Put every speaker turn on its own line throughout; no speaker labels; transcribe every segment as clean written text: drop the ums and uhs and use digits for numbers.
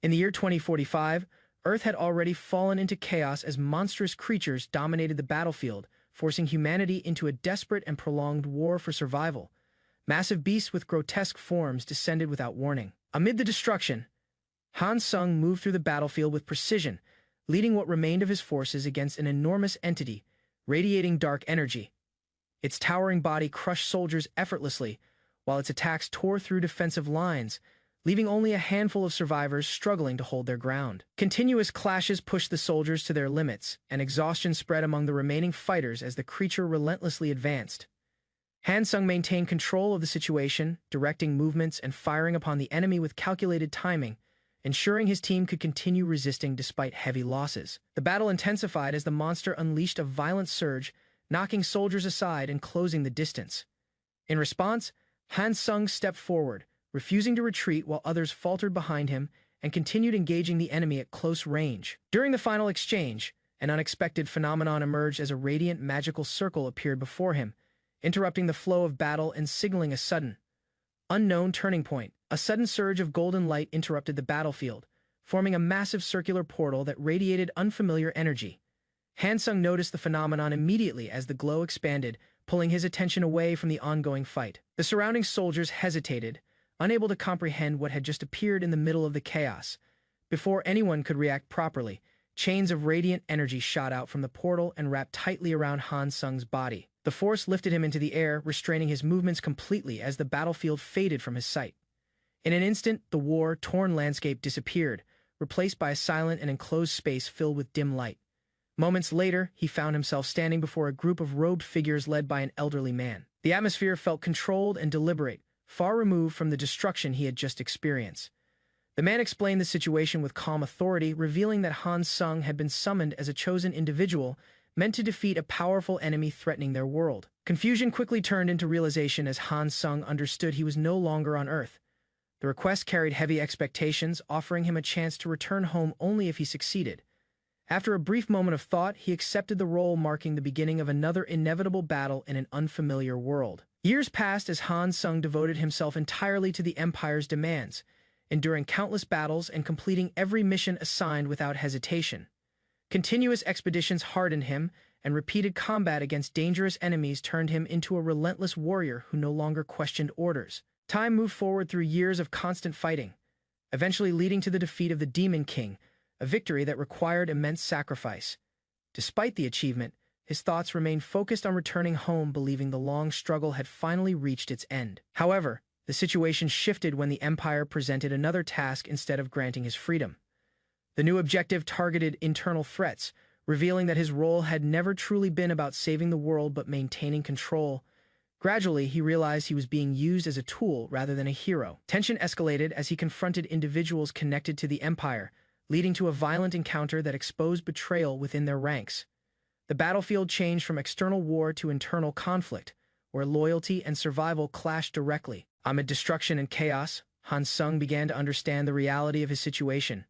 In the year 2045, Earth had already fallen into chaos as monstrous creatures dominated the battlefield, forcing humanity into a desperate and prolonged war for survival. Massive beasts with grotesque forms descended without warning. Amid the destruction, Han Sung moved through the battlefield with precision, leading what remained of his forces against an enormous entity, radiating dark energy. Its towering body crushed soldiers effortlessly, while its attacks tore through defensive lines, leaving only a handful of survivors struggling to hold their ground. Continuous clashes pushed the soldiers to their limits, and exhaustion spread among the remaining fighters as the creature relentlessly advanced. Han Sung maintained control of the situation, directing movements and firing upon the enemy with calculated timing, ensuring his team could continue resisting despite heavy losses. The battle intensified as the monster unleashed a violent surge, knocking soldiers aside and closing the distance. In response, Han Sung stepped forward, refusing to retreat while others faltered behind him and continued engaging the enemy at close range. During the final exchange, an unexpected phenomenon emerged as a radiant magical circle appeared before him, interrupting the flow of battle and signaling a sudden, unknown turning point. A sudden surge of golden light interrupted the battlefield, forming a massive circular portal that radiated unfamiliar energy. Han Sung noticed the phenomenon immediately as the glow expanded, pulling his attention away from the ongoing fight. The surrounding soldiers hesitated, unable to comprehend what had just appeared in the middle of the chaos. Before anyone could react properly, chains of radiant energy shot out from the portal and wrapped tightly around Han Sung's body. The force lifted him into the air, restraining his movements completely as the battlefield faded from his sight. In an instant, the war-torn landscape disappeared, replaced by a silent and enclosed space filled with dim light. Moments later, he found himself standing before a group of robed figures led by an elderly man. The atmosphere felt controlled and deliberate, far removed from the destruction he had just experienced. The man explained the situation with calm authority, revealing that Han Sung had been summoned as a chosen individual, meant to defeat a powerful enemy threatening their world. Confusion quickly turned into realization as Han Sung understood he was no longer on Earth. The request carried heavy expectations, offering him a chance to return home only if he succeeded. After a brief moment of thought, he accepted the role, marking the beginning of another inevitable battle in an unfamiliar world. Years passed as Han Sung devoted himself entirely to the Empire's demands, enduring countless battles and completing every mission assigned without hesitation. Continuous expeditions hardened him, and repeated combat against dangerous enemies turned him into a relentless warrior who no longer questioned orders. Time moved forward through years of constant fighting, eventually leading to the defeat of the Demon King, a victory that required immense sacrifice. Despite the achievement, his thoughts remained focused on returning home, believing the long struggle had finally reached its end. However, the situation shifted when the Empire presented another task instead of granting his freedom. The new objective targeted internal threats, revealing that his role had never truly been about saving the world but maintaining control. Gradually, he realized he was being used as a tool rather than a hero. Tension escalated as he confronted individuals connected to the Empire, leading to a violent encounter that exposed betrayal within their ranks. The battlefield changed from external war to internal conflict, where loyalty and survival clashed directly. Amid destruction and chaos, Han Sung began to understand the reality of his situation.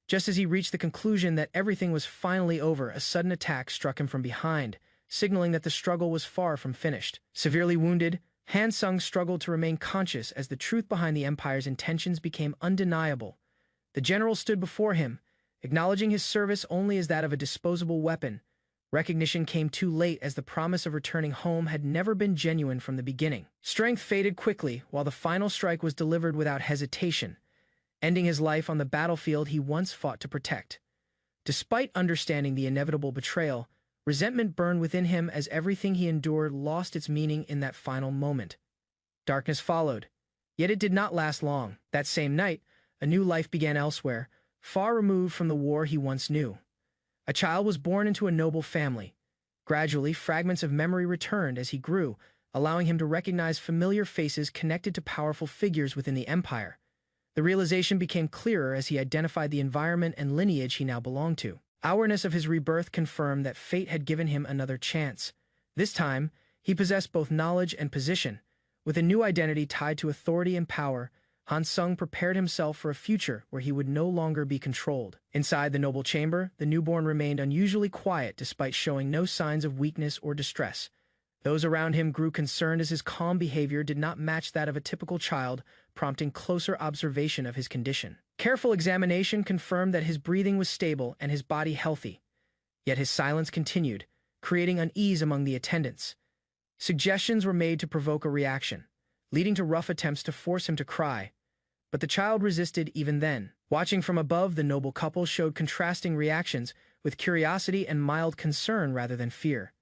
Just as he reached the conclusion that everything was finally over, a sudden attack struck him from behind, signaling that the struggle was far from finished. Severely wounded, Han Sung struggled to remain conscious as the truth behind the Empire's intentions became undeniable. The general stood before him, acknowledging his service only as that of a disposable weapon. Recognition came too late, as the promise of returning home had never been genuine from the beginning. Strength faded quickly, while the final strike was delivered without hesitation, ending his life on the battlefield he once fought to protect. Despite understanding the inevitable betrayal, resentment burned within him as everything he endured lost its meaning in that final moment. Darkness followed, yet it did not last long. That same night, a new life began elsewhere, far removed from the war he once knew. A child was born into a noble family. Gradually, fragments of memory returned as he grew, allowing him to recognize familiar faces connected to powerful figures within the Empire. The realization became clearer as he identified the environment and lineage he now belonged to. Awareness of his rebirth confirmed that fate had given him another chance. This time, he possessed both knowledge and position. With a new identity tied to authority and power, Han Sung prepared himself for a future where he would no longer be controlled. Inside the noble chamber, the newborn remained unusually quiet despite showing no signs of weakness or distress. Those around him grew concerned as his calm behavior did not match that of a typical child, prompting closer observation of his condition. Careful examination confirmed that his breathing was stable and his body healthy. Yet his silence continued, creating unease among the attendants. Suggestions were made to provoke a reaction, leading to rough attempts to force him to cry. But the child resisted even then. Watching from above, the noble couple showed contrasting reactions, with curiosity and mild concern rather than fear.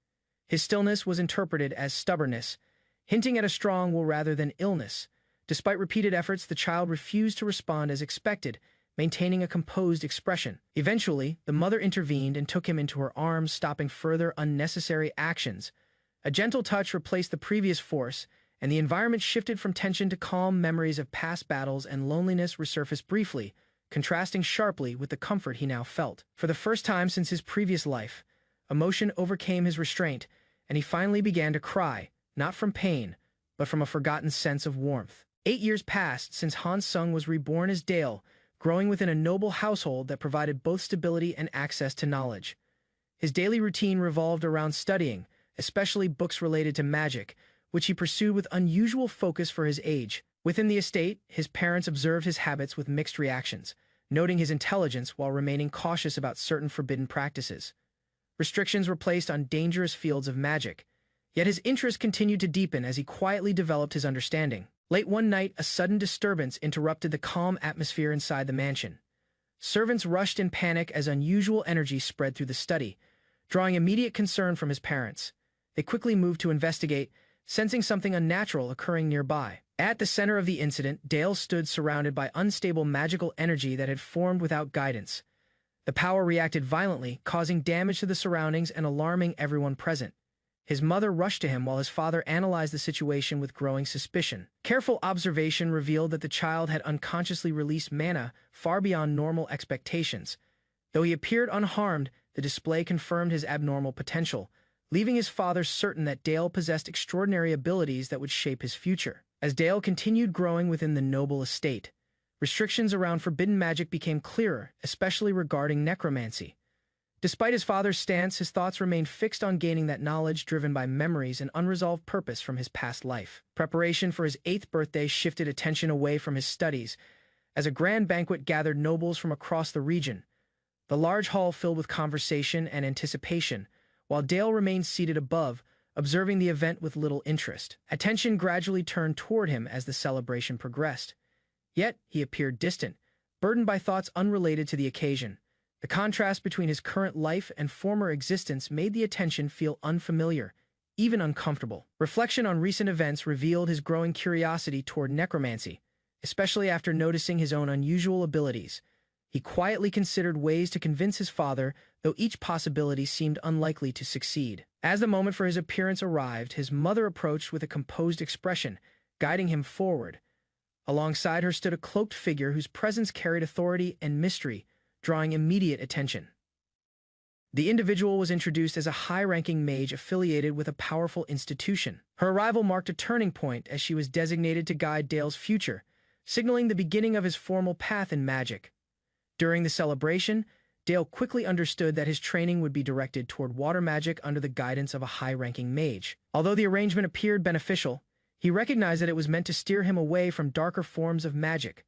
His stillness was interpreted as stubbornness, hinting at a strong will rather than illness. Despite repeated efforts, the child refused to respond as expected, maintaining a composed expression. Eventually, the mother intervened and took him into her arms, stopping further unnecessary actions. A gentle touch replaced the previous force, and the environment shifted from tension to calm. Memories of past battles and loneliness resurfaced briefly, contrasting sharply with the comfort he now felt. For the first time since his previous life, emotion overcame his restraint, and he finally began to cry, not from pain, but from a forgotten sense of warmth. 8 years passed since Han Sung was reborn as Dale, growing within a noble household that provided both stability and access to knowledge. His daily routine revolved around studying, especially books related to magic, which he pursued with unusual focus for his age. Within the estate, his parents observed his habits with mixed reactions, noting his intelligence while remaining cautious about certain forbidden practices. Restrictions were placed on dangerous fields of magic, yet his interest continued to deepen as he quietly developed his understanding. Late one night, a sudden disturbance interrupted the calm atmosphere inside the mansion. Servants rushed in panic as unusual energy spread through the study, drawing immediate concern from his parents. They quickly moved to investigate, sensing something unnatural occurring nearby. At the center of the incident, Dale stood surrounded by unstable magical energy that had formed without guidance. The power reacted violently, causing damage to the surroundings and alarming everyone present. His mother rushed to him while his father analyzed the situation with growing suspicion. Careful observation revealed that the child had unconsciously released mana far beyond normal expectations. Though he appeared unharmed, the display confirmed his abnormal potential, leaving his father certain that Dale possessed extraordinary abilities that would shape his future. As Dale continued growing within the noble estate, restrictions around forbidden magic became clearer, especially regarding necromancy. Despite his father's stance, his thoughts remained fixed on gaining that knowledge driven by memories and unresolved purpose from his past life. Preparation for his 8th birthday shifted attention away from his studies, as a grand banquet gathered nobles from across the region. The large hall filled with conversation and anticipation, while Dale remained seated above, observing the event with little interest. Attention gradually turned toward him as the celebration progressed. Yet, he appeared distant, burdened by thoughts unrelated to the occasion. The contrast between his current life and former existence made the attention feel unfamiliar, even uncomfortable. Reflection on recent events revealed his growing curiosity toward necromancy, especially after noticing his own unusual abilities. He quietly considered ways to convince his father, though each possibility seemed unlikely to succeed. As the moment for his appearance arrived, his mother approached with a composed expression, guiding him forward. Alongside her stood a cloaked figure whose presence carried authority and mystery, drawing immediate attention. The individual was introduced as a high-ranking mage affiliated with a powerful institution. Her arrival marked a turning point as she was designated to guide Dale's future, signaling the beginning of his formal path in magic. During the celebration, Dale quickly understood that his training would be directed toward water magic under the guidance of a high-ranking mage. Although the arrangement appeared beneficial, he recognized that it was meant to steer him away from darker forms of magic.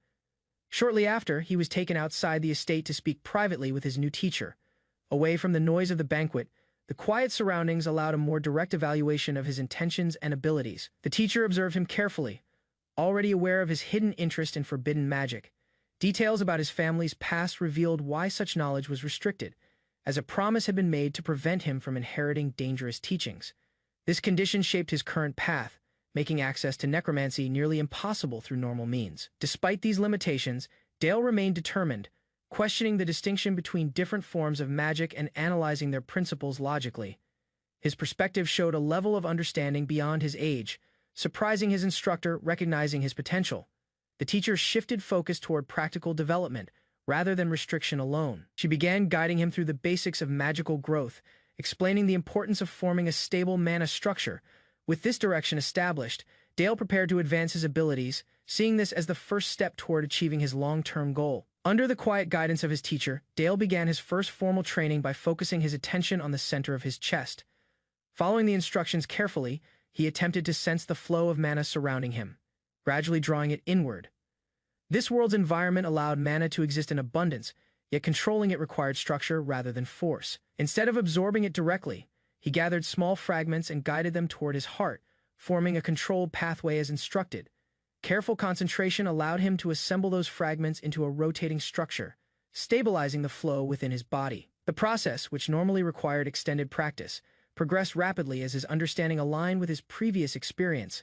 Shortly after, he was taken outside the estate to speak privately with his new teacher. Away from the noise of the banquet, the quiet surroundings allowed a more direct evaluation of his intentions and abilities. The teacher observed him carefully, already aware of his hidden interest in forbidden magic. Details about his family's past revealed why such knowledge was restricted, as a promise had been made to prevent him from inheriting dangerous teachings. This condition shaped his current path, making access to necromancy nearly impossible through normal means. Despite these limitations, Dale remained determined, questioning the distinction between different forms of magic and analyzing their principles logically. His perspective showed a level of understanding beyond his age, surprising his instructor, recognizing his potential. The teacher shifted focus toward practical development, rather than restriction alone. She began guiding him through the basics of magical growth, explaining the importance of forming a stable mana structure. With this direction established, Dale prepared to advance his abilities, seeing this as the first step toward achieving his long-term goal. Under the quiet guidance of his teacher, Dale began his first formal training by focusing his attention on the center of his chest. Following the instructions carefully, he attempted to sense the flow of mana surrounding him, gradually drawing it inward. This world's environment allowed mana to exist in abundance, yet controlling it required structure rather than force. Instead of absorbing it directly, he gathered small fragments and guided them toward his heart, forming a controlled pathway as instructed. Careful concentration allowed him to assemble those fragments into a rotating structure, stabilizing the flow within his body. The process, which normally required extended practice, progressed rapidly as his understanding aligned with his previous experience.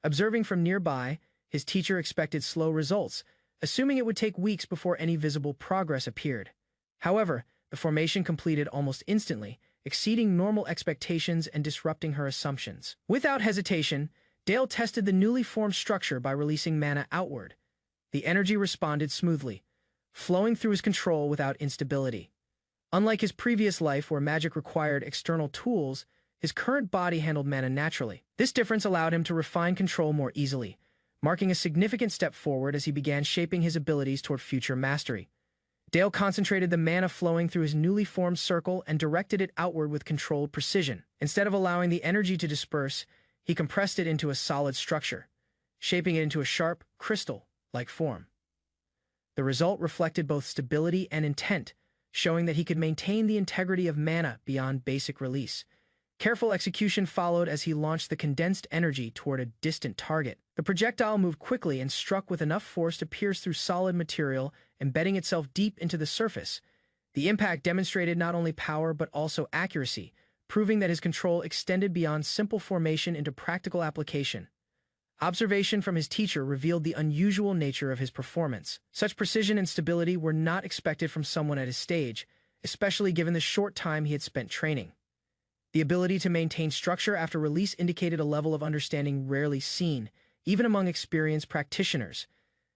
Observing from nearby, his teacher expected slow results, assuming it would take weeks before any visible progress appeared. However, the formation completed almost instantly, exceeding normal expectations and disrupting her assumptions. Without hesitation, Dale tested the newly formed structure by releasing mana outward. The energy responded smoothly, flowing through his control without instability. Unlike his previous life where magic required external tools, his current body handled mana naturally. This difference allowed him to refine control more easily, marking a significant step forward as he began shaping his abilities toward future mastery. Dale concentrated the mana flowing through his newly formed circle and directed it outward with controlled precision. Instead of allowing the energy to disperse, he compressed it into a solid structure, shaping it into a sharp, crystal-like form. The result reflected both stability and intent, showing that he could maintain the integrity of mana beyond basic release. Careful execution followed as he launched the condensed energy toward a distant target. The projectile moved quickly and struck with enough force to pierce through solid material, embedding itself deep into the surface. The impact demonstrated not only power but also accuracy, proving that his control extended beyond simple formation into practical application. Observation from his teacher revealed the unusual nature of his performance. Such precision and stability were not expected from someone at his stage, especially given the short time he had spent training. The ability to maintain structure after release indicated a level of understanding rarely seen, even among experienced practitioners.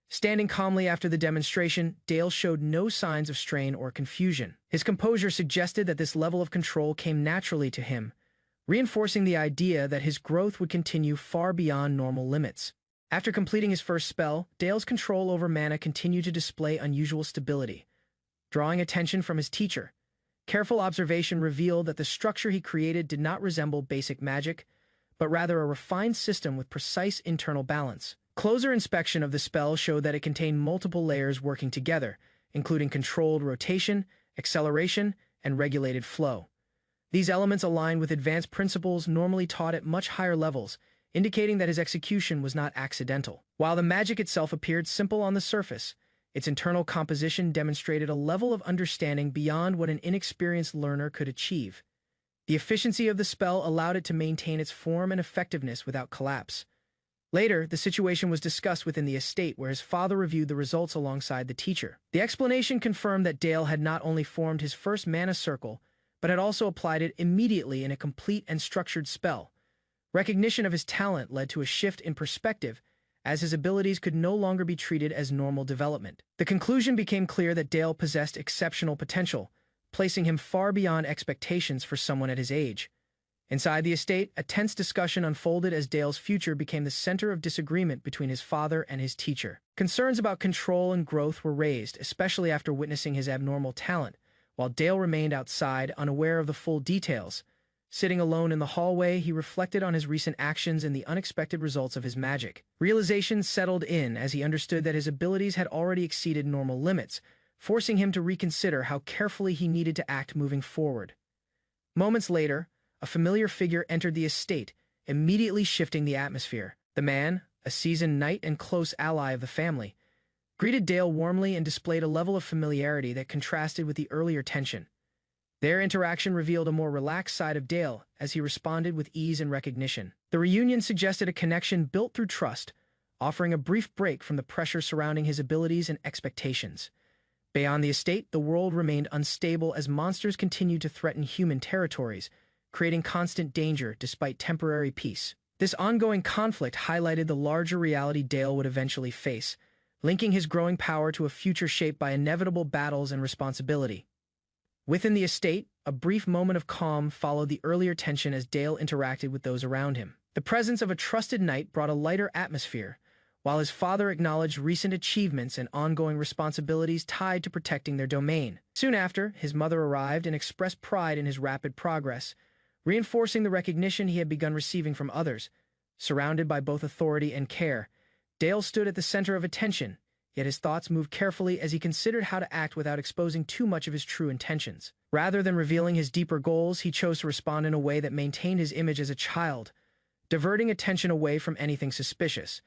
Standing calmly after the demonstration, Dale showed no signs of strain or confusion. His composure suggested that this level of control came naturally to him, reinforcing the idea that his growth would continue far beyond normal limits. After completing his first spell, Dale's control over mana continued to display unusual stability. Drawing attention from his teacher, careful observation revealed that the structure he created did not resemble basic magic, but rather a refined system with precise internal balance. Closer inspection of the spell showed that it contained multiple layers working together, including controlled rotation, acceleration, and regulated flow. These elements align with advanced principles normally taught at much higher levels, indicating that his execution was not accidental. While the magic itself appeared simple on the surface, its internal composition demonstrated a level of understanding beyond what an inexperienced learner could achieve. The efficiency of the spell allowed it to maintain its form and effectiveness without collapse. Later, the situation was discussed within the estate where his father reviewed the results alongside the teacher. The explanation confirmed that Dale had not only formed his first mana circle, but had also applied it immediately in a complete and structured spell. Recognition of his talent led to a shift in perspective, as his abilities could no longer be treated as normal development. The conclusion became clear that Dale possessed exceptional potential, placing him far beyond expectations for someone at his age. Inside the estate, a tense discussion unfolded as Dale's future became the center of disagreement between his father and his teacher. Concerns about control and growth were raised, especially after witnessing his abnormal talent, while Dale remained outside, unaware of the full details. Sitting alone in the hallway, he reflected on his recent actions and the unexpected results of his magic. Realization settled in as he understood that his abilities had already exceeded normal limits, forcing him to reconsider how carefully he needed to act moving forward. Moments later, a familiar figure entered the estate, immediately shifting the atmosphere. The man, a seasoned knight and close ally of the family, greeted Dale warmly and displayed a level of familiarity that contrasted with the earlier tension. Their interaction revealed a more relaxed side of Dale as he responded with ease and recognition. The reunion suggested a connection built through trust, offering a brief break from the pressure surrounding his abilities and expectations. Beyond the estate, the world remained unstable as monsters continued to threaten human territories, creating constant danger despite temporary peace. This ongoing conflict highlighted the larger reality Dale would eventually face, linking his growing power to a future shaped by inevitable battles and responsibility. Within the estate, a brief moment of calm followed the earlier tension as Dale interacted with those around him. The presence of a trusted knight brought a lighter atmosphere, while his father acknowledged recent achievements and ongoing responsibilities tied to protecting their domain. Soon after, his mother arrived and expressed pride in his rapid progress, reinforcing the recognition he had begun receiving from others. Surrounded by both authority and care, Dale stood at the center of attention, yet his thoughts moved carefully as he considered how to act without exposing too much of his true intentions. Rather than revealing his deeper goals, he chose to respond in a way that maintained his image as a child, diverting attention away from anything suspicious.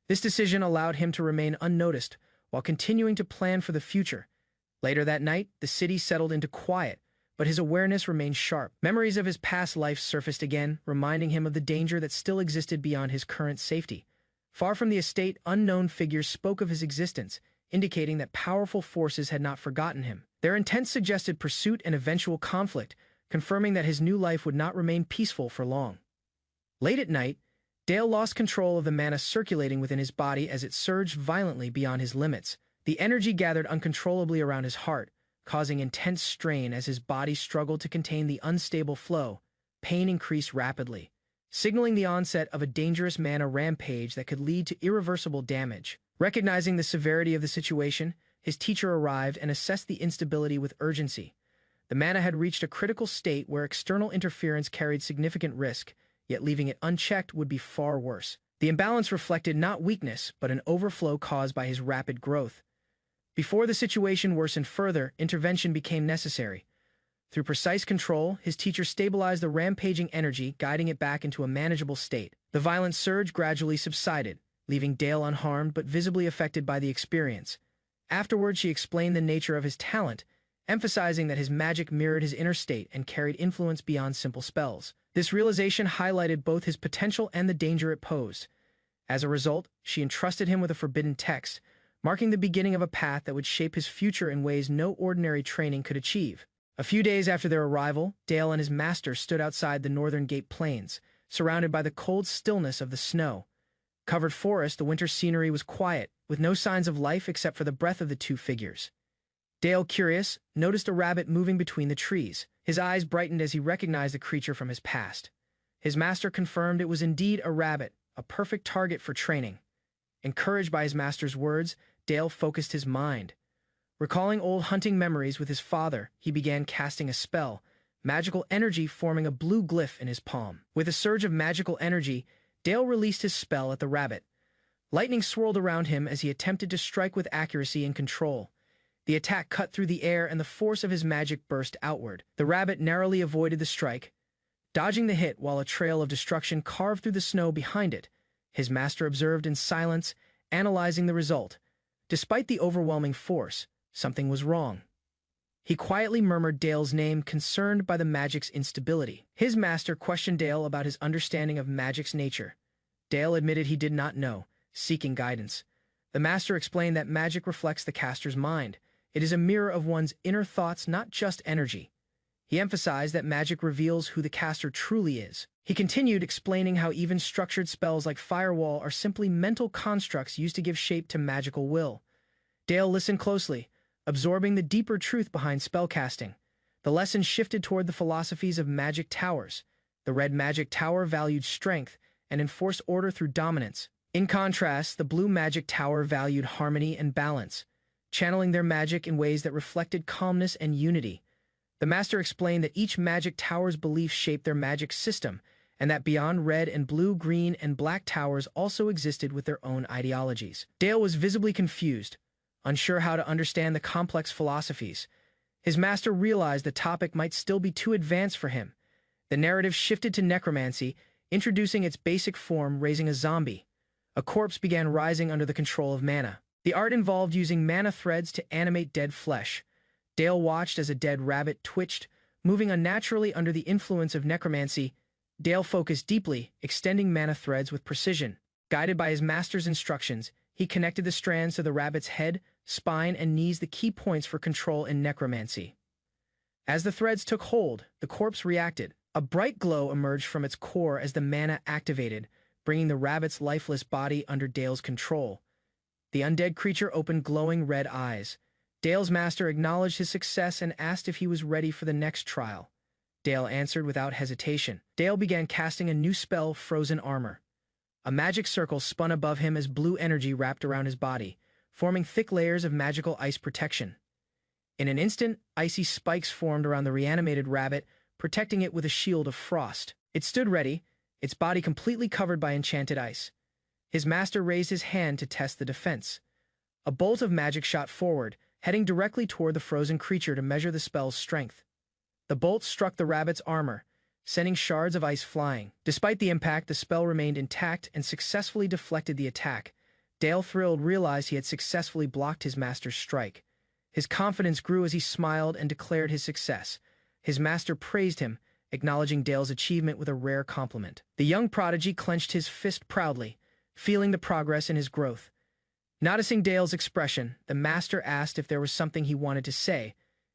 This decision allowed him to remain unnoticed while continuing to plan for the future. Later that night, the city settled into quiet, but his awareness remained sharp. Memories of his past life surfaced again, reminding him of the danger that still existed beyond his current safety. Far from the estate, unknown figures spoke of his existence, indicating that powerful forces had not forgotten him. Their intent suggested pursuit and eventual conflict, confirming that his new life would not remain peaceful for long. Late at night, Dale lost control of the mana circulating within his body as it surged violently beyond his limits. The energy gathered uncontrollably around his heart, causing intense strain as his body struggled to contain the unstable flow. Pain increased rapidly, signaling the onset of a dangerous mana rampage that could lead to irreversible damage. Recognizing the severity of the situation, his teacher arrived and assessed the instability with urgency. The mana had reached a critical state where external interference carried significant risk, yet leaving it unchecked would be far worse. The imbalance reflected not weakness, but an overflow caused by his rapid growth. Before the situation worsened further, intervention became necessary. Through precise control, his teacher stabilized the rampaging energy, guiding it back into a manageable state. The violent surge gradually subsided, leaving Dale unharmed but visibly affected by the experience. Afterward, she explained the nature of his talent, emphasizing that his magic mirrored his inner state and carried influence beyond simple spells. This realization highlighted both his potential and the danger it posed. As a result, she entrusted him with a forbidden text, marking the beginning of a path that would shape his future in ways no ordinary training could achieve. A few days after their arrival, Dale and his master stood outside the Northern Gate Plains, surrounded by the cold stillness of the snow. Covered forest, the winter scenery was quiet, with no signs of life except for the breath of the two figures. Dale, curious, noticed a rabbit moving between the trees. His eyes brightened as he recognized the creature from his past. His master confirmed it was indeed a rabbit, a perfect target for training. Encouraged by his master's words, Dale focused his mind. Recalling old hunting memories with his father, he began casting a spell, magical energy forming a blue glyph in his palm. With a surge of magical energy, Dale released his spell at the rabbit. Lightning swirled around him as he attempted to strike with accuracy and control. The attack cut through the air and the force of his magic burst outward. The rabbit narrowly avoided the strike, dodging the hit while a trail of destruction carved through the snow behind it. His master observed in silence, analyzing the result. Despite the overwhelming force, something was wrong. He quietly murmured Dale's name, concerned by the magic's instability. His master questioned Dale about his understanding of magic's nature. Dale admitted he did not know, seeking guidance. The master explained that magic reflects the caster's mind. It is a mirror of one's inner thoughts, not just energy. He emphasized that magic reveals who the caster truly is. He continued, explaining how even structured spells like Firewall are simply mental constructs used to give shape to magical will. Dale listened closely, absorbing the deeper truth behind spellcasting. The lesson shifted toward the philosophies of magic towers. The red magic tower valued strength and enforced order through dominance. In contrast, the blue magic tower valued harmony and balance, channeling their magic in ways that reflected calmness and unity. The master explained that each magic tower's beliefs shaped their magic system, and that beyond red and blue, green, and black towers also existed with their own ideologies. Dale was visibly confused, unsure how to understand the complex philosophies. His master realized the topic might still be too advanced for him. The narrative shifted to necromancy, introducing its basic form, raising a zombie. A corpse began rising under the control of mana. The art involved using mana threads to animate dead flesh. Dale watched as a dead rabbit twitched, moving unnaturally under the influence of necromancy. Dale focused deeply, extending mana threads with precision. Guided by his master's instructions, he connected the strands to the rabbit's head, spine, and knees, the key points for control in necromancy. As the threads took hold, the corpse reacted. A bright glow emerged from its core as the mana activated, bringing the rabbit's lifeless body under Dale's control. The undead creature opened glowing red eyes. Dale's master acknowledged his success and asked if he was ready for the next trial. Dale answered without hesitation. Dale began casting a new spell, Frozen Armor. A magic circle spun above him as blue energy wrapped around his body, forming thick layers of magical ice protection. In an instant, icy spikes formed around the reanimated rabbit, protecting it with a shield of frost. It stood ready, its body completely covered by enchanted ice. His master raised his hand to test the defense. A bolt of magic shot forward, heading directly toward the frozen creature to measure the spell's strength. The bolt struck the rabbit's armor, sending shards of ice flying. Despite the impact, the spell remained intact and successfully deflected the attack. Dale, thrilled, realized he had successfully blocked his master's strike. His confidence grew as he smiled and declared his success. His master praised him, acknowledging Dale's achievement with a rare compliment. The young prodigy clenched his fist proudly, feeling the progress in his growth. Noticing Dale's expression, the master asked if there was something he wanted to say.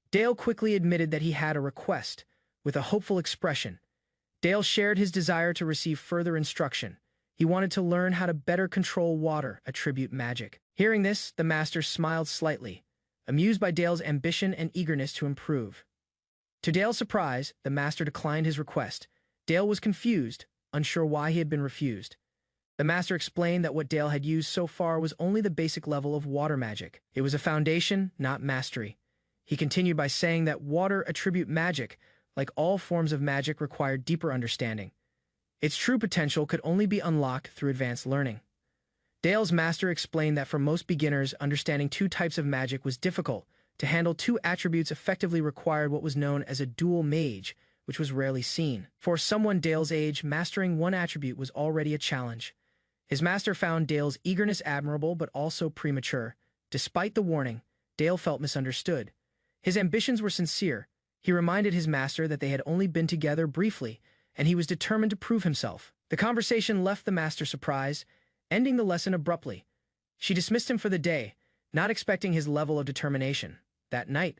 Dale quickly admitted that he had a request. With a hopeful expression, Dale shared his desire to receive further instruction. He wanted to learn how to better control water, attribute magic. Hearing this, the master smiled slightly, amused by Dale's ambition and eagerness to improve. To Dale's surprise, the master declined his request. Dale was confused, unsure why he had been refused. The master explained that what Dale had used so far was only the basic level of water magic. It was a foundation, not mastery. He continued by saying that water attribute magic, like all forms of magic, required deeper understanding. Its true potential could only be unlocked through advanced learning. Dale's master explained that for most beginners, understanding two types of magic was difficult. To handle two attributes effectively required what was known as a dual mage, which was rarely seen. For someone Dale's age, mastering one attribute was already a challenge. His master found Dale's eagerness admirable but also premature. Despite the warning, Dale felt misunderstood. His ambitions were sincere. He reminded his master that they had only been together briefly, and he was determined to prove himself. The conversation left the master surprised, ending the lesson abruptly. She dismissed him for the day, not expecting his level of determination. That night,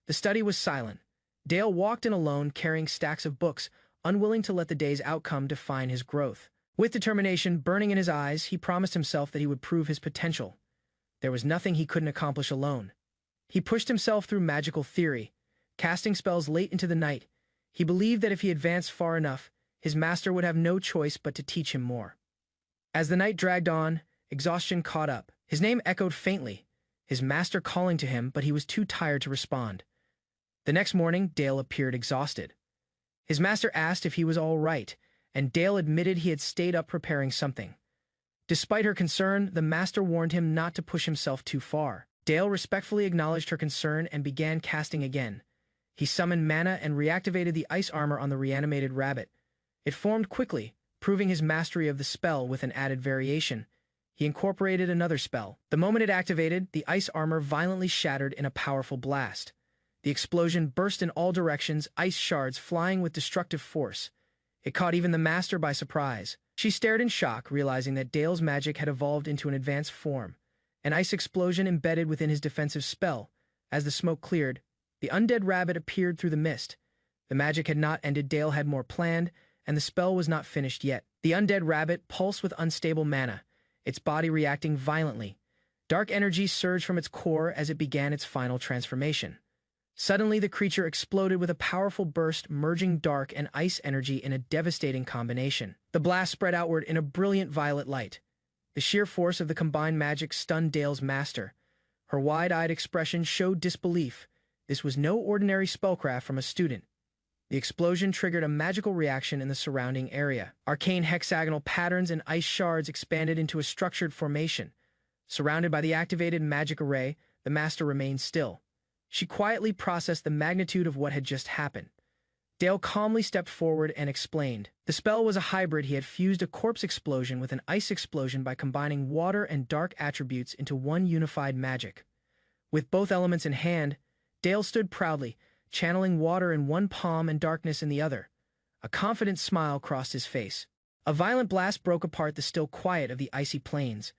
the study was silent. Dale walked in alone, carrying stacks of books, unwilling to let the day's outcome define his growth. With determination burning in his eyes, he promised himself that he would prove his potential. There was nothing he couldn't accomplish alone. He pushed himself through magical theory, casting spells late into the night. He believed that if he advanced far enough, his master would have no choice but to teach him more. As the night dragged on, exhaustion caught up. His name echoed faintly, his master calling to him, but he was too tired to respond. The next morning, Dale appeared exhausted. His master asked if he was all right, and Dale admitted he had stayed up preparing something. Despite her concern, the master warned him not to push himself too far. Dale respectfully acknowledged her concern and began casting again. He summoned mana and reactivated the ice armor on the reanimated rabbit. It formed quickly, proving his mastery of the spell with an added variation. He incorporated another spell. The moment it activated, the ice armor violently shattered in a powerful blast. The explosion burst in all directions, ice shards flying with destructive force. It caught even the master by surprise. She stared in shock, realizing that Dale's magic had evolved into an advanced form. An ice explosion embedded within his defensive spell. As the smoke cleared, the undead rabbit appeared through the mist. The magic had not ended. Dale had more planned, and the spell was not finished yet. The undead rabbit pulsed with unstable mana, its body reacting violently. Dark energy surged from its core as it began its final transformation. Suddenly, the creature exploded with a powerful burst, merging dark and ice energy in a devastating combination. The blast spread outward in a brilliant violet light. The sheer force of the combined magic stunned Dale's master. Her wide-eyed expression showed disbelief. This was no ordinary spellcraft from a student. The explosion triggered a magical reaction in the surrounding area. Arcane hexagonal patterns and ice shards expanded into a structured formation. Surrounded by the activated magic array, the master remained still. She quietly processed the magnitude of what had just happened. Dale calmly stepped forward and explained. The spell was a hybrid. He had fused a corpse explosion with an ice explosion by combining water and dark attributes into one unified magic. With both elements in hand, Dale stood proudly, channeling water in one palm and darkness in the other. A confident smile crossed his face. A violent blast broke apart the still quiet of the icy plains.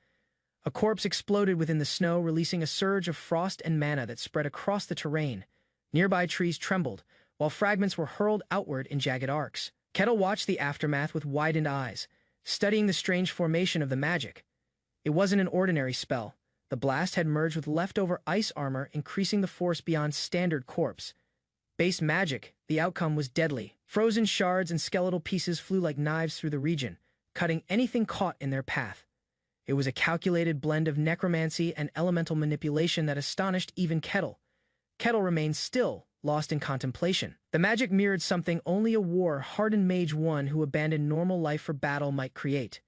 A corpse exploded within the snow, releasing a surge of frost and mana that spread across the terrain. Nearby trees trembled, while fragments were hurled outward in jagged arcs. Kettle watched the aftermath with widened eyes, studying the strange formation of the magic. It wasn't an ordinary spell. The blast had merged with leftover ice armor, increasing the force beyond standard corpse. Base magic, the outcome was deadly. Frozen shards and skeletal pieces flew like knives through the region, cutting anything caught in their path. It was a calculated blend of necromancy and elemental manipulation that astonished even Kettle. Kettle remained still, lost in contemplation. The magic mirrored something only a war-hardened mage one who abandoned normal life for battle might create.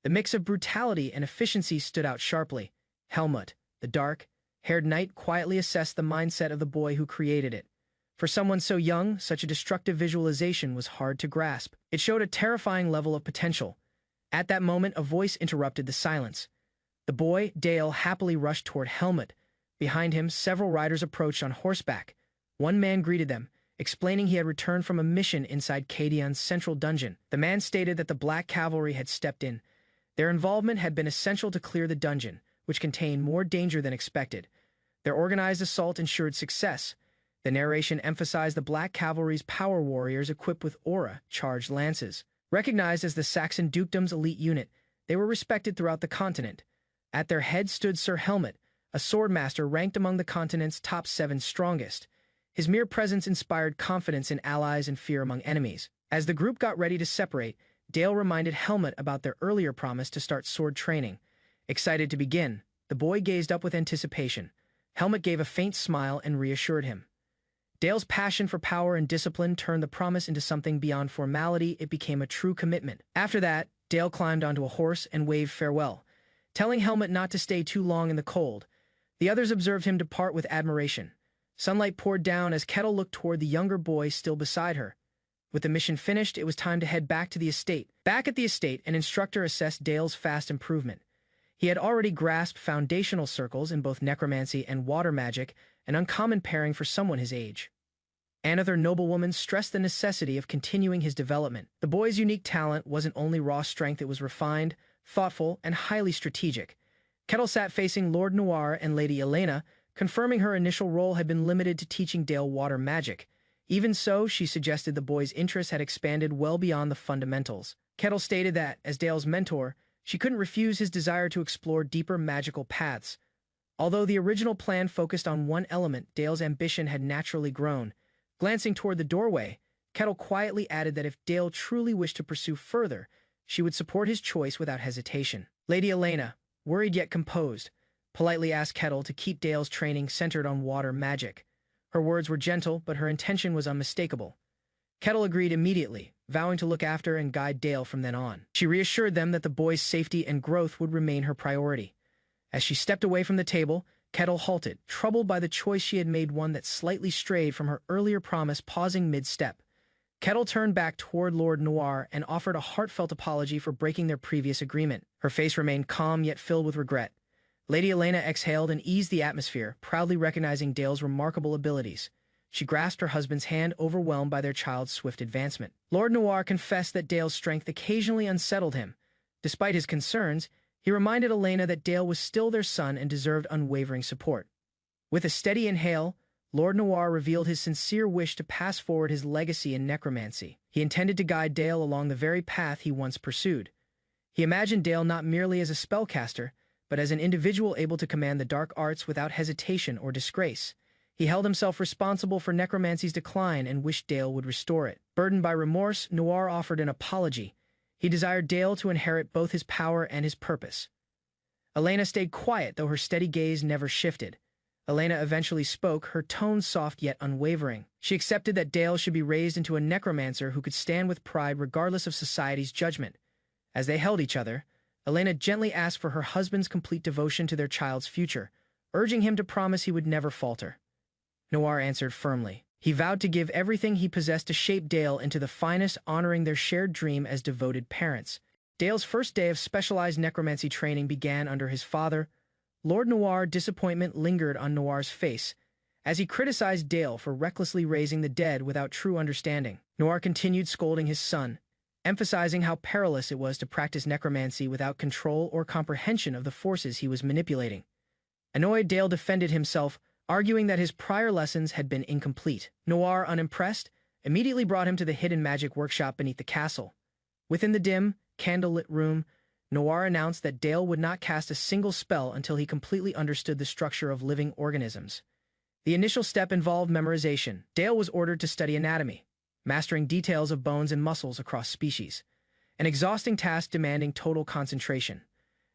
The mix of brutality and efficiency stood out sharply. Helmut, The dark-haired knight quietly assessed the mindset of the boy who created it. For someone so young, such a destructive visualization was hard to grasp. It showed a terrifying level of potential. At that moment, a voice interrupted the silence. The boy, Dale, happily rushed toward Helmut. Behind him, several riders approached on horseback. One man greeted them, explaining he had returned from a mission inside Kadion's central dungeon. The man stated that the Black Cavalry had stepped in. Their involvement had been essential to clear the dungeon, which contained more danger than expected. Their organized assault ensured success. The narration emphasized the Black Cavalry's power warriors equipped with aura-charged lances. Recognized as the Saxon dukedom's elite unit, they were respected throughout the continent. At their head stood Sir Helmut, a swordmaster ranked among the continent's top 7 strongest. His mere presence inspired confidence in allies and fear among enemies. As the group got ready to separate, Dale reminded Helmut about their earlier promise to start sword training. Excited to begin, the boy gazed up with anticipation. Helmut gave a faint smile and reassured him. Dale's passion for power and discipline turned the promise into something beyond formality. It became a true commitment. After that, Dale climbed onto a horse and waved farewell, telling Helmut not to stay too long in the cold. The others observed him depart with admiration. Sunlight poured down as Kettle looked toward the younger boy still beside her. With the mission finished, it was time to head back to the estate. Back at the estate, an instructor assessed Dale's fast improvement. He had already grasped foundational circles in both necromancy and water magic, an uncommon pairing for someone his age. Another noblewoman stressed the necessity of continuing his development. The boy's unique talent wasn't only raw strength, it was refined, thoughtful, and highly strategic. Kettle sat facing Lord Noir and Lady Elena, confirming her initial role had been limited to teaching Dale water magic. Even so, she suggested the boy's interest had expanded well beyond the fundamentals. Kettle stated that, as Dale's mentor, she couldn't refuse his desire to explore deeper magical paths. Although the original plan focused on one element, Dale's ambition had naturally grown. Glancing toward the doorway, Kettle quietly added that if Dale truly wished to pursue further, she would support his choice without hesitation. Lady Elena, worried yet composed, politely asked Kettle to keep Dale's training centered on water magic. Her words were gentle, but her intention was unmistakable. Kettle agreed immediately, vowing to look after and guide Dale from then on. She reassured them that the boy's safety and growth would remain her priority. As she stepped away from the table, Kettle halted, troubled by the choice she had made, one that slightly strayed from her earlier promise. Pausing mid-step, Kettle turned back toward Lord Noir and offered a heartfelt apology for breaking their previous agreement. Her face remained calm yet filled with regret. Lady Elena exhaled and eased the atmosphere, proudly recognizing Dale's remarkable abilities. She grasped her husband's hand, overwhelmed by their child's swift advancement. Lord Noir confessed that Dale's strength occasionally unsettled him. Despite his concerns, he reminded Elena that Dale was still their son and deserved unwavering support. With a steady inhale, Lord Noir revealed his sincere wish to pass forward his legacy in necromancy. He intended to guide Dale along the very path he once pursued. He imagined Dale not merely as a spellcaster, but as an individual able to command the dark arts without hesitation or disgrace. He held himself responsible for necromancy's decline and wished Dale would restore it. Burdened by remorse, Noir offered an apology. He desired Dale to inherit both his power and his purpose. Elena stayed quiet, though her steady gaze never shifted. Elena eventually spoke, her tone soft yet unwavering. She accepted that Dale should be raised into a necromancer who could stand with pride regardless of society's judgment. As they held each other, Elena gently asked for her husband's complete devotion to their child's future, urging him to promise he would never falter. Noir answered firmly. He vowed to give everything he possessed to shape Dale into the finest, honoring their shared dream as devoted parents. Dale's first day of specialized necromancy training began under his father. Lord Noir. Disappointment lingered on Noir's face, as he criticized Dale for recklessly raising the dead without true understanding. Noir continued scolding his son, emphasizing how perilous it was to practice necromancy without control or comprehension of the forces he was manipulating. Annoyed, Dale defended himself, arguing that his prior lessons had been incomplete. Noir, unimpressed, immediately brought him to the hidden magic workshop beneath the castle. Within the dim, candlelit room, Noir announced that Dale would not cast a single spell until he completely understood the structure of living organisms. The initial step involved memorization. Dale was ordered to study anatomy, mastering details of bones and muscles across species, an exhausting task demanding total concentration.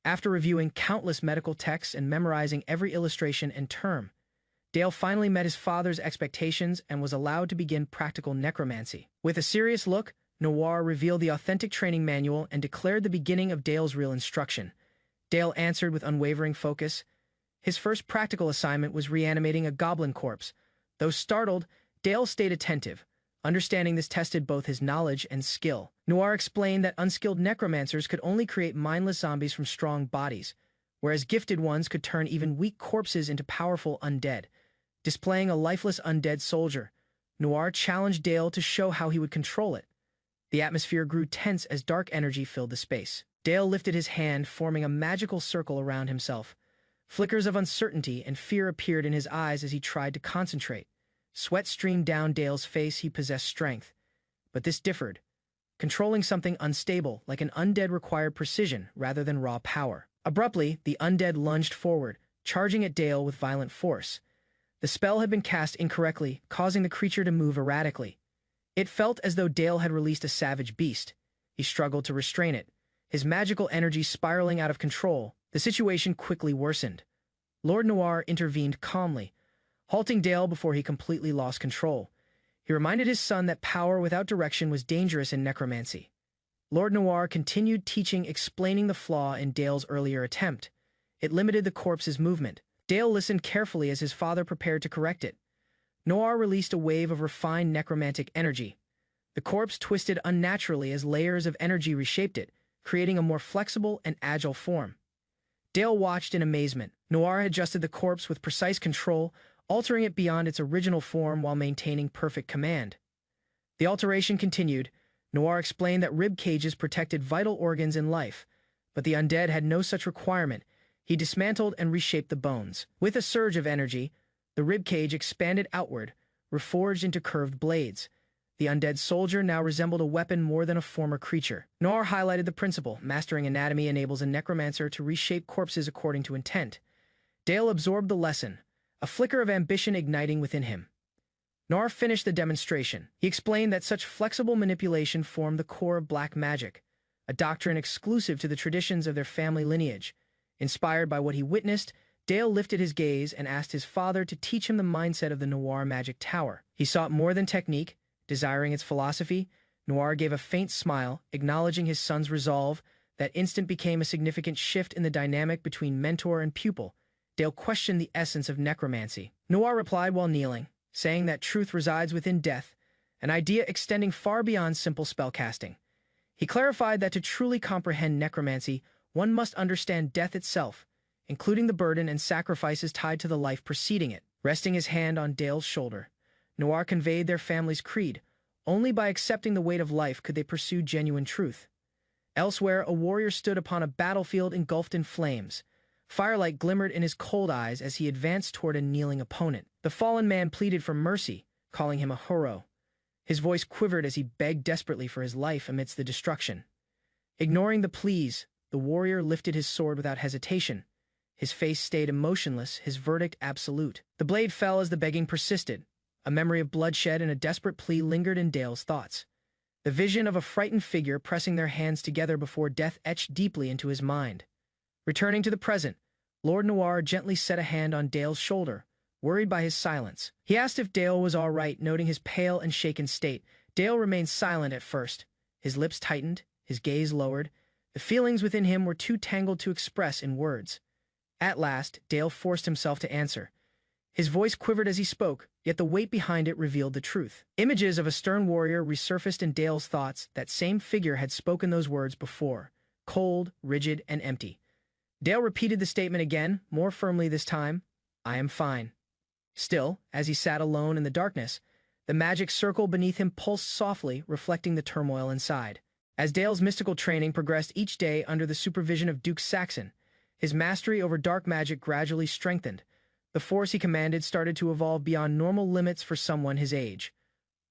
After reviewing countless medical texts and memorizing every illustration and term, Dale finally met his father's expectations and was allowed to begin practical necromancy. With a serious look, Noir revealed the authentic training manual and declared the beginning of Dale's real instruction. Dale answered with unwavering focus, His first practical assignment was reanimating a goblin corpse. Though startled, Dale stayed attentive. Understanding this tested both his knowledge and skill. Noir explained that unskilled necromancers could only create mindless zombies from strong bodies, whereas gifted ones could turn even weak corpses into powerful undead. Displaying a lifeless undead soldier, Noir challenged Dale to show how he would control it. The atmosphere grew tense as dark energy filled the space. Dale lifted his hand, forming a magical circle around himself. Flickers of uncertainty and fear appeared in his eyes as he tried to concentrate. Sweat streamed down Dale's face. He possessed strength. But this differed. Controlling something unstable, like an undead, required precision rather than raw power. Abruptly, the undead lunged forward, charging at Dale with violent force. The spell had been cast incorrectly, causing the creature to move erratically. It felt as though Dale had released a savage beast. He struggled to restrain it, his magical energy spiraling out of control. The situation quickly worsened. Lord Noir intervened calmly, halting Dale before he completely lost control. He reminded his son that power without direction was dangerous in necromancy. Lord Noir continued teaching, explaining the flaw in Dale's earlier attempt. It limited the corpse's movement. Dale listened carefully as his father prepared to correct it. Noir released a wave of refined necromantic energy. The corpse twisted unnaturally as layers of energy reshaped it, creating a more flexible and agile form. Dale watched in amazement. Noir adjusted the corpse with precise control, altering it beyond its original form while maintaining perfect command. The alteration continued. Noir explained that rib cages protected vital organs in life, but the undead had no such requirement. He dismantled and reshaped the bones. With a surge of energy, the rib cage expanded outward, reforged into curved blades. The undead soldier now resembled a weapon more than a former creature. Noir highlighted the principle: mastering anatomy enables a necromancer to reshape corpses according to intent. Dale absorbed the lesson, a flicker of ambition igniting within him. Noir finished the demonstration. He explained that such flexible manipulation formed the core of black magic, a doctrine exclusive to the traditions of their family lineage. Inspired by what he witnessed, Dale lifted his gaze and asked his father to teach him the mindset of the Noir magic tower. He sought more than technique. Desiring its philosophy, Noir gave a faint smile, acknowledging his son's resolve. That instant became a significant shift in the dynamic between mentor and pupil. Dale questioned the essence of necromancy. Noir replied while kneeling, saying that truth resides within death, an idea extending far beyond simple spellcasting. He clarified that to truly comprehend necromancy, one must understand death itself, including the burden and sacrifices tied to the life preceding it. Resting his hand on Dale's shoulder, Noir conveyed their family's creed. Only by accepting the weight of life could they pursue genuine truth. Elsewhere, a warrior stood upon a battlefield engulfed in flames. Firelight glimmered in his cold eyes as he advanced toward a kneeling opponent. The fallen man pleaded for mercy, calling him a hero. His voice quivered as he begged desperately for his life amidst the destruction. Ignoring the pleas, the warrior lifted his sword without hesitation. His face stayed emotionless, his verdict absolute. The blade fell as the begging persisted. A memory of bloodshed and a desperate plea lingered in Dale's thoughts. The vision of a frightened figure pressing their hands together before death etched deeply into his mind. Returning to the present, Lord Noir gently set a hand on Dale's shoulder, worried by his silence. He asked if Dale was all right, noting his pale and shaken state. Dale remained silent at first. His lips tightened, his gaze lowered. The feelings within him were too tangled to express in words. At last, Dale forced himself to answer. His voice quivered as he spoke, yet the weight behind it revealed the truth. Images of a stern warrior resurfaced in Dale's thoughts. That same figure had spoken those words before, cold, rigid, and empty. Dale repeated the statement again, more firmly this time. I am fine. Still, as he sat alone in the darkness, the magic circle beneath him pulsed softly, reflecting the turmoil inside. As Dale's mystical training progressed each day under the supervision of Duke Saxon, his mastery over dark magic gradually strengthened. The force he commanded started to evolve beyond normal limits for someone his age.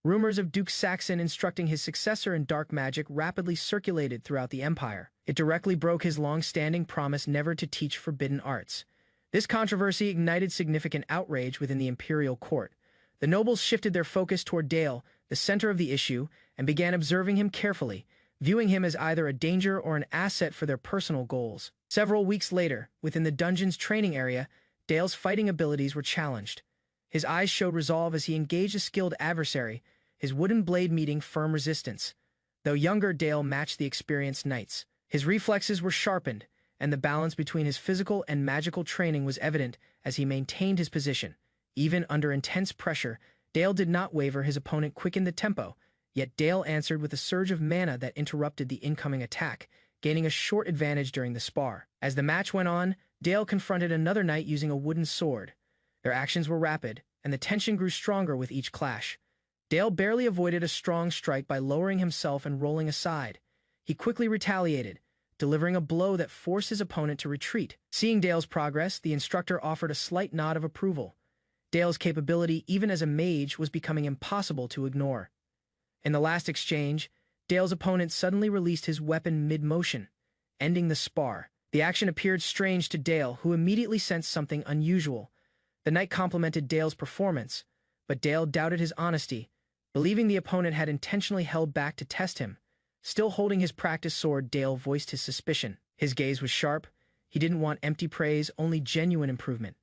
Rumors of Duke Saxon instructing his successor in dark magic rapidly circulated throughout the empire. It directly broke his long-standing promise never to teach forbidden arts. This controversy ignited significant outrage within the imperial court. The nobles shifted their focus toward Dale, the center of the issue, and began observing him carefully, viewing him as either a danger or an asset for their personal goals. Several weeks later, within the dungeon's training area, Dale's fighting abilities were challenged. His eyes showed resolve as he engaged a skilled adversary, his wooden blade meeting firm resistance. Though younger, Dale matched the experienced knights. His reflexes were sharpened, and the balance between his physical and magical training was evident as he maintained his position. Even under intense pressure, Dale did not waver. His opponent quickened the tempo, yet Dale answered with a surge of mana that interrupted the incoming attack, gaining a short advantage during the spar. As the match went on, Dale confronted another knight using a wooden sword. Their actions were rapid, and the tension grew stronger with each clash. Dale barely avoided a strong strike by lowering himself and rolling aside. He quickly retaliated, delivering a blow that forced his opponent to retreat. Seeing Dale's progress, the instructor offered a slight nod of approval. Dale's capability, even as a mage, was becoming impossible to ignore. In the last exchange, Dale's opponent suddenly released his weapon mid-motion, ending the spar. The action appeared strange to Dale, who immediately sensed something unusual. The knight complimented Dale's performance, but Dale doubted his honesty, believing the opponent had intentionally held back to test him. Still holding his practice sword, Dale voiced his suspicion. His gaze was sharp. He didn't want empty praise, only genuine improvement.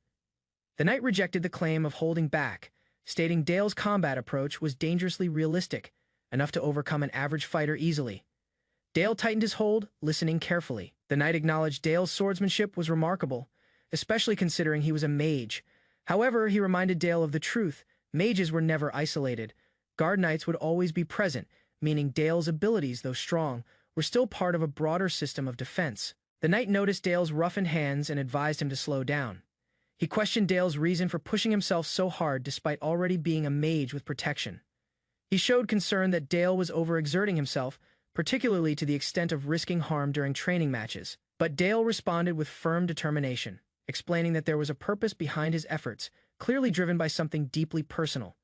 The knight rejected the claim of holding back, stating Dale's combat approach was dangerously realistic, enough to overcome an average fighter easily. Dale tightened his hold, listening carefully. The knight acknowledged Dale's swordsmanship was remarkable, especially considering he was a mage. However, he reminded Dale of the truth. Mages were never isolated. Guard knights would always be present, meaning Dale's abilities, though strong, were still part of a broader system of defense. The knight noticed Dale's roughened hands and advised him to slow down. He questioned Dale's reason for pushing himself so hard despite already being a mage with protection. He showed concern that Dale was overexerting himself, particularly to the extent of risking harm during training matches. But Dale responded with firm determination, explaining that there was a purpose behind his efforts, clearly driven by something deeply personal.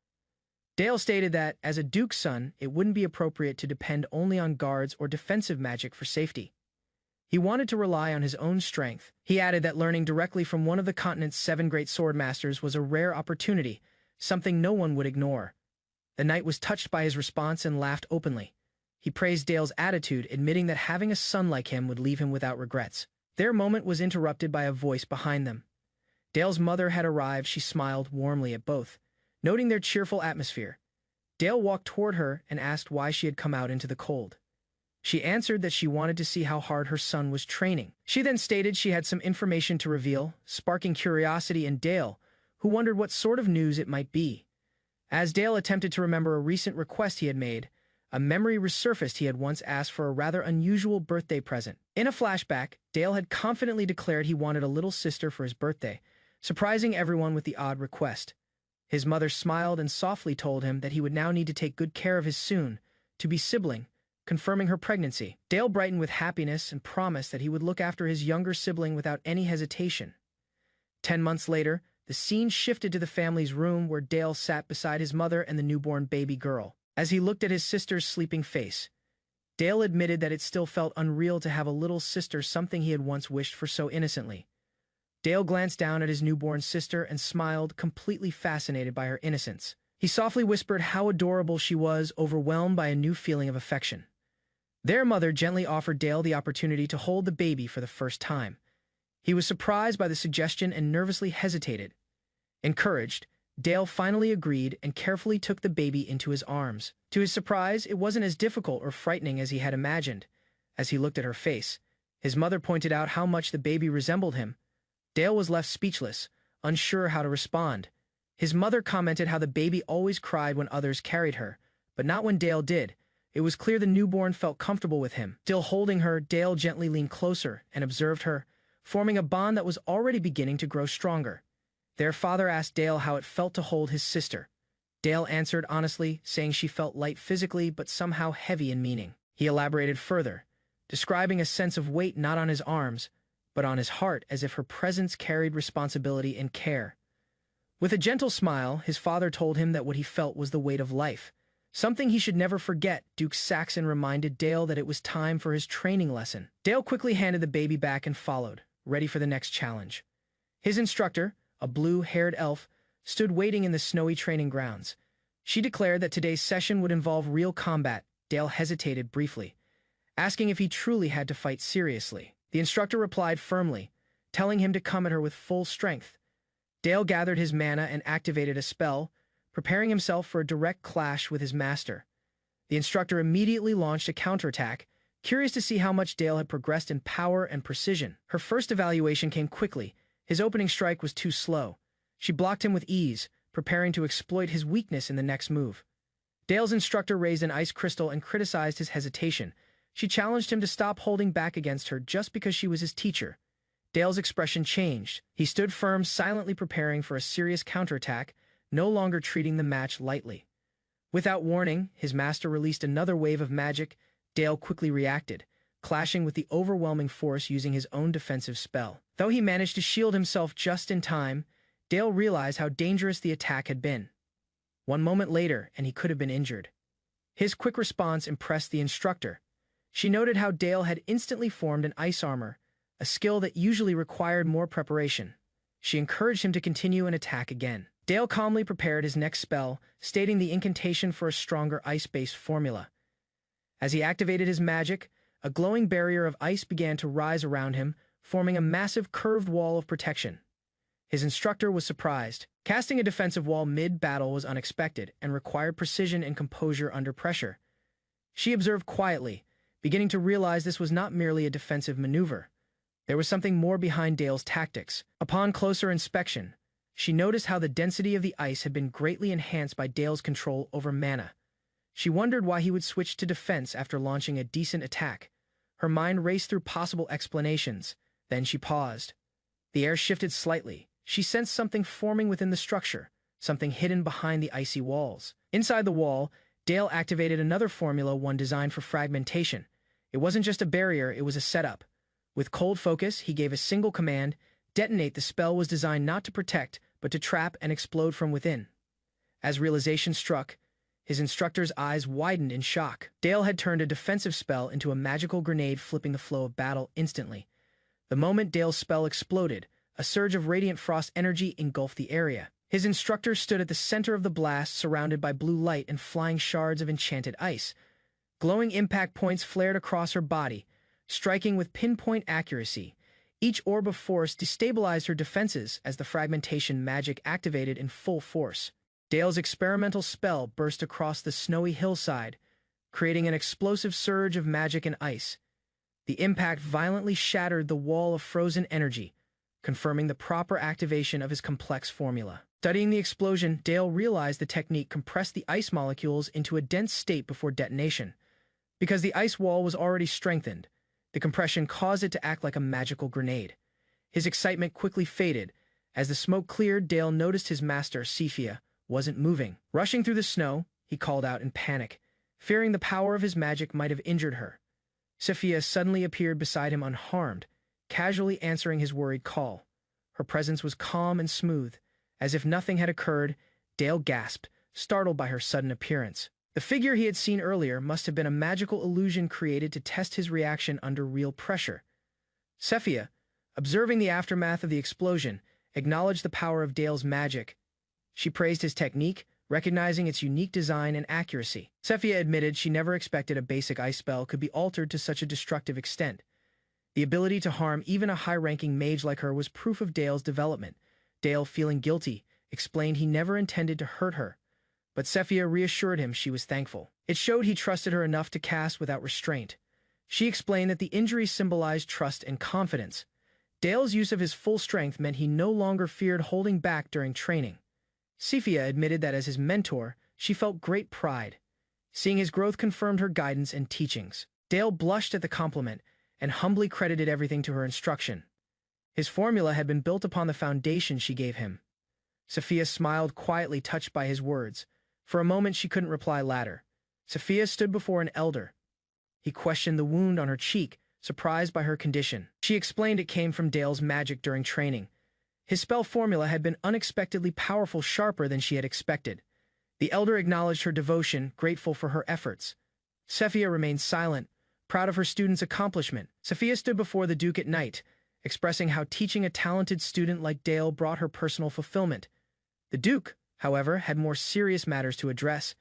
Dale stated that, as a duke's son, it wouldn't be appropriate to depend only on guards or defensive magic for safety. He wanted to rely on his own strength. He added that learning directly from one of the continent's 7 great swordmasters was a rare opportunity, something no one would ignore. The knight was touched by his response and laughed openly. He praised Dale's attitude, admitting that having a son like him would leave him without regrets. Their moment was interrupted by a voice behind them. Dale's mother had arrived. She smiled warmly at both, noting their cheerful atmosphere. Dale walked toward her and asked why she had come out into the cold. She answered that she wanted to see how hard her son was training. She then stated she had some information to reveal, sparking curiosity in Dale, who wondered what sort of news it might be. As Dale attempted to remember a recent request he had made, a memory resurfaced. He had once asked for a rather unusual birthday present. In a flashback, Dale had confidently declared he wanted a little sister for his birthday, surprising everyone with the odd request. His mother smiled and softly told him that he would now need to take good care of his soon-to-be sibling, confirming her pregnancy. Dale brightened with happiness and promised that he would look after his younger sibling without any hesitation. 10 months later, the scene shifted to the family's room where Dale sat beside his mother and the newborn baby girl. As he looked at his sister's sleeping face, Dale admitted that it still felt unreal to have a little sister, something he had once wished for so innocently. Dale glanced down at his newborn sister and smiled, completely fascinated by her innocence. He softly whispered how adorable she was, overwhelmed by a new feeling of affection. Their mother gently offered Dale the opportunity to hold the baby for the first time. He was surprised by the suggestion and nervously hesitated. Encouraged, Dale finally agreed and carefully took the baby into his arms. To his surprise, it wasn't as difficult or frightening as he had imagined. As he looked at her face, his mother pointed out how much the baby resembled him. Dale was left speechless, unsure how to respond. His mother commented how the baby always cried when others carried her, but not when Dale did. It was clear the newborn felt comfortable with him. Still holding her, Dale gently leaned closer and observed her, forming a bond that was already beginning to grow stronger. Their father asked Dale how it felt to hold his sister. Dale answered honestly, saying she felt light physically but somehow heavy in meaning. He elaborated further, describing a sense of weight not on his arms, but on his heart, as if her presence carried responsibility and care. With a gentle smile, his father told him that what he felt was the weight of life. Something he should never forget. Duke Saxon reminded Dale that it was time for his training lesson. Dale quickly handed the baby back and followed, ready for the next challenge. His instructor, a blue-haired elf, stood waiting in the snowy training grounds. She declared that today's session would involve real combat. Dale hesitated briefly, asking if he truly had to fight seriously. The instructor replied firmly, telling him to come at her with full strength. Dale gathered his mana and activated a spell, preparing himself for a direct clash with his master. The instructor immediately launched a counterattack, curious to see how much Dale had progressed in power and precision. Her first evaluation came quickly. His opening strike was too slow. She blocked him with ease, preparing to exploit his weakness in the next move. Dale's instructor raised an ice crystal and criticized his hesitation. She challenged him to stop holding back against her just because she was his teacher. Dale's expression changed. He stood firm, silently preparing for a serious counterattack, no longer treating the match lightly. Without warning, his master released another wave of magic. Dale quickly reacted, clashing with the overwhelming force using his own defensive spell. Though he managed to shield himself just in time, Dale realized how dangerous the attack had been. One moment later, and he could have been injured. His quick response impressed the instructor. She noted how Dale had instantly formed an ice armor, a skill that usually required more preparation. She encouraged him to continue and attack again. Dale calmly prepared his next spell, stating the incantation for a stronger ice-based formula. As he activated his magic, a glowing barrier of ice began to rise around him, forming a massive curved wall of protection. His instructor was surprised. Casting a defensive wall mid-battle was unexpected and required precision and composure under pressure. She observed quietly, beginning to realize this was not merely a defensive maneuver. There was something more behind Dale's tactics. Upon closer inspection, she noticed how the density of the ice had been greatly enhanced by Dale's control over mana. She wondered why he would switch to defense after launching a decent attack. Her mind raced through possible explanations. Then she paused. The air shifted slightly. She sensed something forming within the structure, something hidden behind the icy walls. Inside the wall, Dale activated another formula, one designed for fragmentation. It wasn't just a barrier, it was a setup. With cold focus, he gave a single command: detonate. The spell was designed not to protect, but to trap and explode from within. As realization struck, his instructor's eyes widened in shock. Dale had turned a defensive spell into a magical grenade, flipping the flow of battle instantly. The moment Dale's spell exploded, a surge of radiant frost energy engulfed the area. His instructor stood at the center of the blast, surrounded by blue light and flying shards of enchanted ice. Glowing impact points flared across her body, striking with pinpoint accuracy. Each orb of force destabilized her defenses as the fragmentation magic activated in full force. Dale's experimental spell burst across the snowy hillside, creating an explosive surge of magic and ice. The impact violently shattered the wall of frozen energy, confirming the proper activation of his complex formula. Studying the explosion, Dale realized the technique compressed the ice molecules into a dense state before detonation. Because the ice wall was already strengthened, the compression caused it to act like a magical grenade. His excitement quickly faded. As the smoke cleared, Dale noticed his master, Sephia, wasn't moving. Rushing through the snow, he called out in panic, fearing the power of his magic might have injured her. Sephia suddenly appeared beside him unharmed, casually answering his worried call. Her presence was calm and smooth. As if nothing had occurred, Dale gasped, startled by her sudden appearance. The figure he had seen earlier must have been a magical illusion created to test his reaction under real pressure. Sephia, observing the aftermath of the explosion, acknowledged the power of Dale's magic. She praised his technique, recognizing its unique design and accuracy. Sephia admitted she never expected a basic ice spell could be altered to such a destructive extent. The ability to harm even a high-ranking mage like her was proof of Dale's development. Dale, feeling guilty, explained he never intended to hurt her, but Sephia reassured him she was thankful. It showed he trusted her enough to cast without restraint. She explained that the injury symbolized trust and confidence. Dale's use of his full strength meant he no longer feared holding back during training. Sephia admitted that as his mentor, she felt great pride. Seeing his growth confirmed her guidance and teachings. Dale blushed at the compliment and humbly credited everything to her instruction. His formula had been built upon the foundation she gave him. Sephia smiled quietly, touched by his words. For a moment she couldn't reply later. Sephia stood before an elder. He questioned the wound on her cheek, surprised by her condition. She explained it came from Dale's magic during training. His spell formula had been unexpectedly powerful, sharper than she had expected. The elder acknowledged her devotion, grateful for her efforts. Sephia remained silent, proud of her student's accomplishment. Sephia stood before the Duke at night, expressing how teaching a talented student like Dale brought her personal fulfillment. The Duke, however, had more serious matters to address.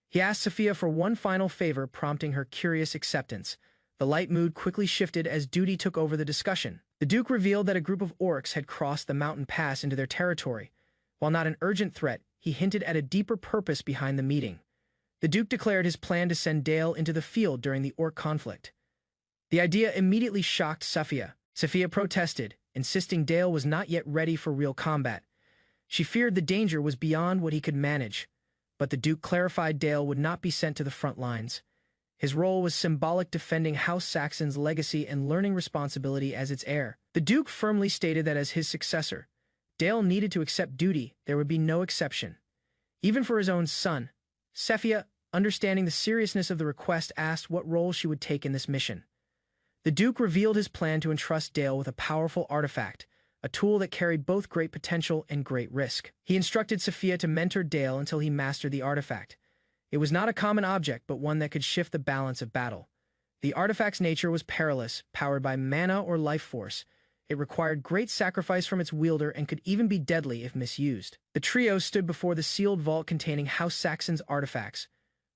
He asked Sephia for one final favor, prompting her curious acceptance. The light mood quickly shifted as duty took over the discussion. The Duke revealed that a group of orcs had crossed the mountain pass into their territory. While not an urgent threat, he hinted at a deeper purpose behind the meeting. The Duke declared his plan to send Dale into the field during the orc conflict. The idea immediately shocked Sophia. Sophia protested, insisting Dale was not yet ready for real combat. She feared the danger was beyond what he could manage, but the Duke clarified Dale would not be sent to the front lines. His role was symbolic, defending House Saxon's legacy and learning responsibility as its heir. The Duke firmly stated that as his successor, Dale needed to accept duty. There would be no exception. Even for his own son. Sophia, understanding the seriousness of the request, asked what role she would take in this mission. The Duke revealed his plan to entrust Dale with a powerful artifact, a tool that carried both great potential and great risk. He instructed Sophia to mentor Dale until he mastered the artifact. It was not a common object, but one that could shift the balance of battle. The artifact's nature was perilous, powered by mana or life force. It required great sacrifice from its wielder and could even be deadly if misused. The trio stood before the sealed vault containing House Saxon's artifacts,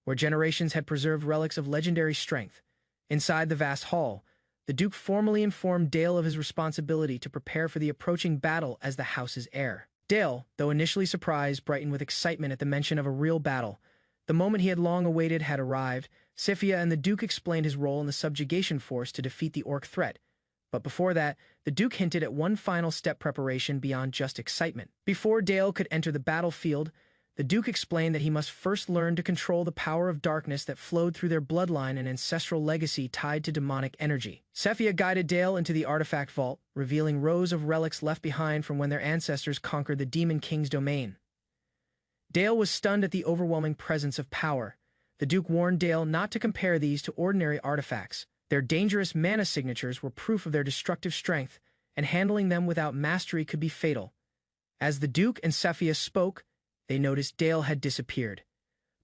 where generations had preserved relics of legendary strength. Inside the vast hall, the Duke formally informed Dale of his responsibility to prepare for the approaching battle as the house's heir. Dale, though initially surprised, brightened with excitement at the mention of a real battle. The moment he had long awaited had arrived. Sophia and the Duke explained his role in the subjugation force to defeat the orc threat. But before that, the Duke hinted at one final step: preparation beyond just excitement. Before Dale could enter the battlefield, the Duke explained that he must first learn to control the power of darkness that flowed through their bloodline and ancestral legacy tied to demonic energy. Sophia guided Dale into the artifact vault, revealing rows of relics left behind from when their ancestors conquered the Demon King's domain. Dale was stunned at the overwhelming presence of power. The Duke warned Dale not to compare these to ordinary artifacts. Their dangerous mana signatures were proof of their destructive strength, and handling them without mastery could be fatal. As the Duke and Sophia spoke, they noticed Dale had disappeared.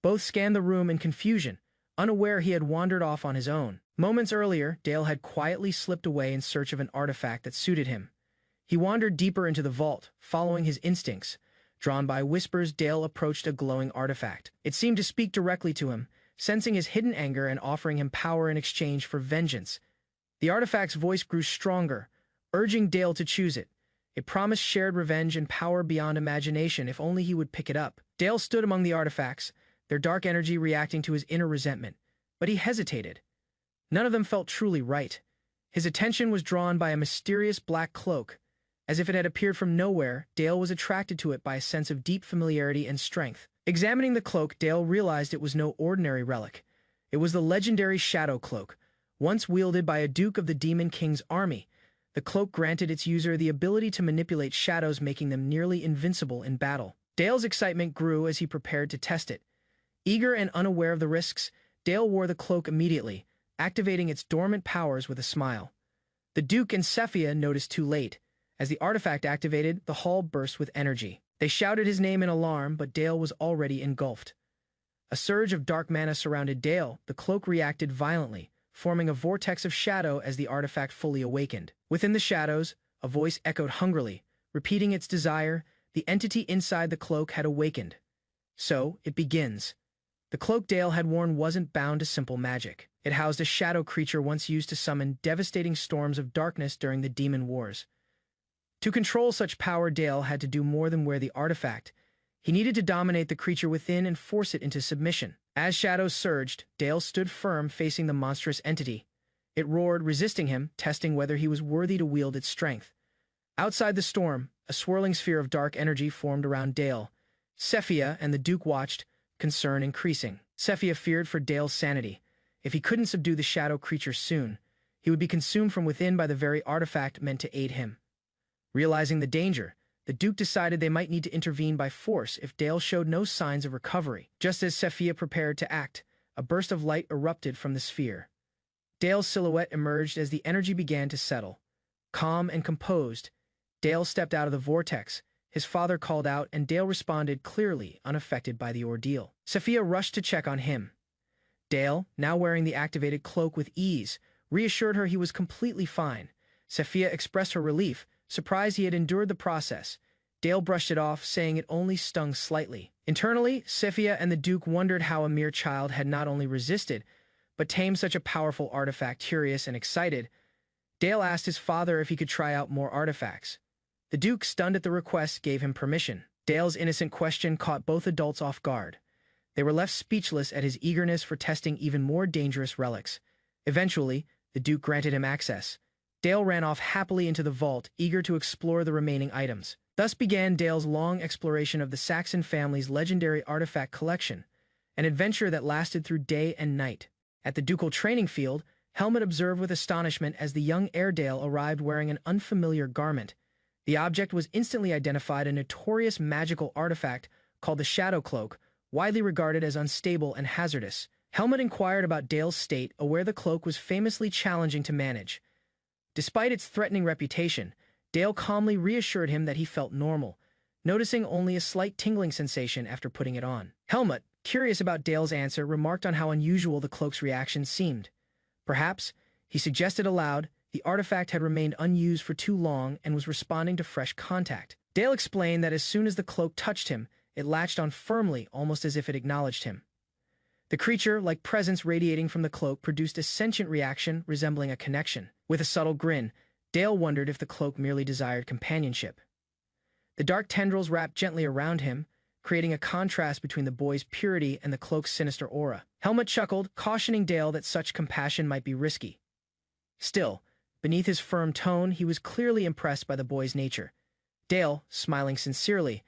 Both scanned the room in confusion, unaware he had wandered off on his own. Moments earlier, Dale had quietly slipped away in search of an artifact that suited him. He wandered deeper into the vault, following his instincts. Drawn by whispers, Dale approached a glowing artifact. It seemed to speak directly to him, sensing his hidden anger and offering him power in exchange for vengeance. The artifact's voice grew stronger, urging Dale to choose it. It promised shared revenge and power beyond imagination if only he would pick it up. Dale stood among the artifacts, their dark energy reacting to his inner resentment, but he hesitated. None of them felt truly right. His attention was drawn by a mysterious black cloak. As if it had appeared from nowhere, Dale was attracted to it by a sense of deep familiarity and strength. Examining the cloak, Dale realized it was no ordinary relic. It was the legendary Shadow Cloak, once wielded by a Duke of the Demon King's army. The cloak granted its user the ability to manipulate shadows, making them nearly invincible in battle. Dale's excitement grew as he prepared to test it. Eager and unaware of the risks, Dale wore the cloak immediately, activating its dormant powers with a smile. The Duke and Sophia noticed too late. As the artifact activated, the hall burst with energy. They shouted his name in alarm, but Dale was already engulfed. A surge of dark mana surrounded Dale. The cloak reacted violently, forming a vortex of shadow as the artifact fully awakened. Within the shadows, a voice echoed hungrily, repeating its desire. The entity inside the cloak had awakened. So, it begins. The cloak Dale had worn wasn't bound to simple magic. It housed a shadow creature once used to summon devastating storms of darkness during the Demon Wars. To control such power, Dale had to do more than wear the artifact. He needed to dominate the creature within and force it into submission. As shadows surged, Dale stood firm, facing the monstrous entity. It roared, resisting him, testing whether he was worthy to wield its strength. Outside the storm, a swirling sphere of dark energy formed around Dale. Sophia and the Duke watched, concern increasing. Sophia feared for Dale's sanity. If he couldn't subdue the shadow creature soon, he would be consumed from within by the very artifact meant to aid him. Realizing the danger, the Duke decided they might need to intervene by force if Dale showed no signs of recovery. Just as Sophia prepared to act, a burst of light erupted from the sphere. Dale's silhouette emerged as the energy began to settle. Calm and composed, Dale stepped out of the vortex. His father called out, and Dale responded clearly, unaffected by the ordeal. Sophia rushed to check on him. Dale, now wearing the activated cloak with ease, reassured her he was completely fine. Sophia expressed her relief, surprised he had endured the process. Dale brushed it off, saying it only stung slightly. Internally, Sophia and the Duke wondered how a mere child had not only resisted, but tamed such a powerful artifact. Curious and excited, Dale asked his father if he could try out more artifacts. The Duke, stunned at the request, gave him permission. Dale's innocent question caught both adults off guard. They were left speechless at his eagerness for testing even more dangerous relics. Eventually, The Duke granted him access. Dale ran off happily into the vault, eager to explore the remaining items. Thus began Dale's long exploration of the Saxon family's legendary artifact collection, an adventure that lasted through day and night. At the ducal training field, Helmut observed with astonishment as the young Airedale arrived wearing an unfamiliar garment. The object was instantly identified a notorious magical artifact called the Shadow Cloak, widely regarded as unstable and hazardous. Helmut inquired about Dale's state, aware the cloak was famously challenging to manage. Despite its threatening reputation, Dale calmly reassured him that he felt normal, noticing only a slight tingling sensation after putting it on. Helmut, curious about Dale's answer, remarked on how unusual the cloak's reaction seemed. Perhaps, he suggested aloud, the artifact had remained unused for too long and was responding to fresh contact. Dale explained that as soon as the cloak touched him, it latched on firmly, almost as if it acknowledged him. The creature, like presence radiating from the cloak, produced a sentient reaction resembling a connection. With a subtle grin, Dale wondered if the cloak merely desired companionship. The dark tendrils wrapped gently around him, creating a contrast between the boy's purity and the cloak's sinister aura. Helmut chuckled, cautioning Dale that such compassion might be risky. Still, beneath his firm tone, he was clearly impressed by the boy's nature. Dale, smiling sincerely,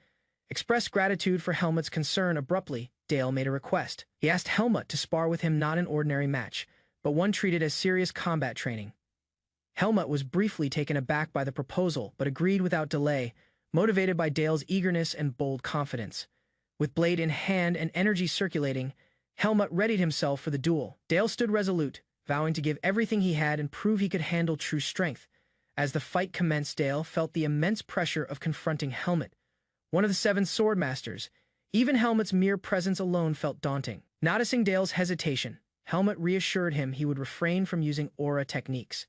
expressed gratitude for Helmut's concern. Abruptly, Dale made a request. He asked Helmut to spar with him, not an ordinary match, but one treated as serious combat training. Helmut was briefly taken aback by the proposal, but agreed without delay, motivated by Dale's eagerness and bold confidence. With blade in hand and energy circulating, Helmut readied himself for the duel. Dale stood resolute, vowing to give everything he had and prove he could handle true strength. As the fight commenced, Dale felt the immense pressure of confronting Helmut, one of the 7 sword masters. Even Helmut's mere presence alone felt daunting. Noticing Dale's hesitation, Helmut reassured him he would refrain from using aura techniques.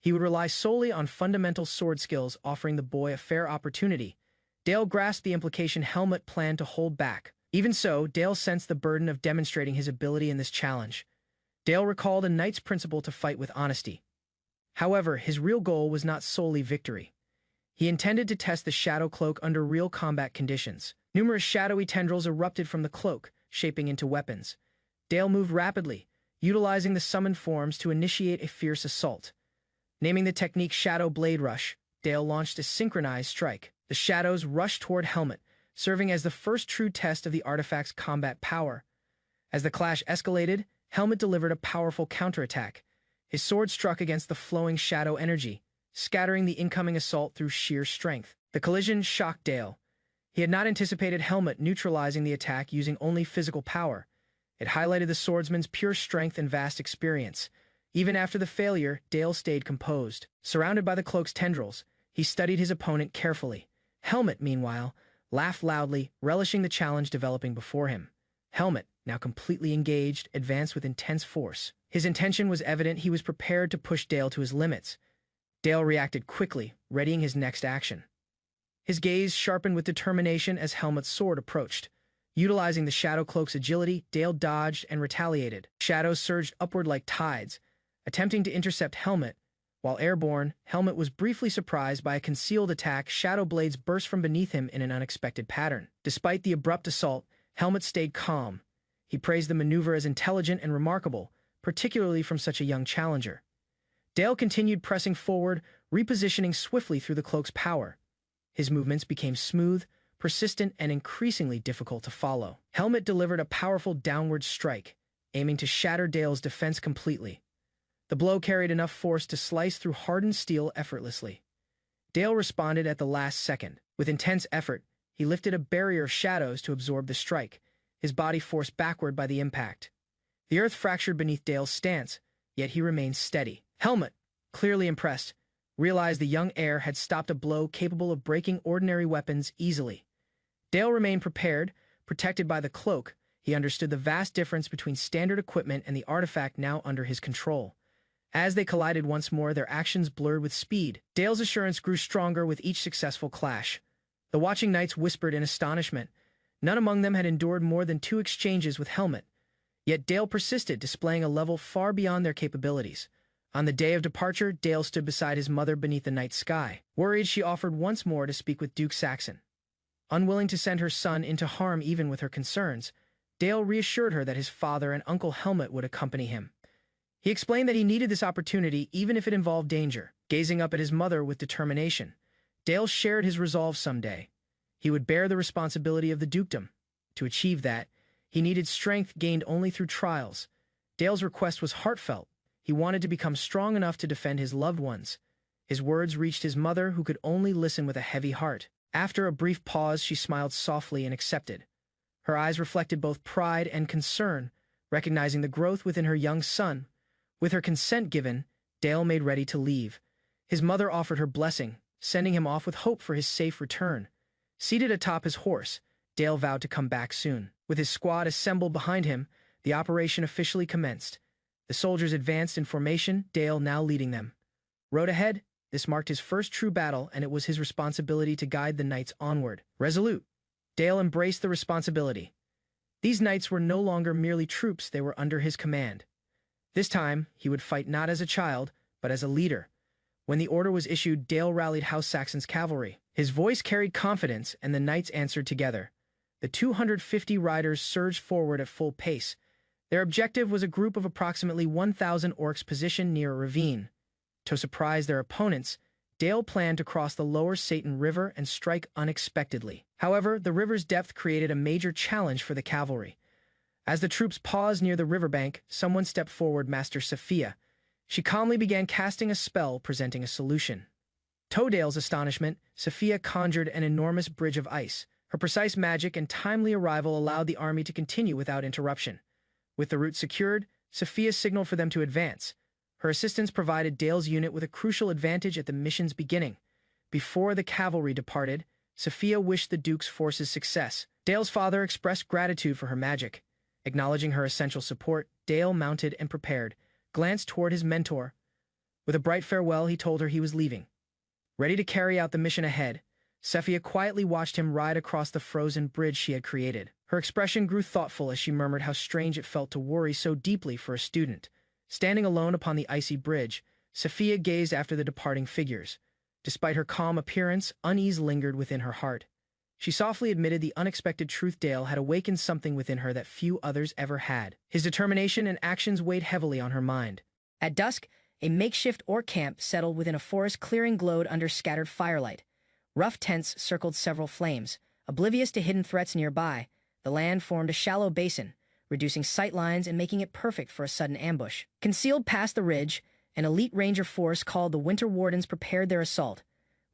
He would rely solely on fundamental sword skills, offering the boy a fair opportunity. Dale grasped the implication Helmut planned to hold back. Even so, Dale sensed the burden of demonstrating his ability in this challenge. Dale recalled a knight's principle to fight with honesty. However, his real goal was not solely victory. He intended to test the Shadow Cloak under real combat conditions. Numerous shadowy tendrils erupted from the cloak, shaping into weapons. Dale moved rapidly, utilizing the summoned forms to initiate a fierce assault. Naming the technique Shadow Blade Rush, Dale launched a synchronized strike. The shadows rushed toward Helmut, serving as the first true test of the artifact's combat power. As the clash escalated, Helmut delivered a powerful counterattack. His sword struck against the flowing shadow energy, scattering the incoming assault through sheer strength. The collision shocked Dale. He had not anticipated Helmut neutralizing the attack using only physical power. It highlighted the swordsman's pure strength and vast experience. Even after the failure, Dale stayed composed. Surrounded by the cloak's tendrils, he studied his opponent carefully. Helmut, meanwhile, laughed loudly, relishing the challenge developing before him. Helmut, now completely engaged, advanced with intense force. His intention was evident. He was prepared to push Dale to his limits. Dale reacted quickly, readying his next action. His gaze sharpened with determination as Helmut's sword approached. Utilizing the Shadow Cloak's agility, Dale dodged and retaliated. Shadows surged upward like tides, attempting to intercept Helmut. While airborne, Helmut was briefly surprised by a concealed attack. Shadow blades burst from beneath him in an unexpected pattern. Despite the abrupt assault, Helmut stayed calm. He praised the maneuver as intelligent and remarkable, particularly from such a young challenger. Dale continued pressing forward, repositioning swiftly through the cloak's power. His movements became smooth, persistent, and increasingly difficult to follow. Helmut delivered a powerful downward strike, aiming to shatter Dale's defense completely. The blow carried enough force to slice through hardened steel effortlessly. Dale responded at the last second. With intense effort, he lifted a barrier of shadows to absorb the strike, his body forced backward by the impact. The earth fractured beneath Dale's stance, yet he remained steady. Helmut, clearly impressed, realized the young heir had stopped a blow capable of breaking ordinary weapons easily. Dale remained prepared, protected by the cloak. He understood the vast difference between standard equipment and the artifact now under his control. As they collided once more, their actions blurred with speed. Dale's assurance grew stronger with each successful clash. The watching knights whispered in astonishment. None among them had endured more than 2 exchanges with Helmut. Yet Dale persisted, displaying a level far beyond their capabilities. On the day of departure, Dale stood beside his mother beneath the night sky. Worried, she offered once more to speak with Duke Saxon. Unwilling to send her son into harm even with her concerns, Dale reassured her that his father and Uncle Helmut would accompany him. He explained that he needed this opportunity even if it involved danger. Gazing up at his mother with determination, Dale shared his resolve someday. He would bear the responsibility of the dukedom. To achieve that, he needed strength gained only through trials. Dale's request was heartfelt. He wanted to become strong enough to defend his loved ones. His words reached his mother, who could only listen with a heavy heart. After a brief pause, she smiled softly and accepted. Her eyes reflected both pride and concern, recognizing the growth within her young son. With her consent given, Dale made ready to leave. His mother offered her blessing, sending him off with hope for his safe return. Seated atop his horse, Dale vowed to come back soon. With his squad assembled behind him, the operation officially commenced. The soldiers advanced in formation, Dale now leading them. Road ahead, this marked his first true battle, and it was his responsibility to guide the knights onward. Resolute, Dale embraced the responsibility. These knights were no longer merely troops, they were under his command. This time, he would fight not as a child, but as a leader. When the order was issued, Dale rallied House Saxon's cavalry. His voice carried confidence, and the knights answered together. The 250 riders surged forward at full pace. Their objective was a group of approximately 1,000 orcs positioned near a ravine. To surprise their opponents, Dale planned to cross the lower Satan River and strike unexpectedly. However, the river's depth created a major challenge for the cavalry. As the troops paused near the riverbank, someone stepped forward, Master Sophia. She calmly began casting a spell, presenting a solution. To Dale's astonishment, Sophia conjured an enormous bridge of ice. Her precise magic and timely arrival allowed the army to continue without interruption. With the route secured, Sophia signaled for them to advance. Her assistance provided Dale's unit with a crucial advantage at the mission's beginning. Before the cavalry departed, Sophia wished the Duke's forces success. Dale's father expressed gratitude for her magic. Acknowledging her essential support, Dale mounted and prepared, glanced toward his mentor. With a bright farewell, he told her he was leaving. Ready to carry out the mission ahead, Sophia quietly watched him ride across the frozen bridge she had created. Her expression grew thoughtful as she murmured how strange it felt to worry so deeply for a student. Standing alone upon the icy bridge, Sophia gazed after the departing figures. Despite her calm appearance, unease lingered within her heart. She softly admitted the unexpected truth. Dale had awakened something within her that few others ever had. His determination and actions weighed heavily on her mind.
At dusk, a makeshift orc camp settled within a forest clearing glowed under scattered firelight. Rough tents circled several flames. Oblivious to hidden threats nearby, the land formed a shallow basin, reducing sight lines and making it perfect for a sudden ambush. Concealed past the ridge, an elite ranger force called the Winter Wardens prepared their assault.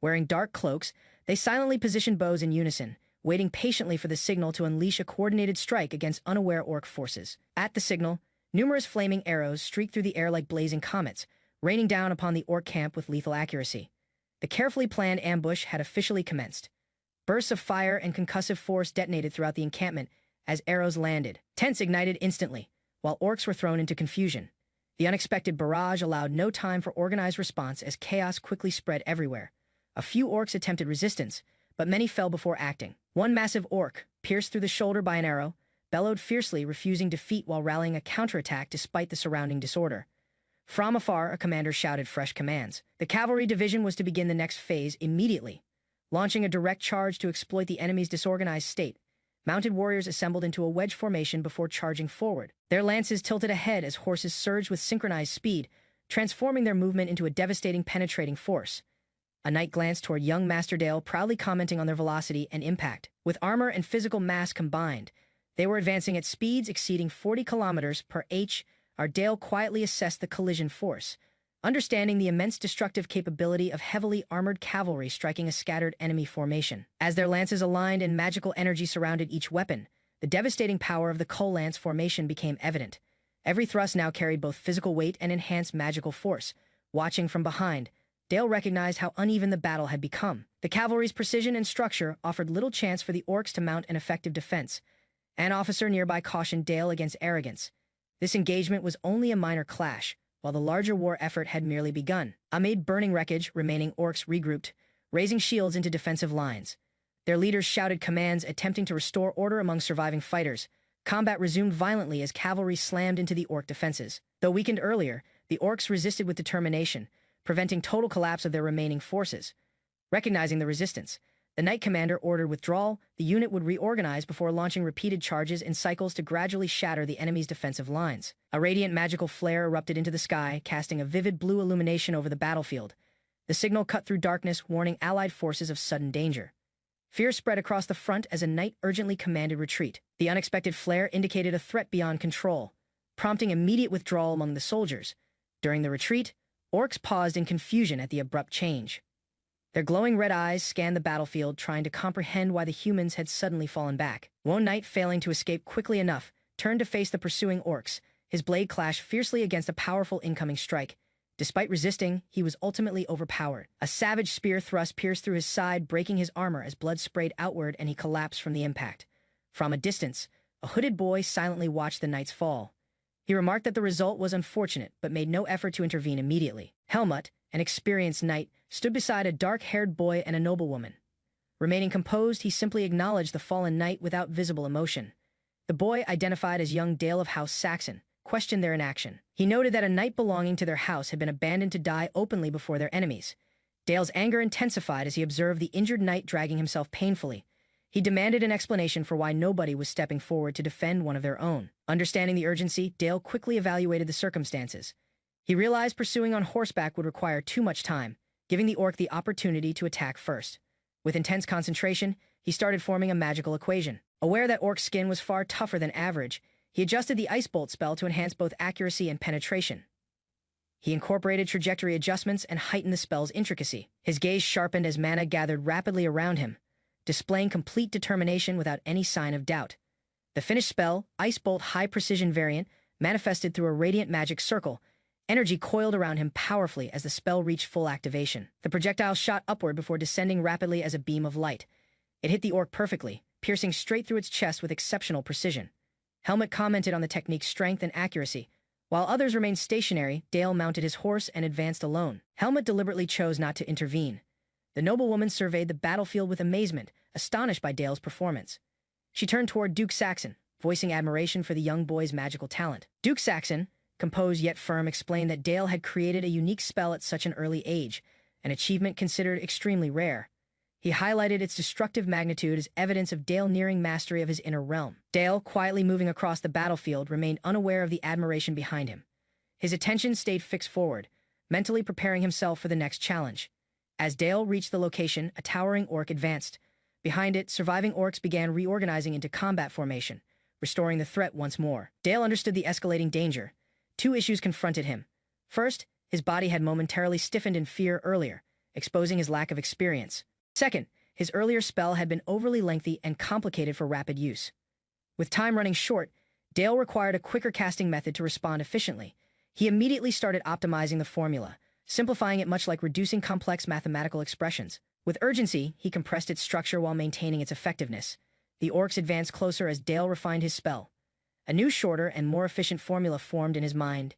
Wearing dark cloaks, they silently positioned bows in unison, waiting patiently for the signal to unleash a coordinated strike against unaware orc forces. At the signal, numerous flaming arrows streaked through the air like blazing comets, raining down upon the orc camp with lethal accuracy. The carefully planned ambush had officially commenced. Bursts of fire and concussive force detonated throughout the encampment as arrows landed. Tents ignited instantly, while orcs were thrown into confusion. The unexpected barrage allowed no time for organized response as chaos quickly spread everywhere. A few orcs attempted resistance, but many fell before acting. One massive orc, pierced through the shoulder by an arrow, bellowed fiercely, refusing defeat while rallying a counterattack despite the surrounding disorder. From afar, a commander shouted fresh commands. The cavalry division was to begin the next phase immediately, launching a direct charge to exploit the enemy's disorganized state. Mounted warriors assembled into a wedge formation before charging forward. Their lances tilted ahead as horses surged with synchronized speed, transforming their movement into a devastating, penetrating force. A knight glanced toward young Master Dale, proudly commenting on their velocity and impact. With armor and physical mass combined, they were advancing at speeds exceeding 40 kilometers per h. Dale quietly assessed the collision force, understanding the immense destructive capability of heavily armored cavalry striking a scattered enemy formation. As their lances aligned and magical energy surrounded each weapon, the devastating power of the Kull Lance formation became evident. Every thrust now carried both physical weight and enhanced magical force. Watching from behind, Dale recognized how uneven the battle had become. The cavalry's precision and structure offered little chance for the orcs to mount an effective defense. An officer nearby cautioned Dale against arrogance. This engagement was only a minor clash, while the larger war effort had merely begun. Amid burning wreckage, remaining orcs regrouped, raising shields into defensive lines. Their leaders shouted commands, attempting to restore order among surviving fighters. Combat resumed violently as cavalry slammed into the orc defenses. Though weakened earlier, the orcs resisted with determination, preventing total collapse of their remaining forces. Recognizing the resistance, The Knight Commander ordered withdrawal. The unit would reorganize before launching repeated charges in cycles to gradually shatter the enemy's defensive lines. A radiant magical flare erupted into the sky, casting a vivid blue illumination over the battlefield. The signal cut through darkness, warning allied forces of sudden danger. Fear spread across the front as a knight urgently commanded retreat. The unexpected flare indicated a threat beyond control, prompting immediate withdrawal among the soldiers. During the retreat, orcs paused in confusion at the abrupt change. Their glowing red eyes scanned the battlefield, trying to comprehend why the humans had suddenly fallen back. One knight, failing to escape quickly enough, turned to face the pursuing orcs. His blade clashed fiercely against a powerful incoming strike. Despite resisting, he was ultimately overpowered. A savage spear thrust pierced through his side, breaking his armor as blood sprayed outward and he collapsed from the impact. From a distance, a hooded boy silently watched the knight's fall. He remarked that the result was unfortunate, but made no effort to intervene immediately. Helmut, an experienced knight, stood beside a dark-haired boy and a noblewoman. Remaining composed, he simply acknowledged the fallen knight without visible emotion. The boy, identified as young Dale of House Saxon, questioned their inaction. He noted that a knight belonging to their house had been abandoned to die openly before their enemies. Dale's anger intensified as he observed the injured knight dragging himself painfully. He demanded an explanation for why nobody was stepping forward to defend one of their own. Understanding the urgency, Dale quickly evaluated the circumstances. He realized pursuing on horseback would require too much time, giving the orc the opportunity to attack first. With intense concentration, he started forming a magical equation. Aware that orc's skin was far tougher than average, he adjusted the Ice Bolt spell to enhance both accuracy and penetration. He incorporated trajectory adjustments and heightened the spell's intricacy. His gaze sharpened as mana gathered rapidly around him, displaying complete determination without any sign of doubt. The finished spell, Ice Bolt High Precision variant, manifested through a radiant magic circle. Energy coiled around him powerfully as the spell reached full activation. The projectile shot upward before descending rapidly as a beam of light. It hit the orc perfectly, piercing straight through its chest with exceptional precision. Helmut commented on the technique's strength and accuracy. While others remained stationary, Dale mounted his horse and advanced alone. Helmut deliberately chose not to intervene. The noblewoman surveyed the battlefield with amazement, astonished by Dale's performance. She turned toward Duke Saxon, voicing admiration for the young boy's magical talent. Duke Saxon, composed yet firm, explained that Dale had created a unique spell at such an early age, an achievement considered extremely rare. He highlighted its destructive magnitude as evidence of Dale nearing mastery of his inner realm. Dale, quietly moving across the battlefield, remained unaware of the admiration behind him. His attention stayed fixed forward, mentally preparing himself for the next challenge. As Dale reached the location, a towering orc advanced. Behind it, surviving orcs began reorganizing into combat formation, restoring the threat once more. Dale understood the escalating danger. Two issues confronted him. First, his body had momentarily stiffened in fear earlier, exposing his lack of experience. Second, his earlier spell had been overly lengthy and complicated for rapid use. With time running short, Dale required a quicker casting method to respond efficiently. He immediately started optimizing the formula, simplifying it much like reducing complex mathematical expressions. With urgency, he compressed its structure while maintaining its effectiveness. The orcs advanced closer as Dale refined his spell. A new, shorter, and more efficient formula formed in his mind.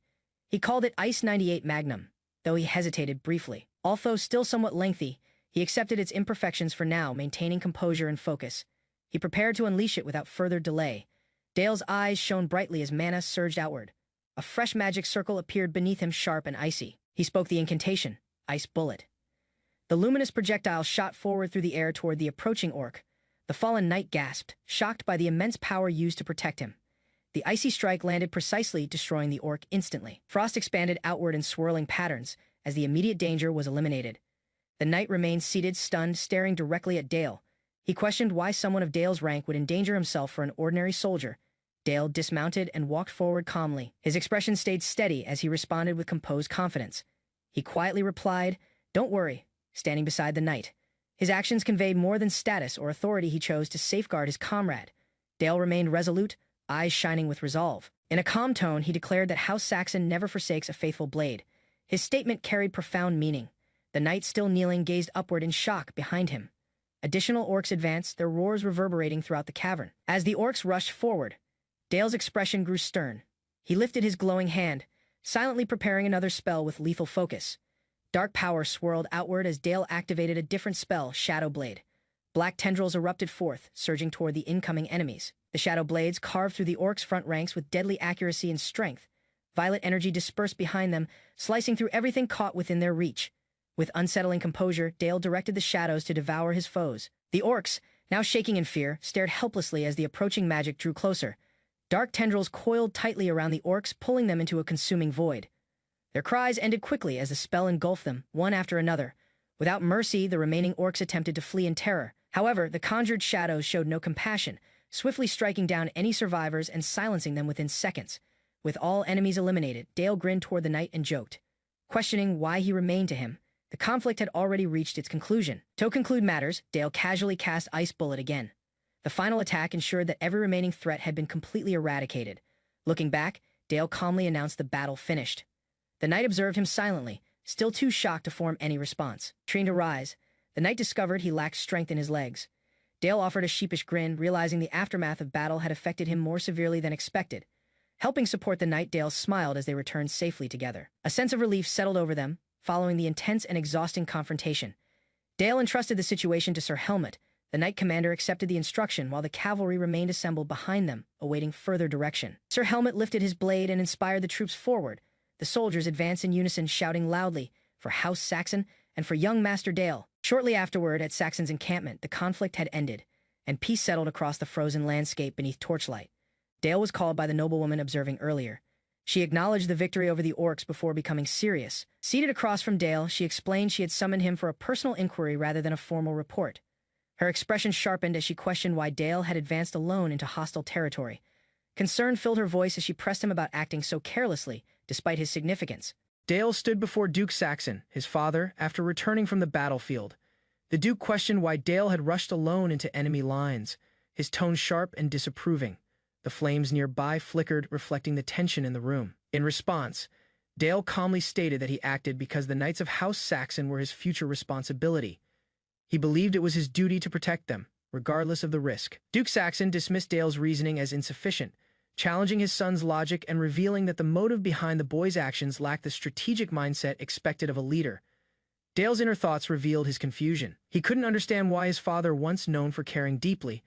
He called it Ice 98 Magnum, though he hesitated briefly. Although still somewhat lengthy, he accepted its imperfections for now, maintaining composure and focus. He prepared to unleash it without further delay. Dale's eyes shone brightly as mana surged outward. A fresh magic circle appeared beneath him, sharp and icy. He spoke the incantation, Ice Bullet. The luminous projectile shot forward through the air toward the approaching orc. The fallen knight gasped, shocked by the immense power used to protect him. The icy strike landed precisely, destroying the orc instantly. Frost expanded outward in swirling patterns as the immediate danger was eliminated. The knight remained seated, stunned, staring directly at Dale. He questioned why someone of Dale's rank would endanger himself for an ordinary soldier. Dale dismounted and walked forward calmly. His expression stayed steady as he responded with composed confidence. He quietly replied, "Don't worry," standing beside the knight. His actions conveyed more than status or authority. He chose to safeguard his comrade. Dale remained resolute, eyes shining with resolve. In a calm tone, he declared that House Saxon never forsakes a faithful blade. His statement carried profound meaning. The knight, still kneeling, gazed upward in shock behind him. Additional orcs advanced, their roars reverberating throughout the cavern. As the orcs rushed forward, Dale's expression grew stern. He lifted his glowing hand, silently preparing another spell with lethal focus. Dark power swirled outward as Dale activated a different spell, Shadow Blade. Black tendrils erupted forth, surging toward the incoming enemies. The shadow blades carved through the orcs' front ranks with deadly accuracy and strength. Violet energy dispersed behind them, slicing through everything caught within their reach. With unsettling composure, Dale directed the shadows to devour his foes. The orcs, now shaking in fear, stared helplessly as the approaching magic drew closer. Dark tendrils coiled tightly around the orcs, pulling them into a consuming void. Their cries ended quickly as the spell engulfed them, one after another. Without mercy, the remaining orcs attempted to flee in terror. However, the conjured shadows showed no compassion, swiftly striking down any survivors and silencing them within seconds. With all enemies eliminated, Dale grinned toward the knight and joked, questioning why he remained to him. The conflict had already reached its conclusion. To conclude matters, Dale casually cast Ice Bullet again. The final attack ensured that every remaining threat had been completely eradicated. Looking back, Dale calmly announced the battle finished. The knight observed him silently, still too shocked to form any response. Trying to rise, the knight discovered he lacked strength in his legs. Dale offered a sheepish grin, realizing the aftermath of battle had affected him more severely than expected. Helping support the knight, Dale smiled as they returned safely together. A sense of relief settled over them, following the intense and exhausting confrontation. Dale entrusted the situation to Sir Helmet. The knight commander accepted the instruction while the cavalry remained assembled behind them, awaiting further direction. Sir Helmet lifted his blade and inspired the troops forward. The soldiers advanced in unison, shouting loudly, "For House Saxon and for young Master Dale." Shortly afterward, at Saxon's encampment, the conflict had ended, and peace settled across the frozen landscape beneath torchlight. Dale was called by the noblewoman observing earlier. She acknowledged the victory over the orcs before becoming serious. Seated across from Dale, she explained she had summoned him for a personal inquiry rather than a formal report. Her expression sharpened as she questioned why Dale had advanced alone into hostile territory. Concern filled her voice as she pressed him about acting so carelessly, despite his significance.
Dale stood before Duke Saxon, his father, after returning from the battlefield. The Duke questioned why Dale had rushed alone into enemy lines, his tone sharp and disapproving. The flames nearby flickered, reflecting the tension in the room. In response, Dale calmly stated that he acted because the Knights of House Saxon were his future responsibility. He believed it was his duty to protect them, regardless of the risk. Duke Saxon dismissed Dale's reasoning as insufficient, challenging his son's logic and revealing that the motive behind the boy's actions lacked the strategic mindset expected of a leader. Dale's inner thoughts revealed his confusion. He couldn't understand why his father, once known for caring deeply,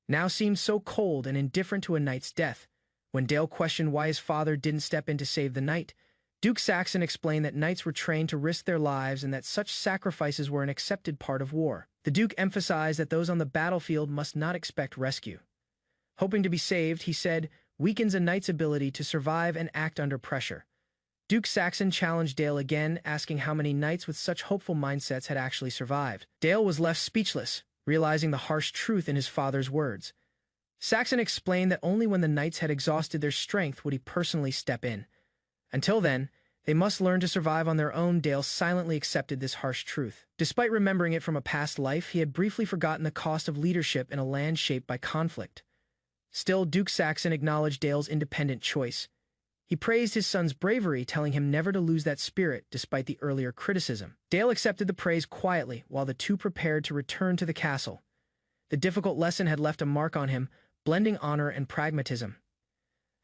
now seemed so cold and indifferent to a knight's death. When Dale questioned why his father didn't step in to save the knight, Duke Saxon explained that knights were trained to risk their lives and that such sacrifices were an accepted part of war. The Duke emphasized that those on the battlefield must not expect rescue. Hoping to be saved, he said, weakens a knight's ability to survive and act under pressure. Duke Saxon challenged Dale again, asking how many knights with such hopeful mindsets had actually survived. Dale was left speechless, realizing the harsh truth in his father's words. Saxon explained that only when the knights had exhausted their strength would he personally step in. Until then, they must learn to survive on their own. Dale silently accepted this harsh truth. Despite remembering it from a past life, he had briefly forgotten the cost of leadership in a land shaped by conflict. Still, Duke Saxon acknowledged Dale's independent choice. He praised his son's bravery, telling him never to lose that spirit despite the earlier criticism. Dale accepted the praise quietly while the two prepared to return to the castle. The difficult lesson had left a mark on him, blending honor and pragmatism.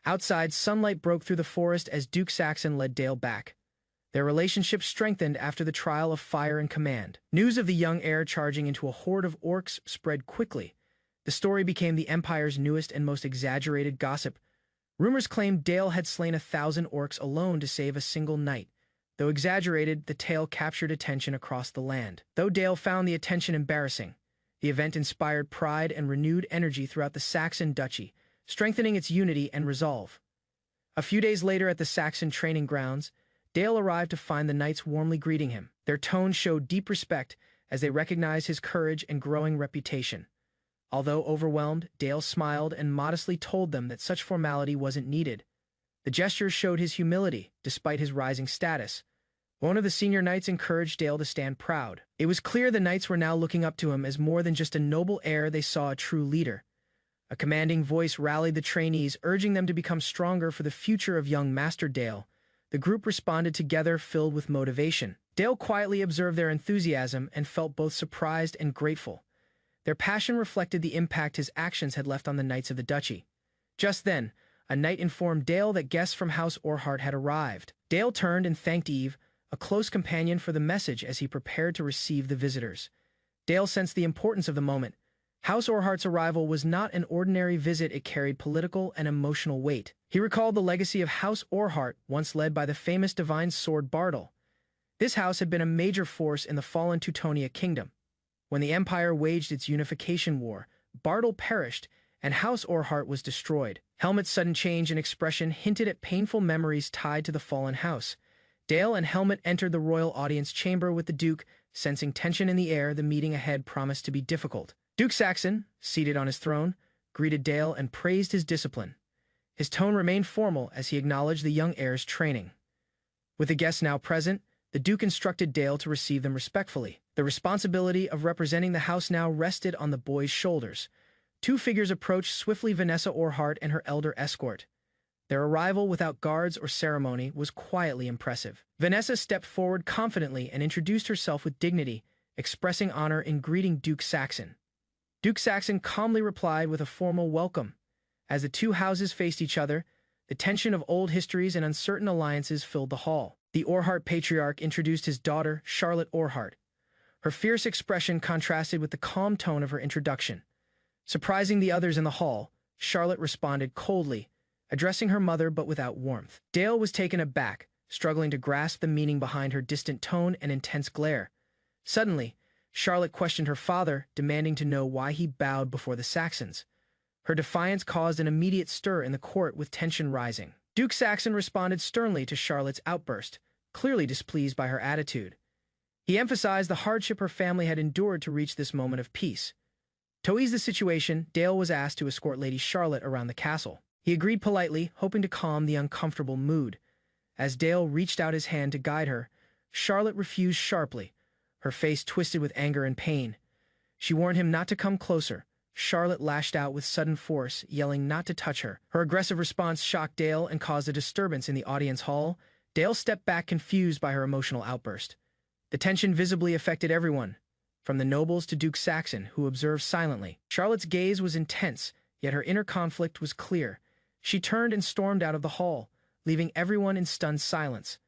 Outside, sunlight broke through the forest as Duke Saxon led Dale back. Their relationship strengthened after the trial of fire and command. News of the young heir charging into a horde of orcs spread quickly. The story became the Empire's newest and most exaggerated gossip. Rumors claimed Dale had slain 1,000 orcs alone to save a single knight. Though exaggerated, the tale captured attention across the land. Though Dale found the attention embarrassing, the event inspired pride and renewed energy throughout the Saxon duchy, strengthening its unity and resolve. A few days later at the Saxon training grounds, Dale arrived to find the knights warmly greeting him. Their tone showed deep respect as they recognized his courage and growing reputation. Although overwhelmed, Dale smiled and modestly told them that such formality wasn't needed. The gesture showed his humility, despite his rising status. One of the senior knights encouraged Dale to stand proud. It was clear the knights were now looking up to him as more than just a noble heir. They saw a true leader. A commanding voice rallied the trainees, urging them to become stronger for the future of young Master Dale. The group responded together, filled with motivation. Dale quietly observed their enthusiasm and felt both surprised and grateful. Their passion reflected the impact his actions had left on the knights of the duchy. Just then, a knight informed Dale that guests from House Orhart had arrived. Dale turned and thanked Eve, a close companion, for the message as he prepared to receive the visitors. Dale sensed the importance of the moment. House Orhart's arrival was not an ordinary visit, it carried political and emotional weight. He recalled the legacy of House Orhart, once led by the famous divine sword Bartle. This house had been a major force in the fallen Teutonia kingdom. When the Empire waged its unification war, Bartle perished, and House Orhart was destroyed. Helmet's sudden change in expression hinted at painful memories tied to the fallen house. Dale and Helmet entered the royal audience chamber with the Duke, sensing tension in the air. The meeting ahead promised to be difficult. Duke Saxon, seated on his throne, greeted Dale and praised his discipline. His tone remained formal as he acknowledged the young heir's training. With the guests now present, the Duke instructed Dale to receive them respectfully. The responsibility of representing the house now rested on the boy's shoulders. Two figures approached swiftly: Vanessa Orhart and her elder escort. Their arrival without guards or ceremony was quietly impressive. Vanessa stepped forward confidently and introduced herself with dignity, expressing honor in greeting Duke Saxon. Duke Saxon calmly replied with a formal welcome. As the two houses faced each other, the tension of old histories and uncertain alliances filled the hall. The Orhart patriarch introduced his daughter, Charlotte Orhart. Her fierce expression contrasted with the calm tone of her introduction. Surprising the others in the hall, Charlotte responded coldly, addressing her mother but without warmth. Dale was taken aback, struggling to grasp the meaning behind her distant tone and intense glare. Suddenly, Charlotte questioned her father, demanding to know why he bowed before the Saxons. Her defiance caused an immediate stir in the court, with tension rising. Duke Saxon responded sternly to Charlotte's outburst, clearly displeased by her attitude. He emphasized the hardship her family had endured to reach this moment of peace. To ease the situation, Dale was asked to escort Lady Charlotte around the castle. He agreed politely, hoping to calm the uncomfortable mood. As Dale reached out his hand to guide her, Charlotte refused sharply, her face twisted with anger and pain. She warned him not to come closer. Charlotte lashed out with sudden force, yelling not to touch her. Her aggressive response shocked Dale and caused a disturbance in the audience hall. Dale stepped back, confused by her emotional outburst. The tension visibly affected everyone, from the nobles to Duke Saxon, who observed silently. Charlotte's gaze was intense, yet her inner conflict was clear. She turned and stormed out of the hall, leaving everyone in stunned silence.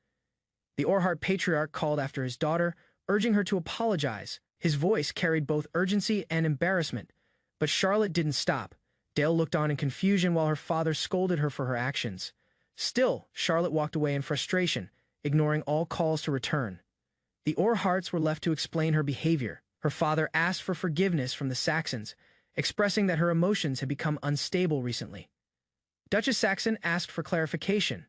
The Orhart patriarch called after his daughter, urging her to apologize. His voice carried both urgency and embarrassment. But Charlotte didn't stop. Dale looked on in confusion while her father scolded her for her actions. Still, Charlotte walked away in frustration, ignoring all calls to return. The Orharts were left to explain her behavior. Her father asked for forgiveness from the Saxons, expressing that her emotions had become unstable recently. Duchess Saxon asked for clarification.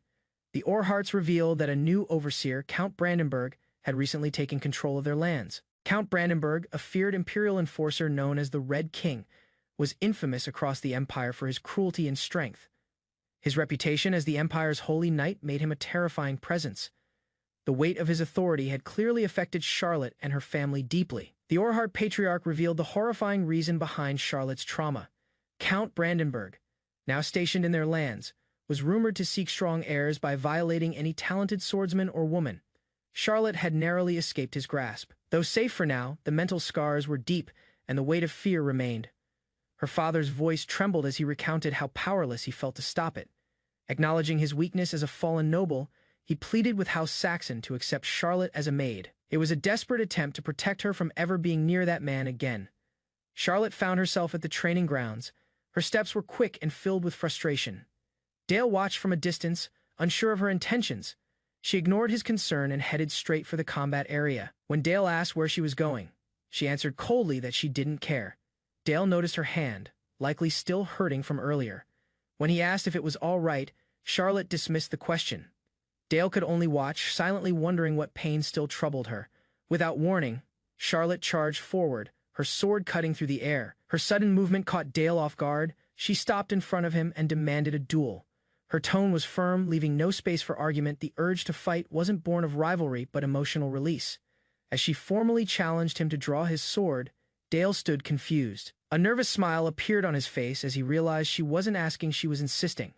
The Orharts revealed that a new overseer, Count Brandenburg, had recently taken control of their lands. Count Brandenburg, a feared imperial enforcer known as the Red King, was infamous across the empire for his cruelty and strength. His reputation as the empire's holy knight made him a terrifying presence. The weight of his authority had clearly affected Charlotte and her family deeply. The Orhart patriarch revealed the horrifying reason behind Charlotte's trauma. Count Brandenburg, now stationed in their lands, was rumored to seek strong heirs by violating any talented swordsman or woman. Charlotte had narrowly escaped his grasp. Though safe for now, the mental scars were deep, and the weight of fear remained. Her father's voice trembled as he recounted how powerless he felt to stop it. Acknowledging his weakness as a fallen noble, he pleaded with House Saxon to accept Charlotte as a maid. It was a desperate attempt to protect her from ever being near that man again. Charlotte found herself at the training grounds. Her steps were quick and filled with frustration. Dale watched from a distance, unsure of her intentions. She ignored his concern and headed straight for the combat area. When Dale asked where she was going, she answered coldly that she didn't care. Dale noticed her hand, likely still hurting from earlier. When he asked if it was all right, Charlotte dismissed the question. Dale could only watch, silently wondering what pain still troubled her. Without warning, Charlotte charged forward, her sword cutting through the air. Her sudden movement caught Dale off guard. She stopped in front of him and demanded a duel. Her tone was firm, leaving no space for argument. The urge to fight wasn't born of rivalry but emotional release. As she formally challenged him to draw his sword, Dale stood confused. A nervous smile appeared on his face as he realized she wasn't asking, she was insisting.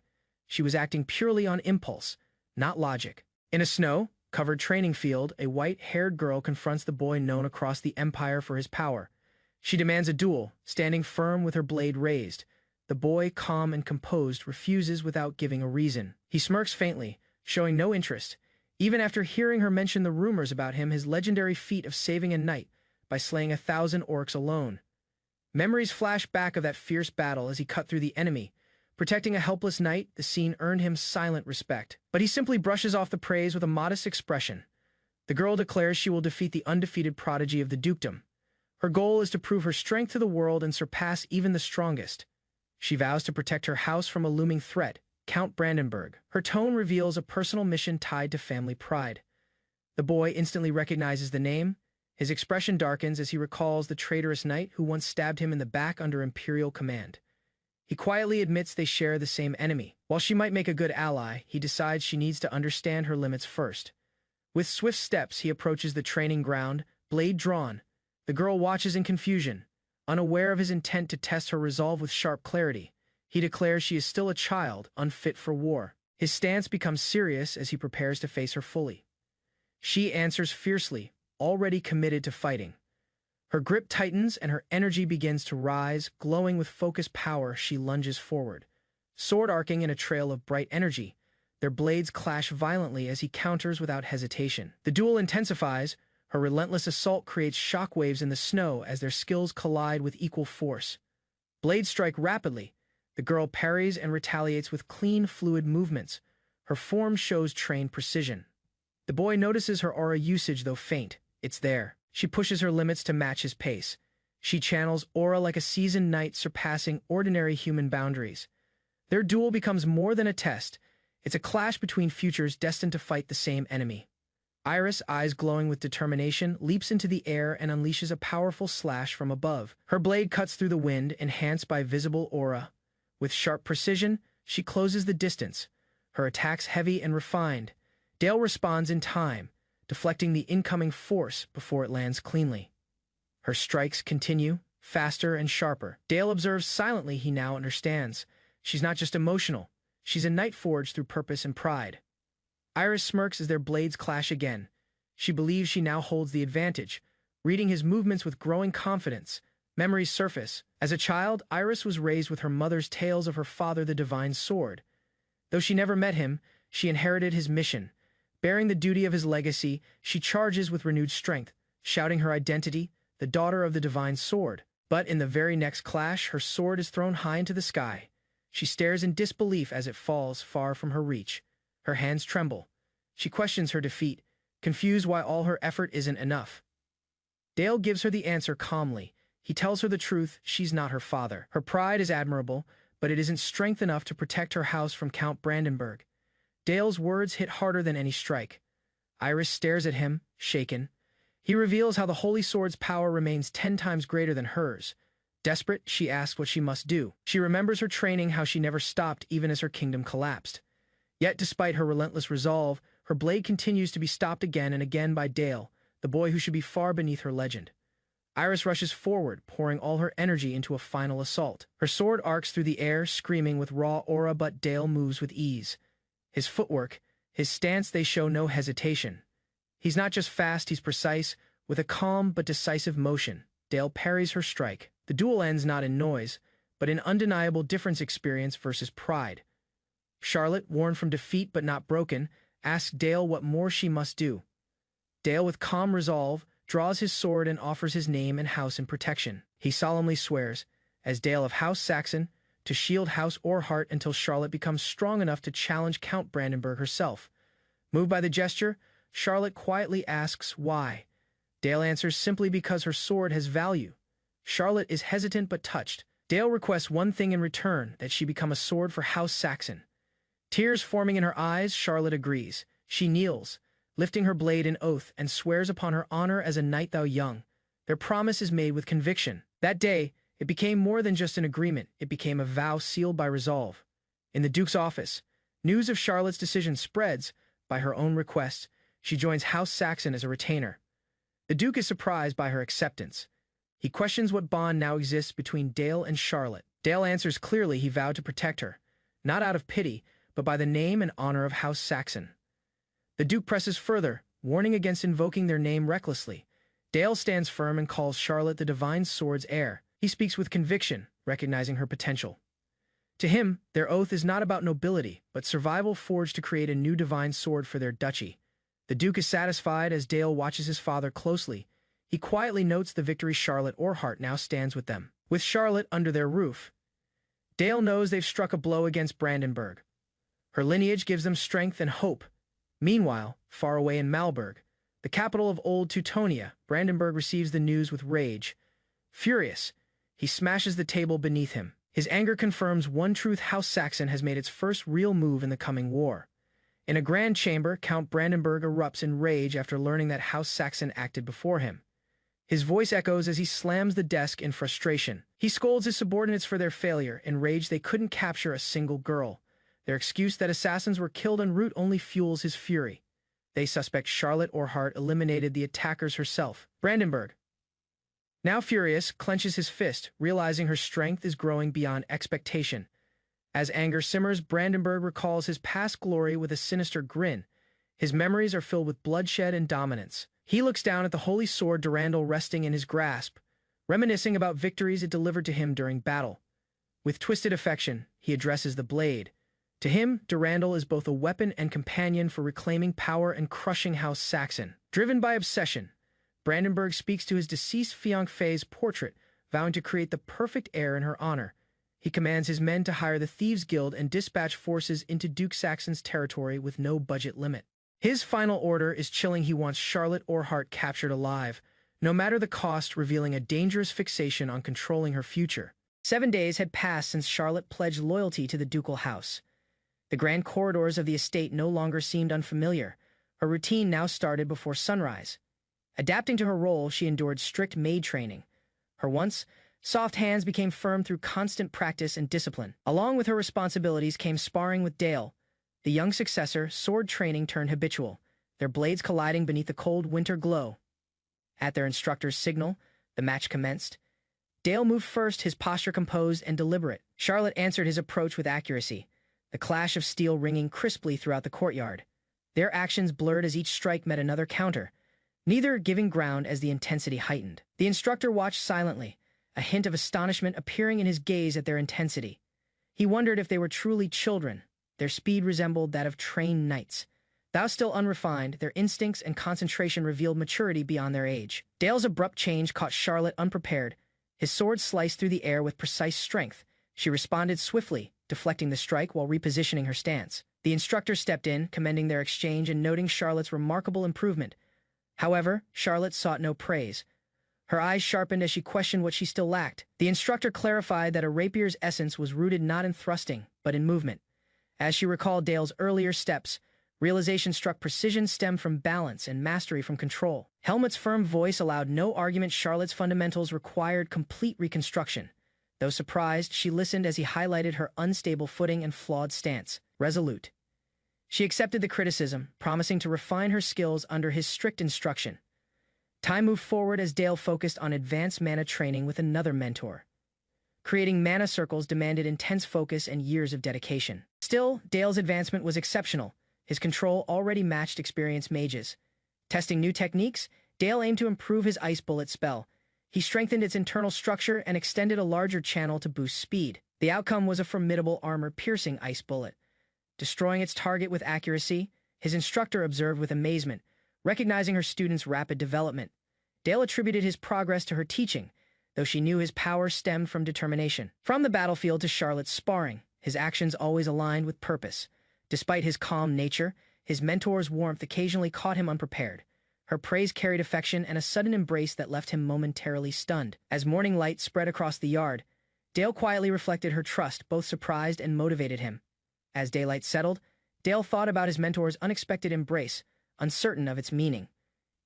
She was acting purely on impulse, not logic. In a snow-covered training field, a white-haired girl confronts the boy known across the empire for his power. She demands a duel, standing firm with her blade raised. The boy, calm and composed, refuses without giving a reason. He smirks faintly, showing no interest, even after hearing her mention the rumors about his legendary feat of saving a knight by slaying 1,000 orcs alone. Memories flash back of that fierce battle as he cut through the enemy. Protecting a helpless knight, the scene earned him silent respect. But he simply brushes off the praise with a modest expression. The girl declares she will defeat the undefeated prodigy of the dukedom. Her goal is to prove her strength to the world and surpass even the strongest. She vows to protect her house from a looming threat, Count Brandenburg. Her tone reveals a personal mission tied to family pride. The boy instantly recognizes the name. His expression darkens as he recalls the traitorous knight who once stabbed him in the back under imperial command. He quietly admits they share the same enemy. While she might make a good ally, he decides she needs to understand her limits first. With swift steps, he approaches the training ground, blade drawn. The girl watches in confusion, unaware of his intent to test her resolve with sharp clarity. He declares she is still a child, unfit for war. His stance becomes serious as he prepares to face her fully. She answers fiercely, already committed to fighting. Her grip tightens and her energy begins to rise, glowing with focused power. She lunges forward, sword arcing in a trail of bright energy. Their blades clash violently as he counters without hesitation. The duel intensifies. Her relentless assault creates shockwaves in the snow as their skills collide with equal force. Blades strike rapidly. The girl parries and retaliates with clean, fluid movements. Her form shows trained precision. The boy notices her aura usage, though faint. It's there. She pushes her limits to match his pace. She channels aura like a seasoned knight, surpassing ordinary human boundaries. Their duel becomes more than a test. It's a clash between futures destined to fight the same enemy. Iris, eyes glowing with determination, leaps into the air and unleashes a powerful slash from above. Her blade cuts through the wind, enhanced by visible aura. With sharp precision, she closes the distance, her attacks heavy and refined. Dale responds in time, deflecting the incoming force before it lands cleanly. Her strikes continue, faster and sharper. Dale observes silently. He now understands. She's not just emotional. She's a knight forged through purpose and pride. Iris smirks as their blades clash again. She believes she now holds the advantage, reading his movements with growing confidence. Memories surface. As a child, Iris was raised with her mother's tales of her father, the Divine Sword. Though she never met him, she inherited his mission. Bearing the duty of his legacy, she charges with renewed strength, shouting her identity, the daughter of the Divine Sword. But in the very next clash, her sword is thrown high into the sky. She stares in disbelief as it falls far from her reach. Her hands tremble. She questions her defeat, confused why all her effort isn't enough. Dale gives her the answer calmly. He tells her the truth. She's not her father. Her pride is admirable, but it isn't strength enough to protect her house from Count Brandenburg. Dale's words hit harder than any strike. Iris stares at him, shaken. He reveals how the Holy Sword's power remains 10 times greater than hers. Desperate, she asks what she must do. She remembers her training, how she never stopped even as her kingdom collapsed. Yet despite her relentless resolve, her blade continues to be stopped again and again by Dale, the boy who should be far beneath her legend. Iris rushes forward, pouring all her energy into a final assault. Her sword arcs through the air, screaming with raw aura, but Dale moves with ease. His footwork, his stance, they show no hesitation. He's not just fast, he's precise. With a calm but decisive motion, Dale parries her strike. The duel ends not in noise, but in undeniable difference. Experience versus pride. Charlotte, worn from defeat but not broken, asks Dale what more she must do. Dale, with calm resolve, draws his sword and offers his name and house in protection. He solemnly swears, as Dale of House Saxon, to shield House Orhart until Charlotte becomes strong enough to challenge Count Brandenburg herself. Moved by the gesture, Charlotte quietly asks why. Dale answers simply because her sword has value. Charlotte is hesitant but touched. Dale requests one thing in return, that she become a sword for House Saxon. Tears forming in her eyes, Charlotte agrees. She kneels, lifting her blade in oath, and swears upon her honor as a knight thou young. Their promise is made with conviction. That day, it became more than just an agreement. It became a vow sealed by resolve. In the Duke's office, news of Charlotte's decision spreads. By her own request, she joins House Saxon as a retainer. The Duke is surprised by her acceptance. He questions what bond now exists between Dale and Charlotte. Dale answers clearly he vowed to protect her, not out of pity, but by the name and honor of House Saxon. The Duke presses further, warning against invoking their name recklessly. Dale stands firm and calls Charlotte the Divine Sword's heir. He speaks with conviction, recognizing her potential. To him, their oath is not about nobility, but survival forged to create a new divine sword for their duchy. The Duke is satisfied as Dale watches his father closely. He quietly notes the victory. Charlotte Orhart now stands with them. With Charlotte under their roof, Dale knows they've struck a blow against Brandenburg. Her lineage gives them strength and hope. Meanwhile, far away in Malberg, the capital of Old Teutonia, Brandenburg receives the news with rage. Furious, he smashes the table beneath him. His anger confirms one truth: House Saxon has made its first real move in the coming war. In a grand chamber, Count Brandenburg erupts in rage after learning that House Saxon acted before him. His voice echoes as he slams the desk in frustration. He scolds his subordinates for their failure. Enraged, they couldn't capture a single girl. Their excuse that assassins were killed en route only fuels his fury. They suspect Charlotte Orhart eliminated the attackers herself. Brandenburg, now furious, clenches his fist, realizing her strength is growing beyond expectation. As anger simmers, Brandenburg recalls his past glory with a sinister grin. His memories are filled with bloodshed and dominance. He looks down at the holy sword Durandal resting in his grasp, reminiscing about victories it delivered to him during battle. With twisted affection, he addresses the blade. To him, Durandal is both a weapon and companion for reclaiming power and crushing House Saxon. Driven by obsession, Brandenburg speaks to his deceased fiancée's portrait, vowing to create the perfect heir in her honor. He commands his men to hire the Thieves' Guild and dispatch forces into Duke Saxon's territory with no budget limit. His final order is chilling. He wants Charlotte Orhart captured alive, no matter the cost, revealing a dangerous fixation on controlling her future.
7 days had passed since Charlotte pledged loyalty to the ducal house. The grand corridors of the estate no longer seemed unfamiliar. Her routine now started before sunrise. Adapting to her role, she endured strict maid training. Her once soft hands became firm through constant practice and discipline. Along with her responsibilities came sparring with Dale. The young successor, sword training turned habitual, their blades colliding beneath the cold winter glow. At their instructor's signal, the match commenced. Dale moved first, his posture composed and deliberate. Charlotte answered his approach with accuracy, the clash of steel ringing crisply throughout the courtyard. Their actions blurred as each strike met another counter, neither giving ground as the intensity heightened. The instructor watched silently, a hint of astonishment appearing in his gaze at their intensity. He wondered if they were truly children. Their speed resembled that of trained knights. Though still unrefined, their instincts and concentration revealed maturity beyond their age. Dale's abrupt change caught Charlotte unprepared. His sword sliced through the air with precise strength. She responded swiftly, deflecting the strike while repositioning her stance. The instructor stepped in, commending their exchange and noting Charlotte's remarkable improvement. However, Charlotte sought no praise. Her eyes sharpened as she questioned what she still lacked. The instructor clarified that a rapier's essence was rooted not in thrusting, but in movement. As she recalled Dale's earlier steps, realization struck: precision stemmed from balance and mastery from control. Helmut's firm voice allowed no argument. Charlotte's fundamentals required complete reconstruction. Though surprised, she listened as he highlighted her unstable footing and flawed stance. Resolute, she accepted the criticism, promising to refine her skills under his strict instruction. Time moved forward as Dale focused on advanced mana training with another mentor. Creating mana circles demanded intense focus and years of dedication. Still, Dale's advancement was exceptional. His control already matched experienced mages. Testing new techniques, Dale aimed to improve his ice bullet spell. He strengthened its internal structure and extended a larger channel to boost speed. The outcome was a formidable armor-piercing ice bullet. Destroying its target with accuracy, his instructor observed with amazement, recognizing her student's rapid development. Dale attributed his progress to her teaching, though she knew his power stemmed from determination. From the battlefield to Charlotte's sparring, his actions always aligned with purpose. Despite his calm nature, his mentor's warmth occasionally caught him unprepared. Her praise carried affection and a sudden embrace that left him momentarily stunned. As morning light spread across the yard, Dale quietly reflected her trust, both surprised and motivated him. As daylight settled, Dale thought about his mentor's unexpected embrace, uncertain of its meaning.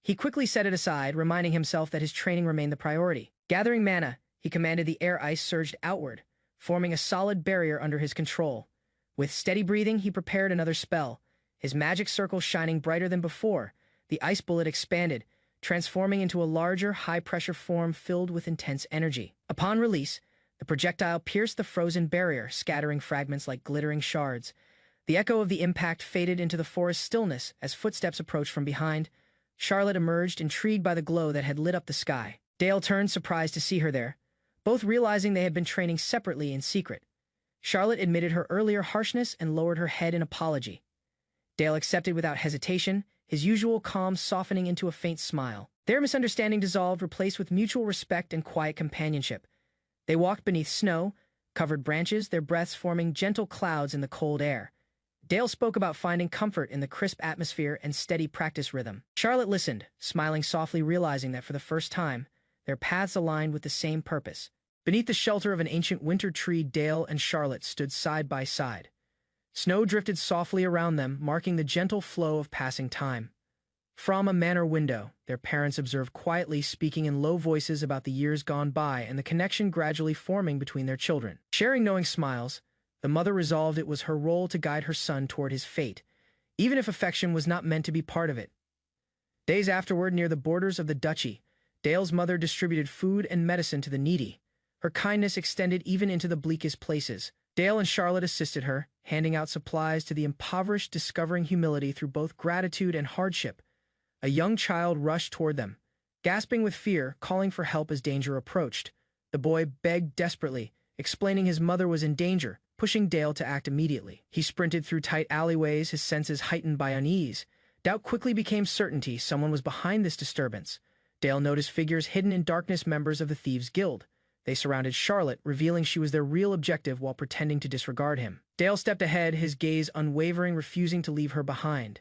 He quickly set it aside, reminding himself that his training remained the priority. Gathering mana, he commanded the air ice surged outward, forming a solid barrier under his control. With steady breathing, he prepared another spell. His magic circle shining brighter than before, the ice bullet expanded, transforming into a larger, high-pressure form filled with intense energy. Upon release, the projectile pierced the frozen barrier, scattering fragments like glittering shards. The echo of the impact faded into the forest stillness as footsteps approached from behind. Charlotte emerged, intrigued by the glow that had lit up the sky. Dale turned, surprised to see her there, both realizing they had been training separately in secret. Charlotte admitted her earlier harshness and lowered her head in apology. Dale accepted without hesitation, his usual calm softening into a faint smile. Their misunderstanding dissolved, replaced with mutual respect and quiet companionship. They walked beneath snow-covered branches, their breaths forming gentle clouds in the cold air. Dale spoke about finding comfort in the crisp atmosphere and steady practice rhythm. Charlotte listened, smiling softly, realizing that for the first time,
their paths aligned with the same purpose. Beneath the shelter of an ancient winter tree, Dale and Charlotte stood side by side. Snow drifted softly around them, marking the gentle flow of passing time. From a manor window, their parents observed quietly, speaking in low voices about the years gone by and the connection gradually forming between their children. Sharing knowing smiles, the mother resolved it was her role to guide her son toward his fate, even if affection was not meant to be part of it. Days afterward, near the borders of the duchy, Dale's mother distributed food and medicine to the needy. Her kindness extended even into the bleakest places. Dale and Charlotte assisted her, handing out supplies to the impoverished, discovering humility through both gratitude and hardship. A young child rushed toward them, gasping with fear, calling for help as danger approached. The boy begged desperately, explaining his mother was in danger, pushing Dale to act immediately. He sprinted through tight alleyways, his senses heightened by unease. Doubt quickly became certainty. Someone was behind this disturbance. Dale noticed figures hidden in darkness, members of the Thieves' Guild. They surrounded Charlotte, revealing she was their real objective while pretending to disregard him. Dale stepped ahead, his gaze unwavering, refusing to leave her behind.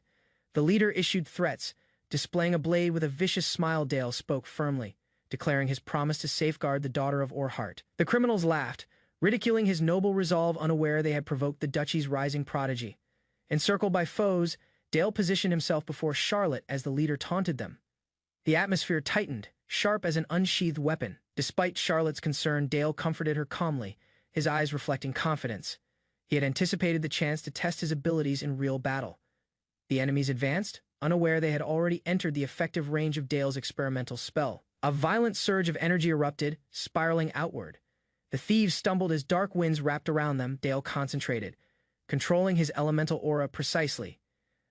The leader issued threats. Displaying a blade with a vicious smile, Dale spoke firmly, declaring his promise to safeguard the daughter of Orhart. The criminals laughed, ridiculing his noble resolve, unaware they had provoked the duchy's rising prodigy. Encircled by foes, Dale positioned himself before Charlotte as the leader taunted them. The atmosphere tightened, sharp as an unsheathed weapon. Despite Charlotte's concern, Dale comforted her calmly, his eyes reflecting confidence. He had anticipated the chance to test his abilities in real battle. The enemies advanced, unaware they had already entered the effective range of Dale's experimental spell. A violent surge of energy erupted, spiraling outward. The thieves stumbled as dark winds wrapped around them. Dale concentrated, controlling his elemental aura precisely.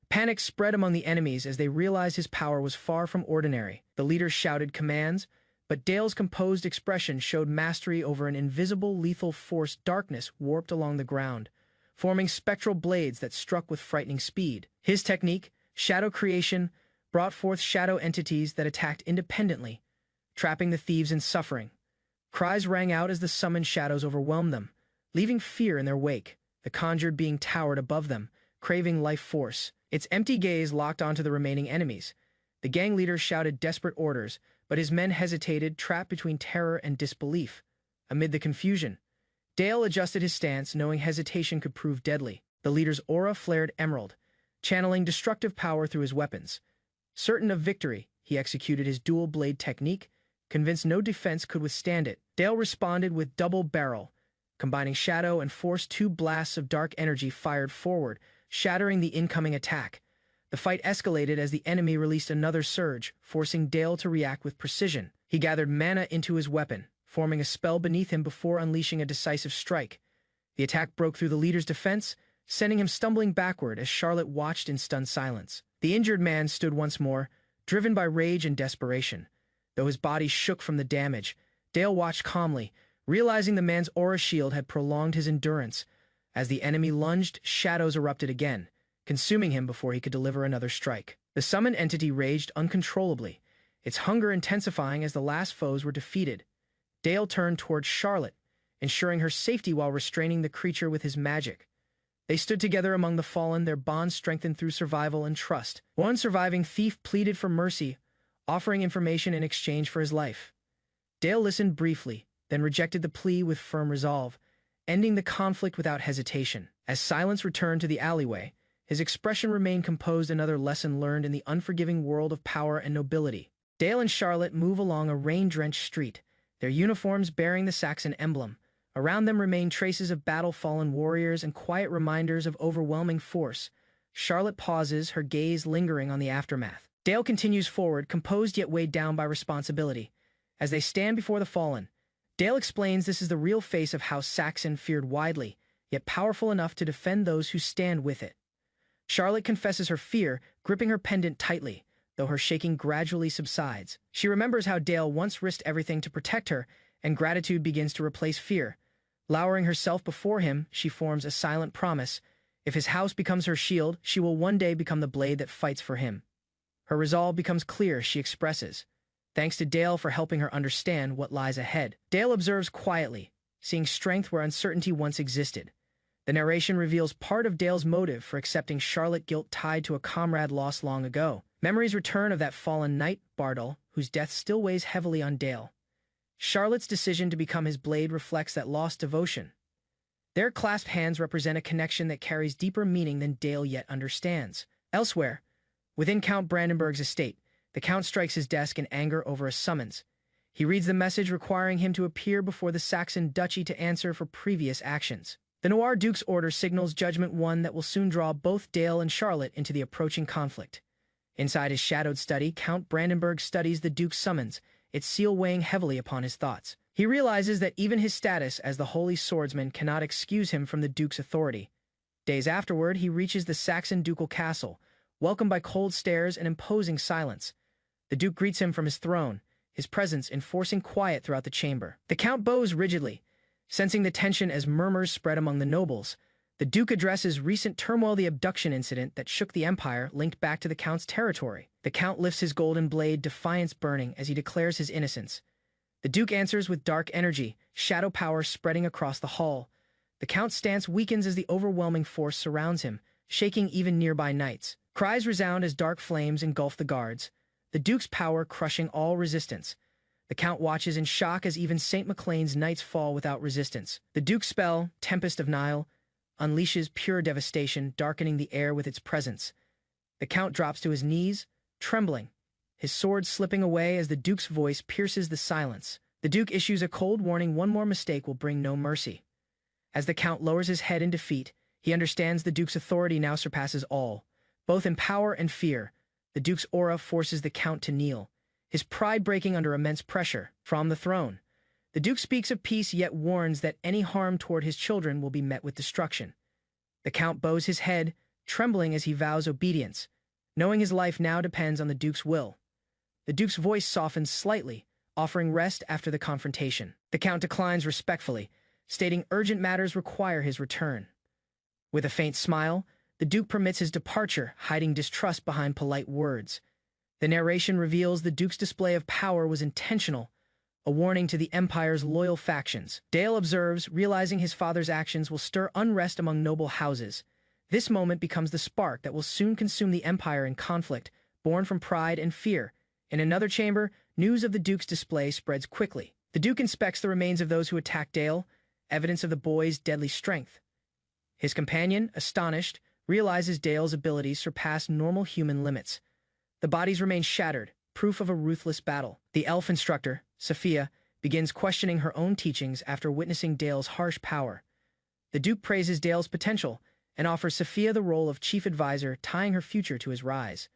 Panic spread among the enemies as they realized his power was far from ordinary. The leaders shouted commands, but Dale's composed expression showed mastery over an invisible, lethal force. Darkness warped along the ground, forming spectral blades that struck with frightening speed. His technique, shadow creation, brought forth shadow entities that attacked independently, trapping the thieves in suffering. Cries rang out as the summoned shadows overwhelmed them, leaving fear in their wake. The conjured being towered above them, craving life force. Its empty gaze locked onto the remaining enemies. The gang leader shouted desperate orders, but his men hesitated, trapped between terror and disbelief. Amid the confusion, Dale adjusted his stance, knowing hesitation could prove deadly. The leader's aura flared emerald, channeling destructive power through his weapons. Certain of victory, he executed his dual-blade technique, convinced no defense could withstand it. Dale responded with double barrel, combining shadow and force. 2 blasts of dark energy fired forward, shattering the incoming attack. The fight escalated as the enemy released another surge, forcing Dale to react with precision. He gathered mana into his weapon, forming a spell beneath him before unleashing a decisive strike. The attack broke through the leader's defense, sending him stumbling backward as Charlotte watched in stunned silence. The injured man stood once more, driven by rage and desperation. Though his body shook from the damage, Dale watched calmly, realizing the man's aura shield had prolonged his endurance. As the enemy lunged, shadows erupted again, consuming him before he could deliver another strike. The summoned entity raged uncontrollably, its hunger intensifying as the last foes were defeated. Dale turned towards Charlotte, ensuring her safety while restraining the creature with his magic. They stood together among the fallen, their bond strengthened through survival and trust. One surviving thief pleaded for mercy, offering information in exchange for his life. Dale listened briefly, then rejected the plea with firm resolve, ending the conflict without hesitation. As silence returned to the alleyway, his expression remained composed, another lesson learned in the unforgiving world of power and nobility. Dale and Charlotte move along a rain-drenched street, their uniforms bearing the Saxon emblem. Around them remain traces of battle-fallen warriors and quiet reminders of overwhelming force. Charlotte pauses, her gaze lingering on the aftermath. Dale continues forward, composed yet weighed down by responsibility. As they stand before the fallen, Dale explains this is the real face of House Saxon, feared widely, yet powerful enough to defend those who stand with it. Charlotte confesses her fear, gripping her pendant tightly, though her shaking gradually subsides. She remembers how Dale once risked everything to protect her, and gratitude begins to replace fear. Lowering herself before him, she forms a silent promise. If his house becomes her shield, she will one day become the blade that fights for him. Her resolve becomes clear, she expresses. Thanks to Dale for helping her understand what lies ahead. Dale observes quietly, seeing strength where uncertainty once existed. The narration reveals part of Dale's motive for accepting Charlotte, guilt tied to a comrade lost long ago. Memories return of that fallen knight, Bardol, whose death still weighs heavily on Dale. Charlotte's decision to become his blade reflects that lost devotion. Their clasped hands represent a connection that carries deeper meaning than Dale yet understands. Elsewhere, within Count Brandenburg's estate, the Count strikes his desk in anger over a summons. He reads the message requiring him to appear before the Saxon Duchy to answer for previous actions. The Noir Duke's order signals judgment one that will soon draw both Dale and Charlotte into the approaching conflict. Inside his shadowed study, Count Brandenburg studies the Duke's summons, its seal weighing heavily upon his thoughts. He realizes that even his status as the Holy Swordsman cannot excuse him from the Duke's authority. Days afterward, he reaches the Saxon ducal castle, welcomed by cold stares and imposing silence. The Duke greets him from his throne, his presence enforcing quiet throughout the chamber. The Count bows rigidly, sensing the tension as murmurs spread among the nobles. The Duke addresses recent turmoil, the abduction incident that shook the Empire, linked back to the Count's territory. The Count lifts his golden blade, defiance burning, as he declares his innocence. The Duke answers with dark energy, shadow power spreading across the hall. The Count's stance weakens as the overwhelming force surrounds him, shaking even nearby knights. Cries resound as dark flames engulf the guards, the Duke's power crushing all resistance. The Count watches in shock as even St. Maclean's knights fall without resistance. The Duke's spell, Tempest of Nile, unleashes pure devastation, darkening the air with its presence. The Count drops to his knees, trembling, his sword slipping away as the Duke's voice pierces the silence. The Duke issues a cold warning: one more mistake will bring no mercy. As the Count lowers his head in defeat, he understands the Duke's authority now surpasses all. Both in power and fear, the Duke's aura forces the Count to kneel, his pride breaking under immense pressure. From the throne, the Duke speaks of peace yet warns that any harm toward his children will be met with destruction. The Count bows his head, trembling as he vows obedience, knowing his life now depends on the Duke's will. The Duke's voice softens slightly, offering rest after the confrontation. The Count declines respectfully, stating urgent matters require his return. With a faint smile, the Duke permits his departure, hiding distrust behind polite words. The narration reveals the Duke's display of power was intentional, a warning to the Empire's loyal factions. Dale observes, realizing his father's actions will stir unrest among noble houses. This moment becomes the spark that will soon consume the Empire in conflict, born from pride and fear. In another chamber, news of the Duke's display spreads quickly. The Duke inspects the remains of those who attacked Dale, evidence of the boy's deadly strength. His companion, astonished, realizes Dale's abilities surpass normal human limits. The bodies remain shattered, proof of a ruthless battle. The elf instructor, Sophia, begins questioning her own teachings after witnessing Dale's harsh power. The Duke praises Dale's potential and offers Sophia the role of chief advisor, tying her future to his rise.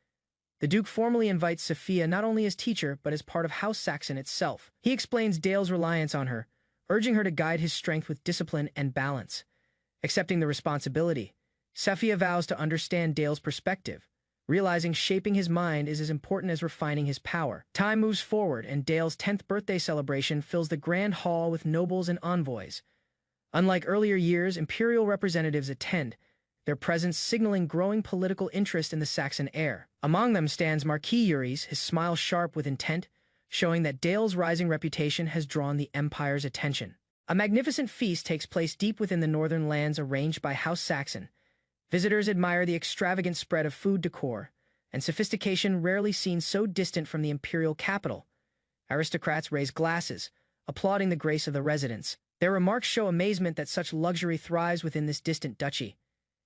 The Duke formally invites Sophia not only as teacher but as part of House Saxon itself. He explains Dale's reliance on her, urging her to guide his strength with discipline and balance. Accepting the responsibility, Sophia vows to understand Dale's perspective, realizing shaping his mind is as important as refining his power. Time moves forward, and Dale's 10th birthday celebration fills the grand hall with nobles and envoys. Unlike earlier years, imperial representatives attend, their presence signaling growing political interest in the Saxon heir. Among them stands Marquis Uris, his smile sharp with intent, showing that Dale's rising reputation has drawn the Empire's attention. A magnificent feast takes place deep within the northern lands arranged by House Saxon. Visitors admire the extravagant spread of food decor and sophistication rarely seen so distant from the imperial capital. Aristocrats raise glasses, applauding the grace of the residents. Their remarks show amazement that such luxury thrives within this distant duchy.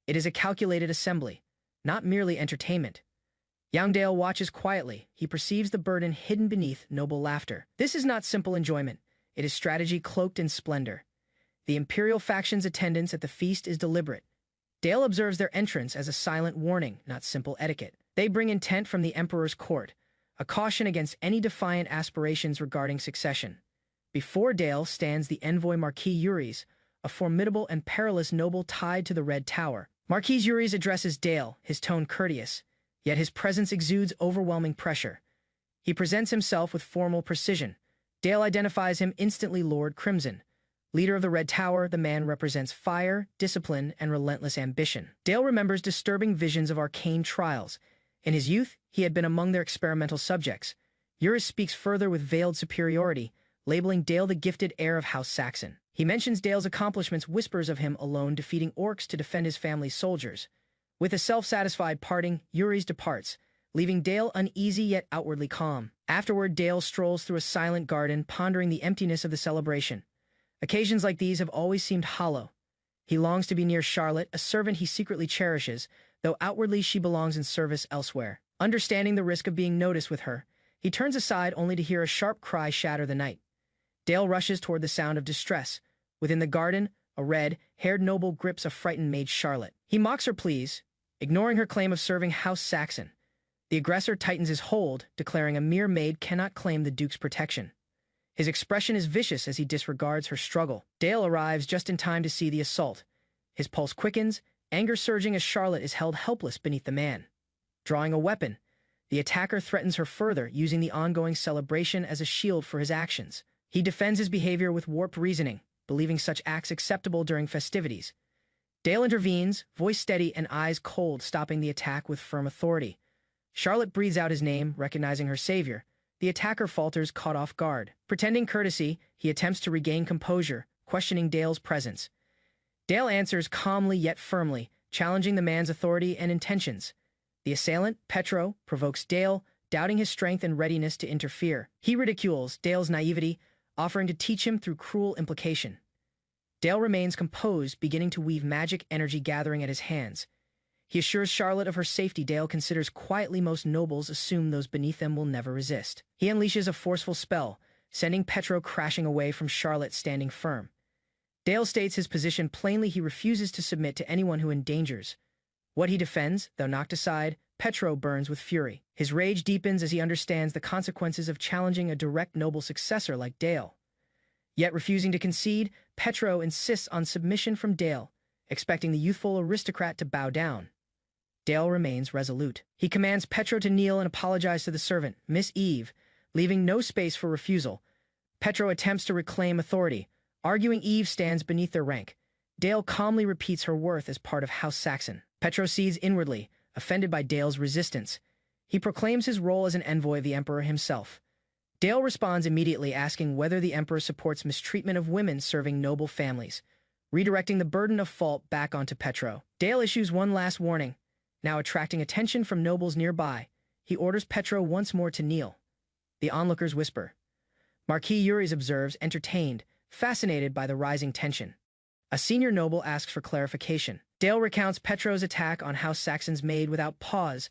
It is a calculated assembly, not merely entertainment. Young Dale watches quietly. He perceives the burden hidden beneath noble laughter. This is not simple enjoyment. It is strategy cloaked in splendor. The imperial faction's attendance at the feast is deliberate. Dale observes their entrance as a silent warning, not simple etiquette. They bring intent from the Emperor's court, a caution against any defiant aspirations regarding succession. Before Dale stands the envoy Marquis Uris, a formidable and perilous noble tied to the Red Tower. Marquis Uris addresses Dale, his tone courteous, yet his presence exudes overwhelming pressure. He presents himself with formal precision. Dale identifies him instantly Lord Crimson. Leader of the Red Tower, the man represents fire, discipline, and relentless ambition. Dale remembers disturbing visions of arcane trials. In his youth, he had been among their experimental subjects. Uris speaks further with veiled superiority, labeling Dale the gifted heir of House Saxon. He mentions Dale's accomplishments, whispers of him alone defeating orcs to defend his family's soldiers. With a self-satisfied parting, Uris departs, leaving Dale uneasy yet outwardly calm. Afterward, Dale strolls through a silent garden, pondering the emptiness of the celebration. Occasions like these have always seemed hollow. He longs to be near Charlotte, a servant he secretly cherishes, though outwardly she belongs in service elsewhere. Understanding the risk of being noticed with her, he turns aside only to hear a sharp cry shatter the night. Dale rushes toward the sound of distress. Within the garden, a red-haired noble grips a frightened Mage Charlotte. He mocks her pleas, ignoring her claim of serving House Saxon. The aggressor tightens his hold, declaring a mere maid cannot claim the Duke's protection. His expression is vicious as he disregards her struggle. Dale arrives just in time to see the assault. His pulse quickens, anger surging as Charlotte is held helpless beneath the man. Drawing a weapon, the attacker threatens her further, using the ongoing celebration as a shield for his actions. He defends his behavior with warped reasoning, believing such acts acceptable during festivities. Dale intervenes, voice steady and eyes cold, stopping the attack with firm authority. Charlotte breathes out his name, recognizing her savior. The attacker falters, caught off guard. Pretending courtesy, he attempts to regain composure, questioning Dale's presence. Dale answers calmly yet firmly, challenging the man's authority and intentions. The assailant, Petro, provokes Dale, doubting his strength and readiness to interfere. He ridicules Dale's naivety, offering to teach him through cruel implication. Dale remains composed, beginning to weave magic energy gathering at his hands. He assures Charlotte of her safety. Dale considers quietly most nobles assume those beneath them will never resist. He unleashes a forceful spell, sending Petro crashing away from Charlotte standing firm. Dale states his position plainly. He refuses to submit to anyone who endangers what he defends. Though knocked aside, Petro burns with fury. His rage deepens as he understands the consequences of challenging a direct noble successor like Dale. Yet refusing to concede, Petro insists on submission from Dale, expecting the youthful aristocrat to bow down. Dale remains resolute. He commands Petro to kneel and apologize to the servant, Miss Eve, leaving no space for refusal. Petro attempts to reclaim authority, arguing Eve stands beneath their rank. Dale calmly repeats her worth as part of House Saxon. Petro seethes inwardly, offended by Dale's resistance. He proclaims his role as an envoy of the Emperor himself. Dale responds immediately, asking whether the Emperor supports mistreatment of women serving noble families, redirecting the burden of fault back onto Petro. Dale issues one last warning. Now attracting attention from nobles nearby, he orders Petro once more to kneel. The onlookers whisper. Marquis Uris observes, entertained, fascinated by the rising tension. A senior noble asks for clarification. Dale recounts Petro's attack on House Saxon's maid without pause.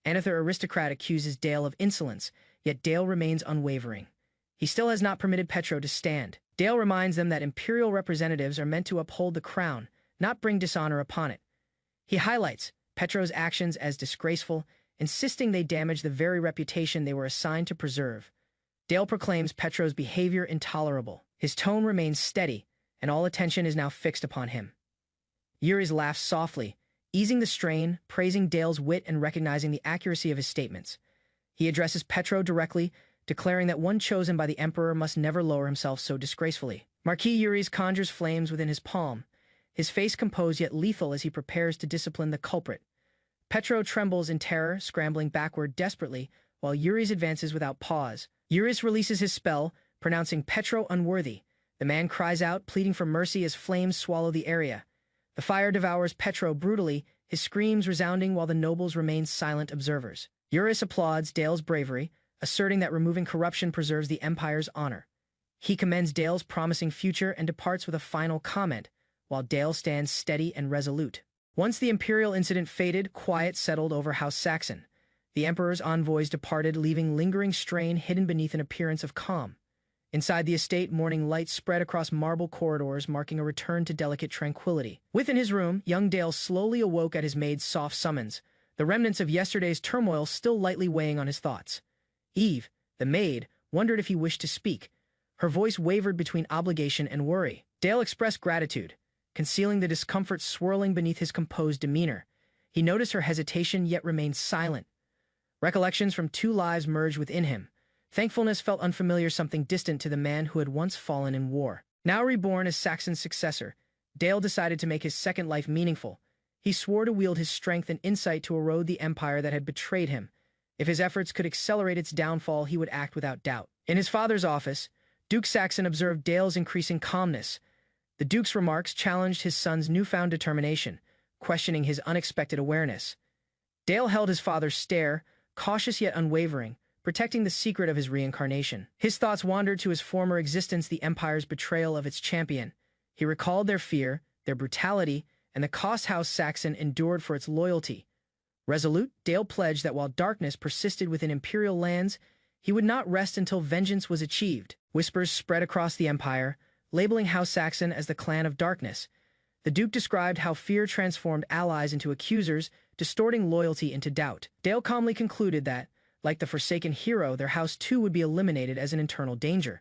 Another aristocrat accuses Dale of insolence, yet Dale remains unwavering. He still has not permitted Petro to stand. Dale reminds them that imperial representatives are meant to uphold the crown, not bring dishonor upon it. He highlights Petro's actions as disgraceful, insisting they damage the very reputation they were assigned to preserve. Dale proclaims Petro's behavior intolerable. His tone remains steady, and all attention is now fixed upon him. Uris laughs softly, easing the strain, praising Dale's wit and recognizing the accuracy of his statements. He addresses Petro directly, declaring that one chosen by the Emperor must never lower himself so disgracefully. Marquis Uris conjures flames within his palm, his face composed yet lethal as he prepares to discipline the culprit. Petro trembles in terror, scrambling backward desperately, while Uris advances without pause. Uris releases his spell, pronouncing Petro unworthy. The man cries out, pleading for mercy as flames swallow the area. The fire devours Petro brutally, his screams resounding while the nobles remain silent observers. Uris applauds Dale's bravery, asserting that removing corruption preserves the Empire's honor. He commends Dale's promising future and departs with a final comment, while Dale stands steady and resolute. Once the imperial incident faded, quiet settled over House Saxon. The Emperor's envoys departed, leaving lingering strain hidden beneath an appearance of calm. Inside the estate, morning light spread across marble corridors, marking a return to delicate tranquility. Within his room, young Dale slowly awoke at his maid's soft summons, the remnants of yesterday's turmoil still lightly weighing on his thoughts. Eve, the maid, wondered if he wished to speak. Her voice wavered between obligation and worry. Dale expressed gratitude, concealing the discomfort swirling beneath his composed demeanor. He noticed her hesitation yet remained silent. Recollections from two lives merged within him. Thankfulness felt unfamiliar, something distant to the man who had once fallen in war. Now reborn as Saxon's successor, Dale decided to make his second life meaningful. He swore to wield his strength and insight to erode the empire that had betrayed him. If his efforts could accelerate its downfall, he would act without doubt. In his father's office, Duke Saxon observed Dale's increasing calmness. The Duke's remarks challenged his son's newfound determination, questioning his unexpected awareness. Dale held his father's stare, cautious yet unwavering, protecting the secret of his reincarnation. His thoughts wandered to his former existence, the Empire's betrayal of its champion. He recalled their fear, their brutality, and the cost House Saxon endured for its loyalty. Resolute, Dale pledged that while darkness persisted within Imperial lands, he would not rest until vengeance was achieved. Whispers spread across the Empire, labeling House Saxon as the Clan of Darkness. The Duke described how fear transformed allies into accusers, distorting loyalty into doubt. Dale calmly concluded that, like the Forsaken hero, their house too would be eliminated as an internal danger.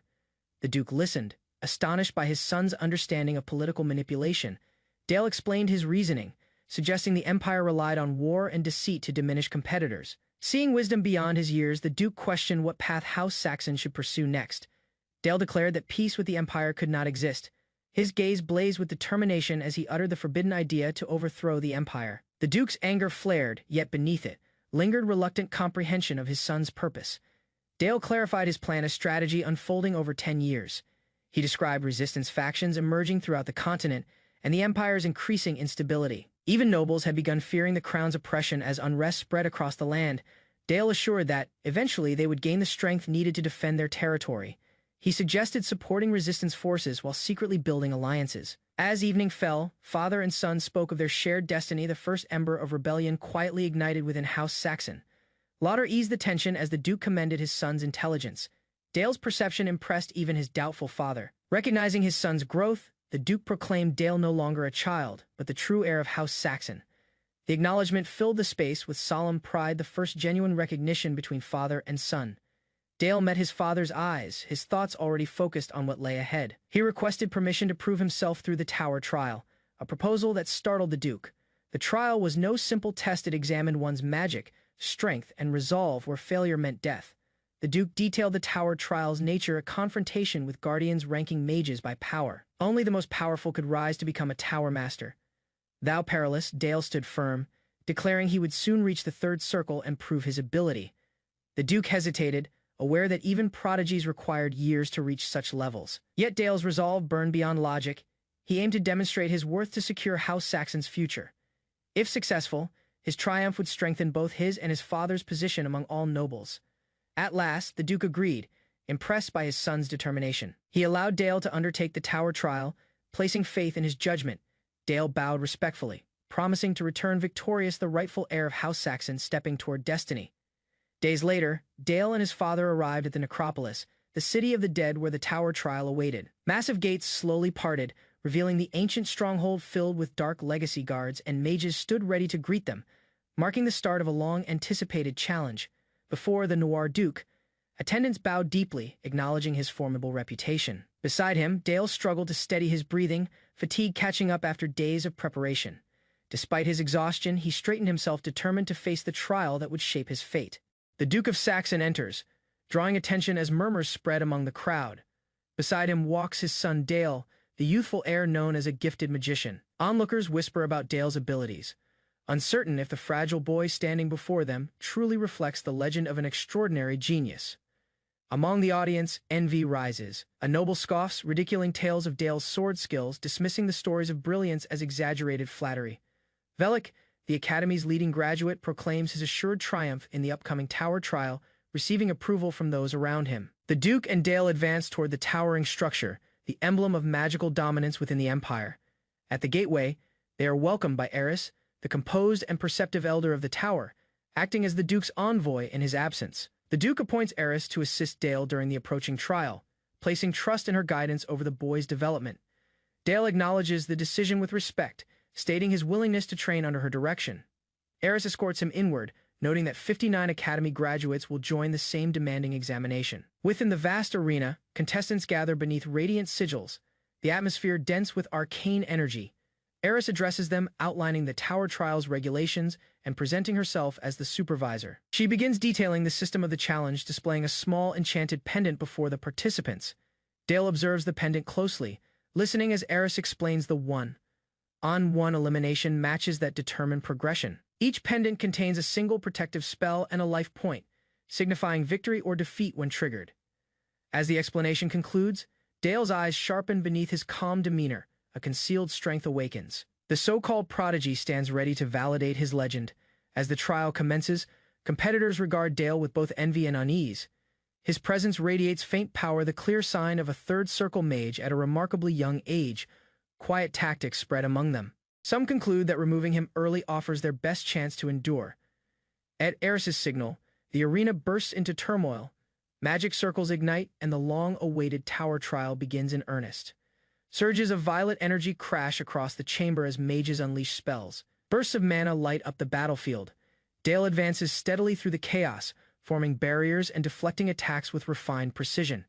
The Duke listened, astonished by his son's understanding of political manipulation. Dale explained his reasoning, suggesting the Empire relied on war and deceit to diminish competitors. Seeing wisdom beyond his years, the Duke questioned what path House Saxon should pursue next. Dale declared that peace with the Empire could not exist. His gaze blazed with determination as he uttered the forbidden idea to overthrow the Empire. The Duke's anger flared, yet beneath it lingered reluctant comprehension of his son's purpose. Dale clarified his plan, a strategy unfolding over 10 years. He described resistance factions emerging throughout the continent and the Empire's increasing instability. Even nobles had begun fearing the Crown's oppression as unrest spread across the land. Dale assured that, eventually, they would gain the strength needed to defend their territory. He suggested supporting resistance forces while secretly building alliances. As evening fell, father and son spoke of their shared destiny. The first ember of rebellion quietly ignited within House Saxon. Lauder eased the tension as the Duke commended his son's intelligence. Dale's perception impressed even his doubtful father. Recognizing his son's growth, the Duke proclaimed Dale no longer a child, but the true heir of House Saxon. The acknowledgement filled the space with solemn pride, the first genuine recognition between father and son. Dale met his father's eyes, his thoughts already focused on what lay ahead. He requested permission to prove himself through the Tower trial, a proposal that startled the Duke. The trial was no simple test. It examined one's magic, strength, and resolve where failure meant death. The Duke detailed the Tower trial's nature, a confrontation with guardians ranking mages by power. Only the most powerful could rise to become a Tower Master. Thou perilous, Dale stood firm, declaring he would soon reach the third circle and prove his ability. The Duke hesitated, aware that even prodigies required years to reach such levels. Yet Dale's resolve burned beyond logic. He aimed to demonstrate his worth to secure House Saxon's future. If successful, his triumph would strengthen both his and his father's position among all nobles. At last, the Duke agreed, impressed by his son's determination. He allowed Dale to undertake the Tower trial, placing faith in his judgment. Dale bowed respectfully, promising to return victorious, the rightful heir of House Saxon stepping toward destiny. Days later, Dale and his father arrived at the necropolis, the city of the dead where the Tower trial awaited. Massive gates slowly parted, revealing the ancient stronghold filled with dark legacy guards, and mages stood ready to greet them, marking the start of a long-anticipated challenge. Before the Noir Duke, attendants bowed deeply, acknowledging his formidable reputation. Beside him, Dale struggled to steady his breathing, fatigue catching up after days of preparation. Despite his exhaustion, he straightened himself, determined to face the trial that would shape his fate. The Duke of Saxon enters, drawing attention as murmurs spread among the crowd. Beside him walks his son Dale, the youthful heir known as a gifted magician. Onlookers whisper about Dale's abilities, uncertain if the fragile boy standing before them truly reflects the legend of an extraordinary genius. Among the audience, envy rises. A noble scoffs, ridiculing tales of Dale's sword skills, dismissing the stories of brilliance as exaggerated flattery. Velik, the Academy's leading graduate, proclaims his assured triumph in the upcoming Tower trial, receiving approval from those around him. The Duke and Dale advance toward the towering structure, the emblem of magical dominance within the Empire. At the gateway, they are welcomed by Eris, the composed and perceptive elder of the Tower, acting as the Duke's envoy in his absence. The Duke appoints Eris to assist Dale during the approaching trial, placing trust in her guidance over the boy's development. Dale acknowledges the decision with respect, stating his willingness to train under her direction. Eris escorts him inward, noting that 59 Academy graduates will join the same demanding examination. Within the vast arena, contestants gather beneath radiant sigils, the atmosphere dense with arcane energy. Eris addresses them, outlining the Tower trial's regulations and presenting herself as the supervisor. She begins detailing the system of the challenge, displaying a small enchanted pendant before the participants. Dale observes the pendant closely, listening as Eris explains the one-on-one elimination matches that determine progression. Each pendant contains a single protective spell and a life point, signifying victory or defeat when triggered. As the explanation concludes, Dale's eyes sharpen beneath his calm demeanor. A concealed strength awakens. The so-called Prodigy stands ready to validate his legend. As the trial commences, Competitors regard Dale with both envy and unease. His presence radiates faint power, the clear sign of a third circle mage at a remarkably young age. Quiet tactics spread among them. Some conclude that removing him early offers their best chance to endure. At Eris's signal, the arena bursts into turmoil. Magic circles ignite, and the long-awaited tower trial begins in earnest. Surges of violet energy crash across the chamber as mages unleash spells. Bursts of mana light up the battlefield. Dale advances steadily through the chaos, forming barriers and deflecting attacks with refined precision.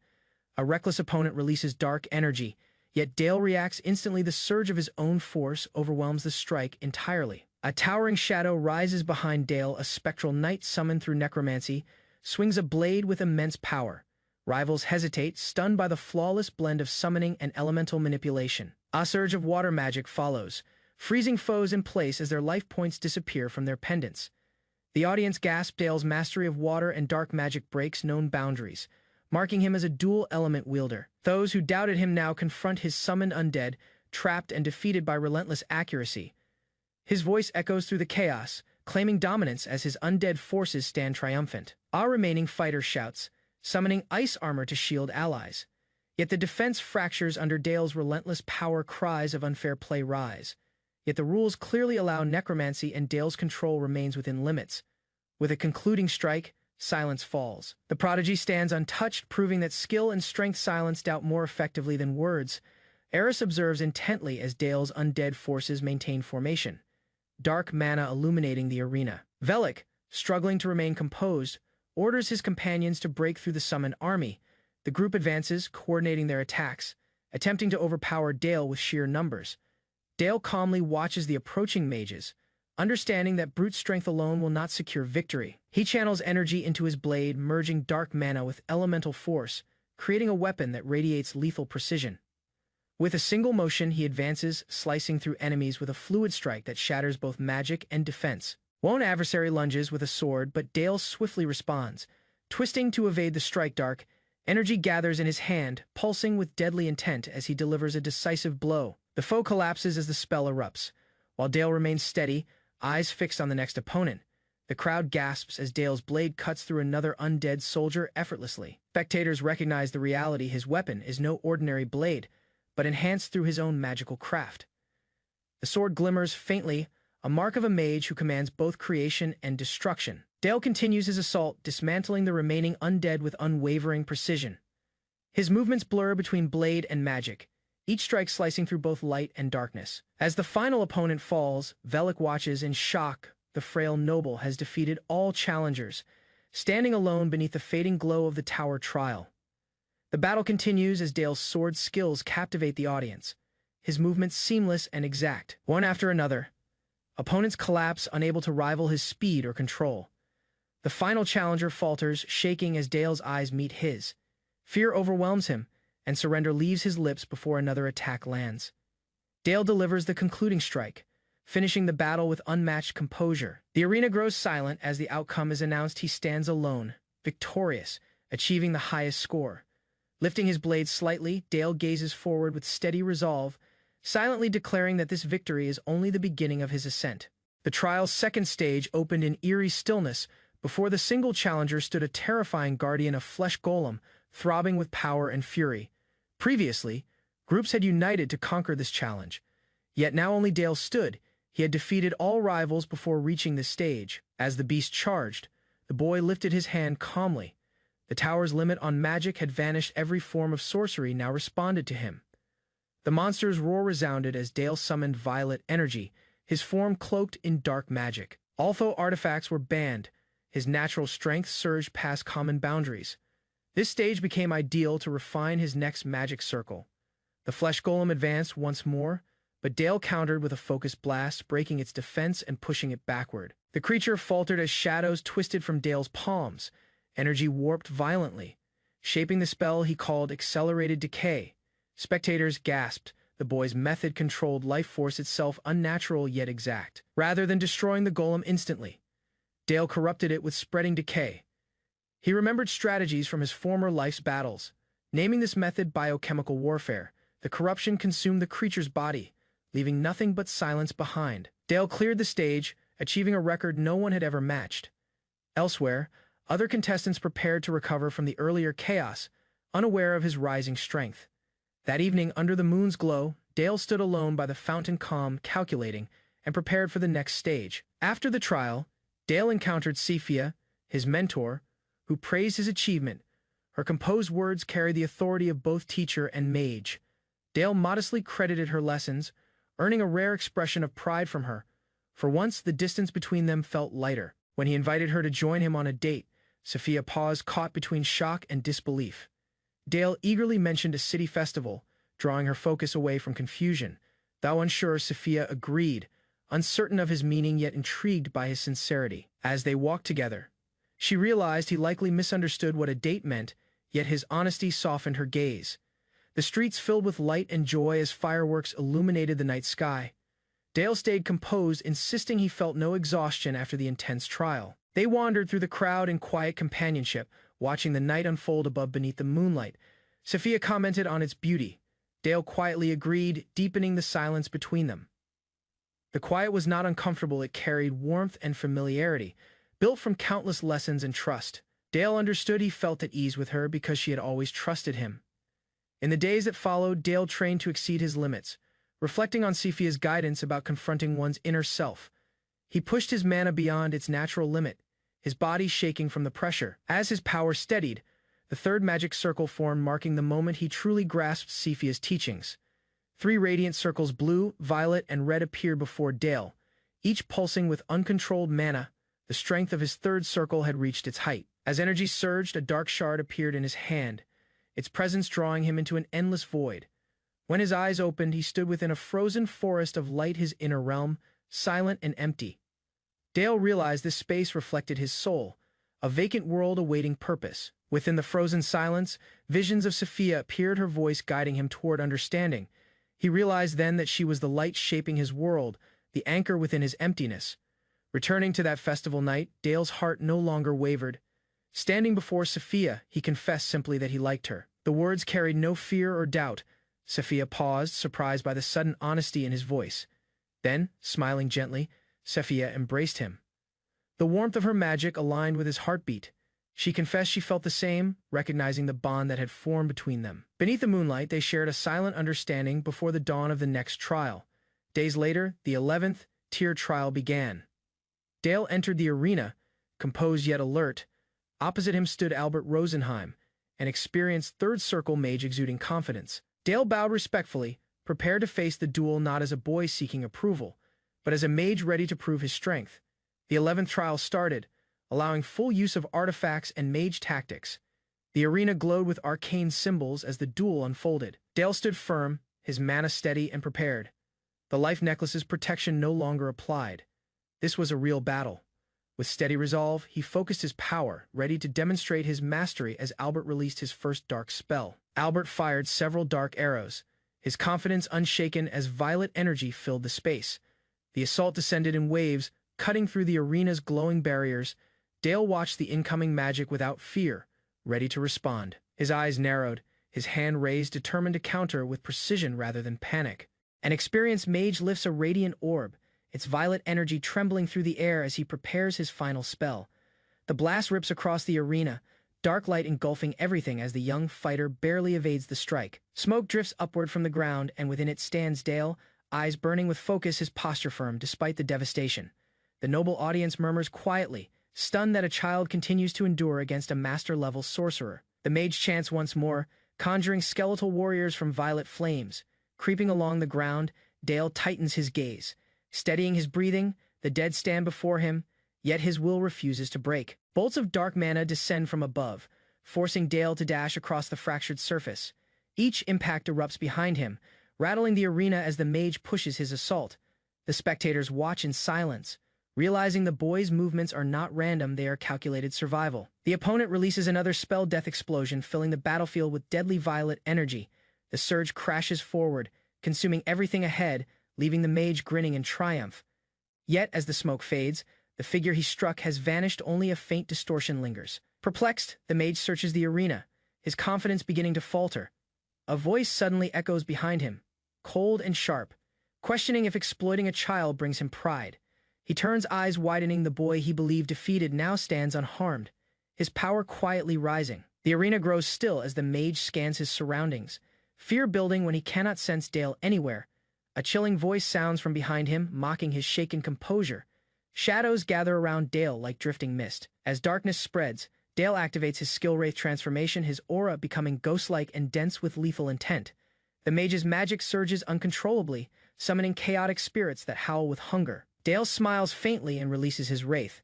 A reckless opponent releases dark energy, yet Dale reacts instantly. The surge of his own force overwhelms the strike entirely. A towering shadow rises behind Dale, a spectral knight summoned through necromancy, swings a blade with immense power. Rivals hesitate, stunned by the flawless blend of summoning and elemental manipulation. A surge of water magic follows, freezing foes in place as their life points disappear from their pendants. The audience gasps. Dale's mastery of water and dark magic breaks known boundaries, marking him as a dual-element wielder. Those who doubted him now confront his summoned undead, trapped and defeated by relentless accuracy. His voice echoes through the chaos, claiming dominance as his undead forces stand triumphant. Our remaining fighter shouts, summoning ice armor to shield allies. Yet the defense fractures under Dale's relentless power. Cries of unfair play rise. Yet the rules clearly allow necromancy, and Dale's control remains within limits. With a concluding strike, silence falls. The Prodigy stands untouched, proving that skill and strength silence doubt more effectively than words. Eris observes intently as Dale's undead forces maintain formation, dark mana illuminating the arena. Velik, struggling to remain composed, orders his companions to break through the summoned army. The group advances, coordinating their attacks, attempting to overpower Dale with sheer numbers. Dale calmly watches the approaching mages, understanding that brute strength alone will not secure victory. He channels energy into his blade, merging dark mana with elemental force, creating a weapon that radiates lethal precision. With a single motion, he advances, slicing through enemies with a fluid strike that shatters both magic and defense. One adversary lunges with a sword, but Dale swiftly responds. Twisting to evade the strike, dark energy gathers in his hand, pulsing with deadly intent as he delivers a decisive blow. The foe collapses as the spell erupts, while Dale remains steady, eyes fixed on the next opponent. The crowd gasps as Dale's blade cuts through another undead soldier effortlessly. Spectators recognize the reality. His weapon is no ordinary blade, but enhanced through his own magical craft. The sword glimmers faintly, a mark of a mage who commands both creation and destruction. Dale continues his assault, dismantling the remaining undead with unwavering precision. His movements blur between blade and magic, each strike slicing through both light and darkness. As the final opponent falls, Velik watches in shock. The frail noble has defeated all challengers, standing alone beneath the fading glow of the tower trial. The battle continues as Dale's sword skills captivate the audience, his movements seamless and exact. One after another, opponents collapse, unable to rival his speed or control. The final challenger falters, shaking as Dale's eyes meet his. Fear overwhelms him, and surrender leaves his lips before another attack lands. Dale delivers the concluding strike, finishing the battle with unmatched composure. The arena grows silent as the outcome is announced. He stands alone, victorious, achieving the highest score. Lifting his blade slightly, Dale gazes forward with steady resolve, silently declaring that this victory is only the beginning of his ascent. The trial's second stage opened in eerie stillness. Before the single challenger stood a terrifying guardian of flesh golem, throbbing with power and fury. Previously, groups had united to conquer this challenge. Yet now only Dale stood. He had defeated all rivals before reaching this stage. As the beast charged, the boy lifted his hand calmly. The tower's limit on magic had vanished. Every form of sorcery now responded to him. The monster's roar resounded as Dale summoned violet energy, his form cloaked in dark magic. Although artifacts were banned, his natural strength surged past common boundaries. This stage became ideal to refine his next magic circle. The flesh golem advanced once more, but Dale countered with a focused blast, breaking its defense and pushing it backward. The creature faltered as shadows twisted from Dale's palms, energy warped violently. Shaping the spell he called Accelerated Decay. Spectators gasped, the boy's method-controlled life force itself unnatural yet exact. Rather than destroying the golem instantly, Dale corrupted it with spreading decay. He remembered strategies from his former life's battles, naming this method biochemical warfare. The corruption consumed the creature's body, leaving nothing but silence behind. Dale cleared the stage, achieving a record no one had ever matched. Elsewhere, other contestants prepared to recover from the earlier chaos, unaware of his rising strength. That evening, under the moon's glow, Dale stood alone by the fountain, calm, calculating, and prepared for the next stage. After the trial, Dale encountered Sophia, his mentor, who praised his achievement. Her composed words carried the authority of both teacher and mage. Dale modestly credited her lessons, earning a rare expression of pride from her. For once, the distance between them felt lighter. When he invited her to join him on a date, Sophia paused, caught between shock and disbelief. Dale eagerly mentioned a city festival, drawing her focus away from confusion. Though unsure, Sophia agreed, uncertain of his meaning yet intrigued by his sincerity. As they walked together, she realized he likely misunderstood what a date meant, yet his honesty softened her gaze. The streets filled with light and joy as fireworks illuminated the night sky. Dale stayed composed, insisting he felt no exhaustion after the intense trial. They wandered through the crowd in quiet companionship, watching the night unfold above beneath the moonlight. Sophia commented on its beauty. Dale quietly agreed, deepening the silence between them. The quiet was not uncomfortable, it carried warmth and familiarity, built from countless lessons and trust. Dale understood he felt at ease with her because she had always trusted him. In the days that followed, Dale trained to exceed his limits, reflecting on Sophia's guidance about confronting one's inner self. He pushed his mana beyond its natural limit, his body shaking from the pressure. As his power steadied, the third magic circle formed, marking the moment he truly grasped Sophia's teachings. 3 radiant circles, blue, violet, and red, appeared before Dale, each pulsing with uncontrolled mana. The strength of his third circle had reached its height. As energy surged, a dark shard appeared in his hand, its presence drawing him into an endless void. When his eyes opened, he stood within a frozen forest of light, his inner realm, silent and empty. Dale realized this space reflected his soul, a vacant world awaiting purpose. Within the frozen silence, visions of Sophia appeared, her voice guiding him toward understanding. He realized then that she was the light shaping his world, the anchor within his emptiness. Returning to that festival night, Dale's heart no longer wavered. Standing before Sophia, he confessed simply that he liked her. The words carried no fear or doubt. Sophia paused, surprised by the sudden honesty in his voice. Then, smiling gently, Sophia embraced him. The warmth of her magic aligned with his heartbeat. She confessed she felt the same, recognizing the bond that had formed between them. Beneath the moonlight, they shared a silent understanding before the dawn of the next trial. Days later, the 11th tier trial began. Dale entered the arena, composed yet alert. Opposite him stood Albert Rosenheim, an experienced third circle mage exuding confidence. Dale bowed respectfully, prepared to face the duel not as a boy seeking approval, but as a mage ready to prove his strength. The 11th trial started, allowing full use of artifacts and mage tactics. The arena glowed with arcane symbols as the duel unfolded. Dale stood firm, his mana steady and prepared. The life necklace's protection no longer applied. This was a real battle. With steady resolve, he focused his power, ready to demonstrate his mastery as Albert released his first dark spell. Albert fired several dark arrows, his confidence unshaken as violet energy filled the space. The assault descended in waves, cutting through the arena's glowing barriers. Dale watched the incoming magic without fear, ready to respond. His eyes narrowed, his hand raised, determined to counter with precision rather than panic. An experienced mage lifts a radiant orb, its violet energy trembling through the air as he prepares his final spell. The blast rips across the arena, dark light engulfing everything as the young fighter barely evades the strike. Smoke drifts upward from the ground, and within it stands Dale, eyes burning with focus, his posture firm despite the devastation. The noble audience murmurs quietly, stunned that a child continues to endure against a master-level sorcerer. The mage chants once more, conjuring skeletal warriors from violet flames. Creeping along the ground, Dale tightens his gaze. Steadying his breathing, the dead stand before him, yet his will refuses to break. Bolts of dark mana descend from above, forcing Dale to dash across the fractured surface. Each impact erupts behind him, rattling the arena as the mage pushes his assault. The spectators watch in silence, realizing the boy's movements are not random, they are calculated survival. The opponent releases another spell, death explosion, filling the battlefield with deadly violet energy. The surge crashes forward, consuming everything ahead, leaving the mage grinning in triumph. Yet, as the smoke fades, the figure he struck has vanished, only a faint distortion lingers. Perplexed, the mage searches the arena, his confidence beginning to falter. A voice suddenly echoes behind him, cold and sharp, questioning if exploiting a child brings him pride. He turns, eyes widening. The boy he believed defeated now stands unharmed, his power quietly rising. The arena grows still as the mage scans his surroundings, fear building when he cannot sense Dale anywhere. A chilling voice sounds from behind him, mocking his shaken composure. Shadows gather around Dale like drifting mist. As darkness spreads, Dale activates his skill wraith transformation, his aura becoming ghost-like and dense with lethal intent. The mage's magic surges uncontrollably, summoning chaotic spirits that howl with hunger. Dale smiles faintly and releases his wraith,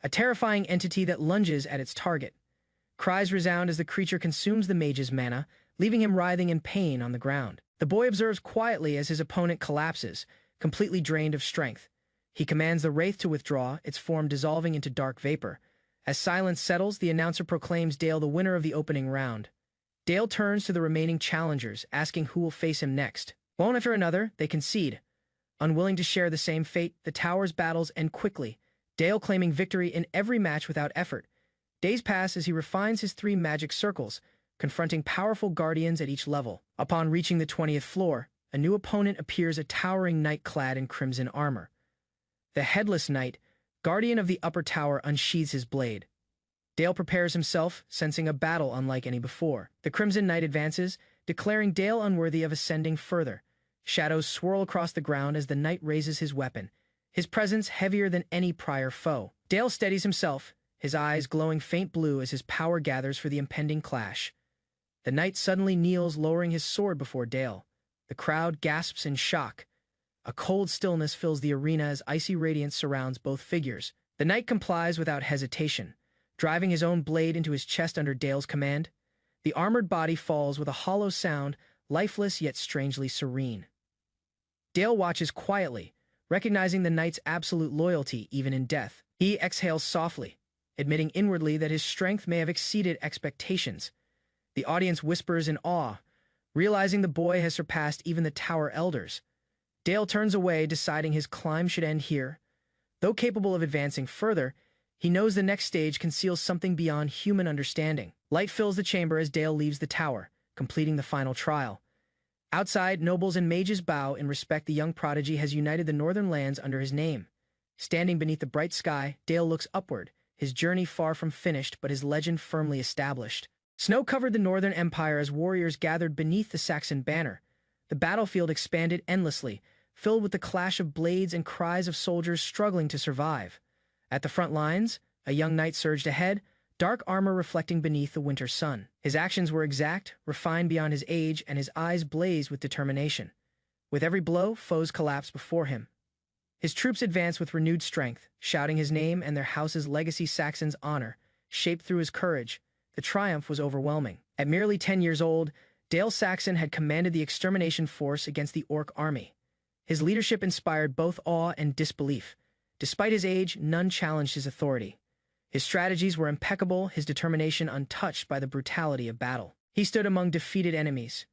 a terrifying entity that lunges at its target. Cries resound as the creature consumes the mage's mana, leaving him writhing in pain on the ground. The boy observes quietly as his opponent collapses, completely drained of strength. He commands the wraith to withdraw, its form dissolving into dark vapor. As silence settles, the announcer proclaims Dale the winner of the opening round. Dale turns to the remaining challengers, asking who will face him next. One after another, they concede. Unwilling to share the same fate, the tower's battles end quickly, Dale claiming victory in every match without effort. Days pass as he refines his 3 magic circles, confronting powerful guardians at each level. Upon reaching the 20th floor, a new opponent appears, a towering knight clad in crimson armor. The headless knight, guardian of the upper tower, unsheathes his blade. Dale prepares himself, sensing a battle unlike any before. The Crimson Knight advances, declaring Dale unworthy of ascending further. Shadows swirl across the ground as the knight raises his weapon, his presence heavier than any prior foe. Dale steadies himself, his eyes glowing faint blue as his power gathers for the impending clash. The knight suddenly kneels, lowering his sword before Dale. The crowd gasps in shock. A cold stillness fills the arena as icy radiance surrounds both figures. The knight complies without hesitation, driving his own blade into his chest under Dale's command. The armored body falls with a hollow sound, lifeless yet strangely serene. Dale watches quietly, recognizing the knight's absolute loyalty even in death. He exhales softly, admitting inwardly that his strength may have exceeded expectations. The audience whispers in awe, realizing the boy has surpassed even the tower elders. Dale turns away, deciding his climb should end here. Though capable of advancing further, he knows the next stage conceals something beyond human understanding. Light fills the chamber as Dale leaves the tower, completing the final trial. Outside, nobles and mages bow in respect. The young prodigy has united the northern lands under his name. Standing beneath the bright sky, Dale looks upward, his journey far from finished but his legend firmly established. Snow covered the northern empire as warriors gathered beneath the Saxon banner. The battlefield expanded endlessly, filled with the clash of blades and cries of soldiers struggling to survive. At the front lines, a young knight surged ahead, dark armor reflecting beneath the winter sun. His actions were exact, refined beyond his age, and his eyes blazed with determination. With every blow, foes collapsed before him. His troops advanced with renewed strength, shouting his name and their house's legacy. Saxon's honor, shaped through his courage, the triumph was overwhelming. At merely 10 years old, Dale Saxon had commanded the extermination force against the Orc army. His leadership inspired both awe and disbelief. Despite his age, none challenged his authority. His strategies were impeccable, his determination untouched by the brutality of battle. He stood among defeated enemies,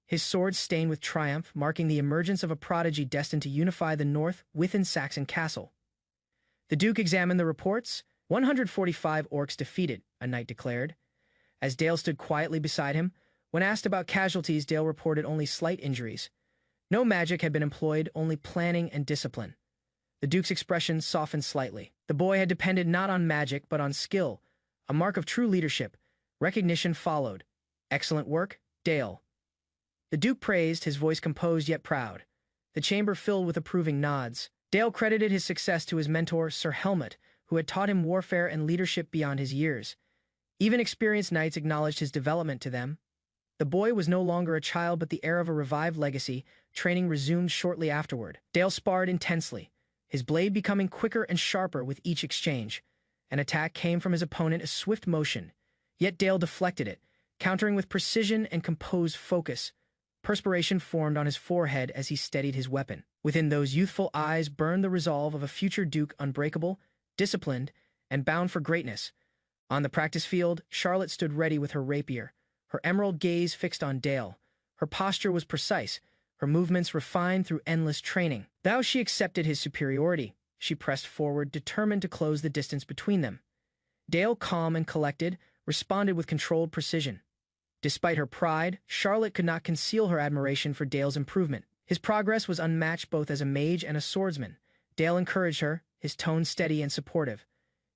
his sword stained with triumph, marking the emergence of a prodigy destined to unify the North within Saxon castle. The Duke examined the reports. 145 orcs defeated, a knight declared. As Dale stood quietly beside him, when asked about casualties, Dale reported only slight injuries. No magic had been employed, only planning and discipline. The Duke's expression softened slightly. The boy had depended not on magic, but on skill, a mark of true leadership. Recognition followed. Excellent work, Dale. The Duke praised, his voice composed yet proud. The chamber filled with approving nods. Dale credited his success to his mentor, Sir Helmut, who had taught him warfare and leadership beyond his years. Even experienced knights acknowledged his development to them. The boy was no longer a child but the heir of a revived legacy. Training resumed shortly afterward. Dale sparred intensely, his blade becoming quicker and sharper with each exchange. An attack came from his opponent, a swift motion. Yet Dale deflected it, countering with precision and composed focus. Perspiration formed on his forehead as he steadied his weapon. Within those youthful eyes burned the resolve of a future duke, unbreakable, disciplined, and bound for greatness. On the practice field, Charlotte stood ready with her rapier, her emerald gaze fixed on Dale. Her posture was precise, her movements refined through endless training. Though she accepted his superiority, she pressed forward, determined to close the distance between them. Dale, calm and collected, responded with controlled precision. Despite her pride, Charlotte could not conceal her admiration for Dale's improvement. His progress was unmatched both as a mage and a swordsman. Dale encouraged her, his tone steady and supportive.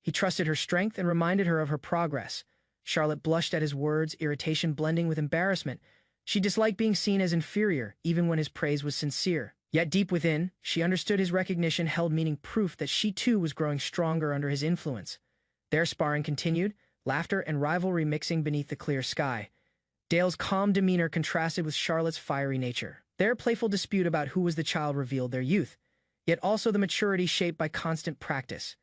He trusted her strength and reminded her of her progress. Charlotte blushed at his words, irritation blending with embarrassment. She disliked being seen as inferior, even when his praise was sincere. Yet deep within, she understood his recognition held meaning, proof that she too was growing stronger under his influence. Their sparring continued, laughter and rivalry mixing beneath the clear sky. Dale's calm demeanor contrasted with Charlotte's fiery nature. Their playful dispute about who was the child revealed their youth, yet also the maturity shaped by constant practice.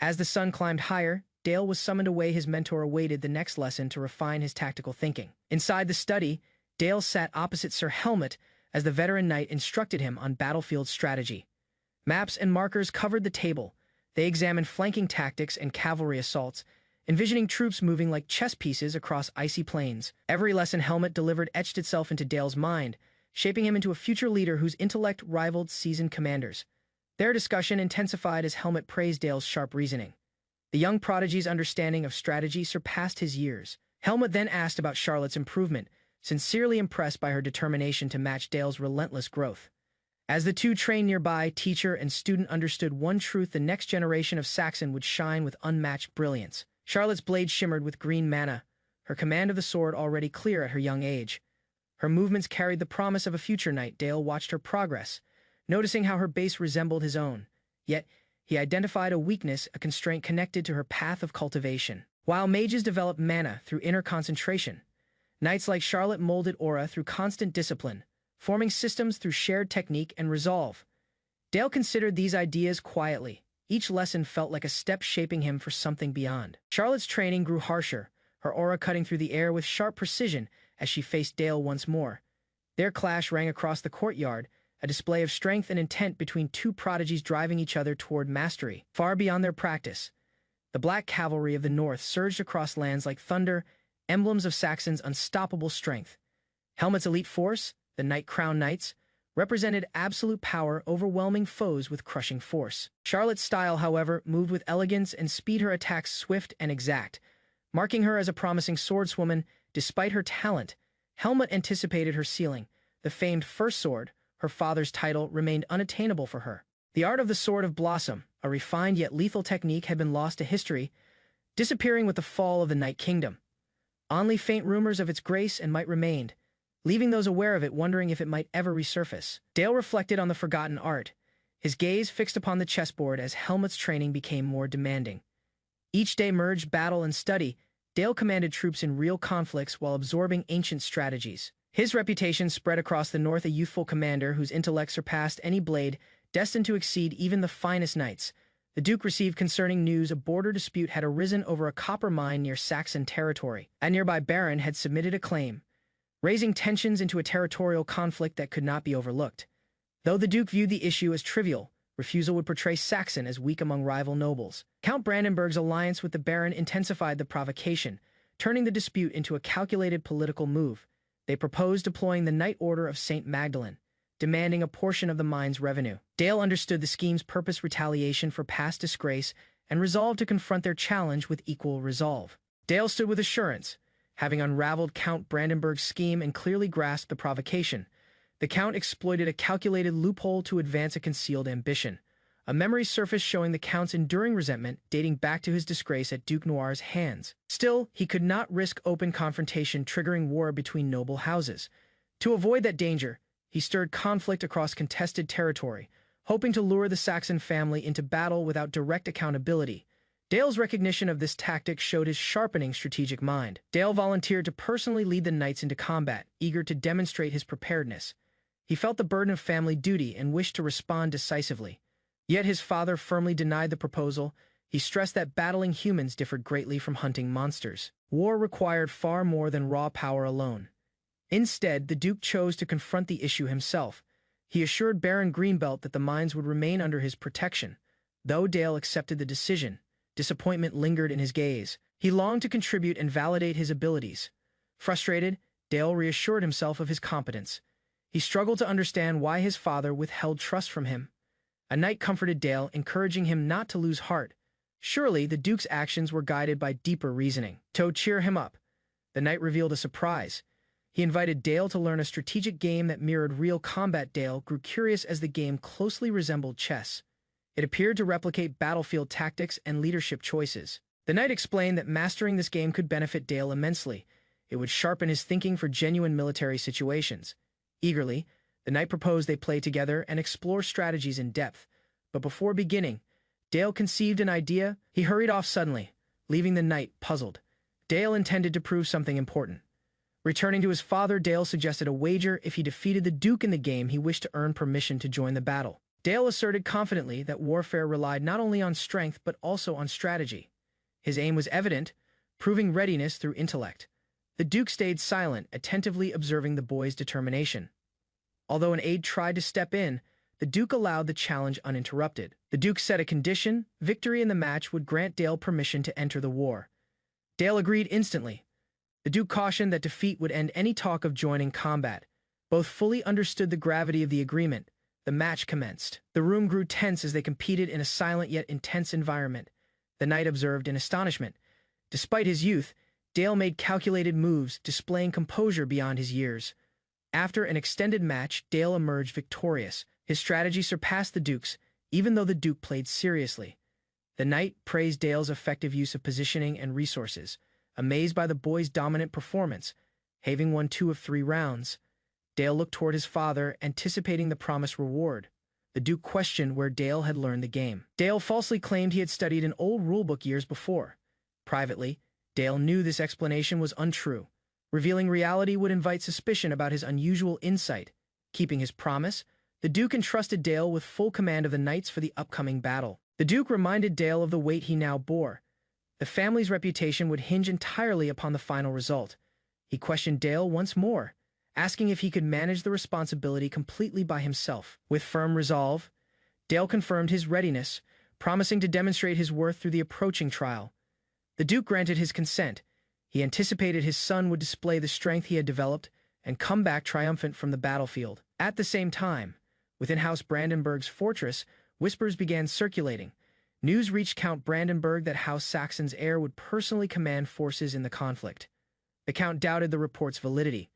As the sun climbed higher, Dale was summoned away. His mentor awaited the next lesson to refine his tactical thinking. Inside the study, Dale sat opposite Sir Helmet as the veteran knight instructed him on battlefield strategy. Maps and markers covered the table. They examined flanking tactics and cavalry assaults, envisioning troops moving like chess pieces across icy plains. Every lesson Helmet delivered etched itself into Dale's mind, shaping him into a future leader whose intellect rivaled seasoned commanders. Their discussion intensified as Helmet praised Dale's sharp reasoning. The young prodigy's understanding of strategy surpassed his years. Helmet then asked about Charlotte's improvement, sincerely impressed by her determination to match Dale's relentless growth. As the two trained nearby, teacher and student understood one truth: the next generation of Saxon would shine with unmatched brilliance. Charlotte's blade shimmered with green mana, her command of the sword already clear at her young age. Her movements carried the promise of a future knight. Dale watched her progress, noticing how her base resembled his own. Yet, he identified a weakness, a constraint connected to her path of cultivation. While mages developed mana through inner concentration, knights like Charlotte molded aura through constant discipline, forming systems through shared technique and resolve. Dale considered these ideas quietly. Each lesson felt like a step shaping him for something beyond. Charlotte's training grew harsher, her aura cutting through the air with sharp precision as she faced Dale once more. Their clash rang across the courtyard, a display of strength and intent between two prodigies driving each other toward mastery. Far beyond their practice, the black cavalry of the north surged across lands like thunder, emblems of Saxon's unstoppable strength. Helmet's elite force, the Knight Crown Knights, represented absolute power, overwhelming foes with crushing force. Charlotte's style, however, moved with elegance and speed, her attacks swift and exact, marking her as a promising swordswoman. Despite her talent, Helmet anticipated her ceiling. The famed first sword, her father's title, remained unattainable for her. The art of the Sword of Blossom, a refined yet lethal technique, had been lost to history, disappearing with the fall of the Night Kingdom. Only faint rumors of its grace and might remained, leaving those aware of it wondering if it might ever resurface. Dale reflected on the forgotten art, his gaze fixed upon the chessboard as Helmet's training became more demanding. Each day merged battle and study. Dale commanded troops in real conflicts while absorbing ancient strategies. His reputation spread across the north, a youthful commander whose intellect surpassed any blade, destined to exceed even the finest knights. The Duke received concerning news: a border dispute had arisen over a copper mine near Saxon territory. A nearby baron had submitted a claim, raising tensions into a territorial conflict that could not be overlooked. Though the Duke viewed the issue as trivial, refusal would portray Saxon as weak among rival nobles. Count Brandenburg's alliance with the baron intensified the provocation, turning the dispute into a calculated political move. They proposed deploying the Knight Order of St. Magdalene, demanding a portion of the mine's revenue. Dale understood the scheme's purpose: retaliation for past disgrace, and resolved to confront their challenge with equal resolve. Dale stood with assurance, having unraveled Count Brandenburg's scheme and clearly grasped the provocation. The Count exploited a calculated loophole to advance a concealed ambition. A memory surfaced showing the Count's enduring resentment, dating back to his disgrace at Duke Noir's hands. Still, he could not risk open confrontation, triggering war between noble houses. To avoid that danger, he stirred conflict across contested territory, hoping to lure the Saxon family into battle without direct accountability. Dale's recognition of this tactic showed his sharpening strategic mind. Dale volunteered to personally lead the knights into combat, eager to demonstrate his preparedness. He felt the burden of family duty and wished to respond decisively. Yet his father firmly denied the proposal. He stressed that battling humans differed greatly from hunting monsters. War required far more than raw power alone. Instead, the Duke chose to confront the issue himself. He assured Baron Greenbelt that the mines would remain under his protection. Though Dale accepted the decision, disappointment lingered in his gaze. He longed to contribute and validate his abilities. Frustrated, Dale reassured himself of his competence. He struggled to understand why his father withheld trust from him. A knight comforted Dale, encouraging him not to lose heart. Surely the Duke's actions were guided by deeper reasoning. To cheer him up, the knight revealed a surprise. He invited Dale to learn a strategic game that mirrored real combat. Dale grew curious as the game closely resembled chess. It appeared to replicate battlefield tactics and leadership choices. The knight explained that mastering this game could benefit Dale immensely. It would sharpen his thinking for genuine military situations. Eagerly, the knight proposed they play together and explore strategies in depth. But before beginning, Dale conceived an idea. He hurried off suddenly, leaving the knight puzzled. Dale intended to prove something important. Returning to his father, Dale suggested a wager. If he defeated the Duke in the game, he wished to earn permission to join the battle. Dale asserted confidently that warfare relied not only on strength but also on strategy. His aim was evident, proving readiness through intellect. The Duke stayed silent, attentively observing the boy's determination. Although an aide tried to step in, the Duke allowed the challenge uninterrupted. The Duke set a condition: victory in the match would grant Dale permission to enter the war. Dale agreed instantly. The Duke cautioned that defeat would end any talk of joining combat. Both fully understood the gravity of the agreement. The match commenced. The room grew tense as they competed in a silent yet intense environment. The knight observed in astonishment. Despite his youth, Dale made calculated moves, displaying composure beyond his years. After an extended match, Dale emerged victorious. His strategy surpassed the Duke's, even though the Duke played seriously. The knight praised Dale's effective use of positioning and resources. Amazed by the boy's dominant performance, having won 2 of 3 rounds, Dale looked toward his father, anticipating the promised reward. The Duke questioned where Dale had learned the game. Dale falsely claimed he had studied an old rulebook years before. Privately, Dale knew this explanation was untrue. Revealing reality would invite suspicion about his unusual insight. Keeping his promise, the Duke entrusted Dale with full command of the knights for the upcoming battle. The Duke reminded Dale of the weight he now bore. The family's reputation would hinge entirely upon the final result. He questioned Dale once more, asking if he could manage the responsibility completely by himself. With firm resolve, Dale confirmed his readiness, promising to demonstrate his worth through the approaching trial. The Duke granted his consent. He anticipated his son would display the strength he had developed and come back triumphant from the battlefield. At the same time, within House Brandenburg's fortress, whispers began circulating. News reached Count Brandenburg that House Saxon's heir would personally command forces in the conflict. The Count doubted the report's validity.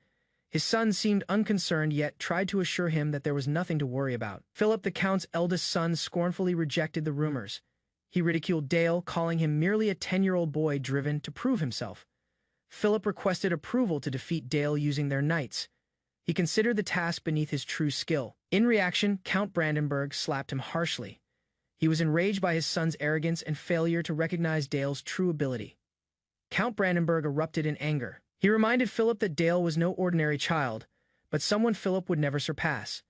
His son seemed unconcerned, yet tried to assure him that there was nothing to worry about. Philip, the Count's eldest son, scornfully rejected the rumors. He ridiculed Dale, calling him merely a 10-year-old boy driven to prove himself. Philip requested approval to defeat Dale using their knights. He considered the task beneath his true skill. In reaction, Count Brandenburg slapped him harshly. He was enraged by his son's arrogance and failure to recognize Dale's true ability. Count Brandenburg erupted in anger. He reminded Philip that Dale was no ordinary child, but someone Philip would never surpass.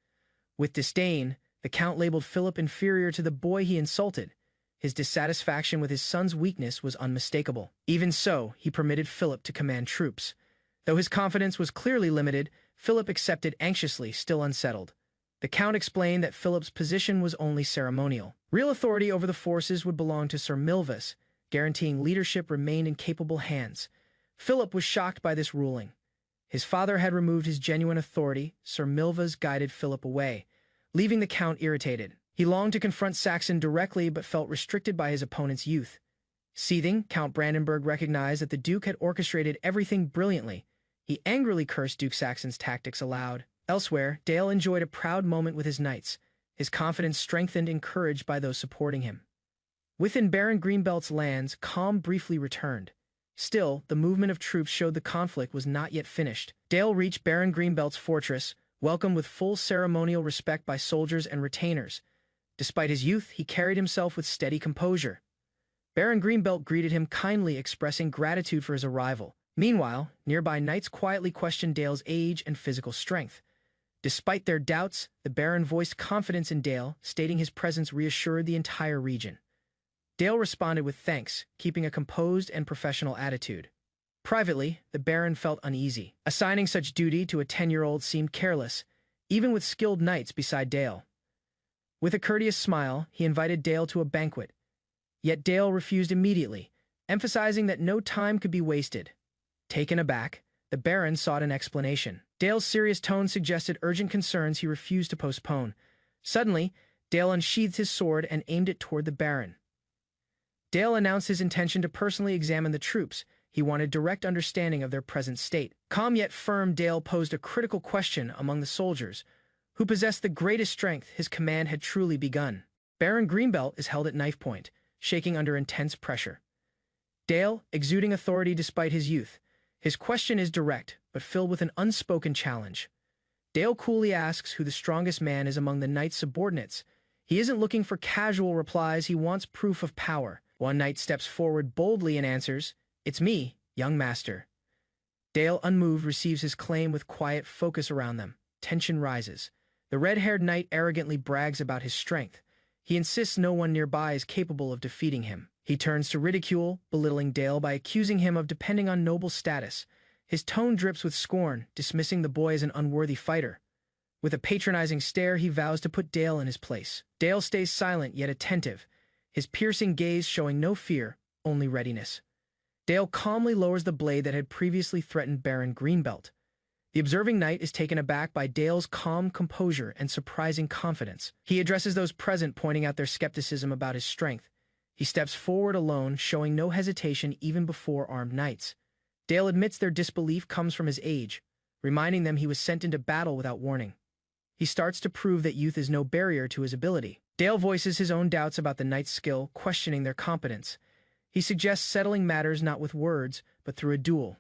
With disdain, the Count labeled Philip inferior to the boy he insulted. His dissatisfaction with his son's weakness was unmistakable. Even so, he permitted Philip to command troops. Though his confidence was clearly limited, Philip accepted anxiously, still unsettled. The Count explained that Philip's position was only ceremonial. Real authority over the forces would belong to Sir Milvus, guaranteeing leadership remained in capable hands. Philip was shocked by this ruling. His father had removed his genuine authority. Sir Milvus guided Philip away, leaving the Count irritated. He longed to confront Saxon directly but felt restricted by his opponent's youth. Seething, Count Brandenburg recognized that the Duke had orchestrated everything brilliantly. He angrily cursed Duke Saxon's tactics aloud. Elsewhere, Dale enjoyed a proud moment with his knights, his confidence strengthened, encouraged by those supporting him. Within Baron Greenbelt's lands, calm briefly returned. Still, the movement of troops showed the conflict was not yet finished. Dale reached Baron Greenbelt's fortress, welcomed with full ceremonial respect by soldiers and retainers. Despite his youth, he carried himself with steady composure. Baron Greenbelt greeted him kindly, expressing gratitude for his arrival. Meanwhile, nearby knights quietly questioned Dale's age and physical strength. Despite their doubts, the Baron voiced confidence in Dale, stating his presence reassured the entire region. Dale responded with thanks, keeping a composed and professional attitude. Privately, the Baron felt uneasy. Assigning such duty to a 10-year-old seemed careless, even with skilled knights beside Dale. With a courteous smile, he invited Dale to a banquet. Yet Dale refused immediately, emphasizing that no time could be wasted. Taken aback, the Baron sought an explanation. Dale's serious tone suggested urgent concerns he refused to postpone. Suddenly, Dale unsheathed his sword and aimed it toward the Baron. Dale announced his intention to personally examine the troops. He wanted direct understanding of their present state. Calm yet firm, Dale posed a critical question among the soldiers. Who possessed the greatest strength? His command had truly begun. Baron Greenbelt is held at knife point, shaking under intense pressure. Dale, exuding authority despite his youth. His question is direct, but filled with an unspoken challenge. Dale coolly asks who the strongest man is among the knight's subordinates. He isn't looking for casual replies, he wants proof of power. One knight steps forward boldly and answers, "It's me, young master." Dale, unmoved, receives his claim with quiet focus around them. Tension rises. The red-haired knight arrogantly brags about his strength. He insists no one nearby is capable of defeating him. He turns to ridicule, belittling Dale by accusing him of depending on noble status. His tone drips with scorn, dismissing the boy as an unworthy fighter. With a patronizing stare, he vows to put Dale in his place. Dale stays silent yet attentive, his piercing gaze showing no fear, only readiness. Dale calmly lowers the blade that had previously threatened Baron Greenbelt. The observing knight is taken aback by Dale's calm composure and surprising confidence. He addresses those present, pointing out their skepticism about his strength. He steps forward alone, showing no hesitation even before armed knights. Dale admits their disbelief comes from his age, reminding them he was sent into battle without warning. He starts to prove that youth is no barrier to his ability. Dale voices his own doubts about the knight's skill, questioning their competence. He suggests settling matters not with words, but through a duel.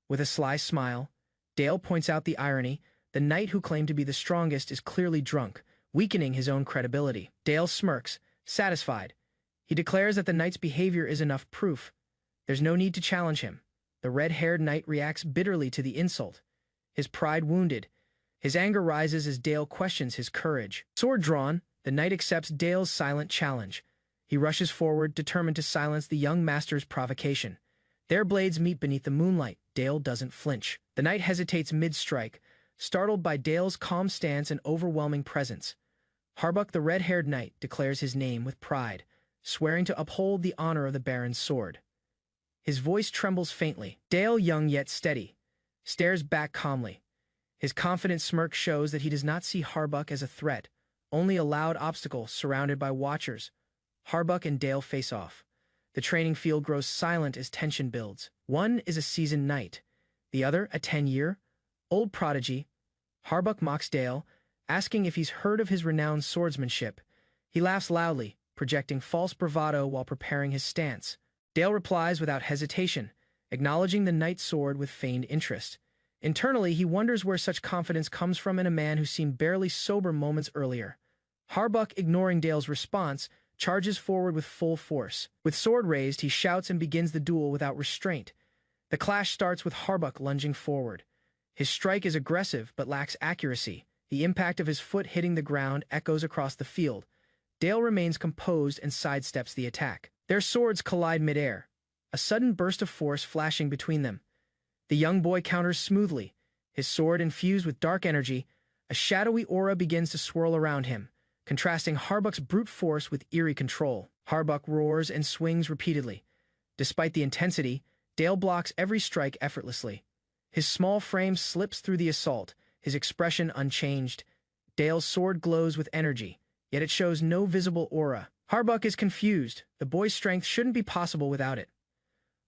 With a sly smile, Dale points out the irony. The knight who claimed to be the strongest is clearly drunk, weakening his own credibility. Dale smirks, satisfied. He declares that the knight's behavior is enough proof. There's no need to challenge him. The red-haired knight reacts bitterly to the insult, his pride wounded. His anger rises as Dale questions his courage. Sword drawn, the knight accepts Dale's silent challenge. He rushes forward, determined to silence the young master's provocation. Their blades meet beneath the moonlight. Dale doesn't flinch. The knight hesitates mid-strike, startled by Dale's calm stance and overwhelming presence. Harbuck, the red-haired knight, declares his name with pride, swearing to uphold the honor of the Baron's sword. His voice trembles faintly. Dale, young yet steady, stares back calmly. His confident smirk shows that he does not see Harbuck as a threat, only a loud obstacle surrounded by watchers. Harbuck and Dale face off. The training field grows silent as tension builds. One is a seasoned knight, the other a 10-year-old prodigy. Harbuck mocks Dale, asking if he's heard of his renowned swordsmanship. He laughs loudly, projecting false bravado while preparing his stance. Dale replies without hesitation, acknowledging the knight's sword with feigned interest. Internally, he wonders where such confidence comes from in a man who seemed barely sober moments earlier. Harbuck, ignoring Dale's response, charges forward with full force. With sword raised, he shouts and begins the duel without restraint. The clash starts with Harbuck lunging forward. His strike is aggressive but lacks accuracy. The impact of his foot hitting the ground echoes across the field. Dale remains composed and sidesteps the attack. Their swords collide midair, a sudden burst of force flashing between them. The young boy counters smoothly, his sword infused with dark energy. A shadowy aura begins to swirl around him, contrasting Harbuck's brute force with eerie control. Harbuck roars and swings repeatedly. Despite the intensity, Dale blocks every strike effortlessly. His small frame slips through the assault, his expression unchanged. Dale's sword glows with energy, yet it shows no visible aura. Harbuck is confused. The boy's strength shouldn't be possible without it.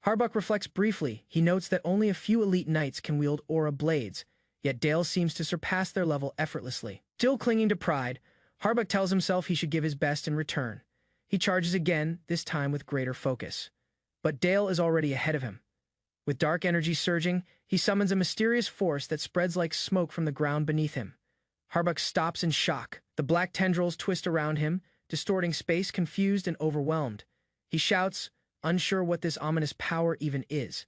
Harbuck reflects briefly. He notes that only a few elite knights can wield aura blades, yet Dale seems to surpass their level effortlessly. Still clinging to pride, Harbuck tells himself he should give his best in return. He charges again, this time with greater focus. But Dale is already ahead of him. With dark energy surging, he summons a mysterious force that spreads like smoke from the ground beneath him. Harbuck stops in shock. The black tendrils twist around him, distorting space, confused and overwhelmed. He shouts, unsure what this ominous power even is.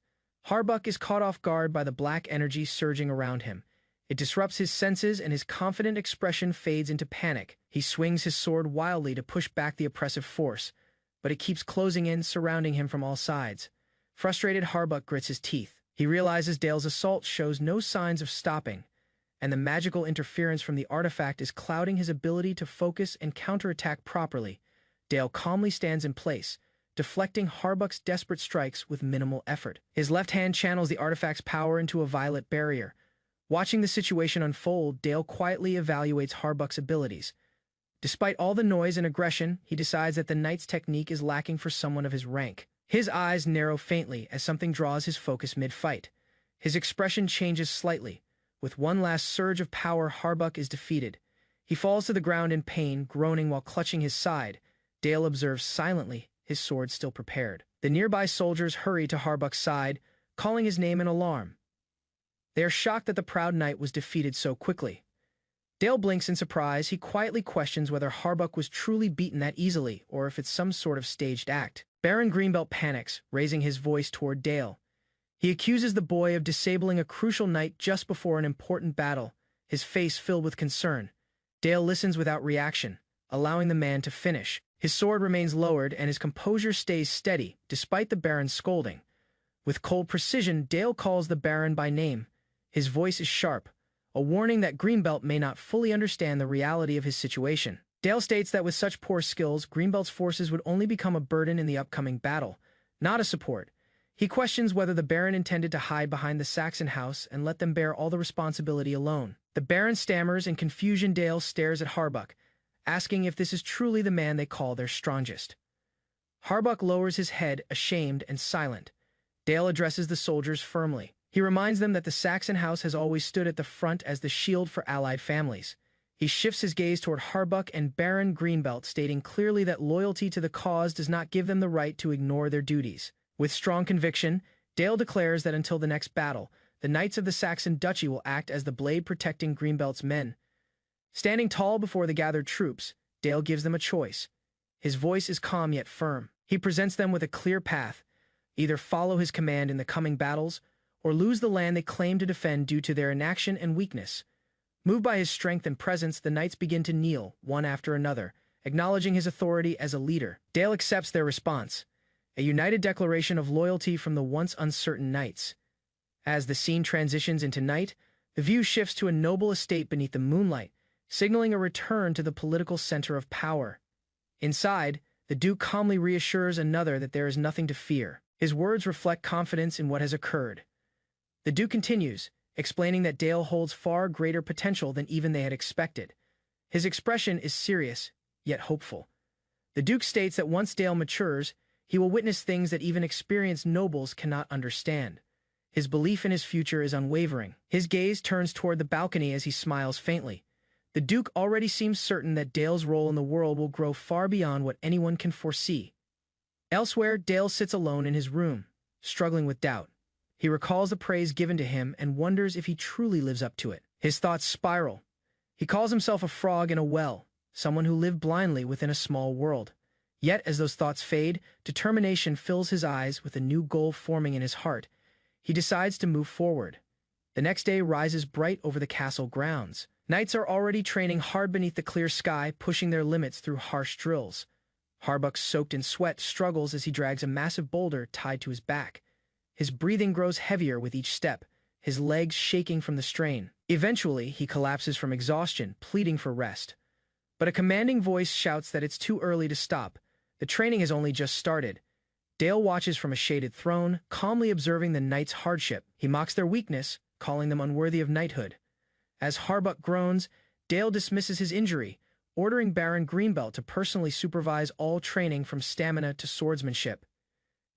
Harbuck is caught off guard by the black energy surging around him. It disrupts his senses and his confident expression fades into panic. He swings his sword wildly to push back the oppressive force, but it keeps closing in, surrounding him from all sides. Frustrated, Harbuck grits his teeth. He realizes Dale's assault shows no signs of stopping, and the magical interference from the artifact is clouding his ability to focus and counterattack properly. Dale calmly stands in place, deflecting Harbuck's desperate strikes with minimal effort. His left hand channels the artifact's power into a violet barrier. Watching the situation unfold, Dale quietly evaluates Harbuck's abilities. Despite all the noise and aggression, he decides that the knight's technique is lacking for someone of his rank. His eyes narrow faintly as something draws his focus mid-fight. His expression changes slightly. With one last surge of power, Harbuck is defeated. He falls to the ground in pain, groaning while clutching his side. Dale observes silently, his sword still prepared. The nearby soldiers hurry to Harbuck's side, calling his name in alarm. They are shocked that the proud knight was defeated so quickly. Dale blinks in surprise. He quietly questions whether Harbuck was truly beaten that easily, or if it's some sort of staged act. Baron Greenbelt panics, raising his voice toward Dale. He accuses the boy of disabling a crucial knight just before an important battle, his face filled with concern. Dale listens without reaction, allowing the man to finish. His sword remains lowered and his composure stays steady, despite the Baron's scolding. With cold precision, Dale calls the Baron by name. His voice is sharp, a warning that Greenbelt may not fully understand the reality of his situation. Dale states that with such poor skills, Greenbelt's forces would only become a burden in the upcoming battle, not a support. He questions whether the Baron intended to hide behind the Saxon house and let them bear all the responsibility alone. The Baron stammers. In confusion, Dale stares at Harbuck, asking if this is truly the man they call their strongest. Harbuck lowers his head, ashamed and silent. Dale addresses the soldiers firmly. He reminds them that the Saxon house has always stood at the front as the shield for allied families. He shifts his gaze toward Harbuck and Baron Greenbelt, stating clearly that loyalty to the cause does not give them the right to ignore their duties. With strong conviction, Dale declares that until the next battle, the Knights of the Saxon Duchy will act as the blade protecting Greenbelt's men. Standing tall before the gathered troops, Dale gives them a choice. His voice is calm yet firm. He presents them with a clear path: either follow his command in the coming battles, or lose the land they claim to defend due to their inaction and weakness. Moved by his strength and presence, the knights begin to kneel, one after another, acknowledging his authority as a leader. Dale accepts their response, a united declaration of loyalty from the once uncertain knights. As the scene transitions into night, the view shifts to a noble estate beneath the moonlight, signaling a return to the political center of power. Inside, the Duke calmly reassures another that there is nothing to fear. His words reflect confidence in what has occurred. The Duke continues, explaining that Dale holds far greater potential than even they had expected. His expression is serious, yet hopeful. The Duke states that once Dale matures, he will witness things that even experienced nobles cannot understand. His belief in his future is unwavering. His gaze turns toward the balcony as he smiles faintly. The Duke already seems certain that Dale's role in the world will grow far beyond what anyone can foresee. Elsewhere, Dale sits alone in his room, struggling with doubt. He recalls the praise given to him and wonders if he truly lives up to it. His thoughts spiral. He calls himself a frog in a well, someone who lived blindly within a small world. Yet, as those thoughts fade, determination fills his eyes with a new goal forming in his heart. He decides to move forward. The next day rises bright over the castle grounds. Knights are already training hard beneath the clear sky, pushing their limits through harsh drills. Harbuck, soaked in sweat, struggles as he drags a massive boulder tied to his back. His breathing grows heavier with each step, his legs shaking from the strain. Eventually, he collapses from exhaustion, pleading for rest. But a commanding voice shouts that it's too early to stop. The training has only just started. Dale watches from a shaded throne, calmly observing the knights' hardship. He mocks their weakness, calling them unworthy of knighthood. As Harbuck groans, Dale dismisses his injury, ordering Baron Greenbelt to personally supervise all training from stamina to swordsmanship.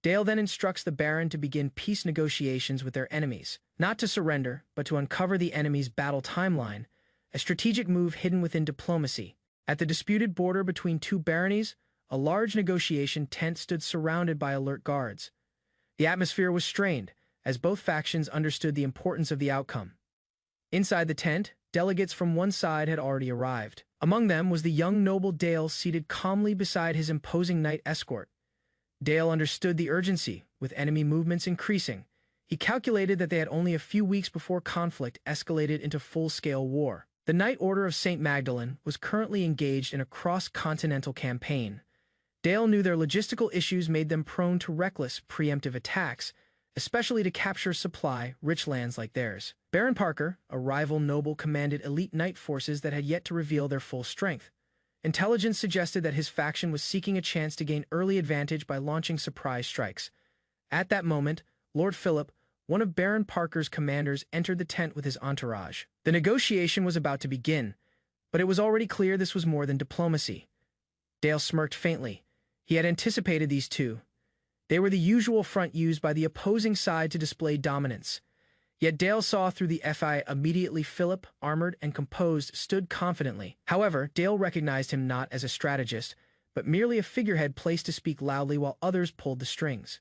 Dale then instructs the Baron to begin peace negotiations with their enemies, not to surrender, but to uncover the enemy's battle timeline, a strategic move hidden within diplomacy. At the disputed border between two baronies, a large negotiation tent stood surrounded by alert guards. The atmosphere was strained, as both factions understood the importance of the outcome. Inside the tent, delegates from one side had already arrived. Among them was the young noble Dale, seated calmly beside his imposing knight escort. Dale understood the urgency, with enemy movements increasing. He calculated that they had only a few weeks before conflict escalated into full-scale war. The Knight Order of St. Magdalene was currently engaged in a cross-continental campaign. Dale knew their logistical issues made them prone to reckless, preemptive attacks, especially to capture supply-rich lands like theirs. Baron Parker, a rival noble, commanded elite knight forces that had yet to reveal their full strength. Intelligence suggested that his faction was seeking a chance to gain early advantage by launching surprise strikes. At that moment, Lord Philip, one of Baron Parker's commanders, entered the tent with his entourage. The negotiation was about to begin, but it was already clear this was more than diplomacy. Dale smirked faintly. He had anticipated these two. They were the usual front used by the opposing side to display dominance. Yet Dale saw through the FI immediately. Philip, armored and composed, stood confidently. However, Dale recognized him not as a strategist, but merely a figurehead placed to speak loudly while others pulled the strings.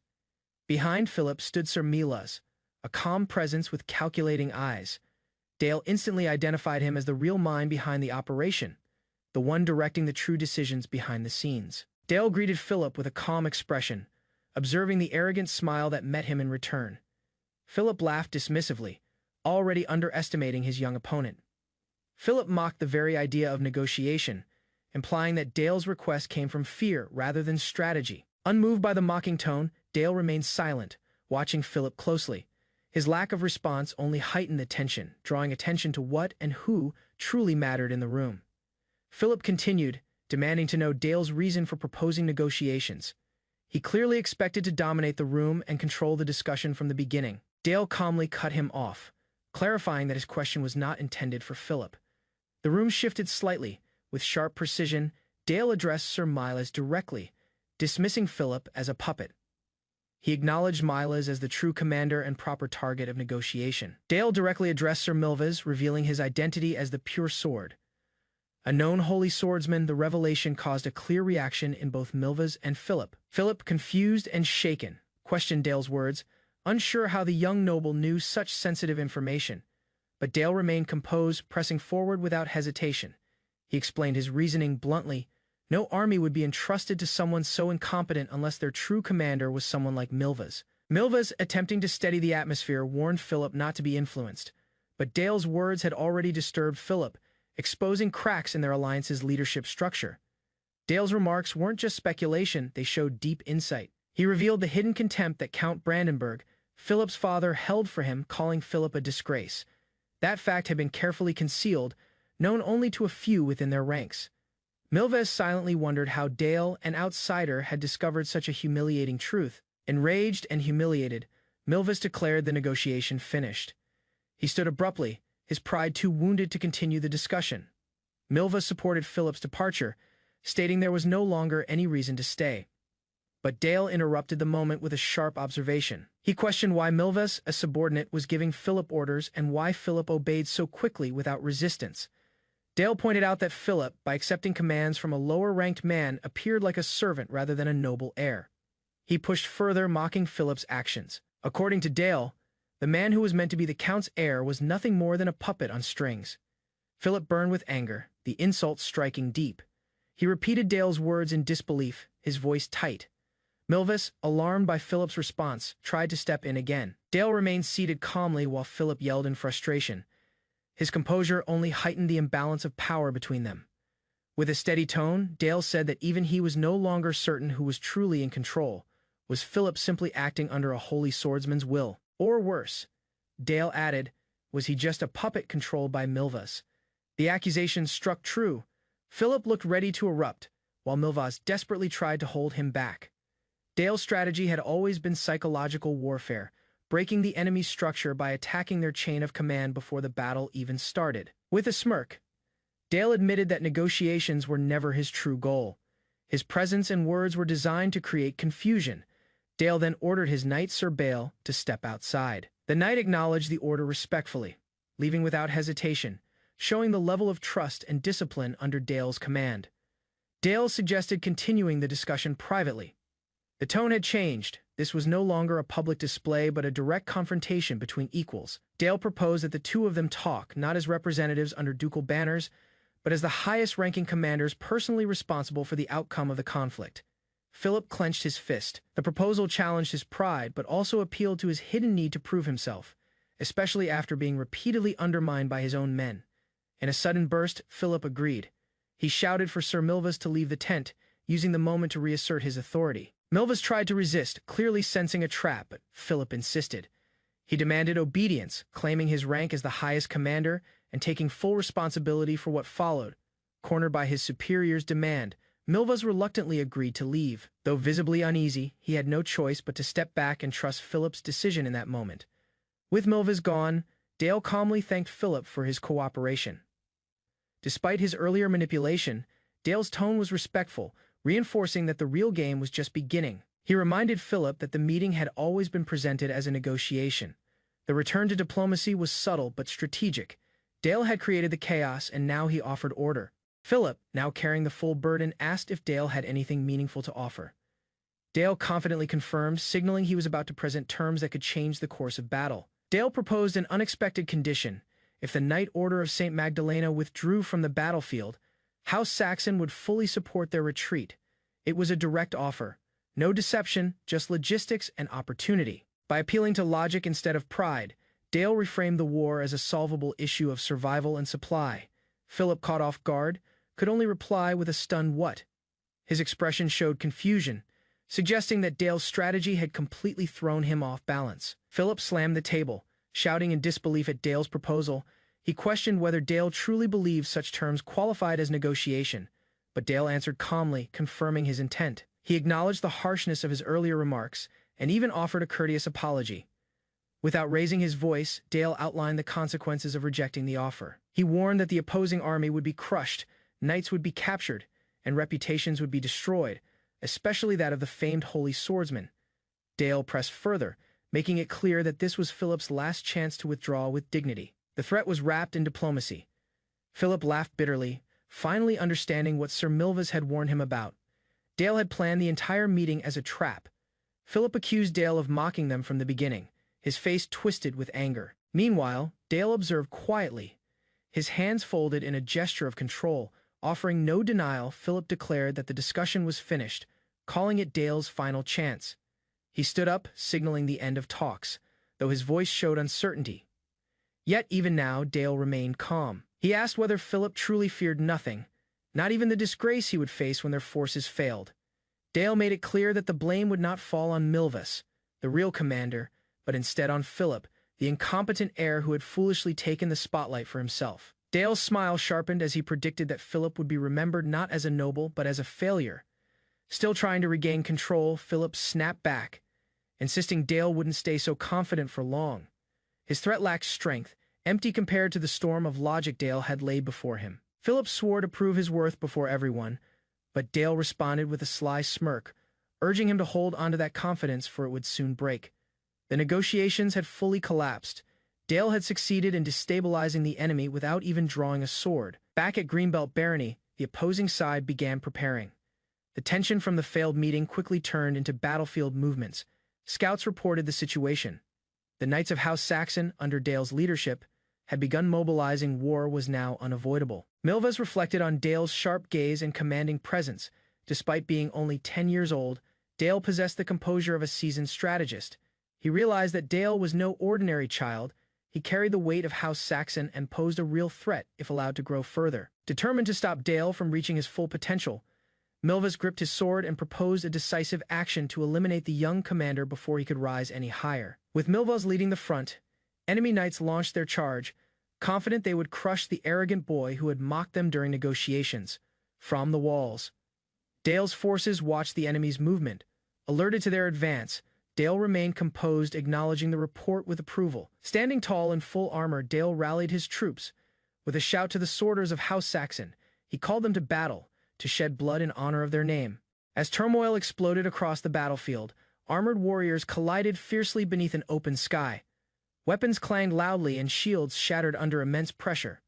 Behind Philip stood Sir Milas, a calm presence with calculating eyes. Dale instantly identified him as the real mind behind the operation, the one directing the true decisions behind the scenes. Dale greeted Philip with a calm expression, observing the arrogant smile that met him in return. Philip laughed dismissively, already underestimating his young opponent. Philip mocked the very idea of negotiation, implying that Dale's request came from fear rather than strategy. Unmoved by the mocking tone, Dale remained silent, watching Philip closely. His lack of response only heightened the tension, drawing attention to what and who truly mattered in the room. Philip continued, demanding to know Dale's reason for proposing negotiations. He clearly expected to dominate the room and control the discussion from the beginning. Dale calmly cut him off, clarifying that his question was not intended for Philip. The room shifted slightly. With sharp precision, Dale addressed Sir Milas directly, dismissing Philip as a puppet. He acknowledged Milas as the true commander and proper target of negotiation. Dale directly addressed Sir Milvas, revealing his identity as the Pure Sword. A known holy swordsman, the revelation caused a clear reaction in both Milvas and Philip. Philip, confused and shaken, questioned Dale's words, unsure how the young noble knew such sensitive information. But Dale remained composed, pressing forward without hesitation. He explained his reasoning bluntly. No army would be entrusted to someone so incompetent unless their true commander was someone like Milvas. Milvas, attempting to steady the atmosphere, warned Philip not to be influenced. But Dale's words had already disturbed Philip, exposing cracks in their alliance's leadership structure. Dale's remarks weren't just speculation, they showed deep insight. He revealed the hidden contempt that Count Brandenburg, Philip's father, held for him, calling Philip a disgrace. That fact had been carefully concealed, known only to a few within their ranks. Milvas silently wondered how Dale, an outsider, had discovered such a humiliating truth. Enraged and humiliated, Milvas declared the negotiation finished. He stood abruptly, his pride too wounded to continue the discussion. Milvas supported Philip's departure, stating there was no longer any reason to stay. But Dale interrupted the moment with a sharp observation. He questioned why Milvas, a subordinate, was giving Philip orders and why Philip obeyed so quickly without resistance. Dale pointed out that Philip, by accepting commands from a lower-ranked man, appeared like a servant rather than a noble heir. He pushed further, mocking Philip's actions. According to Dale, the man who was meant to be the Count's heir was nothing more than a puppet on strings. Philip burned with anger, the insult striking deep. He repeated Dale's words in disbelief, his voice tight. Milvas, alarmed by Philip's response, tried to step in again. Dale remained seated calmly while Philip yelled in frustration. His composure only heightened the imbalance of power between them. With a steady tone, Dale said that even he was no longer certain who was truly in control. Was Philip simply acting under a holy swordsman's will? Or worse, Dale added, was he just a puppet controlled by Milvas? The accusation struck true. Philip looked ready to erupt, while Milvas desperately tried to hold him back. Dale's strategy had always been psychological warfare, breaking the enemy's structure by attacking their chain of command before the battle even started. With a smirk, Dale admitted that negotiations were never his true goal. His presence and words were designed to create confusion. Dale then ordered his knight Sir Bale to step outside. The knight acknowledged the order respectfully, leaving without hesitation, showing the level of trust and discipline under Dale's command. Dale suggested continuing the discussion privately. The tone had changed. This was no longer a public display but a direct confrontation between equals. Dale proposed that the two of them talk, not as representatives under ducal banners, but as the highest-ranking commanders personally responsible for the outcome of the conflict. Philip clenched his fist. The proposal challenged his pride but also appealed to his hidden need to prove himself, especially after being repeatedly undermined by his own men. In a sudden burst, Philip agreed. He shouted for Sir Milvas to leave the tent, using the moment to reassert his authority. Milvas tried to resist, clearly sensing a trap, but Philip insisted. He demanded obedience, claiming his rank as the highest commander and taking full responsibility for what followed. Cornered by his superior's demand, Milvas reluctantly agreed to leave. Though visibly uneasy, he had no choice but to step back and trust Philip's decision in that moment. With Milvas gone, Dale calmly thanked Philip for his cooperation. Despite his earlier manipulation, Dale's tone was respectful, reinforcing that the real game was just beginning. He reminded Philip that the meeting had always been presented as a negotiation. The return to diplomacy was subtle but strategic. Dale had created the chaos and now he offered order. Philip, now carrying the full burden, asked if Dale had anything meaningful to offer. Dale confidently confirmed, signaling he was about to present terms that could change the course of battle. Dale proposed an unexpected condition. If the Knight Order of St. Magdalena withdrew from the battlefield, House Saxon would fully support their retreat. It was a direct offer. No deception, just logistics and opportunity. By appealing to logic instead of pride, Dale reframed the war as a solvable issue of survival and supply. Philip, caught off guard, could only reply with a stunned what. His expression showed confusion, suggesting that Dale's strategy had completely thrown him off balance. Philip slammed the table, shouting in disbelief at Dale's proposal. He questioned whether Dale truly believed such terms qualified as negotiation, but Dale answered calmly, confirming his intent. He acknowledged the harshness of his earlier remarks and even offered a courteous apology. Without raising his voice, Dale outlined the consequences of rejecting the offer. He warned that the opposing army would be crushed, knights would be captured, and reputations would be destroyed, especially that of the famed holy swordsman. Dale pressed further, making it clear that this was Philip's last chance to withdraw with dignity. The threat was wrapped in diplomacy. Philip laughed bitterly, finally understanding what Sir Milvus had warned him about. Dale had planned the entire meeting as a trap. Philip accused Dale of mocking them from the beginning, his face twisted with anger. Meanwhile, Dale observed quietly. His hands folded in a gesture of control, offering no denial. Philip declared that the discussion was finished, calling it Dale's final chance. He stood up, signaling the end of talks, though his voice showed uncertainty. Yet even now, Dale remained calm. He asked whether Philip truly feared nothing, not even the disgrace he would face when their forces failed. Dale made it clear that the blame would not fall on Milvus, the real commander, but instead on Philip, the incompetent heir who had foolishly taken the spotlight for himself. Dale's smile sharpened as he predicted that Philip would be remembered not as a noble but as a failure. Still trying to regain control, Philip snapped back, insisting Dale wouldn't stay so confident for long. His threat lacked strength, empty compared to the storm of logic Dale had laid before him. Philip swore to prove his worth before everyone, but Dale responded with a sly smirk, urging him to hold onto that confidence, for it would soon break. The negotiations had fully collapsed. Dale had succeeded in destabilizing the enemy without even drawing a sword. Back at Greenbelt Barony, the opposing side began preparing. The tension from the failed meeting quickly turned into battlefield movements. Scouts reported the situation. The Knights of House Saxon, under Dale's leadership, had begun mobilizing. War was now unavoidable. Milvus reflected on Dale's sharp gaze and commanding presence. Despite being only 10 years old, Dale possessed the composure of a seasoned strategist. He realized that Dale was no ordinary child. He carried the weight of House Saxon and posed a real threat if allowed to grow further. Determined to stop Dale from reaching his full potential, Milvus gripped his sword and proposed a decisive action to eliminate the young commander before he could rise any higher. With Milvus leading the front, enemy knights launched their charge, confident they would crush the arrogant boy who had mocked them during negotiations. From the walls, Dale's forces watched the enemy's movement. Alerted to their advance, Dale remained composed, acknowledging the report with approval. Standing tall in full armor, Dale rallied his troops. With a shout to the sworders of House Saxon, he called them to battle, to shed blood in honor of their name. As turmoil exploded across the battlefield, armored warriors collided fiercely beneath an open sky. Weapons clanged loudly and shields shattered under immense pressure.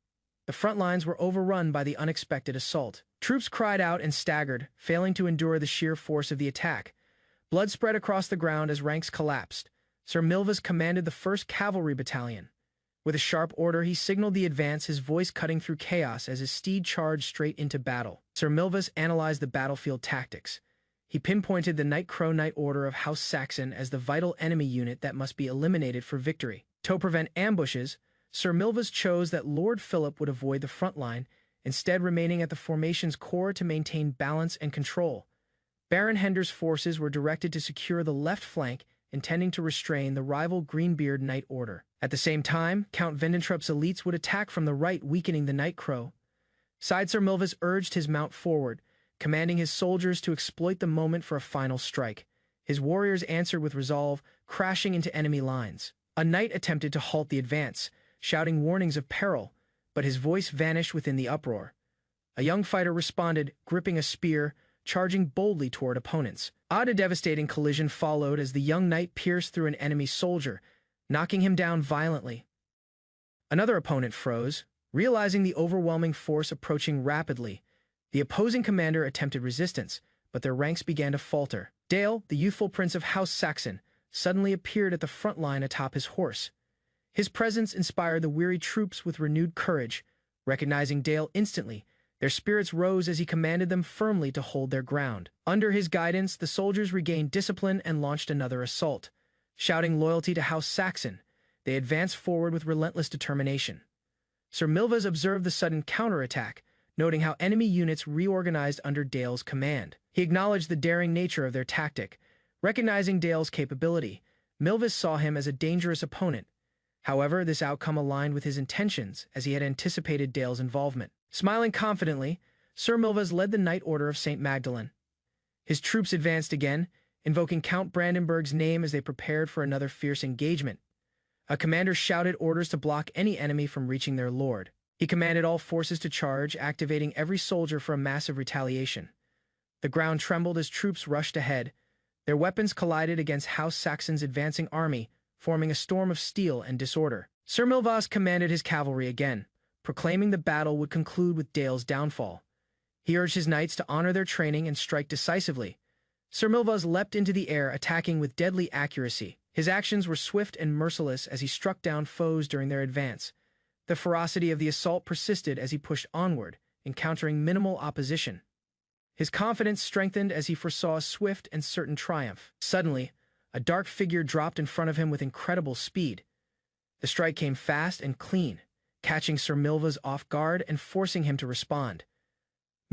The front lines were overrun by the unexpected assault. Troops cried out and staggered, failing to endure the sheer force of the attack. Blood spread across the ground as ranks collapsed. Sir Milvus commanded the 1st Cavalry Battalion. With a sharp order, he signaled the advance, his voice cutting through chaos as his steed charged straight into battle. Sir Milvus analyzed the battlefield tactics. He pinpointed the Night Crow Knight Order of House Saxon as the vital enemy unit that must be eliminated for victory. To prevent ambushes, Sir Milvus chose that Lord Philip would avoid the front line, instead remaining at the formation's core to maintain balance and control. Baron Hender's forces were directed to secure the left flank, intending to restrain the rival Greenbeard Knight Order. At the same time, Count Vendentrup's elites would attack from the right, weakening the Night Crow. Sir Milvus urged his mount forward, commanding his soldiers to exploit the moment for a final strike. His warriors answered with resolve, crashing into enemy lines. A knight attempted to halt the advance, shouting warnings of peril, but his voice vanished within the uproar. A young fighter responded, gripping a spear, charging boldly toward opponents. A devastating collision followed as the young knight pierced through an enemy soldier, knocking him down violently. Another opponent froze, realizing the overwhelming force approaching rapidly. The opposing commander attempted resistance, but their ranks began to falter. Dale, the youthful prince of House Saxon, suddenly appeared at the front line atop his horse. His presence inspired the weary troops with renewed courage. Recognizing Dale instantly, their spirits rose as he commanded them firmly to hold their ground. Under his guidance, the soldiers regained discipline and launched another assault. Shouting loyalty to House Saxon, they advanced forward with relentless determination. Sir Milvas observed the sudden counterattack, noting how enemy units reorganized under Dale's command. He acknowledged the daring nature of their tactic. Recognizing Dale's capability, Milvas saw him as a dangerous opponent. However, this outcome aligned with his intentions, as he had anticipated Dale's involvement. Smiling confidently, Sir Milvas led the Knight Order of St. Magdalene. His troops advanced again, invoking Count Brandenburg's name as they prepared for another fierce engagement. A commander shouted orders to block any enemy from reaching their lord. He commanded all forces to charge, activating every soldier for a massive retaliation. The ground trembled as troops rushed ahead. Their weapons collided against House Saxon's advancing army, forming a storm of steel and disorder. Sir Milvas commanded his cavalry again, proclaiming the battle would conclude with Dale's downfall. He urged his knights to honor their training and strike decisively. Sir Milvas leapt into the air, attacking with deadly accuracy. His actions were swift and merciless as he struck down foes during their advance. The ferocity of the assault persisted as he pushed onward, encountering minimal opposition. His confidence strengthened as he foresaw a swift and certain triumph. Suddenly, a dark figure dropped in front of him with incredible speed. The strike came fast and clean, catching Sir Milvas off guard and forcing him to respond.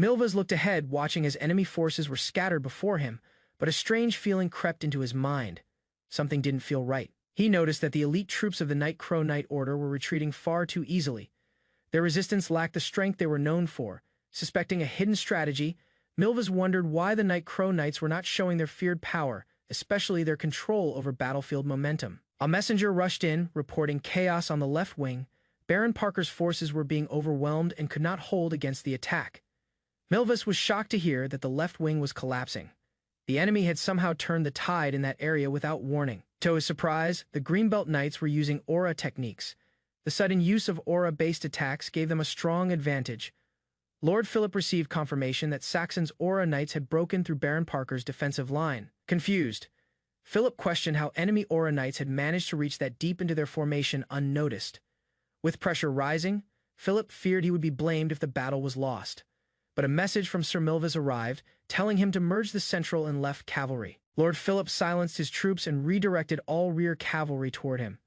Milvas looked ahead, watching as enemy forces were scattered before him, but a strange feeling crept into his mind. Something didn't feel right. He noticed that the elite troops of the Night Crow Knight Order were retreating far too easily. Their resistance lacked the strength they were known for. Suspecting a hidden strategy, Milvas wondered why the Night Crow Knights were not showing their feared power, especially their control over battlefield momentum. A messenger rushed in, reporting chaos on the left wing. Baron Parker's forces were being overwhelmed and could not hold against the attack. Milvas was shocked to hear that the left wing was collapsing. The enemy had somehow turned the tide in that area without warning. To his surprise, the Greenbelt Knights were using aura techniques. The sudden use of aura-based attacks gave them a strong advantage. Lord Philip received confirmation that Saxon's aura knights had broken through Baron Parker's defensive line. Confused, Philip questioned how enemy aura knights had managed to reach that deep into their formation unnoticed. With pressure rising, Philip feared he would be blamed if the battle was lost. But a message from Sir Milvas arrived, telling him to merge the central and left cavalry. Lord Philip silenced his troops and redirected all rear cavalry toward him.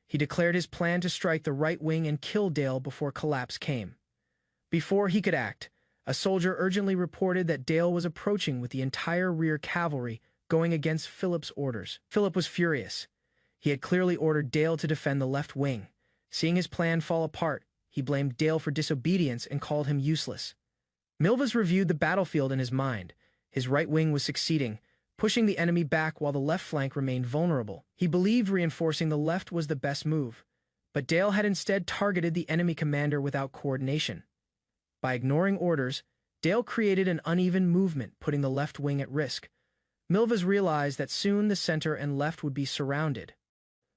He declared his plan to strike the right wing and kill Dale before collapse came. Before he could act, a soldier urgently reported that Dale was approaching with the entire rear cavalry, going against Philip's orders. Philip was furious. He had clearly ordered Dale to defend the left wing. Seeing his plan fall apart, he blamed Dale for disobedience and called him useless. Milvas reviewed the battlefield in his mind. His right wing was succeeding, pushing the enemy back while the left flank remained vulnerable. He believed reinforcing the left was the best move, but Dale had instead targeted the enemy commander without coordination. By ignoring orders, Dale created an uneven movement, putting the left wing at risk. Milvas realized that soon the center and left would be surrounded.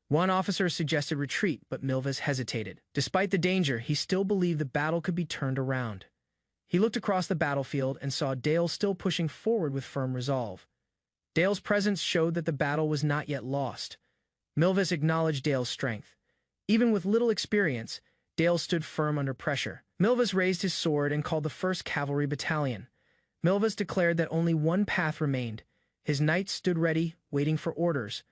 One officer suggested retreat, but Milvas hesitated. Despite the danger, he still believed the battle could be turned around. He looked across the battlefield and saw Dale still pushing forward with firm resolve. Dale's presence showed that the battle was not yet lost. Milvas acknowledged Dale's strength. Even with little experience, Dale stood firm under pressure. Milvas raised his sword and called the 1st Cavalry Battalion. Milvas declared that only one path remained. His knights stood ready, waiting for orders.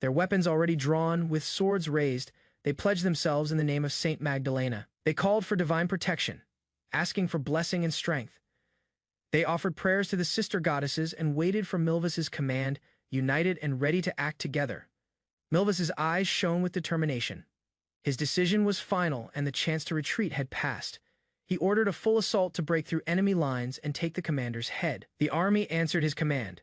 Their weapons already drawn, with swords raised, they pledged themselves in the name of Saint Magdalena. They called for divine protection, asking for blessing and strength. They offered prayers to the sister goddesses and waited for Milvas's command, united and ready to act together. Milvas's eyes shone with determination. His decision was final, and the chance to retreat had passed. He ordered a full assault to break through enemy lines and take the commander's head. The army answered his command.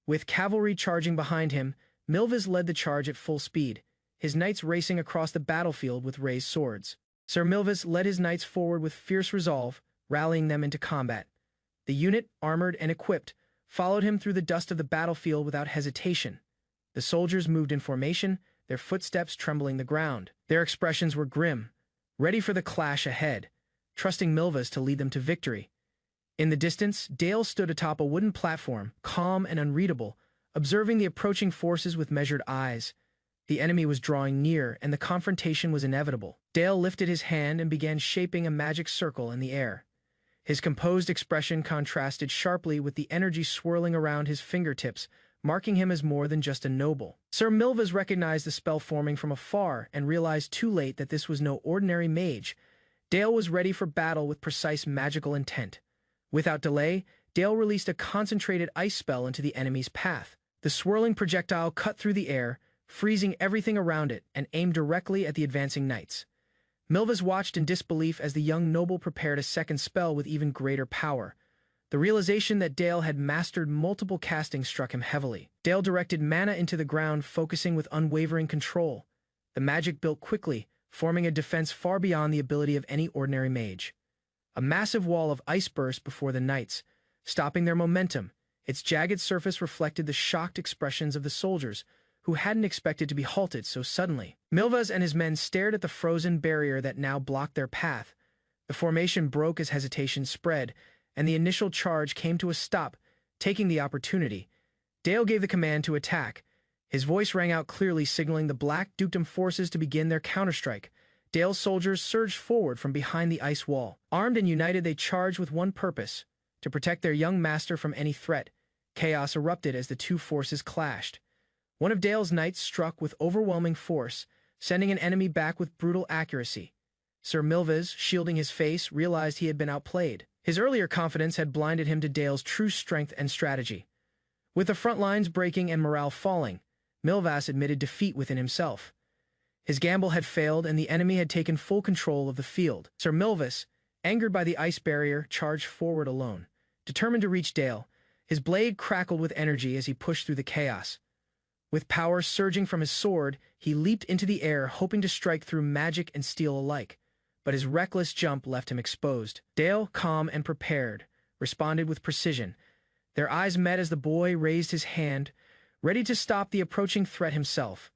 With cavalry charging behind him, Milvas led the charge at full speed, his knights racing across the battlefield with raised swords. Sir Milvas led his knights forward with fierce resolve, rallying them into combat. The unit, armored and equipped, followed him through the dust of the battlefield without hesitation. The soldiers moved in formation, their footsteps trembling the ground. Their expressions were grim, ready for the clash ahead, trusting Milvas to lead them to victory. In the distance, Dale stood atop a wooden platform, calm and unreadable, observing the approaching forces with measured eyes. The enemy was drawing near, and the confrontation was inevitable. Dale lifted his hand and began shaping a magic circle in the air. His composed expression contrasted sharply with the energy swirling around his fingertips, marking him as more than just a noble. Sir Milvas recognized the spell forming from afar and realized too late that this was no ordinary mage. Dale was ready for battle with precise magical intent. Without delay, Dale released a concentrated ice spell into the enemy's path. The swirling projectile cut through the air, freezing everything around it, and aimed directly at the advancing knights. Milvas watched in disbelief as the young noble prepared a second spell with even greater power. The realization that Dale had mastered multiple castings struck him heavily. Dale directed mana into the ground, focusing with unwavering control. The magic built quickly, forming a defense far beyond the ability of any ordinary mage. A massive wall of ice burst before the knights, stopping their momentum. Its jagged surface reflected the shocked expressions of the soldiers, who hadn't expected to be halted so suddenly. Milvas and his men stared at the frozen barrier that now blocked their path. The formation broke as hesitation spread, and the initial charge came to a stop. Taking the opportunity, Dale gave the command to attack. His voice rang out clearly, signaling the Black Dukedom forces to begin their counterstrike. Dale's soldiers surged forward from behind the ice wall. Armed and united, they charged with one purpose: to protect their young master from any threat. Chaos erupted as the two forces clashed. One of Dale's knights struck with overwhelming force, sending an enemy back with brutal accuracy. Sir Milvas, shielding his face, realized he had been outplayed. His earlier confidence had blinded him to Dale's true strength and strategy. With the front lines breaking and morale falling, Milvas admitted defeat within himself. His gamble had failed, and the enemy had taken full control of the field. Sir Milvas, angered by the ice barrier, charged forward alone. Determined to reach Dale, his blade crackled with energy as he pushed through the chaos. With power surging from his sword, he leaped into the air, hoping to strike through magic and steel alike. But his reckless jump left him exposed. Dale, calm and prepared, responded with precision. Their eyes met as the boy raised his hand, ready to stop the approaching threat himself.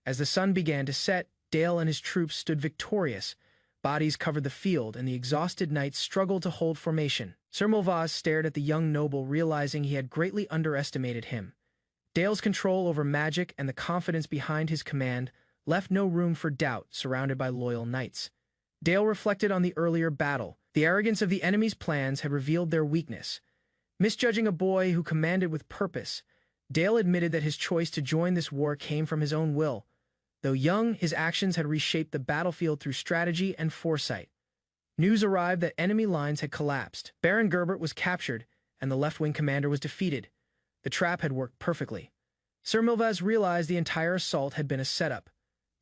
As the sun began to set, Dale and his troops stood victorious. Bodies covered the field, and the exhausted knights struggled to hold formation. Sir Milvas stared at the young noble, realizing he had greatly underestimated him. Dale's control over magic and the confidence behind his command left no room for doubt, surrounded by loyal knights. Dale reflected on the earlier battle. The arrogance of the enemy's plans had revealed their weakness. Misjudging a boy who commanded with purpose, Dale admitted that his choice to join this war came from his own will. Though young, his actions had reshaped the battlefield through strategy and foresight. News arrived that enemy lines had collapsed. Baron Gerbert was captured, and the left-wing commander was defeated. The trap had worked perfectly. Sir Milvas realized the entire assault had been a setup.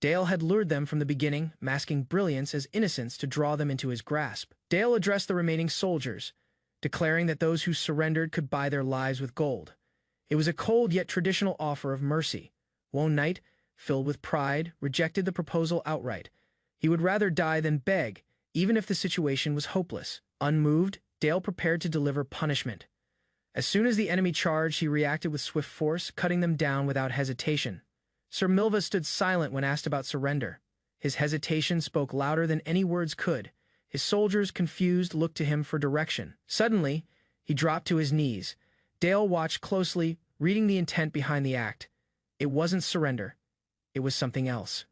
Dale had lured them from the beginning, masking brilliance as innocence to draw them into his grasp. Dale addressed the remaining soldiers, declaring that those who surrendered could buy their lives with gold. It was a cold yet traditional offer of mercy. One knight, filled with pride, rejected the proposal outright. He would rather die than beg, even if the situation was hopeless. Unmoved, Dale prepared to deliver punishment. As soon as the enemy charged, he reacted with swift force, cutting them down without hesitation. Sir Milvas stood silent when asked about surrender. His hesitation spoke louder than any words could. His soldiers, confused, looked to him for direction. Suddenly, he dropped to his knees. Dale watched closely, reading the intent behind the act. It wasn't surrender. It was something else.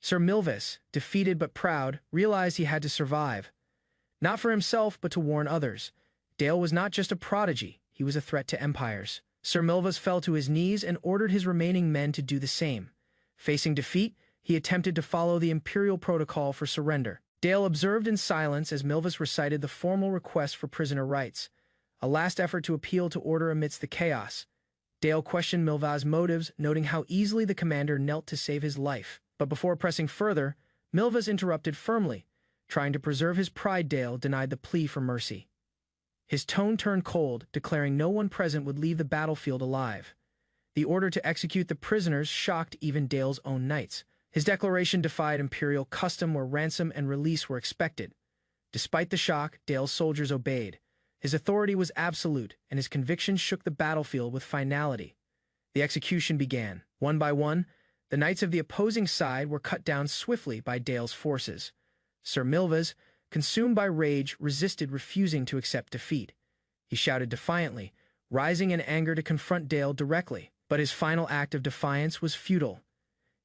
Sir Milvas, defeated but proud, realized he had to survive. Not for himself, but to warn others. Dale was not just a prodigy, he was a threat to empires. Sir Milvas fell to his knees and ordered his remaining men to do the same. Facing defeat, he attempted to follow the imperial protocol for surrender. Dale observed in silence as Milvas recited the formal request for prisoner rights, a last effort to appeal to order amidst the chaos. Dale questioned Milvas' motives, noting how easily the commander knelt to save his life. But before pressing further, Milvas interrupted firmly. Trying to preserve his pride, Dale denied the plea for mercy. His tone turned cold, declaring no one present would leave the battlefield alive. The order to execute the prisoners shocked even Dale's own knights. His declaration defied imperial custom, where ransom and release were expected. Despite the shock, Dale's soldiers obeyed. His authority was absolute, and his convictions shook the battlefield with finality. The execution began. One by one, the knights of the opposing side were cut down swiftly by Dale's forces. Sir Milvas, consumed by rage, resisted, refusing to accept defeat. he shouted defiantly, rising in anger to confront Dale directly. But his final act of defiance was futile.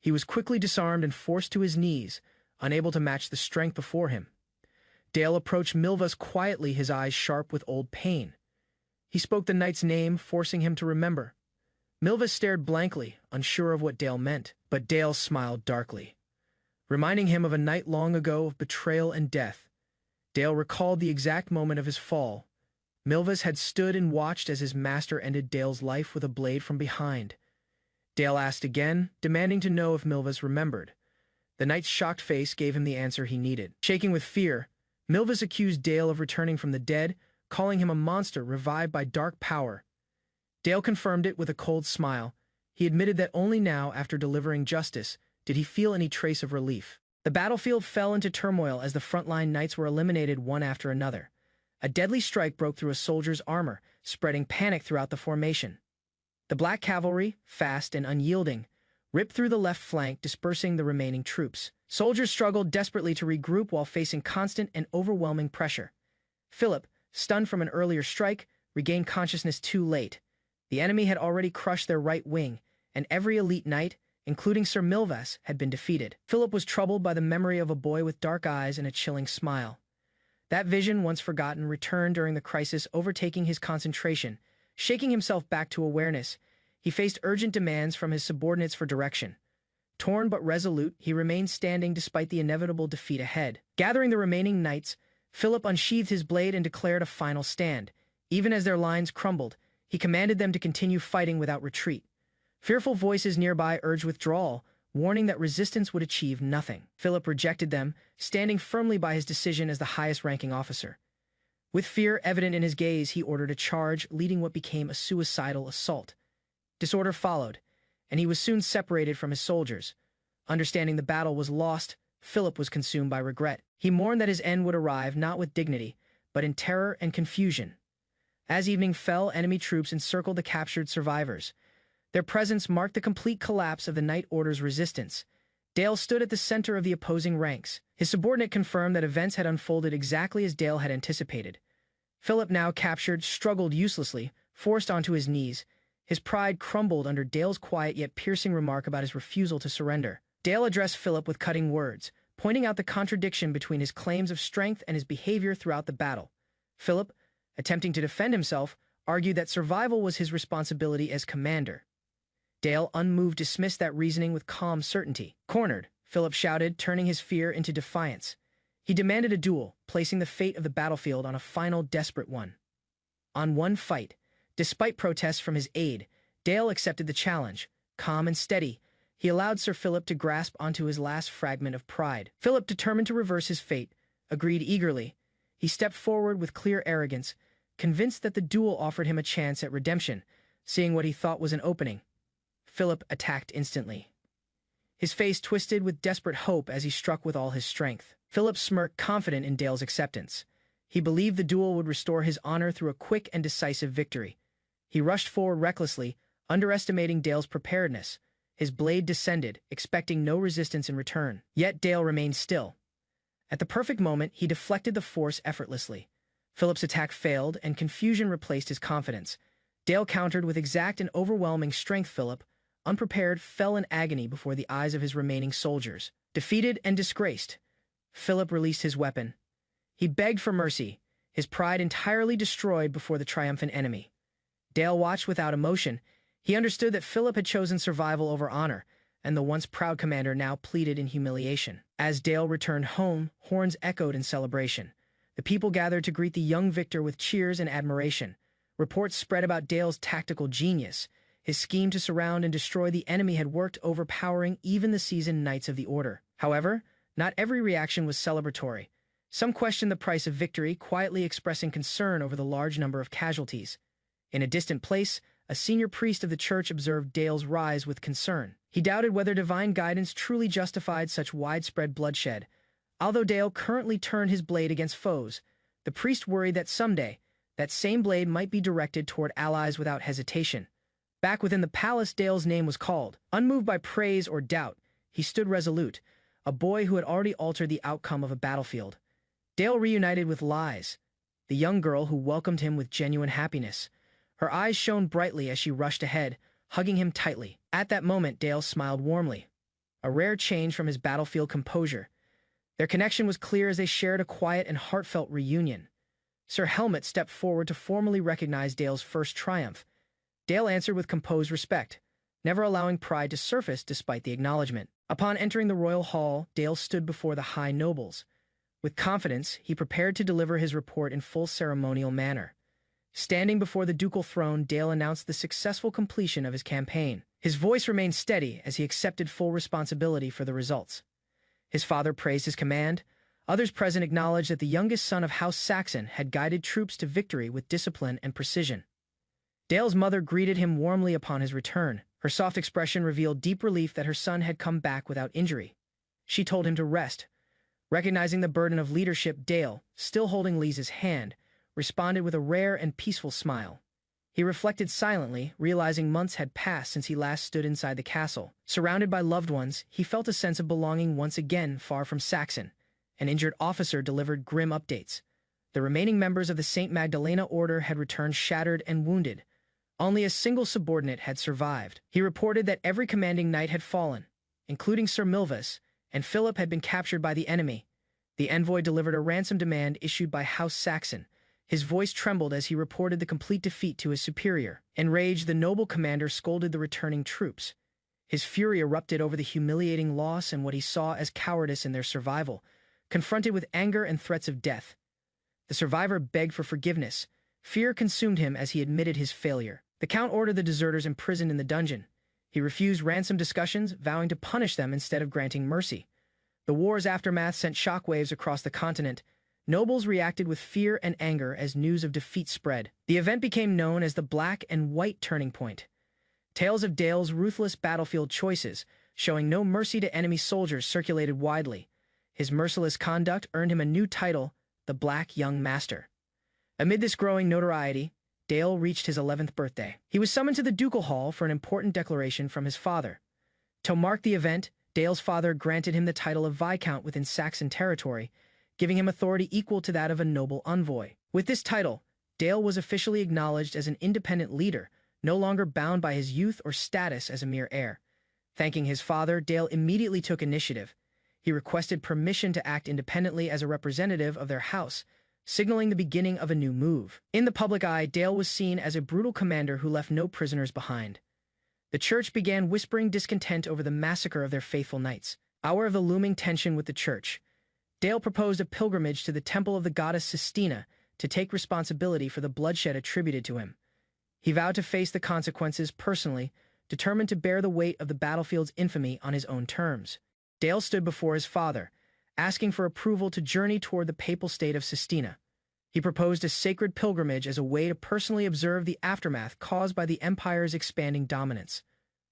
He was quickly disarmed and forced to his knees, unable to match the strength before him. Dale approached Milvus quietly, his eyes sharp with old pain. He spoke the knight's name, forcing him to remember. Milvus stared blankly, unsure of what Dale meant, but Dale smiled darkly, reminding him of a night long ago of betrayal and death. Dale recalled the exact moment of his fall. Milvus had stood and watched as his master ended Dale's life with a blade from behind. Dale asked again, demanding to know if Milvus remembered. The knight's shocked face gave him the answer he needed. Shaking with fear, Milvus accused Dale of returning from the dead, calling him a monster revived by dark power. Dale confirmed it with a cold smile. He admitted that only now, after delivering justice, did he feel any trace of relief. The battlefield fell into turmoil as the frontline knights were eliminated one after another. A deadly strike broke through a soldier's armor, spreading panic throughout the formation. The Black Cavalry, fast and unyielding, ripped through the left flank, dispersing the remaining troops. Soldiers struggled desperately to regroup while facing constant and overwhelming pressure. Philip, stunned from an earlier strike, regained consciousness too late. The enemy had already crushed their right wing, and every elite knight, including Sir Milvus, had been defeated. Philip was troubled by the memory of a boy with dark eyes and a chilling smile. That vision, once forgotten, returned during the crisis, overtaking his concentration. Shaking himself back to awareness, he faced urgent demands from his subordinates for direction. Torn but resolute, he remained standing despite the inevitable defeat ahead. Gathering the remaining knights, Philip unsheathed his blade and declared a final stand. Even as their lines crumbled, he commanded them to continue fighting without retreat. Fearful voices nearby urged withdrawal, warning that resistance would achieve nothing. Philip rejected them, standing firmly by his decision as the highest-ranking officer. With fear evident in his gaze, he ordered a charge, leading what became a suicidal assault. Disorder followed, and he was soon separated from his soldiers. Understanding the battle was lost, Philip was consumed by regret. He mourned that his end would arrive not with dignity, but in terror and confusion. As evening fell, enemy troops encircled the captured survivors. Their presence marked the complete collapse of the Knight Order's resistance. Dale stood at the center of the opposing ranks. His subordinate confirmed that events had unfolded exactly as Dale had anticipated. Philip, now captured, struggled uselessly, forced onto his knees. His pride crumbled under Dale's quiet yet piercing remark about his refusal to surrender. Dale addressed Philip with cutting words, pointing out the contradiction between his claims of strength and his behavior throughout the battle. Philip, attempting to defend himself, argued that survival was his responsibility as commander. Dale, unmoved, dismissed that reasoning with calm certainty. Cornered, Philip shouted, turning his fear into defiance. He demanded a duel, placing the fate of the battlefield on a final desperate one. On one fight, despite protests from his aide, Dale accepted the challenge. Calm and steady, he allowed Sir Philip to grasp onto his last fragment of pride. Philip, determined to reverse his fate, agreed eagerly. He stepped forward with clear arrogance, convinced that the duel offered him a chance at redemption, seeing what he thought was an opening. Philip attacked instantly. His face twisted with desperate hope as he struck with all his strength. Philip smirked, confident in Dale's acceptance. He believed the duel would restore his honor through a quick and decisive victory. He rushed forward recklessly, underestimating Dale's preparedness. His blade descended, expecting no resistance in return. Yet Dale remained still. At the perfect moment, he deflected the force effortlessly. Philip's attack failed, and confusion replaced his confidence. Dale countered with exact and overwhelming strength. Philip, unprepared, fell in agony before the eyes of his remaining soldiers. Defeated and disgraced, Philip released his weapon. He begged for mercy, his pride entirely destroyed before the triumphant enemy. Dale watched without emotion. He understood that Philip had chosen survival over honor, and the once proud commander now pleaded in humiliation. As Dale returned home, horns echoed in celebration. The people gathered to greet the young victor with cheers and admiration. Reports spread about Dale's tactical genius. His scheme to surround and destroy the enemy had worked, overpowering even the seasoned knights of the Order. However, not every reaction was celebratory. Some questioned the price of victory, quietly expressing concern over the large number of casualties. In a distant place, a senior priest of the church observed Dale's rise with concern. He doubted whether divine guidance truly justified such widespread bloodshed. Although Dale currently turned his blade against foes, the priest worried that someday, that same blade might be directed toward allies without hesitation. Back within the palace, Dale's name was called. Unmoved by praise or doubt, he stood resolute, a boy who had already altered the outcome of a battlefield. Dale reunited with lies. the young girl who welcomed him with genuine happiness. Her eyes shone brightly as she rushed ahead, hugging him tightly. At that moment, Dale smiled warmly, a rare change from his battlefield composure. Their connection was clear as they shared a quiet and heartfelt reunion. Sir Helmet stepped forward to formally recognize Dale's first triumph. Dale answered with composed respect, never allowing pride to surface despite the acknowledgement. Upon entering the royal hall, Dale stood before the high nobles. With confidence, he prepared to deliver his report in full ceremonial manner. Standing before the ducal throne, Dale announced the successful completion of his campaign. His voice remained steady as he accepted full responsibility for the results. His father praised his command. Others present acknowledged that the youngest son of House Saxon had guided troops to victory with discipline and precision. Dale's mother greeted him warmly upon his return. Her soft expression revealed deep relief that her son had come back without injury. She told him to rest. Recognizing the burden of leadership, Dale, still holding Lisa's hand, responded with a rare and peaceful smile. He reflected silently, realizing months had passed since he last stood inside the castle. Surrounded by loved ones, he felt a sense of belonging once again far from Saxon. An injured officer delivered grim updates. The remaining members of the St. Magdalena Order had returned shattered and wounded. Only a single subordinate had survived. He reported that every commanding knight had fallen, including Sir Milvus, and Philip had been captured by the enemy. The envoy delivered a ransom demand issued by House Saxon. His voice trembled as he reported the complete defeat to his superior. Enraged, the noble commander scolded the returning troops. His fury erupted over the humiliating loss and what he saw as cowardice in their survival. Confronted with anger and threats of death, the survivor begged for forgiveness. Fear consumed him as he admitted his failure. The count ordered the deserters imprisoned in the dungeon. He refused ransom discussions, vowing to punish them instead of granting mercy. The war's aftermath sent shockwaves across the continent. Nobles reacted with fear and anger as news of defeat spread. The event became known as the Black and White Turning Point. Tales of Dale's ruthless battlefield choices, showing no mercy to enemy soldiers, circulated widely. His merciless conduct earned him a new title, the Black Young Master. Amid this growing notoriety, Dale reached his 11th birthday. He was summoned to the ducal hall for an important declaration from his father. To mark the event, Dale's father granted him the title of Viscount within Saxon territory, giving him authority equal to that of a noble envoy. With this title, Dale was officially acknowledged as an independent leader, no longer bound by his youth or status as a mere heir. Thanking his father, Dale immediately took initiative. He requested permission to act independently as a representative of their house, signaling the beginning of a new move. In the public eye, Dale was seen as a brutal commander who left no prisoners behind. The church began whispering discontent over the massacre of their faithful knights. Aware of the looming tension with the church, Dale proposed a pilgrimage to the temple of the goddess Sistina to take responsibility for the bloodshed attributed to him. He vowed to face the consequences personally, determined to bear the weight of the battlefield's infamy on his own terms. Dale stood before his father, asking for approval to journey toward the papal state of Sistina. He proposed a sacred pilgrimage as a way to personally observe the aftermath caused by the empire's expanding dominance.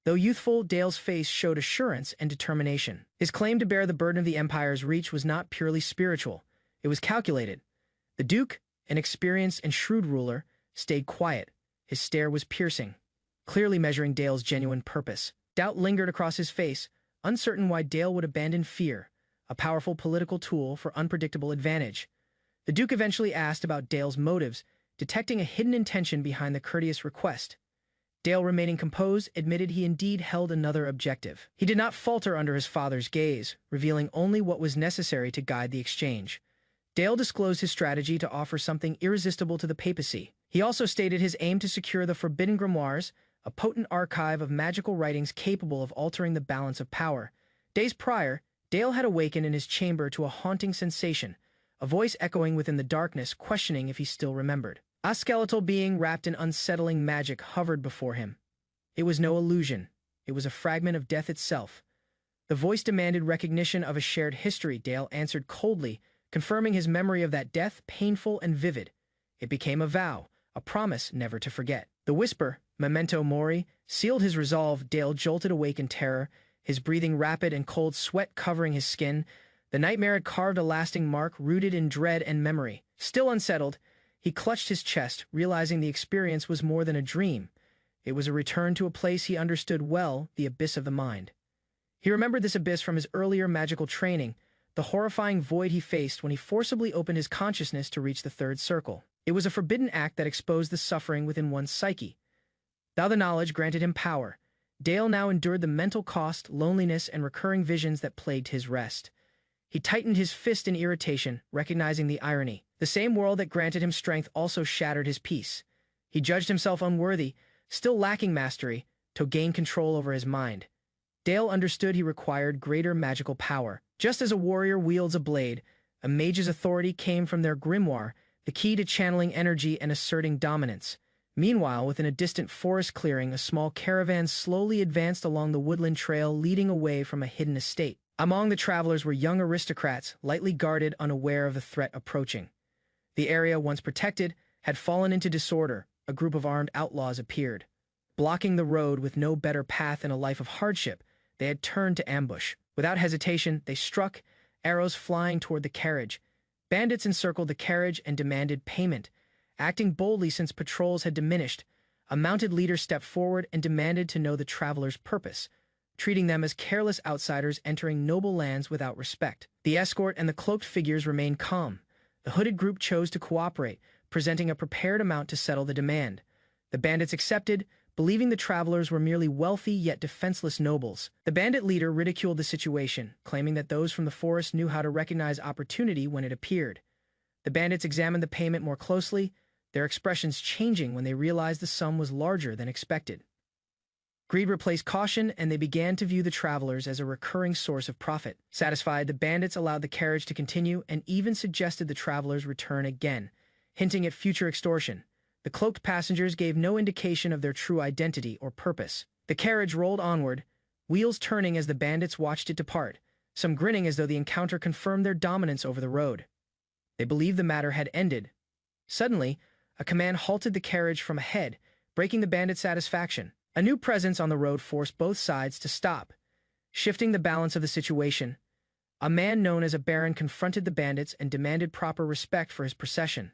Though youthful, Dale's face showed assurance and determination. His claim to bear the burden of the empire's reach was not purely spiritual. It was calculated. The Duke, an experienced and shrewd ruler, stayed quiet. His stare was piercing, clearly measuring Dale's genuine purpose. Doubt lingered across his face, uncertain why Dale would abandon fear, a powerful political tool for unpredictable advantage. The Duke eventually asked about Dale's motives, detecting a hidden intention behind the courteous request. Dale, remaining composed, admitted he indeed held another objective. He did not falter under his father's gaze, revealing only what was necessary to guide the exchange. Dale disclosed his strategy to offer something irresistible to the papacy. He also stated his aim to secure the Forbidden Grimoires, a potent archive of magical writings capable of altering the balance of power. Days prior, Dale had awakened in his chamber to a haunting sensation, a voice echoing within the darkness, questioning if he still remembered. A skeletal being wrapped in unsettling magic hovered before him. It was no illusion. It was a fragment of death itself. The voice demanded recognition of a shared history. Dale answered coldly, confirming his memory of that death painful and vivid. It became a vow, a promise never to forget. The whisper, memento mori, sealed his resolve. Dale jolted awake in terror, his breathing rapid and cold sweat covering his skin. The nightmare had carved a lasting mark rooted in dread and memory. Still unsettled, he clutched his chest, realizing the experience was more than a dream. It was a return to a place he understood well, the abyss of the mind. He remembered this abyss from his earlier magical training, the horrifying void he faced when he forcibly opened his consciousness to reach the third circle. It was a forbidden act that exposed the suffering within one's psyche. Though the knowledge granted him power, Dale now endured the mental cost, loneliness, and recurring visions that plagued his rest. He tightened his fist in irritation, recognizing the irony. The same world that granted him strength also shattered his peace. He judged himself unworthy, still lacking mastery, to gain control over his mind. Dale understood he required greater magical power. Just as a warrior wields a blade, a mage's authority came from their grimoire, the key to channeling energy and asserting dominance. Meanwhile, within a distant forest clearing, a small caravan slowly advanced along the woodland trail leading away from a hidden estate. Among the travelers were young aristocrats, lightly guarded, unaware of the threat approaching. The area, once protected, had fallen into disorder. A group of armed outlaws appeared. Blocking the road with no better path in a life of hardship, they had turned to ambush. Without hesitation, they struck, arrows flying toward the carriage. Bandits encircled the carriage and demanded payment. Acting boldly since patrols had diminished, a mounted leader stepped forward and demanded to know the travelers' purpose, treating them as careless outsiders entering noble lands without respect. The escort and the cloaked figures remained calm. The hooded group chose to cooperate, presenting a prepared amount to settle the demand. The bandits accepted, believing the travelers were merely wealthy yet defenseless nobles. The bandit leader ridiculed the situation, claiming that those from the forest knew how to recognize opportunity when it appeared. The bandits examined the payment more closely, their expressions changing when they realized the sum was larger than expected. Greed replaced caution, and they began to view the travelers as a recurring source of profit. Satisfied, the bandits allowed the carriage to continue and even suggested the travelers return again, hinting at future extortion. The cloaked passengers gave no indication of their true identity or purpose. The carriage rolled onward, wheels turning as the bandits watched it depart, some grinning as though the encounter confirmed their dominance over the road. They believed the matter had ended. Suddenly, a command halted the carriage from ahead, breaking the bandits' satisfaction. A new presence on the road forced both sides to stop. Shifting the balance of the situation, a man known as a baron confronted the bandits and demanded proper respect for his procession.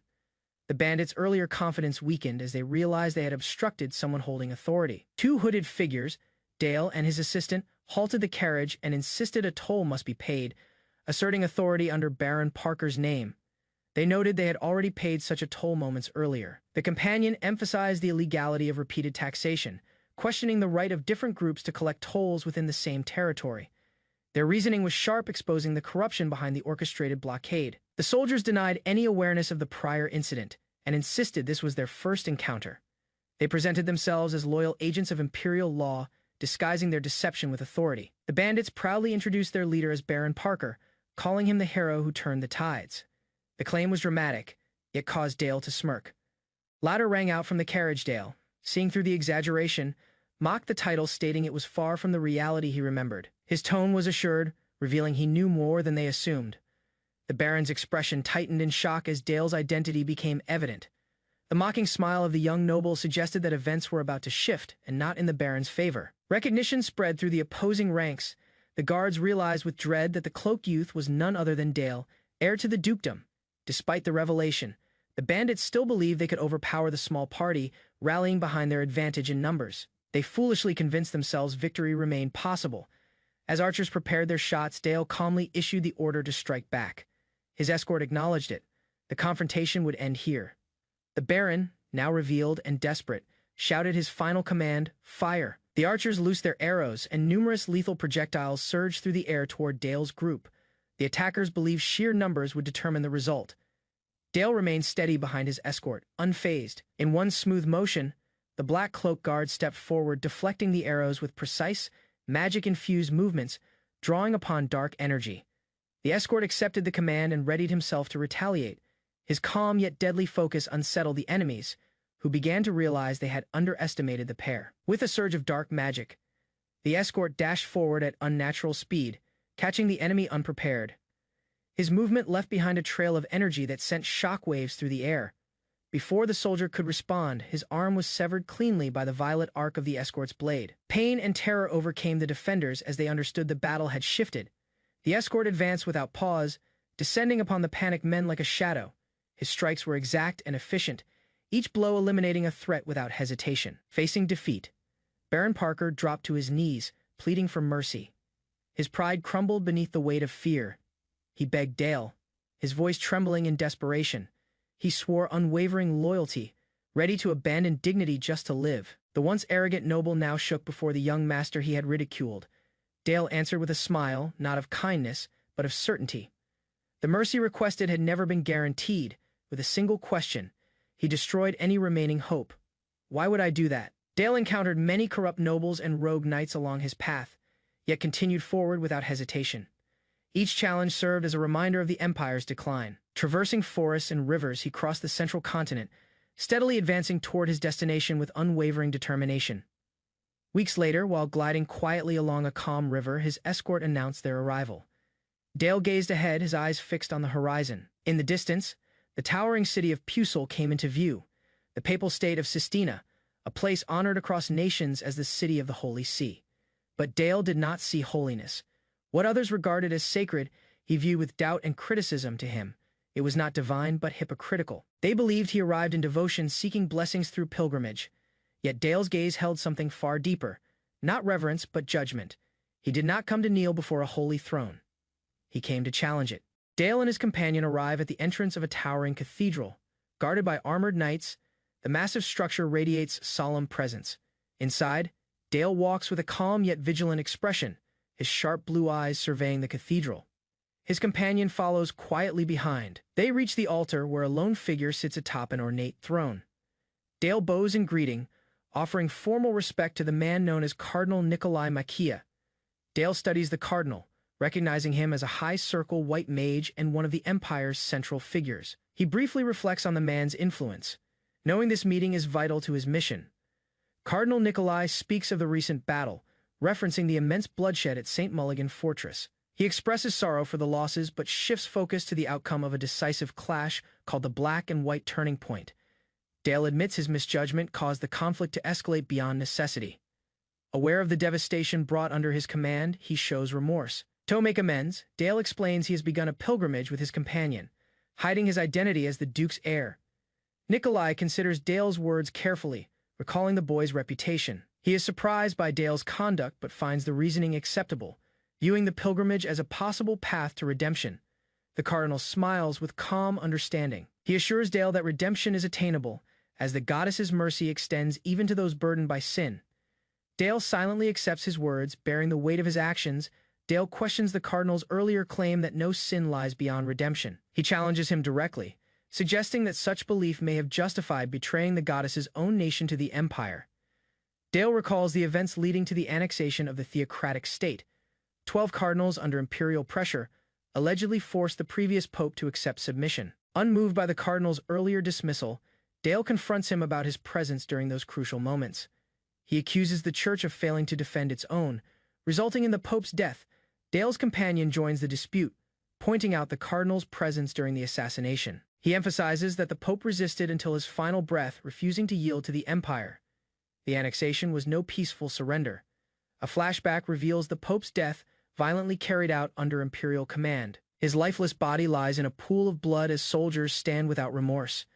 The bandits' earlier confidence weakened as they realized they had obstructed someone holding authority. Two hooded figures, Dale and his assistant, halted the carriage and insisted a toll must be paid, asserting authority under Baron Parker's name. They noted they had already paid such a toll moments earlier. The companion emphasized the illegality of repeated taxation, questioning the right of different groups to collect tolls within the same territory. Their reasoning was sharp, exposing the corruption behind the orchestrated blockade. The soldiers denied any awareness of the prior incident and insisted this was their first encounter. They presented themselves as loyal agents of imperial law, disguising their deception with authority. The bandits proudly introduced their leader as Baron Parker, calling him the hero who turned the tides. The claim was dramatic, yet caused Dale to smirk. Laughter rang out from the carriage. Dale, seeing through the exaggeration, mocked the title, stating it was far from the reality he remembered. His tone was assured, revealing he knew more than they assumed. The Baron's expression tightened in shock as Dale's identity became evident. The mocking smile of the young noble suggested that events were about to shift, and not in the Baron's favor. Recognition spread through the opposing ranks. The guards realized with dread that the cloaked youth was none other than Dale, heir to the dukedom. Despite the revelation, the bandits still believed they could overpower the small party, rallying behind their advantage in numbers. They foolishly convinced themselves victory remained possible. As archers prepared their shots, Dale calmly issued the order to strike back. His escort acknowledged it. The confrontation would end here. The Baron, now revealed and desperate, shouted his final command, "Fire!" The archers loosed their arrows, and numerous lethal projectiles surged through the air toward Dale's group. The attackers believed sheer numbers would determine the result. Dale remained steady behind his escort, unfazed. In one smooth motion, the black cloak guard stepped forward, deflecting the arrows with precise, magic-infused movements, drawing upon dark energy. The escort accepted the command and readied himself to retaliate. His calm yet deadly focus unsettled the enemies, who began to realize they had underestimated the pair. With a surge of dark magic, the escort dashed forward at unnatural speed, catching the enemy unprepared. His movement left behind a trail of energy that sent shockwaves through the air. Before the soldier could respond, his arm was severed cleanly by the violet arc of the escort's blade. Pain and terror overcame the defenders as they understood the battle had shifted. The escort advanced without pause, descending upon the panicked men like a shadow. His strikes were exact and efficient, each blow eliminating a threat without hesitation. Facing defeat, Baron Parker dropped to his knees, pleading for mercy. His pride crumbled beneath the weight of fear. He begged Dale, his voice trembling in desperation, he swore unwavering loyalty, ready to abandon dignity just to live. The once arrogant noble now shook before the young master he had ridiculed. Dale answered with a smile, not of kindness, but of certainty. The mercy requested had never been guaranteed. With a single question, he destroyed any remaining hope. Why would I do that? Dale encountered many corrupt nobles and rogue knights along his path, yet continued forward without hesitation. Each challenge served as a reminder of the Empire's decline. Traversing forests and rivers, he crossed the central continent, steadily advancing toward his destination with unwavering determination. Weeks later, while gliding quietly along a calm river, his escort announced their arrival. Dale gazed ahead, his eyes fixed on the horizon. In the distance, the towering city of Pucel came into view, the papal state of Sistina, a place honored across nations as the city of the Holy See. But Dale did not see holiness. What others regarded as sacred, he viewed with doubt and criticism. To him, it was not divine but hypocritical. They believed he arrived in devotion, seeking blessings through pilgrimage. Yet Dale's gaze held something far deeper, not reverence but judgment. He did not come to kneel before a holy throne. He came to challenge it. Dale and his companion arrive at the entrance of a towering cathedral. Guarded by armored knights, the massive structure radiates solemn presence. Inside, Dale walks with a calm yet vigilant expression, his sharp blue eyes surveying the cathedral. His companion follows quietly behind. They reach the altar where a lone figure sits atop an ornate throne. Dale bows in greeting, offering formal respect to the man known as Cardinal Nikolai Makia. Dale studies the cardinal, recognizing him as a high-circle white mage and one of the Empire's central figures. He briefly reflects on the man's influence, knowing this meeting is vital to his mission. Cardinal Nikolai speaks of the recent battle, referencing the immense bloodshed at St. Mulligan Fortress. He expresses sorrow for the losses but shifts focus to the outcome of a decisive clash called the Black and White Turning Point. Dale admits his misjudgment caused the conflict to escalate beyond necessity. Aware of the devastation brought under his command, he shows remorse. To make amends, Dale explains he has begun a pilgrimage with his companion, hiding his identity as the Duke's heir. Nikolai considers Dale's words carefully, recalling the boy's reputation. He is surprised by Dale's conduct but finds the reasoning acceptable, viewing the pilgrimage as a possible path to redemption. The cardinal smiles with calm understanding. He assures Dale that redemption is attainable, as the goddess's mercy extends even to those burdened by sin. Dale silently accepts his words, bearing the weight of his actions. Dale questions the cardinal's earlier claim that no sin lies beyond redemption. He challenges him directly, suggesting that such belief may have justified betraying the goddess's own nation to the Empire. Dale recalls the events leading to the annexation of the theocratic state. 12 cardinals, under imperial pressure, allegedly forced the previous pope to accept submission. Unmoved by the cardinal's earlier dismissal, Dale confronts him about his presence during those crucial moments. He accuses the church of failing to defend its own, resulting in the pope's death. Dale's companion joins the dispute, pointing out the cardinal's presence during the assassination. He emphasizes that the pope resisted until his final breath, refusing to yield to the empire. The annexation was no peaceful surrender. A flashback reveals the pope's death, violently carried out under imperial command. His lifeless body lies in a pool of blood as soldiers stand without remorse.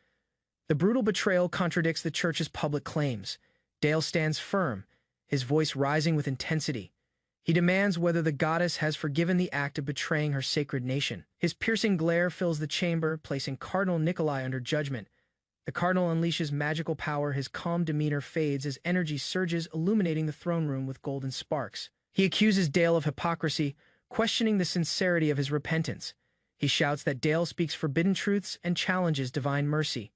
The brutal betrayal contradicts the church's public claims. Dale stands firm, his voice rising with intensity. He demands whether the goddess has forgiven the act of betraying her sacred nation. His piercing glare fills the chamber, placing Cardinal Nikolai under judgment. The cardinal unleashes magical power. His calm demeanor fades as energy surges, illuminating the throne room with golden sparks. He accuses Dale of hypocrisy, questioning the sincerity of his repentance. He shouts that Dale speaks forbidden truths and challenges divine mercy.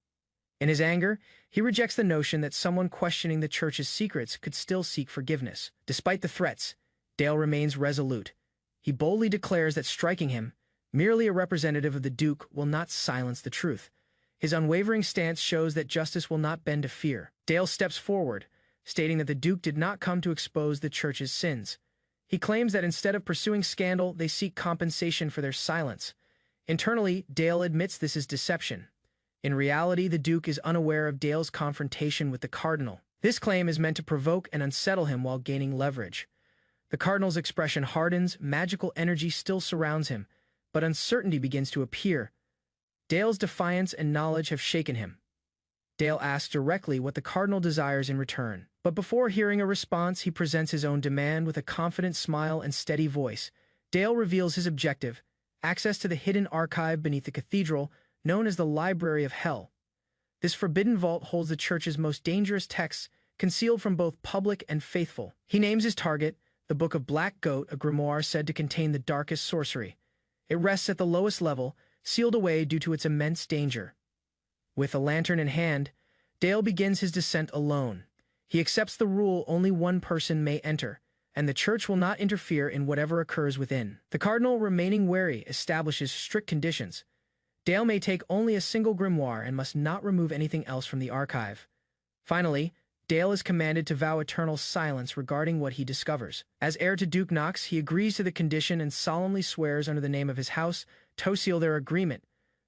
In his anger, he rejects the notion that someone questioning the church's secrets could still seek forgiveness. Despite the threats, Dale remains resolute. He boldly declares that striking him, merely a representative of the Duke, will not silence the truth. His unwavering stance shows that justice will not bend to fear. Dale steps forward, stating that the Duke did not come to expose the church's sins. He claims that instead of pursuing scandal, they seek compensation for their silence. Internally, Dale admits this is deception. In reality, the Duke is unaware of Dale's confrontation with the Cardinal. This claim is meant to provoke and unsettle him while gaining leverage. The Cardinal's expression hardens, magical energy still surrounds him, but uncertainty begins to appear. Dale's defiance and knowledge have shaken him. Dale asks directly what the Cardinal desires in return. But before hearing a response, he presents his own demand with a confident smile and steady voice. Dale reveals his objective: access to the hidden archive beneath the cathedral, known as the Library of Hell. This forbidden vault holds the church's most dangerous texts, concealed from both public and faithful. He names his target, the Book of Black Goat, a grimoire said to contain the darkest sorcery. It rests at the lowest level, sealed away due to its immense danger. With a lantern in hand, Dale begins his descent alone. He accepts the rule only one person may enter, and the church will not interfere in whatever occurs within. The cardinal, remaining wary, establishes strict conditions. Dale may take only a single grimoire and must not remove anything else from the archive. Finally, Dale is commanded to vow eternal silence regarding what he discovers. As heir to Duke Knox, he agrees to the condition and solemnly swears under the name of his house to seal their agreement.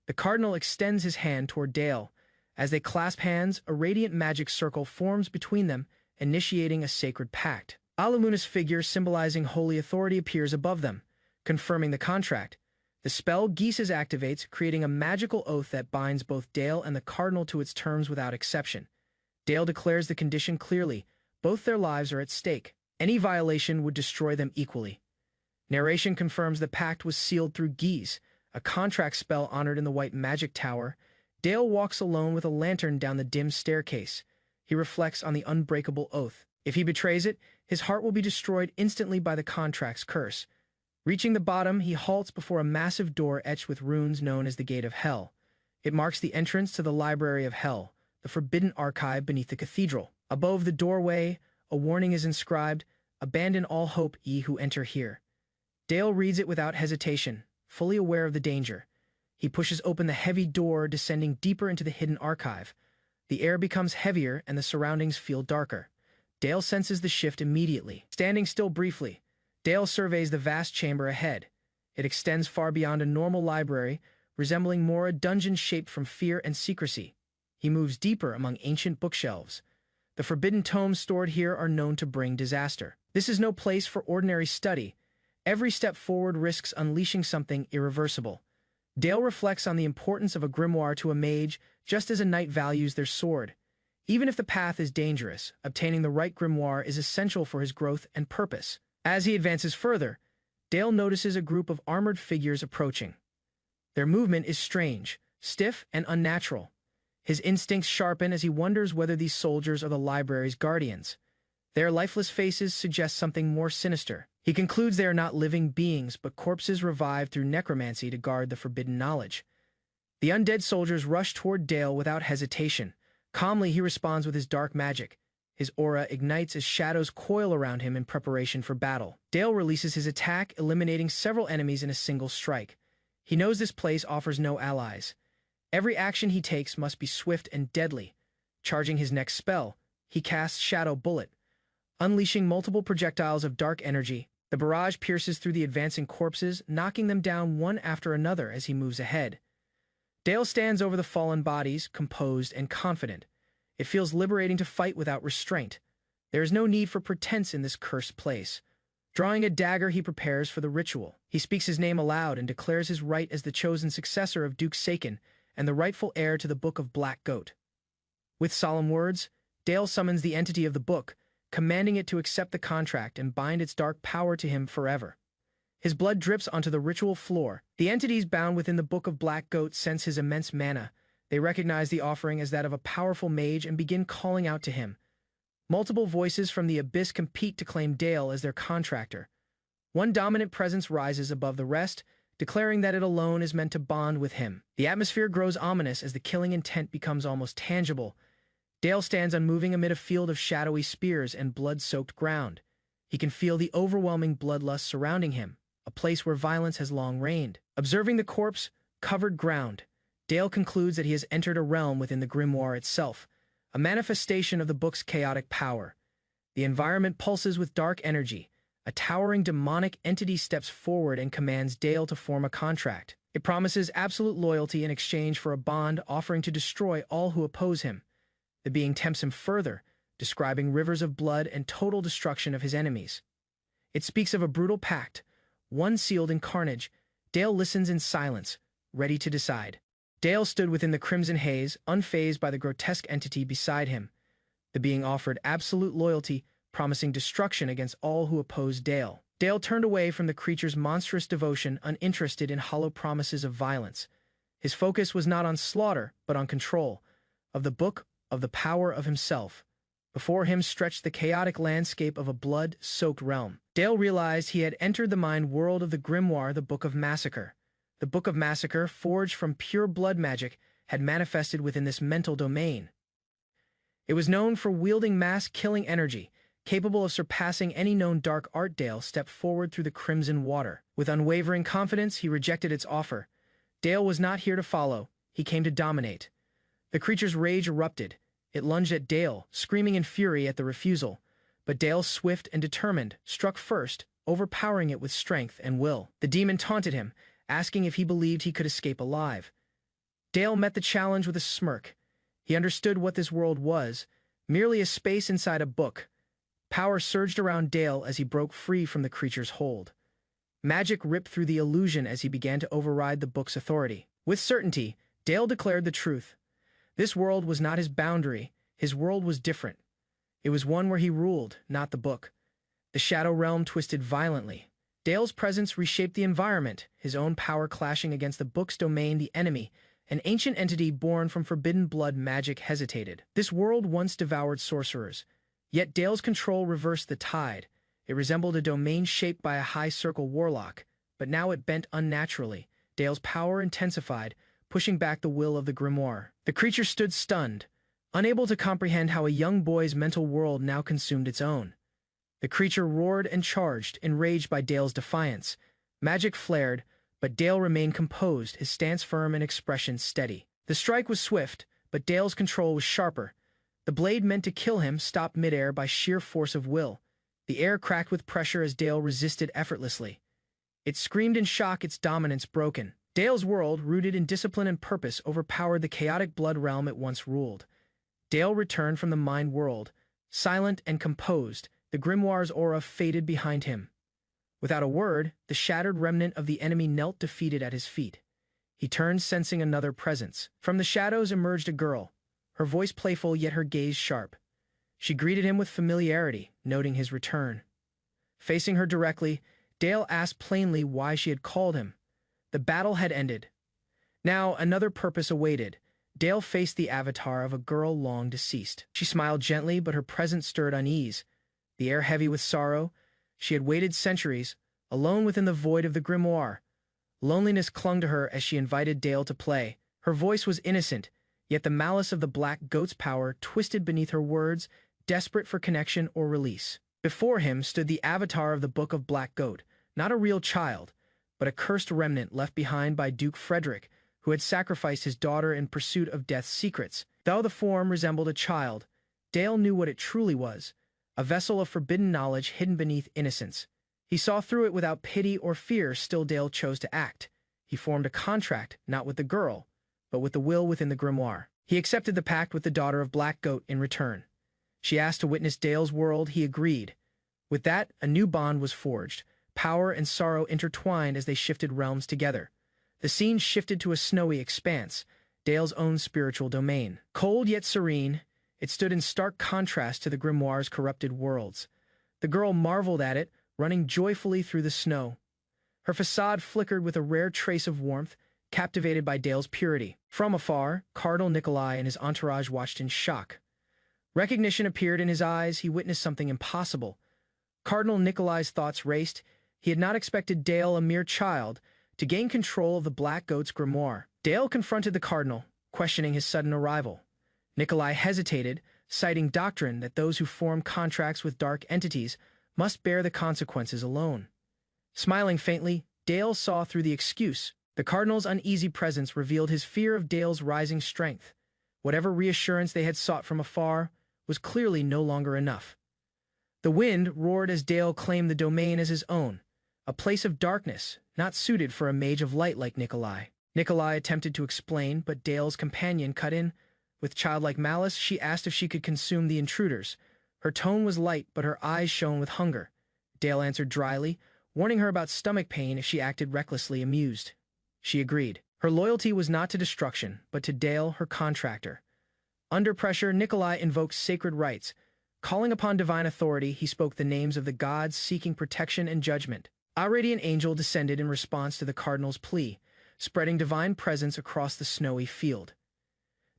The cardinal extends his hand toward Dale. As they clasp hands, a radiant magic circle forms between them, initiating a sacred pact. Alamuna's figure, symbolizing holy authority, appears above them, confirming the contract. The spell Geeses activates, creating a magical oath that binds both Dale and the cardinal to its terms without exception. Dale declares the condition clearly. Both their lives are at stake. Any violation would destroy them equally. Narration confirms the pact was sealed through Geese, a contract spell honored in the White Magic Tower. Dale walks alone with a lantern down the dim staircase. He reflects on the unbreakable oath. If he betrays it, his heart will be destroyed instantly by the contract's curse. Reaching the bottom, he halts before a massive door etched with runes known as the Gate of Hell. It marks the entrance to the Library of Hell, the forbidden archive beneath the cathedral. Above the doorway, a warning is inscribed, "Abandon all hope, ye who enter here." Dale reads it without hesitation, fully aware of the danger. He pushes open the heavy door, descending deeper into the hidden archive. The air becomes heavier and the surroundings feel darker. Dale senses the shift immediately. Standing still briefly, Dale surveys the vast chamber ahead. It extends far beyond a normal library, resembling more a dungeon shaped from fear and secrecy. He moves deeper among ancient bookshelves. The forbidden tomes stored here are known to bring disaster. This is no place for ordinary study. Every step forward risks unleashing something irreversible. Dale reflects on the importance of a grimoire to a mage, just as a knight values their sword. Even if the path is dangerous, obtaining the right grimoire is essential for his growth and purpose. As he advances further, Dale notices a group of armored figures approaching. Their movement is strange, stiff, and unnatural. His instincts sharpen as he wonders whether these soldiers are the library's guardians. Their lifeless faces suggest something more sinister. He concludes they are not living beings, but corpses revived through necromancy to guard the forbidden knowledge. The undead soldiers rush toward Dale without hesitation. Calmly, he responds with his dark magic. His aura ignites as shadows coil around him in preparation for battle. Dale releases his attack, eliminating several enemies in a single strike. He knows this place offers no allies. Every action he takes must be swift and deadly. Charging his next spell, he casts Shadow Bullet, unleashing multiple projectiles of dark energy. The barrage pierces through the advancing corpses, knocking them down one after another as he moves ahead. Dale stands over the fallen bodies, composed and confident. It feels liberating to fight without restraint. There is no need for pretense in this cursed place. Drawing a dagger, he prepares for the ritual. He speaks his name aloud and declares his right as the chosen successor of Duke Saken and the rightful heir to the Book of Black Goat. With solemn words, Dale summons the entity of the book, commanding it to accept the contract and bind its dark power to him forever. His blood drips onto the ritual floor. The entities bound within the Book of Black Goat sense his immense mana. They recognize the offering as that of a powerful mage and begin calling out to him. Multiple voices from the abyss compete to claim Dale as their contractor. One dominant presence rises above the rest, declaring that it alone is meant to bond with him. The atmosphere grows ominous as the killing intent becomes almost tangible. Dale stands unmoving amid a field of shadowy spears and blood-soaked ground. He can feel the overwhelming bloodlust surrounding him, a place where violence has long reigned. Observing the corpse-covered ground, Dale concludes that he has entered a realm within the grimoire itself, a manifestation of the book's chaotic power. The environment pulses with dark energy. A towering demonic entity steps forward and commands Dale to form a contract. It promises absolute loyalty in exchange for a bond, offering to destroy all who oppose him. The being tempts him further, describing rivers of blood and total destruction of his enemies. It speaks of a brutal pact, one sealed in carnage. Dale listens in silence, ready to decide. Dale stood within the crimson haze, unfazed by the grotesque entity beside him. The being offered absolute loyalty, promising destruction against all who opposed Dale. Dale turned away from the creature's monstrous devotion, uninterested in hollow promises of violence. His focus was not on slaughter, but on control, of the book, of the power of himself. Before him stretched the chaotic landscape of a blood-soaked realm. Dale realized he had entered the mind world of the grimoire, the Book of Massacre. The Book of Massacre, forged from pure blood magic, had manifested within this mental domain. It was known for wielding mass-killing energy, capable of surpassing any known dark art. Dale stepped forward through the crimson water. With unwavering confidence, he rejected its offer. Dale was not here to follow. He came to dominate. The creature's rage erupted. It lunged at Dale, screaming in fury at the refusal. But Dale, swift and determined, struck first, overpowering it with strength and will. The demon taunted him, asking if he believed he could escape alive. Dale met the challenge with a smirk. He understood what this world was, merely a space inside a book. Power surged around Dale as he broke free from the creature's hold. Magic ripped through the illusion as he began to override the book's authority. With certainty, Dale declared the truth. This world was not his boundary. His world was different. It was one where he ruled, not the book. The shadow realm twisted violently. Dale's presence reshaped the environment, his own power clashing against the book's domain. The enemy, an ancient entity born from forbidden blood magic, hesitated. This world once devoured sorcerers, yet Dale's control reversed the tide. It resembled a domain shaped by a high-circle warlock, but now it bent unnaturally. Dale's power intensified, pushing back the will of the grimoire. The creature stood stunned, unable to comprehend how a young boy's mental world now consumed its own. The creature roared and charged, enraged by Dale's defiance. Magic flared, but Dale remained composed, his stance firm and expression steady. The strike was swift, but Dale's control was sharper. The blade meant to kill him stopped midair by sheer force of will. The air cracked with pressure as Dale resisted effortlessly. It screamed in shock, its dominance broken. Dale's world, rooted in discipline and purpose, overpowered the chaotic blood realm it once ruled. Dale returned from the mind world, silent and composed. The grimoire's aura faded behind him. Without a word, the shattered remnant of the enemy knelt defeated at his feet. He turned, sensing another presence. From the shadows emerged a girl, her voice playful yet her gaze sharp. She greeted him with familiarity, noting his return. Facing her directly, Dale asked plainly why she had called him. The battle had ended. Now another purpose awaited. Dale faced the avatar of a girl long deceased. She smiled gently, but her presence stirred unease. The air heavy with sorrow. She had waited centuries, alone within the void of the grimoire. Loneliness clung to her as she invited Dale to play. Her voice was innocent, yet the malice of the black goat's power twisted beneath her words, desperate for connection or release. Before him stood the avatar of the Book of Black Goat, not a real child, but a cursed remnant left behind by Duke Frederick, who had sacrificed his daughter in pursuit of death's secrets. Though the form resembled a child, Dale knew what it truly was, a vessel of forbidden knowledge hidden beneath innocence. He saw through it without pity or fear. Still, Dale chose to act. He formed a contract, not with the girl, but with the will within the grimoire. He accepted the pact with the daughter of Black Goat in return. She asked to witness Dale's world. He agreed. With that, a new bond was forged. Power and sorrow intertwined as they shifted realms together. The scene shifted to a snowy expanse, Dale's own spiritual domain. Cold yet serene, it stood in stark contrast to the grimoire's corrupted worlds. The girl marveled at it, running joyfully through the snow. Her facade flickered with a rare trace of warmth, captivated by Dale's purity. From afar, Cardinal Nikolai and his entourage watched in shock. Recognition appeared in his eyes. He witnessed something impossible. Cardinal Nikolai's thoughts raced. He had not expected Dale, a mere child, to gain control of the Black Goat's grimoire. Dale confronted the Cardinal, questioning his sudden arrival. Nikolai hesitated, citing doctrine that those who form contracts with dark entities must bear the consequences alone. Smiling faintly, Dale saw through the excuse. The Cardinal's uneasy presence revealed his fear of Dale's rising strength. Whatever reassurance they had sought from afar was clearly no longer enough. The wind roared as Dale claimed the domain as his own, a place of darkness, not suited for a mage of light like Nikolai. Nikolai attempted to explain, but Dale's companion cut in. With childlike malice, she asked if she could consume the intruders. Her tone was light, but her eyes shone with hunger. Dale answered dryly, warning her about stomach pain if she acted recklessly amused. She agreed. Her loyalty was not to destruction, but to Dale, her contractor. Under pressure, Nikolai invoked sacred rites. Calling upon divine authority, he spoke the names of the gods, seeking protection and judgment. A radiant angel descended in response to the Cardinal's plea, spreading divine presence across the snowy field.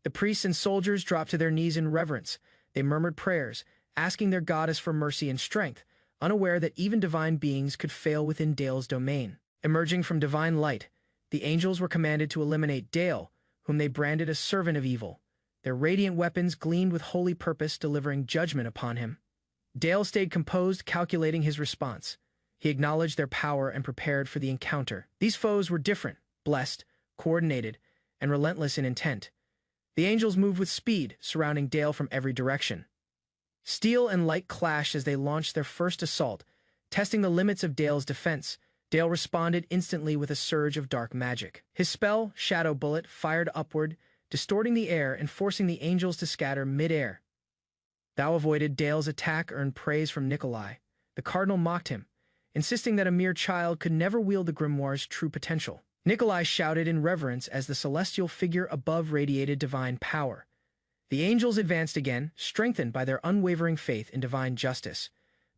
The priests and soldiers dropped to their knees in reverence. They murmured prayers, asking their goddess for mercy and strength, unaware that even divine beings could fail within Dale's domain. Emerging from divine light, the angels were commanded to eliminate Dale, whom they branded a servant of evil. Their radiant weapons gleamed with holy purpose, delivering judgment upon him. Dale stayed composed, calculating his response. He acknowledged their power and prepared for the encounter. These foes were different, blessed, coordinated, and relentless in intent. The angels moved with speed, surrounding Dale from every direction. Steel and light clashed as they launched their first assault, testing the limits of Dale's defense. Dale responded instantly with a surge of dark magic. His spell, Shadow Bullet, fired upward, distorting the air and forcing the angels to scatter mid-air. Thou avoided Dale's attack earned praise from Nikolai. The cardinal mocked him, insisting that a mere child could never wield the grimoire's true potential. Nikolai shouted in reverence as the celestial figure above radiated divine power. The angels advanced again, strengthened by their unwavering faith in divine justice.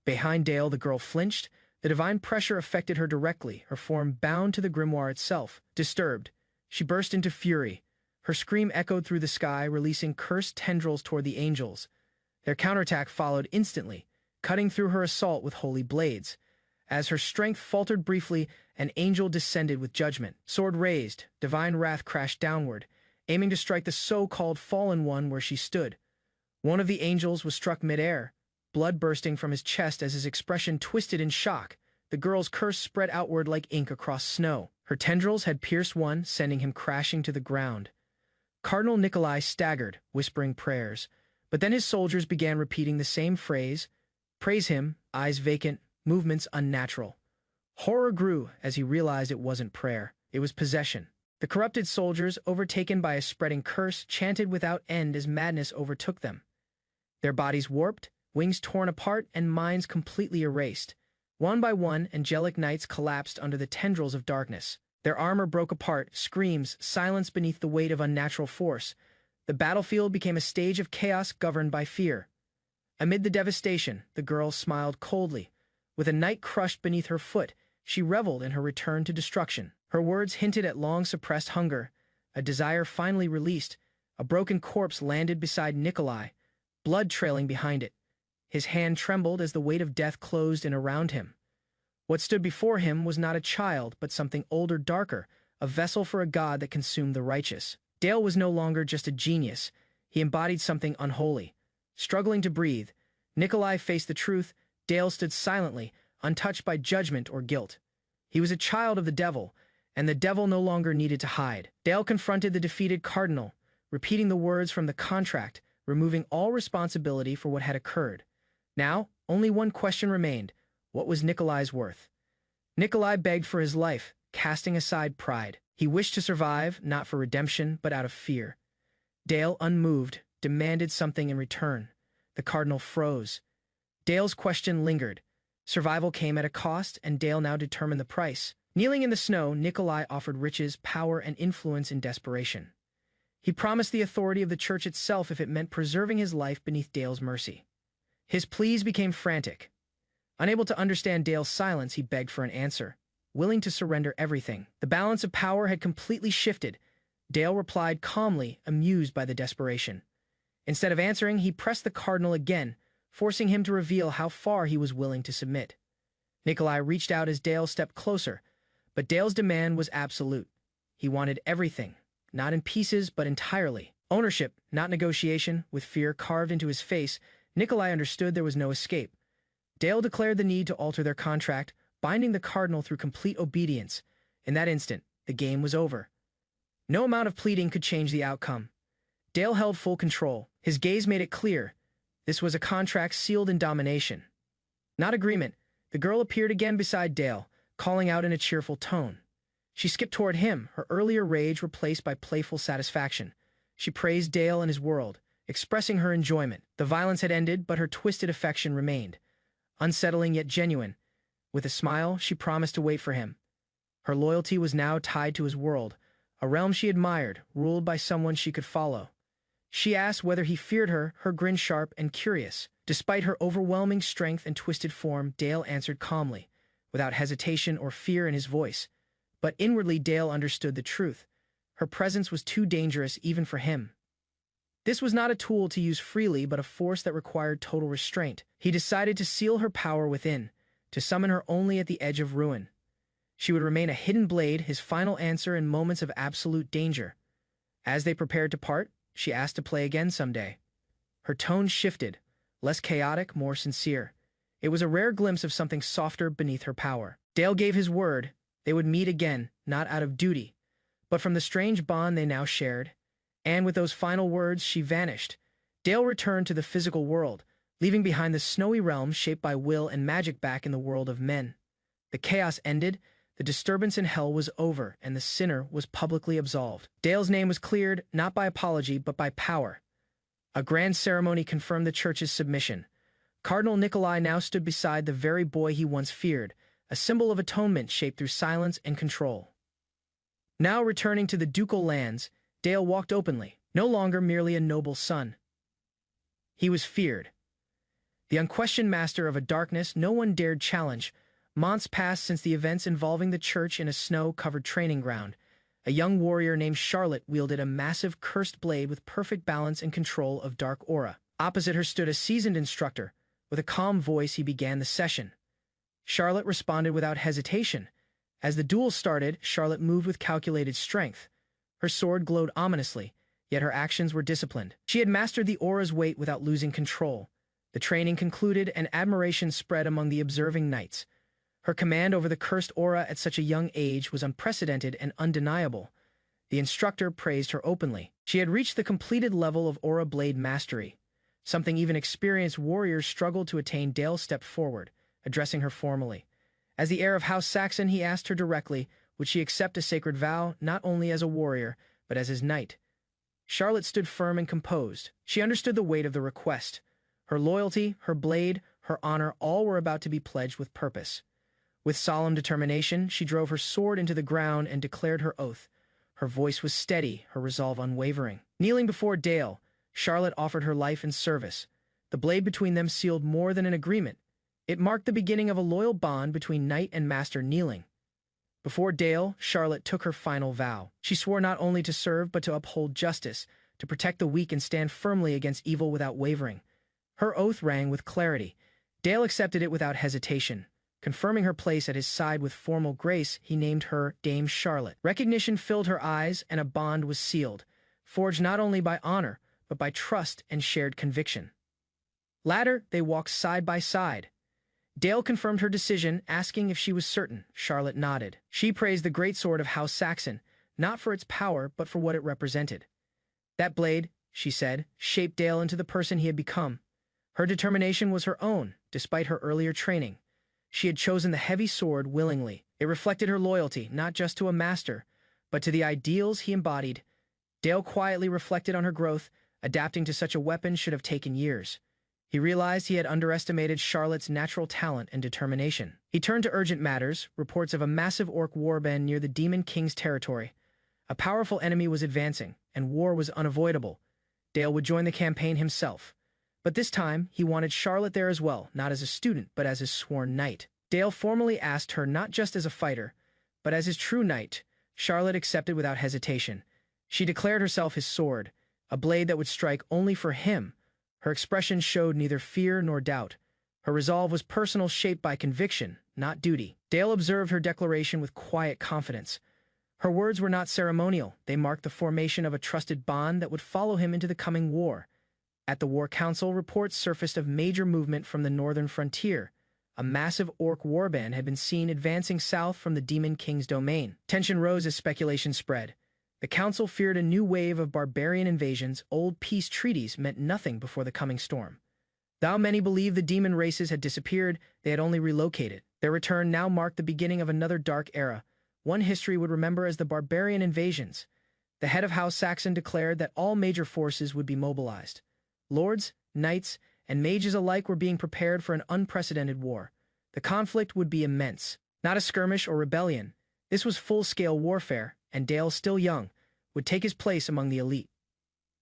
Behind Dale, the girl flinched. The divine pressure affected her directly, her form bound to the grimoire itself. Disturbed, she burst into fury. Her scream echoed through the sky, releasing cursed tendrils toward the angels. Their counterattack followed instantly, cutting through her assault with holy blades. As her strength faltered briefly, an angel descended with judgment. Sword raised, divine wrath crashed downward, aiming to strike the so-called fallen one where she stood. One of the angels was struck mid-air, blood bursting from his chest as his expression twisted in shock. The girl's curse spread outward like ink across snow. Her tendrils had pierced one, sending him crashing to the ground. Cardinal Nikolai staggered, whispering prayers, but then his soldiers began repeating the same phrase. Praise him, eyes vacant, movements unnatural. Horror grew as he realized it wasn't prayer, it was possession. The corrupted soldiers, overtaken by a spreading curse, chanted without end as madness overtook them. Their bodies warped, wings torn apart, and minds completely erased. One by one, angelic knights collapsed under the tendrils of darkness. Their armor broke apart, screams silenced beneath the weight of unnatural force. The battlefield became a stage of chaos governed by fear. Amid the devastation, the girl smiled coldly. With a knight crushed beneath her foot, she reveled in her return to destruction. Her words hinted at long-suppressed hunger, a desire finally released. A broken corpse landed beside Nikolai, blood trailing behind it. His hand trembled as the weight of death closed in around him. What stood before him was not a child, but something older, darker, a vessel for a god that consumed the righteous. Dale was no longer just a genius. He embodied something unholy. Struggling to breathe, Nikolai faced the truth. Dale stood silently, untouched by judgment or guilt. He was a child of the devil, and the devil no longer needed to hide. Dale confronted the defeated cardinal, repeating the words from the contract, removing all responsibility for what had occurred. Now, only one question remained. What was Nikolai's worth? Nikolai begged for his life, casting aside pride. He wished to survive, not for redemption, but out of fear. Dale, unmoved, demanded something in return. The cardinal froze. Dale's question lingered. Survival came at a cost, and Dale now determined the price. Kneeling in the snow, Nikolai offered riches, power, and influence in desperation. He promised the authority of the church itself if it meant preserving his life beneath Dale's mercy. His pleas became frantic. Unable to understand Dale's silence, he begged for an answer, willing to surrender everything. The balance of power had completely shifted. Dale replied calmly, amused by the desperation. Instead of answering, he pressed the cardinal again, forcing him to reveal how far he was willing to submit. Nikolai reached out as Dale stepped closer, but Dale's demand was absolute. He wanted everything, not in pieces, but entirely. Ownership, not negotiation. With fear carved into his face, Nikolai understood there was no escape. Dale declared the need to alter their contract, binding the cardinal through complete obedience. In that instant, the game was over. No amount of pleading could change the outcome. Dale held full control. His gaze made it clear. This was a contract sealed in domination. Not agreement. The girl appeared again beside Dale, calling out in a cheerful tone. She skipped toward him, her earlier rage replaced by playful satisfaction. She praised Dale and his world, expressing her enjoyment. The violence had ended, but her twisted affection remained. Unsettling yet genuine. With a smile, she promised to wait for him. Her loyalty was now tied to his world, a realm she admired, ruled by someone she could follow. She asked whether he feared her, her grin sharp and curious. Despite her overwhelming strength and twisted form, Dale answered calmly, without hesitation or fear in his voice. But inwardly Dale understood the truth. Her presence was too dangerous even for him. This was not a tool to use freely, but a force that required total restraint. He decided to seal her power within, to summon her only at the edge of ruin. She would remain a hidden blade, his final answer in moments of absolute danger. As they prepared to part, she asked to play again someday. Her tone shifted, less chaotic, more sincere. It was a rare glimpse of something softer beneath her power. Dale gave his word. They would meet again, not out of duty, but from the strange bond they now shared. And with those final words, she vanished. Dale returned to the physical world, leaving behind the snowy realm shaped by will and magic back in the world of men. The chaos ended, the disturbance in hell was over, and the sinner was publicly absolved. Dale's name was cleared, not by apology, but by power. A grand ceremony confirmed the church's submission. Cardinal Nikolai now stood beside the very boy he once feared, a symbol of atonement shaped through silence and control. Now returning to the ducal lands, Dale walked openly, no longer merely a noble son. He was feared. The unquestioned master of a darkness no one dared challenge. Months passed since the events involving the church in a snow-covered training ground. A young warrior named Charlotte wielded a massive cursed blade with perfect balance and control of dark aura. Opposite her stood a seasoned instructor. With a calm voice, he began the session. Charlotte responded without hesitation. As the duel started, Charlotte moved with calculated strength. Her sword glowed ominously, yet her actions were disciplined. She had mastered the aura's weight without losing control. The training concluded, and admiration spread among the observing knights. Her command over the cursed aura at such a young age was unprecedented and undeniable. The instructor praised her openly. She had reached the completed level of aura blade mastery, something even experienced warriors struggled to attain. Dale stepped forward, addressing her formally. As the heir of House Saxon, he asked her directly, would she accept a sacred vow, not only as a warrior, but as his knight? Charlotte stood firm and composed. She understood the weight of the request. Her loyalty, her blade, her honor, all were about to be pledged with purpose. With solemn determination, she drove her sword into the ground and declared her oath. Her voice was steady, her resolve unwavering. Kneeling before Dale, Charlotte offered her life in service. The blade between them sealed more than an agreement. It marked the beginning of a loyal bond between knight and master. Kneeling before Dale, Charlotte took her final vow. She swore not only to serve but to uphold justice, to protect the weak and stand firmly against evil without wavering. Her oath rang with clarity. Dale accepted it without hesitation. Confirming her place at his side with formal grace, he named her Dame Charlotte. Recognition filled her eyes, and a bond was sealed, forged not only by honor, but by trust and shared conviction. Later, they walked side by side. Dale confirmed her decision, asking if she was certain. Charlotte nodded. She praised the greatsword of House Saxon, not for its power, but for what it represented. That blade, she said, shaped Dale into the person he had become. Her determination was her own, despite her earlier training. She had chosen the heavy sword willingly. It reflected her loyalty, not just to a master, but to the ideals he embodied. Dale quietly reflected on her growth. Adapting to such a weapon should have taken years. He realized he had underestimated Charlotte's natural talent and determination. He turned to urgent matters, reports of a massive orc warband near the Demon King's territory. A powerful enemy was advancing, and war was unavoidable. Dale would join the campaign himself. But this time, he wanted Charlotte there as well, not as a student, but as his sworn knight. Dale formally asked her not just as a fighter, but as his true knight. Charlotte accepted without hesitation. She declared herself his sword, a blade that would strike only for him. Her expression showed neither fear nor doubt. Her resolve was personal, shaped by conviction, not duty. Dale observed her declaration with quiet confidence. Her words were not ceremonial. They marked the formation of a trusted bond that would follow him into the coming war. At the War Council, reports surfaced of major movement from the northern frontier. A massive orc warband had been seen advancing south from the Demon King's domain. Tension rose as speculation spread. The council feared a new wave of barbarian invasions. Old peace treaties meant nothing before the coming storm. Though many believed the demon races had disappeared, they had only relocated. Their return now marked the beginning of another dark era, one history would remember as the barbarian invasions. The head of House Saxon declared that all major forces would be mobilized. Lords, knights, and mages alike were being prepared for an unprecedented war. The conflict would be immense. Not a skirmish or rebellion. This was full-scale warfare, and Dale, still young, would take his place among the elite.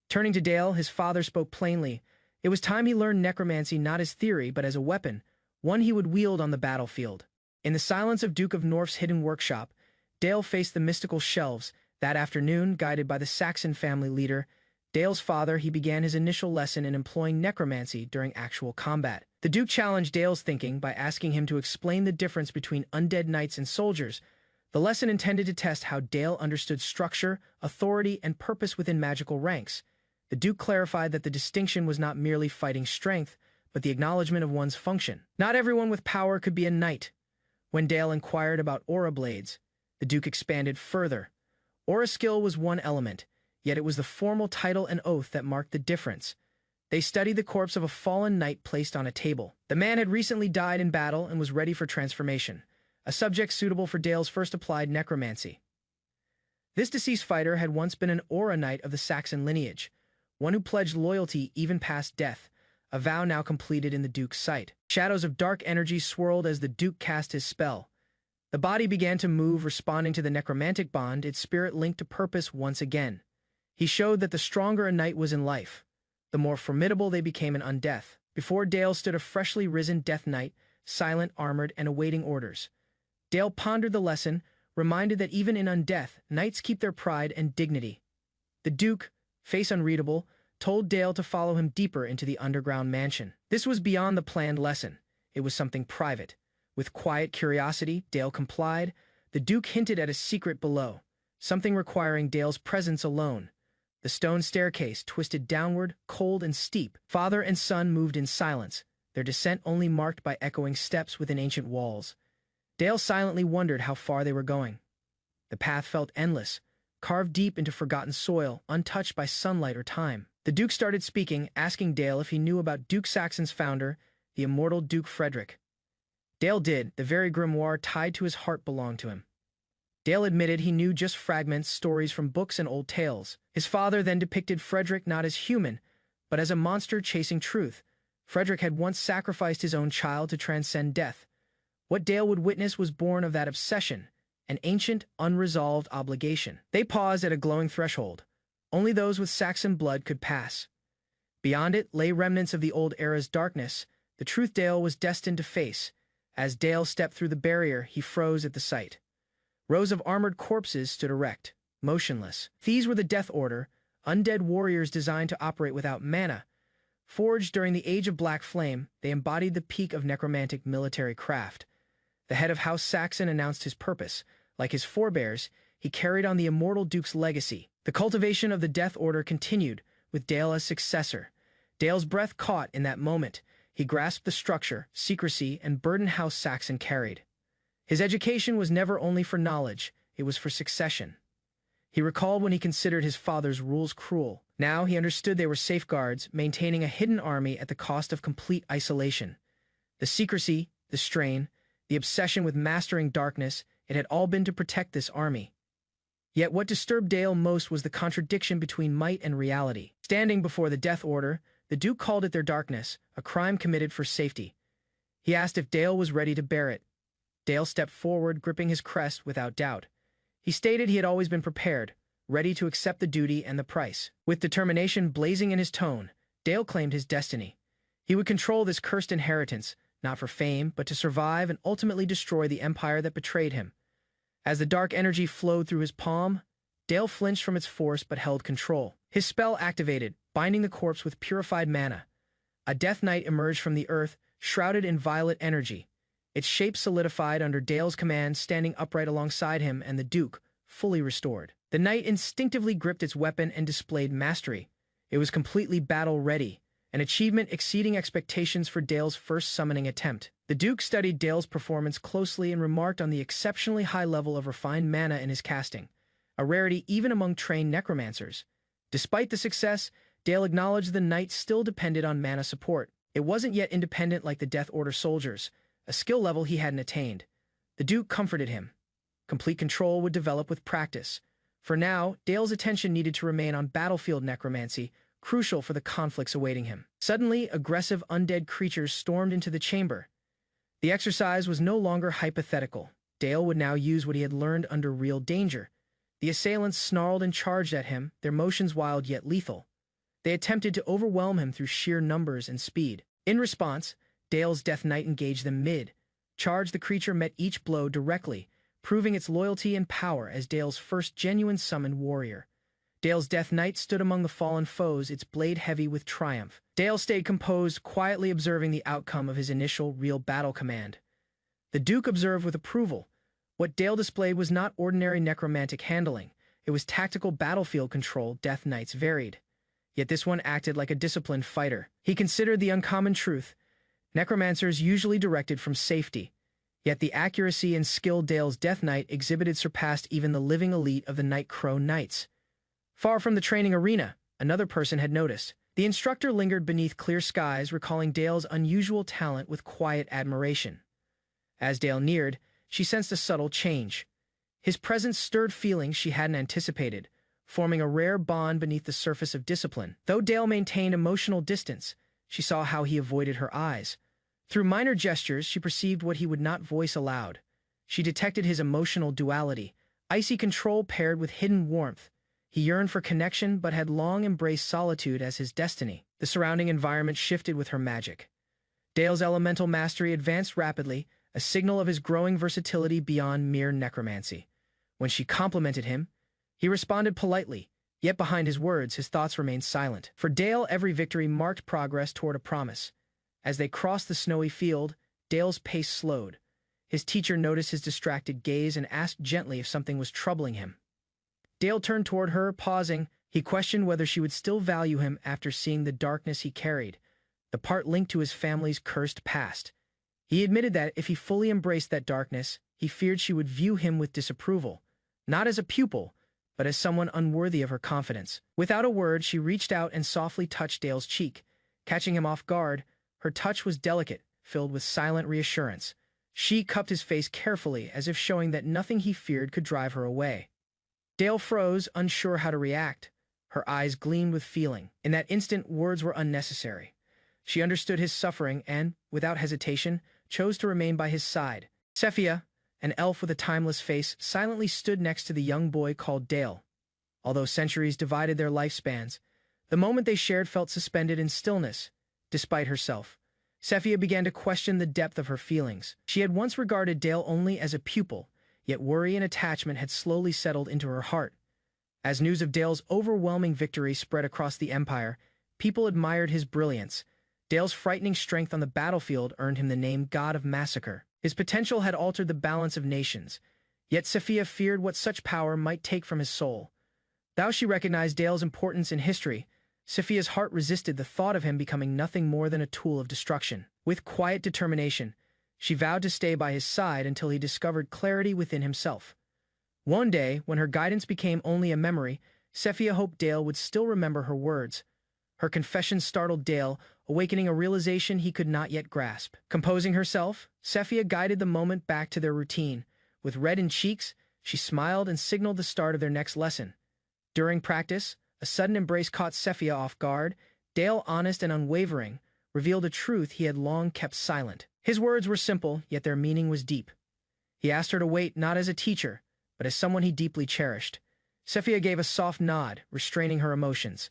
Turning to Dale, his father spoke plainly. It was time he learned necromancy not as theory, but as a weapon, one he would wield on the battlefield. In the silence of Duke of North's hidden workshop, Dale faced the mystical shelves. That afternoon, guided by the Saxon family leader, Dale's father, he began his initial lesson in employing necromancy during actual combat. The Duke challenged Dale's thinking by asking him to explain the difference between undead knights and soldiers. The lesson intended to test how Dale understood structure, authority, and purpose within magical ranks. The Duke clarified that the distinction was not merely fighting strength, but the acknowledgement of one's function. Not everyone with power could be a knight. When Dale inquired about aura blades, the Duke expanded further. Aura skill was one element, yet it was the formal title and oath that marked the difference. They studied the corpse of a fallen knight placed on a table. The man had recently died in battle and was ready for transformation, a subject suitable for Dale's first applied necromancy. This deceased fighter had once been an aura knight of the Saxon lineage, one who pledged loyalty even past death, a vow now completed in the Duke's sight. Shadows of dark energy swirled as the Duke cast his spell. The body began to move, responding to the necromantic bond, its spirit linked to purpose once again. He showed that the stronger a knight was in life, the more formidable they became in undeath. Before Dale stood a freshly risen Death Knight, silent, armored, and awaiting orders. Dale pondered the lesson, reminded that even in undeath, knights keep their pride and dignity. The Duke, face unreadable, told Dale to follow him deeper into the underground mansion. This was beyond the planned lesson. It was something private. With quiet curiosity, Dale complied. The Duke hinted at a secret below, something requiring Dale's presence alone. The stone staircase twisted downward, cold and steep. Father and son moved in silence, their descent only marked by echoing steps within ancient walls. Dale silently wondered how far they were going. The path felt endless, carved deep into forgotten soil, untouched by sunlight or time. The Duke started speaking, asking Dale if he knew about Duke Saxon's founder, the immortal Duke Frederick. Dale did. The very grimoire tied to his heart belonged to him. Dale admitted he knew just fragments, stories from books and old tales. His father then depicted Frederick not as human, but as a monster chasing truth. Frederick had once sacrificed his own child to transcend death. What Dale would witness was born of that obsession, an ancient, unresolved obligation. They paused at a glowing threshold. Only those with Saxon blood could pass. Beyond it lay remnants of the old era's darkness, the truth Dale was destined to face. As Dale stepped through the barrier, he froze at the sight. Rows of armored corpses stood erect, motionless. These were the Death Order, undead warriors designed to operate without mana. Forged during the Age of Black Flame, they embodied the peak of necromantic military craft. The head of House Saxon announced his purpose. Like his forebears, he carried on the immortal Duke's legacy. The cultivation of the Death Order continued, with Dale as successor. Dale's breath caught in that moment. He grasped the structure, secrecy, and burden House Saxon carried. His education was never only for knowledge, it was for succession. He recalled when he considered his father's rules cruel. Now he understood they were safeguards, maintaining a hidden army at the cost of complete isolation. The secrecy, the strain, the obsession with mastering darkness, it had all been to protect this army. Yet what disturbed Dale most was the contradiction between might and reality. Standing before the Death Order, the Duke called it their darkness, a crime committed for safety. He asked if Dale was ready to bear it. Dale stepped forward, gripping his crest without doubt. He stated he had always been prepared, ready to accept the duty and the price. With determination blazing in his tone, Dale claimed his destiny. He would control this cursed inheritance, not for fame, but to survive and ultimately destroy the empire that betrayed him. As the dark energy flowed through his palm, Dale flinched from its force but held control. His spell activated, binding the corpse with purified mana. A Death Knight emerged from the earth, shrouded in violet energy. Its shape solidified under Dale's command, standing upright alongside him and the Duke, fully restored. The knight instinctively gripped its weapon and displayed mastery. It was completely battle-ready, an achievement exceeding expectations for Dale's first summoning attempt. The Duke studied Dale's performance closely and remarked on the exceptionally high level of refined mana in his casting, a rarity even among trained necromancers. Despite the success, Dale acknowledged the knight still depended on mana support. It wasn't yet independent like the Death Order soldiers, a skill level he hadn't attained. The Duke comforted him. Complete control would develop with practice. For now, Dale's attention needed to remain on battlefield necromancy, crucial for the conflicts awaiting him. Suddenly, aggressive undead creatures stormed into the chamber. The exercise was no longer hypothetical. Dale would now use what he had learned under real danger. The assailants snarled and charged at him, their motions wild yet lethal. They attempted to overwhelm him through sheer numbers and speed. In response, Dale's Death Knight engaged them mid. Charged, the creature met each blow directly, proving its loyalty and power as Dale's first genuine summoned warrior. Dale's Death Knight stood among the fallen foes, its blade heavy with triumph. Dale stayed composed, quietly observing the outcome of his initial real battle command. The Duke observed with approval. What Dale displayed was not ordinary necromantic handling. It was tactical battlefield control Death Knights varied. Yet this one acted like a disciplined fighter. He considered the uncommon truth. Necromancers usually directed from safety. Yet the accuracy and skill Dale's Death Knight exhibited surpassed even the living elite of the Night Crow Knights. Far from the training arena, another person had noticed. The instructor lingered beneath clear skies, recalling Dale's unusual talent with quiet admiration. As Dale neared, she sensed a subtle change. His presence stirred feelings she hadn't anticipated, forming a rare bond beneath the surface of discipline. Though Dale maintained emotional distance, she saw how he avoided her eyes. Through minor gestures, she perceived what he would not voice aloud. She detected his emotional duality, icy control paired with hidden warmth. He yearned for connection but had long embraced solitude as his destiny. The surrounding environment shifted with her magic. Dale's elemental mastery advanced rapidly, a signal of his growing versatility beyond mere necromancy. When she complimented him, he responded politely, yet behind his words, his thoughts remained silent. For Dale, every victory marked progress toward a promise. As they crossed the snowy field, Dale's pace slowed. His teacher noticed his distracted gaze and asked gently if something was troubling him. Dale turned toward her, pausing. He questioned whether she would still value him after seeing the darkness he carried, the part linked to his family's cursed past. He admitted that if he fully embraced that darkness, he feared she would view him with disapproval, not as a pupil, but as someone unworthy of her confidence. Without a word, she reached out and softly touched Dale's cheek. Catching him off guard, her touch was delicate, filled with silent reassurance. She cupped his face carefully, as if showing that nothing he feared could drive her away. Dale froze, unsure how to react. Her eyes gleamed with feeling. In that instant, words were unnecessary. She understood his suffering and, without hesitation, chose to remain by his side. Sephia, an elf with a timeless face, silently stood next to the young boy called Dale. Although centuries divided their lifespans, the moment they shared felt suspended in stillness. Despite herself, Sephia began to question the depth of her feelings. She had once regarded Dale only as a pupil, yet worry and attachment had slowly settled into her heart. As news of Dale's overwhelming victory spread across the Empire, people admired his brilliance. Dale's frightening strength on the battlefield earned him the name God of Massacre. His potential had altered the balance of nations, yet Sephia feared what such power might take from his soul. Though she recognized Dale's importance in history, Sephia's heart resisted the thought of him becoming nothing more than a tool of destruction. With quiet determination, she vowed to stay by his side until he discovered clarity within himself. One day, when her guidance became only a memory, Sephia hoped Dale would still remember her words. Her confession startled Dale, awakening a realization he could not yet grasp. Composing herself, Sephia guided the moment back to their routine. With reddened cheeks, she smiled and signaled the start of their next lesson. During practice, a sudden embrace caught Sephia off guard. Dale, honest and unwavering, revealed a truth he had long kept silent. His words were simple, yet their meaning was deep. He asked her to wait not as a teacher, but as someone he deeply cherished. Sephia gave a soft nod, restraining her emotions.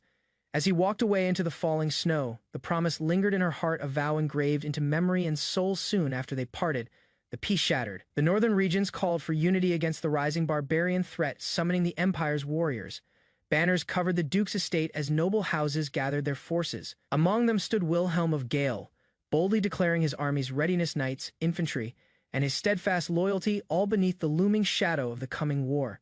As he walked away into the falling snow, the promise lingered in her heart, a vow engraved into memory and soul. Soon after they parted, the peace shattered. The northern regions called for unity against the rising barbarian threat, summoning the Empire's warriors. Banners covered the Duke's estate as noble houses gathered their forces. Among them stood Wilhelm of Gale, boldly declaring his army's readiness, knights, infantry, and his steadfast loyalty, all beneath the looming shadow of the coming war.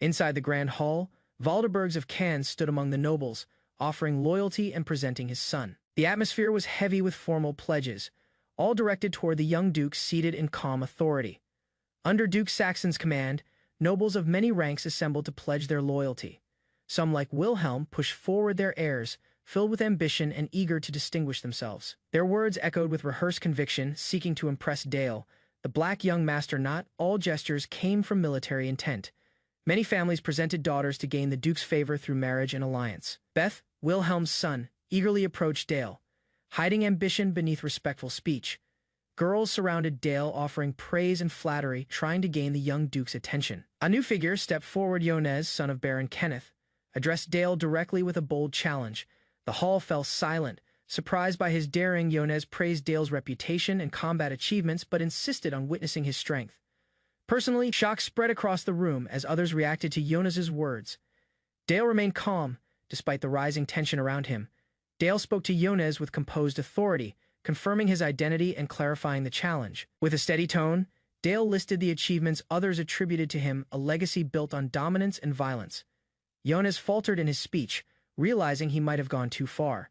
Inside the grand hall, Valderbergs of Cannes stood among the nobles, offering loyalty and presenting his son. The atmosphere was heavy with formal pledges, all directed toward the young Duke seated in calm authority. Under Duke Saxon's command, nobles of many ranks assembled to pledge their loyalty. Some, like Wilhelm, pushed forward their heirs, filled with ambition and eager to distinguish themselves. Their words echoed with rehearsed conviction, seeking to impress Dale, the black young master. Not all gestures came from military intent. Many families presented daughters to gain the Duke's favor through marriage and alliance. Beth, Wilhelm's son, eagerly approached Dale, hiding ambition beneath respectful speech. Girls surrounded Dale, offering praise and flattery, trying to gain the young Duke's attention. A new figure stepped forward. Yonez, son of Baron Kenneth, addressed Dale directly with a bold challenge. The hall fell silent. Surprised by his daring, Yonez praised Dale's reputation and combat achievements but insisted on witnessing his strength. Personally, shock spread across the room as others reacted to Jonas's words. Dale remained calm, despite the rising tension around him. Dale spoke to Jonas with composed authority, confirming his identity and clarifying the challenge. With a steady tone, Dale listed the achievements others attributed to him, a legacy built on dominance and violence. Jonas faltered in his speech, realizing he might have gone too far.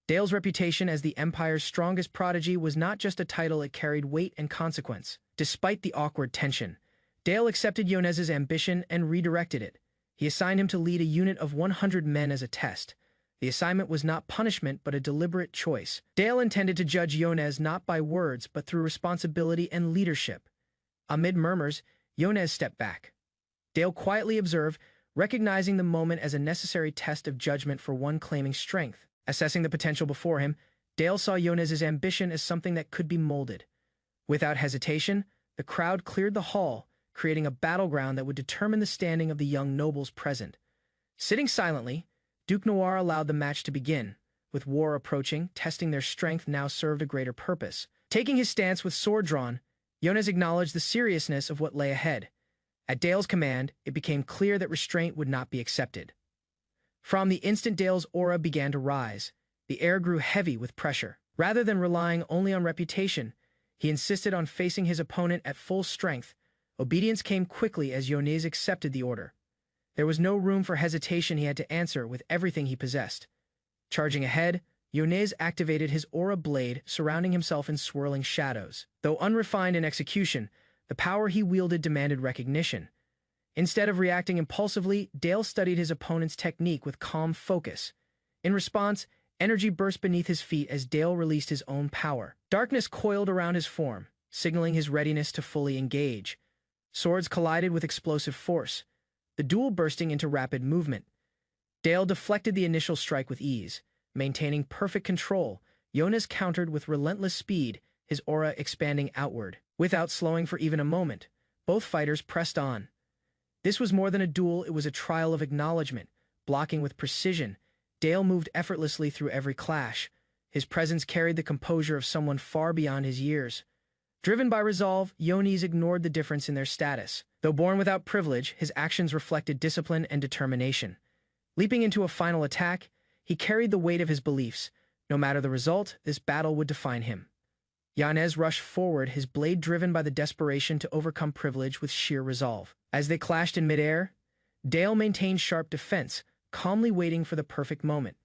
Dale's reputation as the Empire's strongest prodigy was not just a title, it carried weight and consequence. Despite the awkward tension, Dale accepted Jonas's ambition and redirected it. He assigned him to lead a unit of 100 men as a test. The assignment was not punishment, but a deliberate choice. Dale intended to judge Jonas not by words, but through responsibility and leadership. Amid murmurs, Jonas stepped back. Dale quietly observed, recognizing the moment as a necessary test of judgment for one claiming strength. Assessing the potential before him, Dale saw Jonas's ambition as something that could be molded. Without hesitation, the crowd cleared the hall, creating a battleground that would determine the standing of the young nobles present. Sitting silently, Duke Noir allowed the match to begin. With war approaching, testing their strength now served a greater purpose. Taking his stance with sword drawn, Jonas acknowledged the seriousness of what lay ahead. At Dale's command, it became clear that restraint would not be accepted. From the instant Dale's aura began to rise, the air grew heavy with pressure. Rather than relying only on reputation, he insisted on facing his opponent at full strength. Obedience came quickly as Jonas accepted the order. There was no room for hesitation. He had to answer with everything he possessed. Charging ahead, Jonas activated his aura blade, surrounding himself in swirling shadows. Though unrefined in execution, the power he wielded demanded recognition. Instead of reacting impulsively, Dale studied his opponent's technique with calm focus. In response, energy burst beneath his feet as Dale released his own power. Darkness coiled around his form, signaling his readiness to fully engage. Swords collided with explosive force, the duel bursting into rapid movement. Dale deflected the initial strike with ease. Maintaining perfect control, Jonas countered with relentless speed, his aura expanding outward. Without slowing for even a moment, both fighters pressed on. This was more than a duel, it was a trial of acknowledgement. Blocking with precision, Dale moved effortlessly through every clash. His presence carried the composure of someone far beyond his years. Driven by resolve, Jonas ignored the difference in their status. Though born without privilege, his actions reflected discipline and determination. Leaping into a final attack, he carried the weight of his beliefs. No matter the result, this battle would define him. Jonas rushed forward, his blade driven by the desperation to overcome privilege with sheer resolve. As they clashed in midair, Dale maintained sharp defense, calmly waiting for the perfect moment.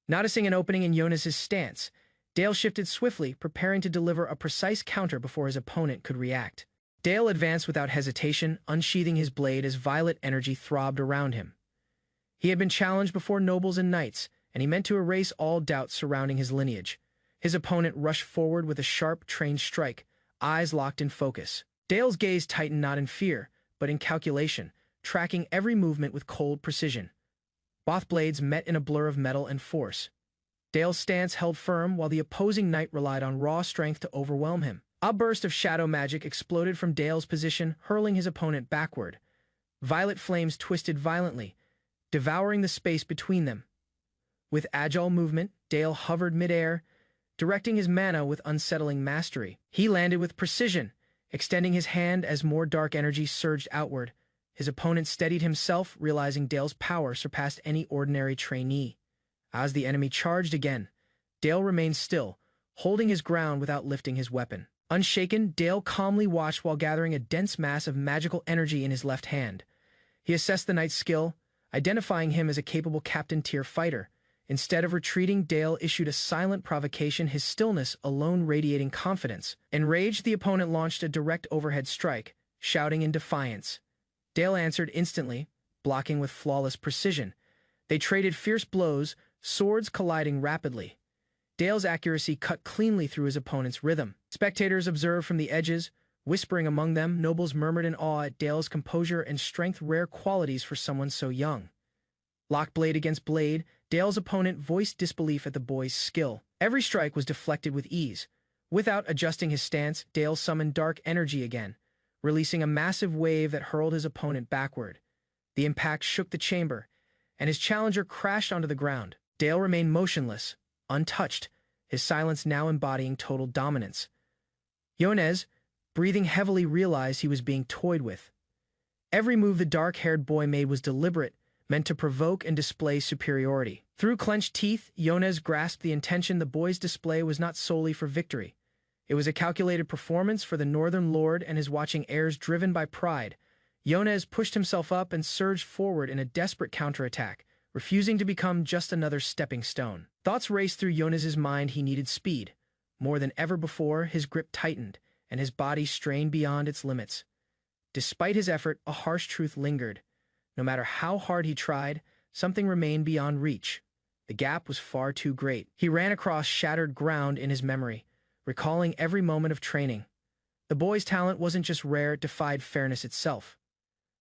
Noticing an opening in Jonas's stance, Dale shifted swiftly, preparing to deliver a precise counter before his opponent could react. Dale advanced without hesitation, unsheathing his blade as violet energy throbbed around him. He had been challenged before nobles and knights, and he meant to erase all doubts surrounding his lineage. His opponent rushed forward with a sharp, trained strike, eyes locked in focus. Dale's gaze tightened not in fear, but in calculation, tracking every movement with cold precision. Both blades met in a blur of metal and force. Dale's stance held firm while the opposing knight relied on raw strength to overwhelm him. A burst of shadow magic exploded from Dale's position, hurling his opponent backward. Violet flames twisted violently, devouring the space between them. With agile movement, Dale hovered midair, directing his mana with unsettling mastery. He landed with precision, extending his hand as more dark energy surged outward. His opponent steadied himself, realizing Dale's power surpassed any ordinary trainee. As the enemy charged again, Dale remained still, holding his ground without lifting his weapon. Unshaken, Dale calmly watched while gathering a dense mass of magical energy in his left hand. He assessed the knight's skill, identifying him as a capable captain-tier fighter. Instead of retreating, Dale issued a silent provocation, his stillness alone radiating confidence. Enraged, the opponent launched a direct overhead strike, shouting in defiance. Dale answered instantly, blocking with flawless precision. They traded fierce blows, swords colliding rapidly. Dale's accuracy cut cleanly through his opponent's rhythm. Spectators observed from the edges, whispering among them. Nobles murmured in awe at Dale's composure and strength, rare qualities for someone so young. Locked blade against blade, Dale's opponent voiced disbelief at the boy's skill. Every strike was deflected with ease. Without adjusting his stance, Dale summoned dark energy again, releasing a massive wave that hurled his opponent backward. The impact shook the chamber, and his challenger crashed onto the ground. Dale remained motionless, untouched, his silence now embodying total dominance. Jonas, breathing heavily, realized he was being toyed with. Every move the dark-haired boy made was deliberate, meant to provoke and display superiority. Through clenched teeth, Yonez grasped the intention the boy's display was not solely for victory. It was a calculated performance for the Northern Lord and his watching heirs driven by pride. Yonez pushed himself up and surged forward in a desperate counterattack, refusing to become just another stepping stone. Thoughts raced through Yonez's mind. He needed speed. More than ever before, his grip tightened, and his body strained beyond its limits. Despite his effort, a harsh truth lingered. No matter how hard he tried, something remained beyond reach. The gap was far too great. He ran across shattered ground in his memory, recalling every moment of training. The boy's talent wasn't just rare, it defied fairness itself.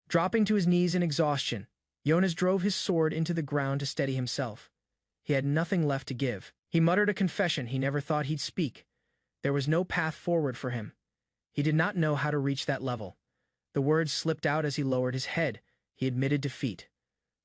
Dropping to his knees in exhaustion, Yonez drove his sword into the ground to steady himself. He had nothing left to give. He muttered a confession he never thought he'd speak. There was no path forward for him. He did not know how to reach that level. The words slipped out as he lowered his head. He admitted defeat.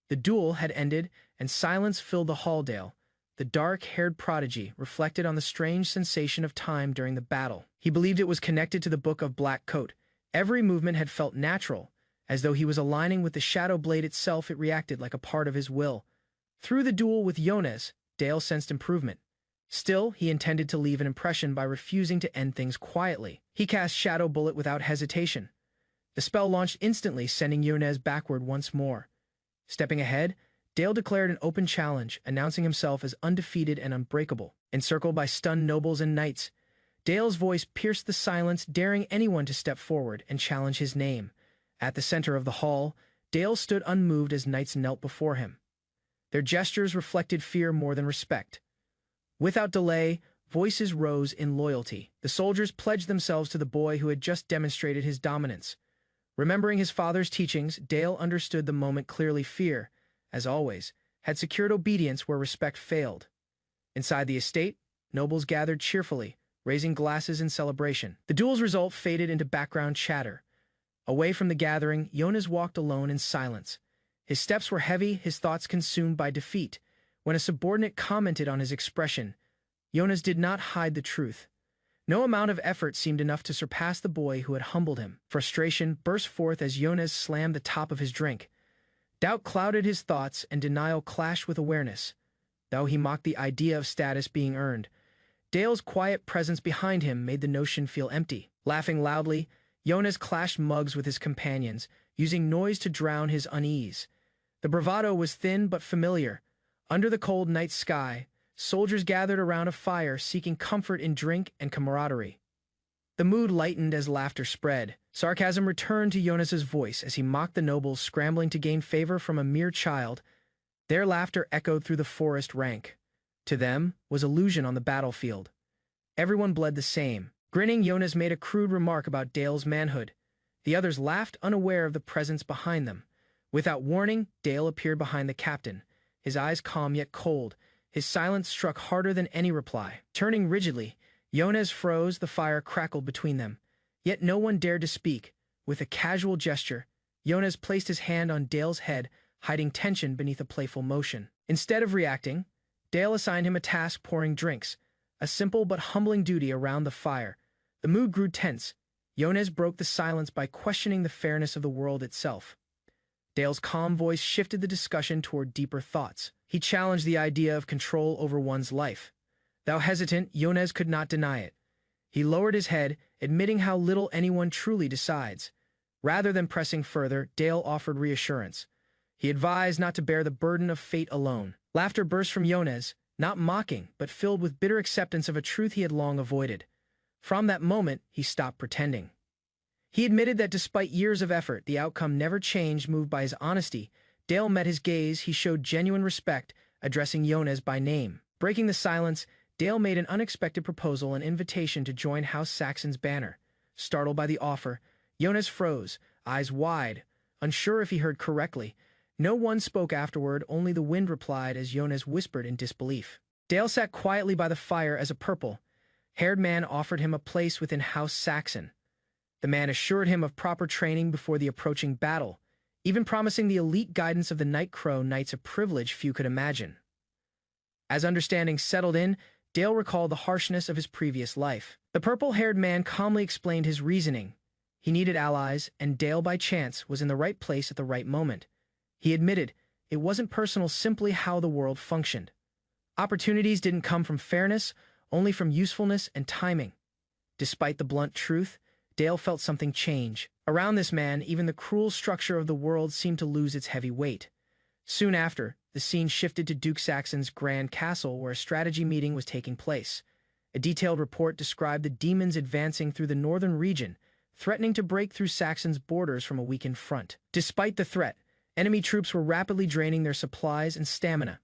The duel had ended, and silence filled the halldale. The dark-haired prodigy reflected on the strange sensation of time during the battle. He believed it was connected to the Book of Black Coat. Every movement had felt natural, as though he was aligning with the shadow blade itself. It reacted like a part of his will. Through the duel with Yonez, Dale sensed improvement. Still, he intended to leave an impression by refusing to end things quietly. He cast Shadow Bullet without hesitation. The spell launched instantly, sending Yonez backward once more. Stepping ahead, Dale declared an open challenge, announcing himself as undefeated and unbreakable. Encircled by stunned nobles and knights, Dale's voice pierced the silence, daring anyone to step forward and challenge his name. At the center of the hall, Dale stood unmoved as knights knelt before him. Their gestures reflected fear more than respect. Without delay, voices rose in loyalty. The soldiers pledged themselves to the boy who had just demonstrated his dominance. Remembering his father's teachings, Dale understood the moment clearly. Fear, as always, had secured obedience where respect failed. Inside the estate, nobles gathered cheerfully, raising glasses in celebration. The duel's result faded into background chatter. Away from the gathering, Yonez walked alone in silence. His steps were heavy, his thoughts consumed by defeat. When a subordinate commented on his expression, Yonez did not hide the truth. No amount of effort seemed enough to surpass the boy who had humbled him. Frustration burst forth as Yonez slammed the top of his drink. Doubt clouded his thoughts, and denial clashed with awareness. Though he mocked the idea of status being earned, Dale's quiet presence behind him made the notion feel empty. Laughing loudly, Yonez clashed mugs with his companions, using noise to drown his unease. The bravado was thin but familiar. Under the cold night sky, soldiers gathered around a fire, seeking comfort in drink and camaraderie. The mood lightened as laughter spread. Sarcasm returned to Yonez's voice as he mocked the nobles scrambling to gain favor from a mere child. Their laughter echoed through the forest rank. To them was illusion on the battlefield. Everyone bled the same. Grinning, Yonez made a crude remark about Dale's manhood. The others laughed, unaware of the presence behind them. Without warning, Dale appeared behind the captain, his eyes calm yet cold. His silence struck harder than any reply. Turning rigidly, Yonez froze. The fire crackled between them. Yet no one dared to speak. With a casual gesture, Yonez placed his hand on Dale's head, hiding tension beneath a playful motion. Instead of reacting, Dale assigned him a task: pouring drinks, a simple but humbling duty around the fire. The mood grew tense. Yonez broke the silence by questioning the fairness of the world itself. Dale's calm voice shifted the discussion toward deeper thoughts. He challenged the idea of control over one's life. Though hesitant, Yonez could not deny it. He lowered his head, admitting how little anyone truly decides. Rather than pressing further, Dale offered reassurance. He advised not to bear the burden of fate alone. Laughter burst from Yonez, not mocking, but filled with bitter acceptance of a truth he had long avoided. From that moment, he stopped pretending. He admitted that despite years of effort, the outcome never changed. Moved by his honesty, Dale met his gaze. He showed genuine respect, addressing Yonez by name. Breaking the silence, Dale made an unexpected proposal, an invitation to join House Saxon's banner. Startled by the offer, Yonez froze, eyes wide, unsure if he heard correctly. No one spoke afterward, only the wind replied as Yonez whispered in disbelief. Dale sat quietly by the fire as a purple-haired man offered him a place within House Saxon. The man assured him of proper training before the approaching battle, even promising the elite guidance of the Night Crow Knights, a privilege few could imagine. As understanding settled in, Dale recalled the harshness of his previous life. The purple-haired man calmly explained his reasoning. He needed allies, and Dale, by chance, was in the right place at the right moment. He admitted it wasn't personal, simply how the world functioned. Opportunities didn't come from fairness, only from usefulness and timing. Despite the blunt truth, Dale felt something change. Around this man, even the cruel structure of the world seemed to lose its heavy weight. Soon after, the scene shifted to Duke Saxon's grand castle, where a strategy meeting was taking place. A detailed report described the demons advancing through the northern region, threatening to break through Saxon's borders from a weakened front. Despite the threat, enemy troops were rapidly draining their supplies and stamina.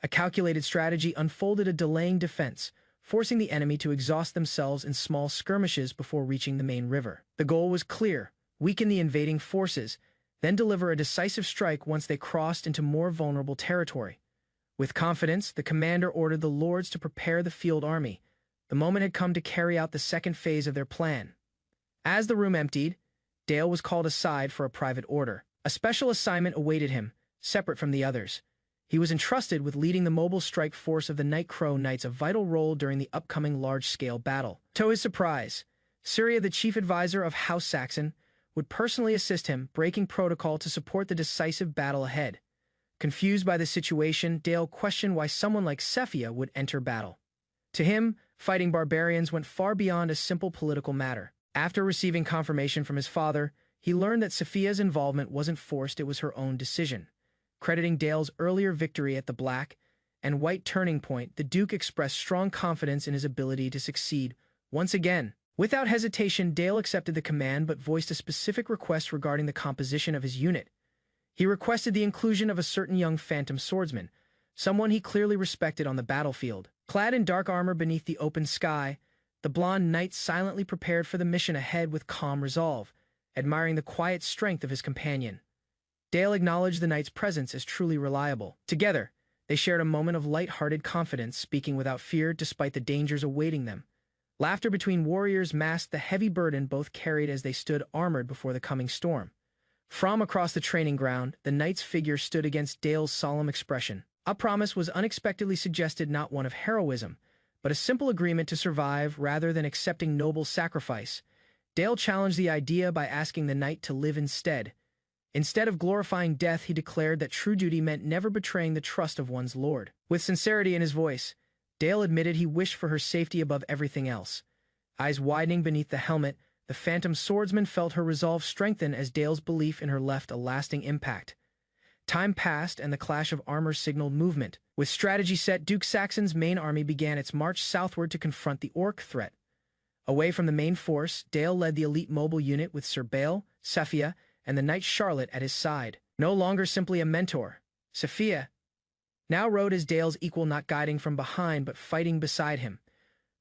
A calculated strategy unfolded, a delaying defense, forcing the enemy to exhaust themselves in small skirmishes before reaching the main river. The goal was clear: weaken the invading forces, then deliver a decisive strike once they crossed into more vulnerable territory. With confidence, the commander ordered the lords to prepare the field army. The moment had come to carry out the second phase of their plan. As the room emptied, Dale was called aside for a private order. A special assignment awaited him, separate from the others. He was entrusted with leading the mobile strike force of the Night Crow Knights, a vital role during the upcoming large-scale battle. To his surprise, Surya, the chief advisor of House Saxon, would personally assist him, breaking protocol to support the decisive battle ahead. Confused by the situation, Dale questioned why someone like Sephia would enter battle. To him, fighting barbarians went far beyond a simple political matter. After receiving confirmation from his father, he learned that Sophia's involvement wasn't forced, it was her own decision. Crediting Dale's earlier victory at the Black and White turning point, the Duke expressed strong confidence in his ability to succeed once again. Without hesitation, Dale accepted the command but voiced a specific request regarding the composition of his unit. He requested the inclusion of a certain young phantom swordsman, someone he clearly respected on the battlefield. Clad in dark armor beneath the open sky, the blonde knight silently prepared for the mission ahead with calm resolve, admiring the quiet strength of his companion. Dale acknowledged the knight's presence as truly reliable. Together, they shared a moment of light-hearted confidence, speaking without fear despite the dangers awaiting them. Laughter between warriors masked the heavy burden both carried as they stood armored before the coming storm. From across the training ground, the knight's figure stood against Dale's solemn expression. A promise was unexpectedly suggested, not one of heroism, but a simple agreement to survive rather than accepting noble sacrifice. Dale challenged the idea by asking the knight to live instead. Instead of glorifying death, he declared that true duty meant never betraying the trust of one's lord. With sincerity in his voice, Dale admitted he wished for her safety above everything else. Eyes widening beneath the helmet, the phantom swordsman felt her resolve strengthen as Dale's belief in her left a lasting impact. Time passed, and the clash of armor signaled movement. With strategy set, Duke Saxon's main army began its march southward to confront the orc threat. Away from the main force, Dale led the elite mobile unit with Sir Bale, Sephia, and the Knight Charlotte at his side. No longer simply a mentor, Sephia now rode as Dale's equal, not guiding from behind but fighting beside him.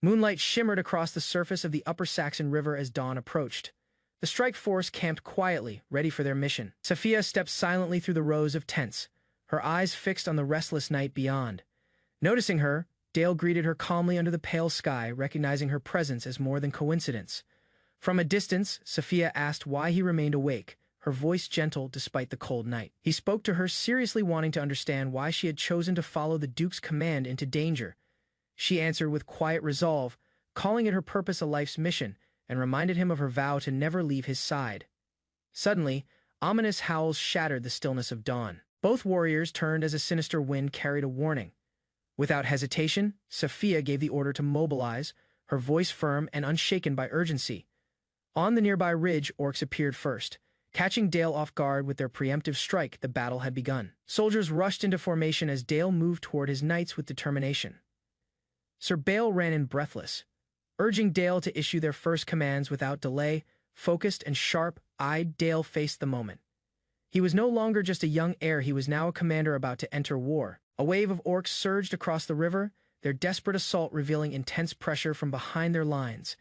Moonlight shimmered across the surface of the Upper Saxon River as dawn approached. The strike force camped quietly, ready for their mission. Sephia stepped silently through the rows of tents, her eyes fixed on the restless night beyond. Noticing her, Dale greeted her calmly under the pale sky, recognizing her presence as more than coincidence. From a distance, Sephia asked why he remained awake, her voice gentle despite the cold night. He spoke to her, seriously wanting to understand why she had chosen to follow the Duke's command into danger. She answered with quiet resolve, calling it her purpose, a life's mission, and reminded him of her vow to never leave his side. Suddenly, ominous howls shattered the stillness of dawn. Both warriors turned as a sinister wind carried a warning. Without hesitation, Sephia gave the order to mobilize, her voice firm and unshaken by urgency. On the nearby ridge, orcs appeared first. Catching Dale off guard with their preemptive strike, the battle had begun. Soldiers rushed into formation as Dale moved toward his knights with determination. Sir Bale ran in breathless, urging Dale to issue their first commands without delay. Focused and sharp-eyed, Dale faced the moment. He was no longer just a young heir, he was now a commander about to enter war. A wave of orcs surged across the river, their desperate assault revealing intense pressure from behind their lines.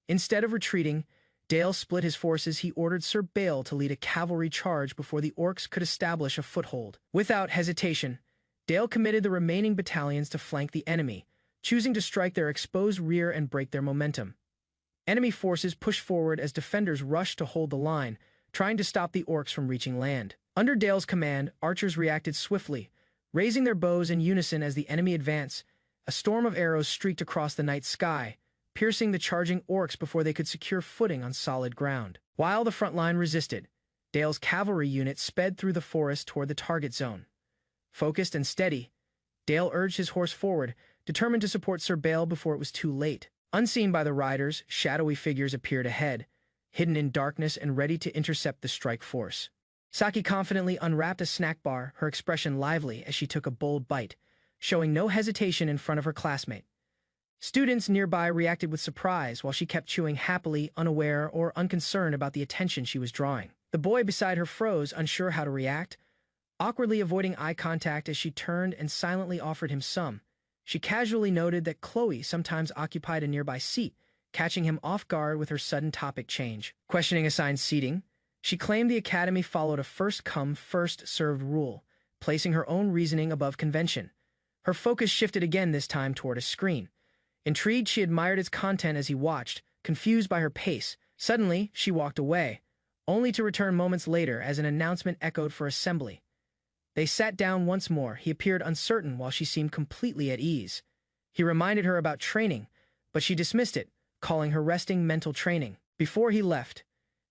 Instead of retreating, Dale split his forces. He ordered Sir Bale to lead a cavalry charge before the orcs could establish a foothold. Without hesitation, Dale committed the remaining battalions to flank the enemy, choosing to strike their exposed rear and break their momentum. Enemy forces pushed forward as defenders rushed to hold the line, trying to stop the orcs from reaching land. Under Dale's command, archers reacted swiftly, raising their bows in unison as the enemy advanced. A storm of arrows streaked across the night sky, piercing the charging orcs before they could secure footing on solid ground. While the front line resisted, Dale's cavalry unit sped through the forest toward the target zone. Focused and steady, Dale urged his horse forward, determined to support Sir Bale before it was too late. Unseen by the riders, shadowy figures appeared ahead, hidden in darkness and ready to intercept the strike force. Saki confidently unwrapped a snack bar, her expression lively as she took a bold bite, showing no hesitation in front of her classmate. Students nearby reacted with surprise while she kept chewing happily, unaware or unconcerned about the attention she was drawing. The boy beside her froze, unsure how to react, awkwardly avoiding eye contact as she turned and silently offered him some. She casually noted that Chloe sometimes occupied a nearby seat, catching him off guard with her sudden topic change. Questioning assigned seating, she claimed the academy followed a first-come, first-served rule, placing her own reasoning above convention. Her focus shifted again, this time toward a screen. Intrigued, she admired its content as he watched, confused by her pace. Suddenly, she walked away, only to return moments later as an announcement echoed for assembly. They sat down once more. He appeared uncertain while she seemed completely at ease. He reminded her about training, but she dismissed it, calling her resting mental training. Before he left,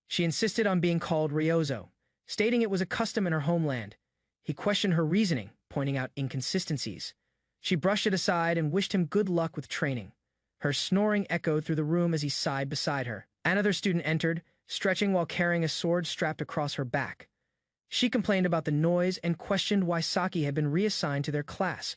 she insisted on being called Ryozo, stating it was a custom in her homeland. He questioned her reasoning, pointing out inconsistencies. She brushed it aside and wished him good luck with training. Her snoring echoed through the room as he sighed beside her. Another student entered, stretching while carrying a sword strapped across her back. She complained about the noise and questioned why Saki had been reassigned to their class.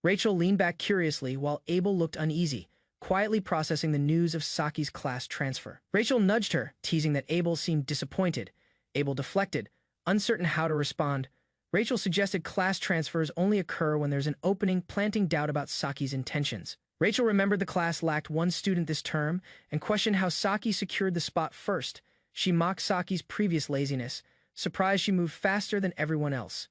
Rachel leaned back curiously while Abel looked uneasy, quietly processing the news of Saki's class transfer. Rachel nudged her, teasing that Abel seemed disappointed. Abel deflected, uncertain how to respond. Rachel suggested class transfers only occur when there's an opening, planting doubt about Saki's intentions. Rachel remembered the class lacked one student this term and questioned how Saki secured the spot first. She mocked Saki's previous laziness, surprised she moved faster than everyone else.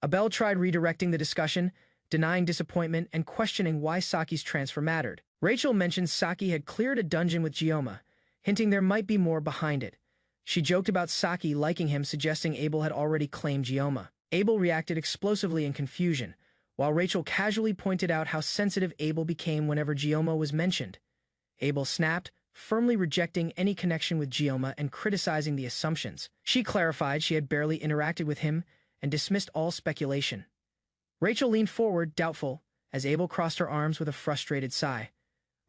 Abel tried redirecting the discussion, denying disappointment and questioning why Saki's transfer mattered. Rachel mentioned Saki had cleared a dungeon with Gioma, hinting there might be more behind it. She joked about Saki liking him, suggesting Abel had already claimed Gioma. Abel reacted explosively in confusion, while Rachel casually pointed out how sensitive Abel became whenever Gioma was mentioned. Abel snapped, firmly rejecting any connection with Gioma and criticizing the assumptions. She clarified she had barely interacted with him and dismissed all speculation. Rachel leaned forward, doubtful, as Abel crossed her arms with a frustrated sigh.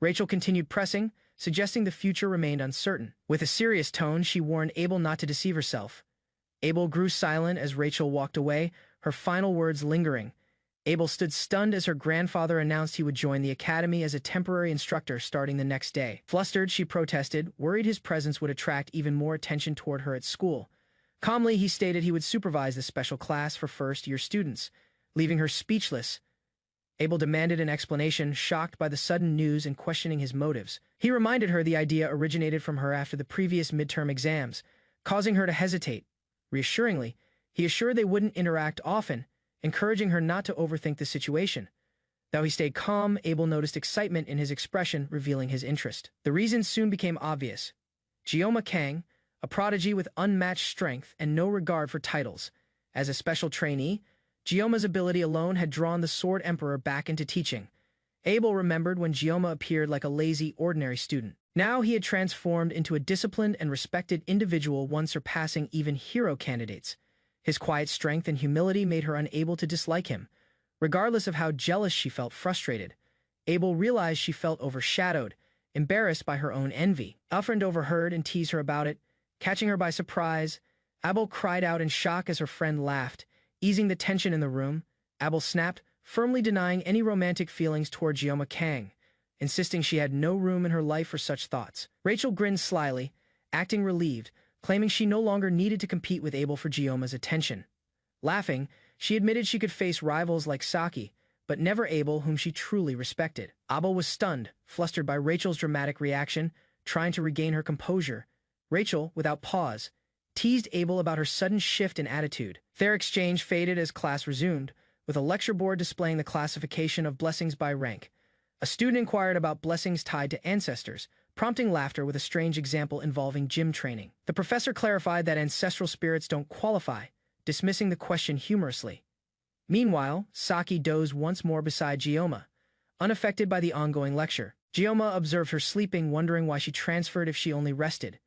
Rachel continued pressing, suggesting the future remained uncertain. With a serious tone, she warned Abel not to deceive herself. Abel grew silent as Rachel walked away, her final words lingering. Abel stood stunned as her grandfather announced he would join the academy as a temporary instructor starting the next day. Flustered, she protested, worried his presence would attract even more attention toward her at school. Calmly, he stated he would supervise the special class for first-year students, leaving her speechless. Abel demanded an explanation, shocked by the sudden news and questioning his motives. He reminded her the idea originated from her after the previous midterm exams, causing her to hesitate. Reassuringly, he assured they wouldn't interact often, encouraging her not to overthink the situation. Though he stayed calm, Abel noticed excitement in his expression, revealing his interest. The reason soon became obvious. Gioma Kang, a prodigy with unmatched strength and no regard for titles. As a special trainee, Gioma's ability alone had drawn the Sword Emperor back into teaching. Abel remembered when Gioma appeared like a lazy, ordinary student. Now he had transformed into a disciplined and respected individual, one surpassing even hero candidates. His quiet strength and humility made her unable to dislike him. Regardless of how jealous she felt, frustrated, Abel realized she felt overshadowed, embarrassed by her own envy. Elfriend overheard and teased her about it. Catching her by surprise, Abel cried out in shock as her friend laughed, easing the tension in the room. Abel snapped, firmly denying any romantic feelings toward Gioma Kang, insisting she had no room in her life for such thoughts. Rachel grinned slyly, acting relieved, claiming she no longer needed to compete with Abel for Gioma's attention. Laughing, she admitted she could face rivals like Saki, but never Abel, whom she truly respected. Abel was stunned, flustered by Rachel's dramatic reaction, trying to regain her composure. Rachel, without pause, teased Abel about her sudden shift in attitude. Their exchange faded as class resumed, with a lecture board displaying the classification of blessings by rank. A student inquired about blessings tied to ancestors, prompting laughter with a strange example involving gym training. The professor clarified that ancestral spirits don't qualify, dismissing the question humorously. Meanwhile, Saki dozed once more beside Gioma, unaffected by the ongoing lecture. Gioma observed her sleeping, wondering why she transferred if she only rested.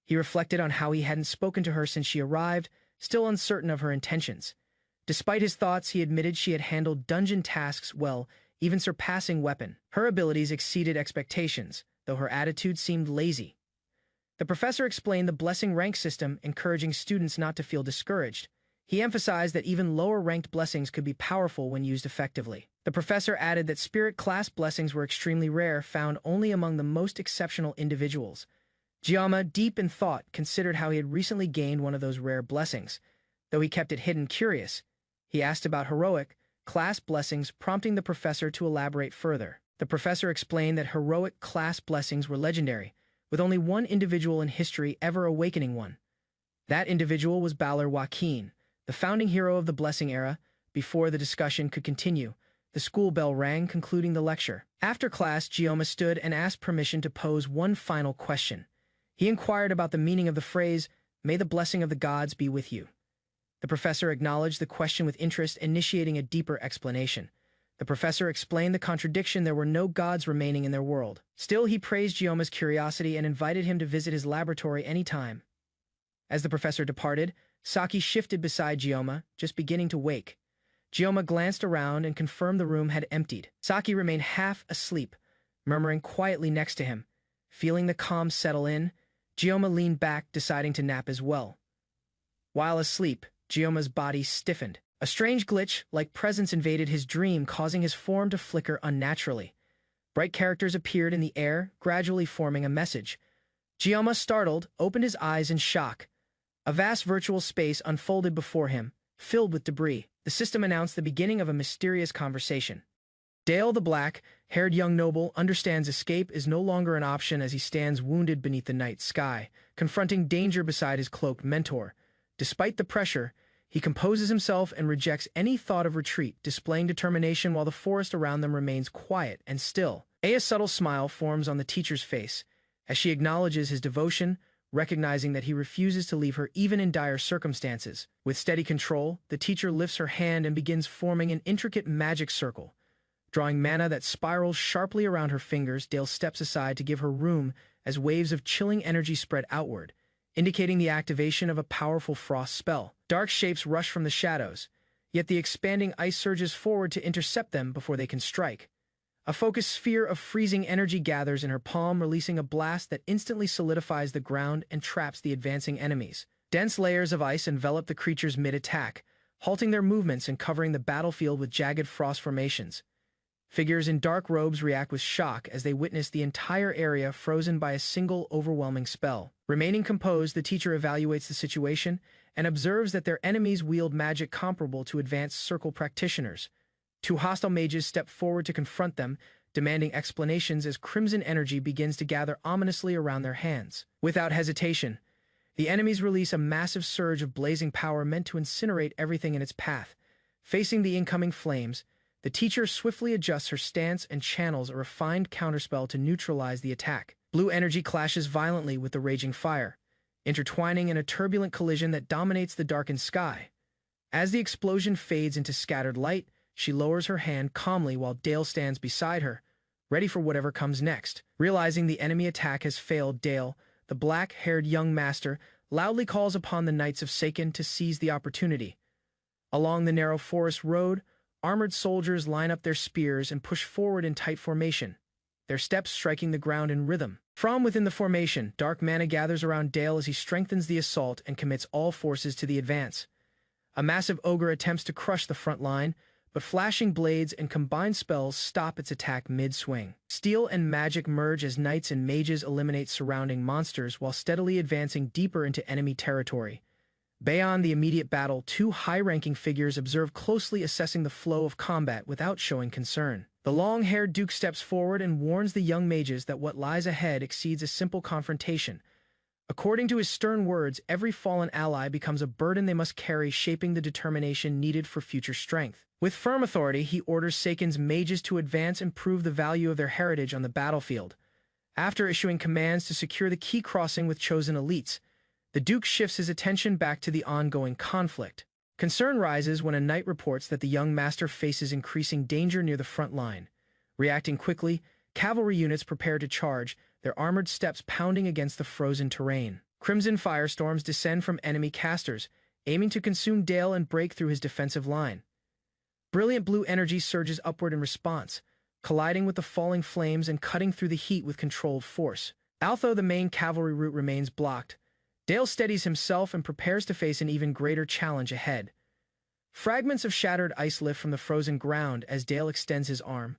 He reflected on how he hadn't spoken to her since she arrived, still uncertain of her intentions. Despite his thoughts, he admitted she had handled dungeon tasks well, even surpassing weapon. Her abilities exceeded expectations, though her attitude seemed lazy. The professor explained the blessing rank system, encouraging students not to feel discouraged. He emphasized that even lower-ranked blessings could be powerful when used effectively. The professor added that spirit class blessings were extremely rare, found only among the most exceptional individuals. Gioma, deep in thought, considered how he had recently gained one of those rare blessings. Though he kept it hidden, curious, he asked about heroic class blessings, prompting the professor to elaborate further. The professor explained that heroic class blessings were legendary, with only one individual in history ever awakening one. That individual was Balor Joaquin, the founding hero of the Blessing era. Before the discussion could continue, the school bell rang, concluding the lecture. After class, Gioma stood and asked permission to pose one final question. He inquired about the meaning of the phrase, "May the blessing of the gods be with you." The professor acknowledged the question with interest, initiating a deeper explanation. The professor explained the contradiction: there were no gods remaining in their world. Still, he praised Gioma's curiosity and invited him to visit his laboratory any time. As the professor departed, Saki shifted beside Gioma, just beginning to wake. Gioma glanced around and confirmed the room had emptied. Saki remained half asleep, murmuring quietly next to him. Feeling the calm settle in, Gioma leaned back, deciding to nap as well. While asleep, Gioma's body stiffened. A strange glitch-like presence invaded his dream, causing his form to flicker unnaturally. Bright characters appeared in the air, gradually forming a message. Gioma, startled, opened his eyes in shock. A vast virtual space unfolded before him, filled with debris. The system announced the beginning of a mysterious conversation. Dale the black-haired young noble understands escape is no longer an option as he stands wounded beneath the night sky, confronting danger beside his cloaked mentor. Despite the pressure, he composes himself and rejects any thought of retreat, displaying determination while the forest around them remains quiet and still. A subtle smile forms on the teacher's face as she acknowledges his devotion, recognizing that he refuses to leave her even in dire circumstances. With steady control, the teacher lifts her hand and begins forming an intricate magic circle. Drawing mana that spirals sharply around her fingers, Dale steps aside to give her room as waves of chilling energy spread outward, indicating the activation of a powerful frost spell. Dark shapes rush from the shadows, yet the expanding ice surges forward to intercept them before they can strike. A focused sphere of freezing energy gathers in her palm, releasing a blast that instantly solidifies the ground and traps the advancing enemies. Dense layers of ice envelop the creatures mid-attack, halting their movements and covering the battlefield with jagged frost formations. Figures in dark robes react with shock as they witness the entire area frozen by a single overwhelming spell. Remaining composed, the teacher evaluates the situation and observes that their enemies wield magic comparable to advanced circle practitioners. Two hostile mages step forward to confront them, demanding explanations as crimson energy begins to gather ominously around their hands. Without hesitation, the enemies release a massive surge of blazing power meant to incinerate everything in its path. Facing the incoming flames, the teacher swiftly adjusts her stance and channels a refined counterspell to neutralize the attack. Blue energy clashes violently with the raging fire, intertwining in a turbulent collision that dominates the darkened sky. As the explosion fades into scattered light, she lowers her hand calmly while Dale stands beside her, ready for whatever comes next. Realizing the enemy attack has failed, Dale, the black-haired young master, loudly calls upon the Knights of Seiken to seize the opportunity. Along the narrow forest road, armored soldiers line up their spears and push forward in tight formation, their steps striking the ground in rhythm. From within the formation, dark mana gathers around Dale as he strengthens the assault and commits all forces to the advance. A massive ogre attempts to crush the front line, but flashing blades and combined spells stop its attack mid-swing. Steel and magic merge as knights and mages eliminate surrounding monsters while steadily advancing deeper into enemy territory. Beyond the immediate battle, two high-ranking figures observe closely, assessing the flow of combat without showing concern. The long-haired duke steps forward and warns the young mages that what lies ahead exceeds a simple confrontation. According to his stern words, every fallen ally becomes a burden they must carry, shaping the determination needed for future strength. With firm authority, he orders Seiken's mages to advance and prove the value of their heritage on the battlefield. After issuing commands to secure the key crossing with chosen elites, the Duke shifts his attention back to the ongoing conflict. Concern rises when a knight reports that the young master faces increasing danger near the front line. Reacting quickly, Cavalry units prepare to charge, their armored steps pounding against the frozen terrain. Crimson firestorms descend from enemy casters, aiming to consume Dale and break through his defensive line. Brilliant blue energy surges upward in response, colliding with the falling flames and cutting through the heat with controlled force. Although the main cavalry route remains blocked, Dale steadies himself and prepares to face an even greater challenge ahead. Fragments of shattered ice lift from the frozen ground as Dale extends his arm,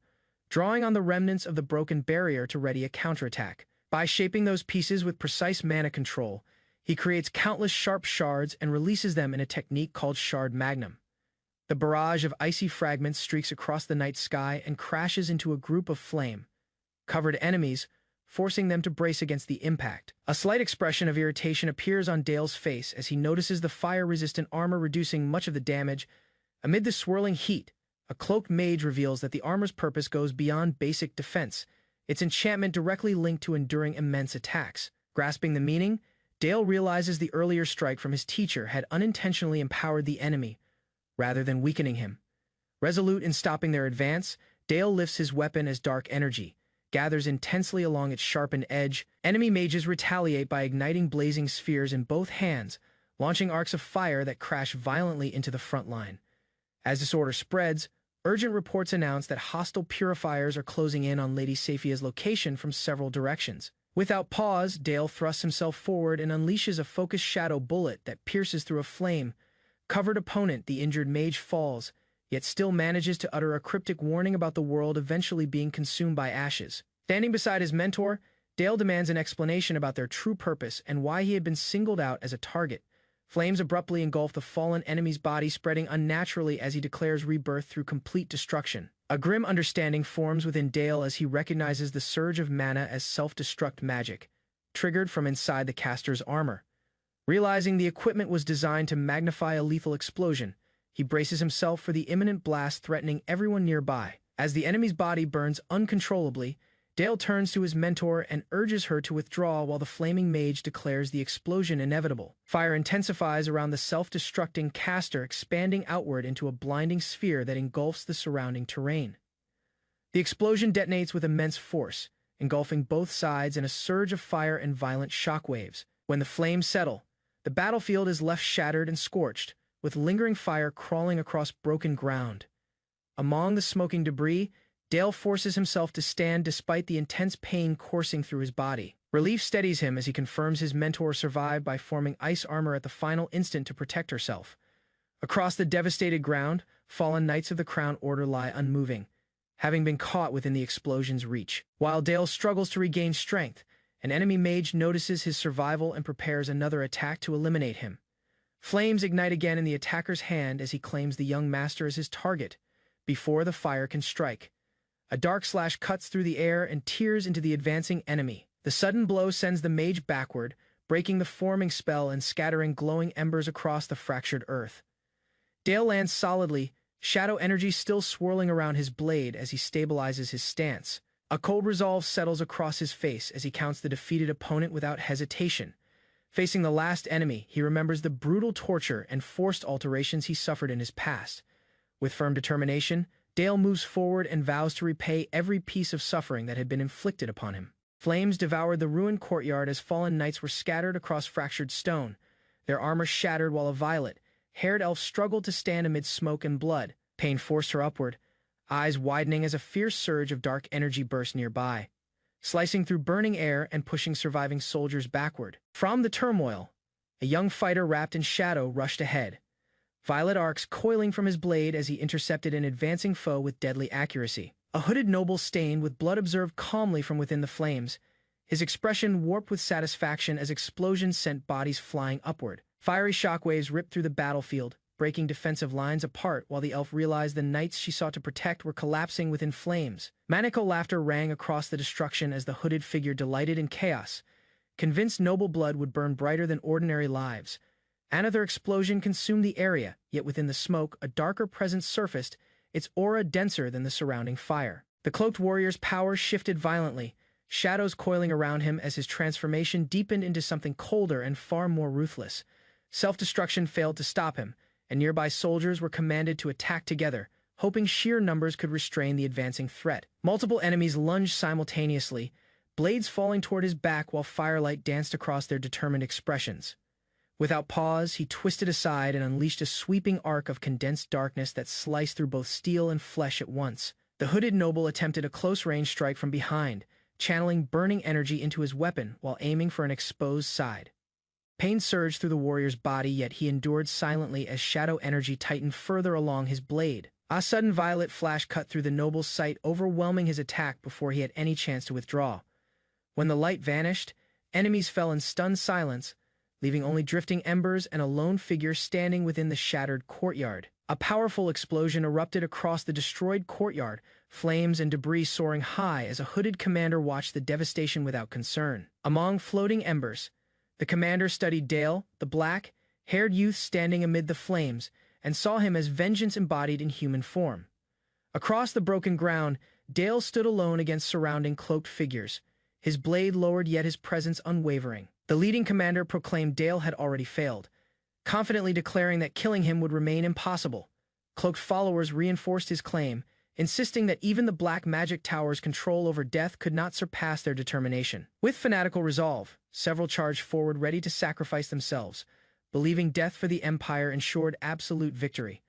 drawing on the remnants of the broken barrier to ready a counterattack. By shaping those pieces with precise mana control, he creates countless sharp shards and releases them in a technique called Shard Magnum. The barrage of icy fragments streaks across the night sky and crashes into a group of flame-covered enemies, forcing them to brace against the impact. A slight expression of irritation appears on Dale's face as he notices the fire-resistant armor reducing much of the damage. Amid the swirling heat, a cloaked mage reveals that the armor's purpose goes beyond basic defense, its enchantment directly linked to enduring immense attacks. Grasping the meaning, Dale realizes the earlier strike from his teacher had unintentionally empowered the enemy, rather than weakening him. Resolute in stopping their advance, Dale lifts his weapon as dark energy gathers intensely along its sharpened edge. Enemy mages retaliate by igniting blazing spheres in both hands, launching arcs of fire that crash violently into the front line. As disorder spreads, urgent reports announce that hostile purifiers are closing in on Lady Saphia's location from several directions. Without pause, Dale thrusts himself forward and unleashes a focused shadow bullet that pierces through a flame-covered opponent. The injured mage falls, yet still manages to utter a cryptic warning about the world eventually being consumed by ashes. Standing beside his mentor, Dale demands an explanation about their true purpose and why he had been singled out as a target. Flames abruptly engulf the fallen enemy's body, spreading unnaturally as he declares rebirth through complete destruction. A grim understanding forms within Dale as he recognizes the surge of mana as self-destruct magic, triggered from inside the caster's armor. Realizing the equipment was designed to magnify a lethal explosion, he braces himself for the imminent blast threatening everyone nearby. As the enemy's body burns uncontrollably, Dale turns to his mentor and urges her to withdraw while the flaming mage declares the explosion inevitable. Fire intensifies around the self-destructing caster, expanding outward into a blinding sphere that engulfs the surrounding terrain. The explosion detonates with immense force, engulfing both sides in a surge of fire and violent shockwaves. When the flames settle, the battlefield is left shattered and scorched, with lingering fire crawling across broken ground. Among the smoking debris, Dale forces himself to stand despite the intense pain coursing through his body. Relief steadies him as he confirms his mentor survived by forming ice armor at the final instant to protect herself. Across the devastated ground, fallen Knights of the Crown Order lie unmoving, having been caught within the explosion's reach. While Dale struggles to regain strength, an enemy mage notices his survival and prepares another attack to eliminate him. Flames ignite again in the attacker's hand as he claims the young master as his target, before the fire can strike. A dark slash cuts through the air and tears into the advancing enemy. The sudden blow sends the mage backward, breaking the forming spell and scattering glowing embers across the fractured earth. Dale lands solidly, shadow energy still swirling around his blade as he stabilizes his stance. A cold resolve settles across his face as he counts the defeated opponent without hesitation. Facing the last enemy, he remembers the brutal torture and forced alterations he suffered in his past. With firm determination, Dale moves forward and vows to repay every piece of suffering that had been inflicted upon him. Flames devoured the ruined courtyard as fallen knights were scattered across fractured stone, their armor shattered while a violet-haired elf struggled to stand amid smoke and blood. Pain forced her upward, eyes widening as a fierce surge of dark energy burst nearby, slicing through burning air and pushing surviving soldiers backward. From the turmoil, a young fighter wrapped in shadow rushed ahead, violet arcs coiling from his blade as he intercepted an advancing foe with deadly accuracy. A hooded noble stained with blood observed calmly from within the flames, his expression warped with satisfaction as explosions sent bodies flying upward. Fiery shockwaves ripped through the battlefield, breaking defensive lines apart while the elf realized the knights she sought to protect were collapsing within flames. Maniacal laughter rang across the destruction as the hooded figure delighted in chaos, convinced noble blood would burn brighter than ordinary lives. Another explosion consumed the area, yet within the smoke, a darker presence surfaced, its aura denser than the surrounding fire. The cloaked warrior's power shifted violently, shadows coiling around him as his transformation deepened into something colder and far more ruthless. Self-destruction failed to stop him, and nearby soldiers were commanded to attack together, hoping sheer numbers could restrain the advancing threat. Multiple enemies lunged simultaneously, blades falling toward his back while firelight danced across their determined expressions. Without pause, he twisted aside and unleashed a sweeping arc of condensed darkness that sliced through both steel and flesh at once. The hooded noble attempted a close-range strike from behind, channeling burning energy into his weapon while aiming for an exposed side. Pain surged through the warrior's body, yet he endured silently as shadow energy tightened further along his blade. A sudden violet flash cut through the noble's sight, overwhelming his attack before he had any chance to withdraw. When the light vanished, enemies fell in stunned silence, leaving only drifting embers and a lone figure standing within the shattered courtyard. A powerful explosion erupted across the destroyed courtyard, flames and debris soaring high as a hooded commander watched the devastation without concern. Among floating embers, the commander studied Dale, the black-haired youth standing amid the flames, and saw him as vengeance embodied in human form. Across the broken ground, Dale stood alone against surrounding cloaked figures, his blade lowered yet his presence unwavering. The leading commander proclaimed Dale had already failed, confidently declaring that killing him would remain impossible. Cloaked followers reinforced his claim, insisting that even the black magic tower's control over death could not surpass their determination. With fanatical resolve, several charged forward ready to sacrifice themselves, believing death for the Empire ensured absolute victory.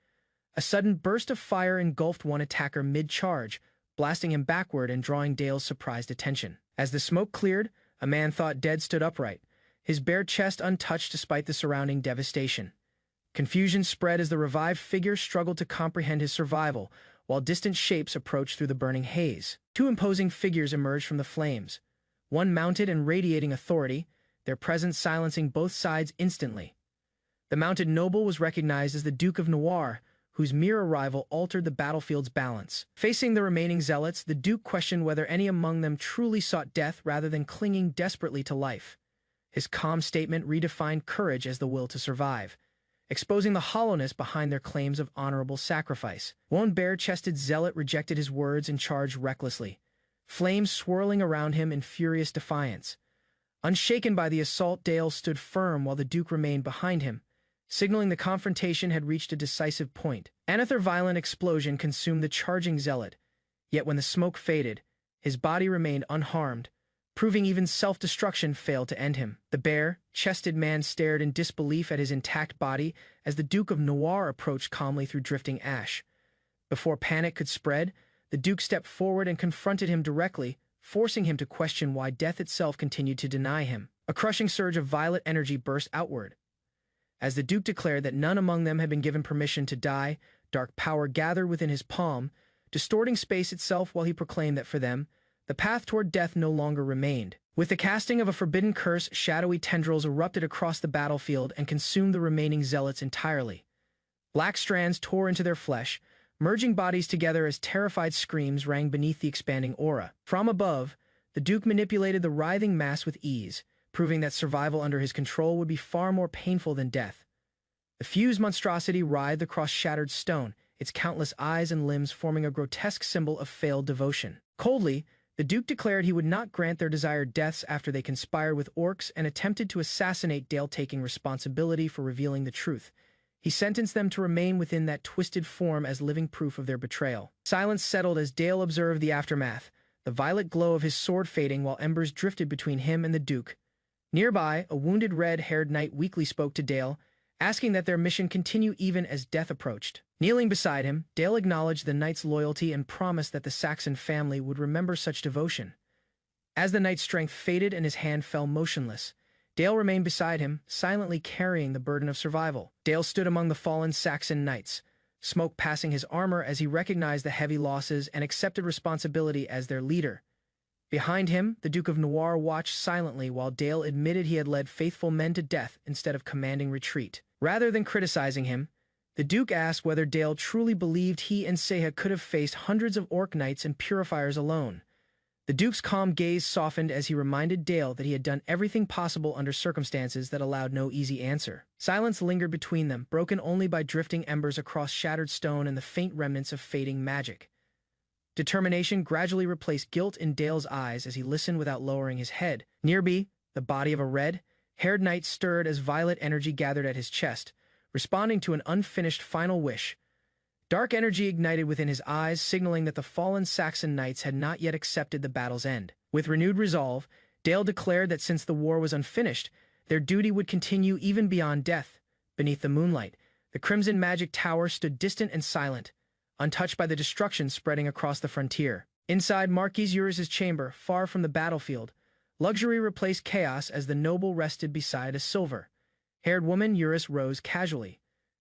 A sudden burst of fire engulfed one attacker mid-charge, blasting him backward and drawing Dale's surprised attention. As the smoke cleared, a man thought dead stood upright, his bare chest untouched despite the surrounding devastation. Confusion spread as the revived figure struggled to comprehend his survival, while distant shapes approached through the burning haze. Two imposing figures emerged from the flames, one mounted and radiating authority, their presence silencing both sides instantly. The mounted noble was recognized as the Duke of Noir, whose mere arrival altered the battlefield's balance. Facing the remaining zealots, the Duke questioned whether any among them truly sought death rather than clinging desperately to life. His calm statement redefined courage as the will to survive, exposing the hollowness behind their claims of honorable sacrifice. One bare-chested zealot rejected his words and charged recklessly, flames swirling around him in furious defiance. Unshaken by the assault, Dale stood firm while the Duke remained behind him, signaling the confrontation had reached a decisive point. Another violent explosion consumed the charging zealot, yet when the smoke faded, his body remained unharmed, proving even self-destruction failed to end him. The bare-chested man stared in disbelief at his intact body as the Duke of Noir approached calmly through drifting ash. Before panic could spread, the Duke stepped forward and confronted him directly, forcing him to question why death itself continued to deny him. A crushing surge of violet energy burst outward. As the Duke declared that none among them had been given permission to die, dark power gathered within his palm, distorting space itself while he proclaimed that for them, the path toward death no longer remained. With the casting of a forbidden curse, shadowy tendrils erupted across the battlefield and consumed the remaining zealots entirely. Black strands tore into their flesh, merging bodies together as terrified screams rang beneath the expanding aura. From above, the Duke manipulated the writhing mass with ease, proving that survival under his control would be far more painful than death. The fused monstrosity writhed across shattered stone, its countless eyes and limbs forming a grotesque symbol of failed devotion. Coldly, the Duke declared he would not grant their desired deaths after they conspired with orcs and attempted to assassinate Dale, taking responsibility for revealing the truth. He sentenced them to remain within that twisted form as living proof of their betrayal. Silence settled as Dale observed the aftermath, the violet glow of his sword fading while embers drifted between him and the Duke. Nearby, a wounded red-haired knight weakly spoke to Dale, asking that their mission continue even as death approached. Kneeling beside him, Dale acknowledged the knight's loyalty and promised that the Saxon family would remember such devotion. As the knight's strength faded and his hand fell motionless, Dale remained beside him, silently carrying the burden of survival. Dale stood among the fallen Saxon knights, smoke passing his armor as he recognized the heavy losses and accepted responsibility as their leader. Behind him, the Duke of Noir watched silently while Dale admitted he had led faithful men to death instead of commanding retreat. Rather than criticizing him, the Duke asked whether Dale truly believed he and Seha could have faced hundreds of orc knights and purifiers alone. The Duke's calm gaze softened as he reminded Dale that he had done everything possible under circumstances that allowed no easy answer. Silence lingered between them, broken only by drifting embers across shattered stone and the faint remnants of fading magic. Determination gradually replaced guilt in Dale's eyes as he listened without lowering his head. Nearby, the body of a red-haired knight stirred as violet energy gathered at his chest, responding to an unfinished final wish. Dark energy ignited within his eyes, signaling that the fallen Saxon knights had not yet accepted the battle's end. With renewed resolve, Dale declared that since the war was unfinished, their duty would continue even beyond death. Beneath the moonlight, the Crimson Magic Tower stood distant and silent, untouched by the destruction spreading across the frontier. Inside Marquis Eurys's chamber, far from the battlefield, luxury replaced chaos as the noble rested beside a silver-haired woman. Eurys rose casually,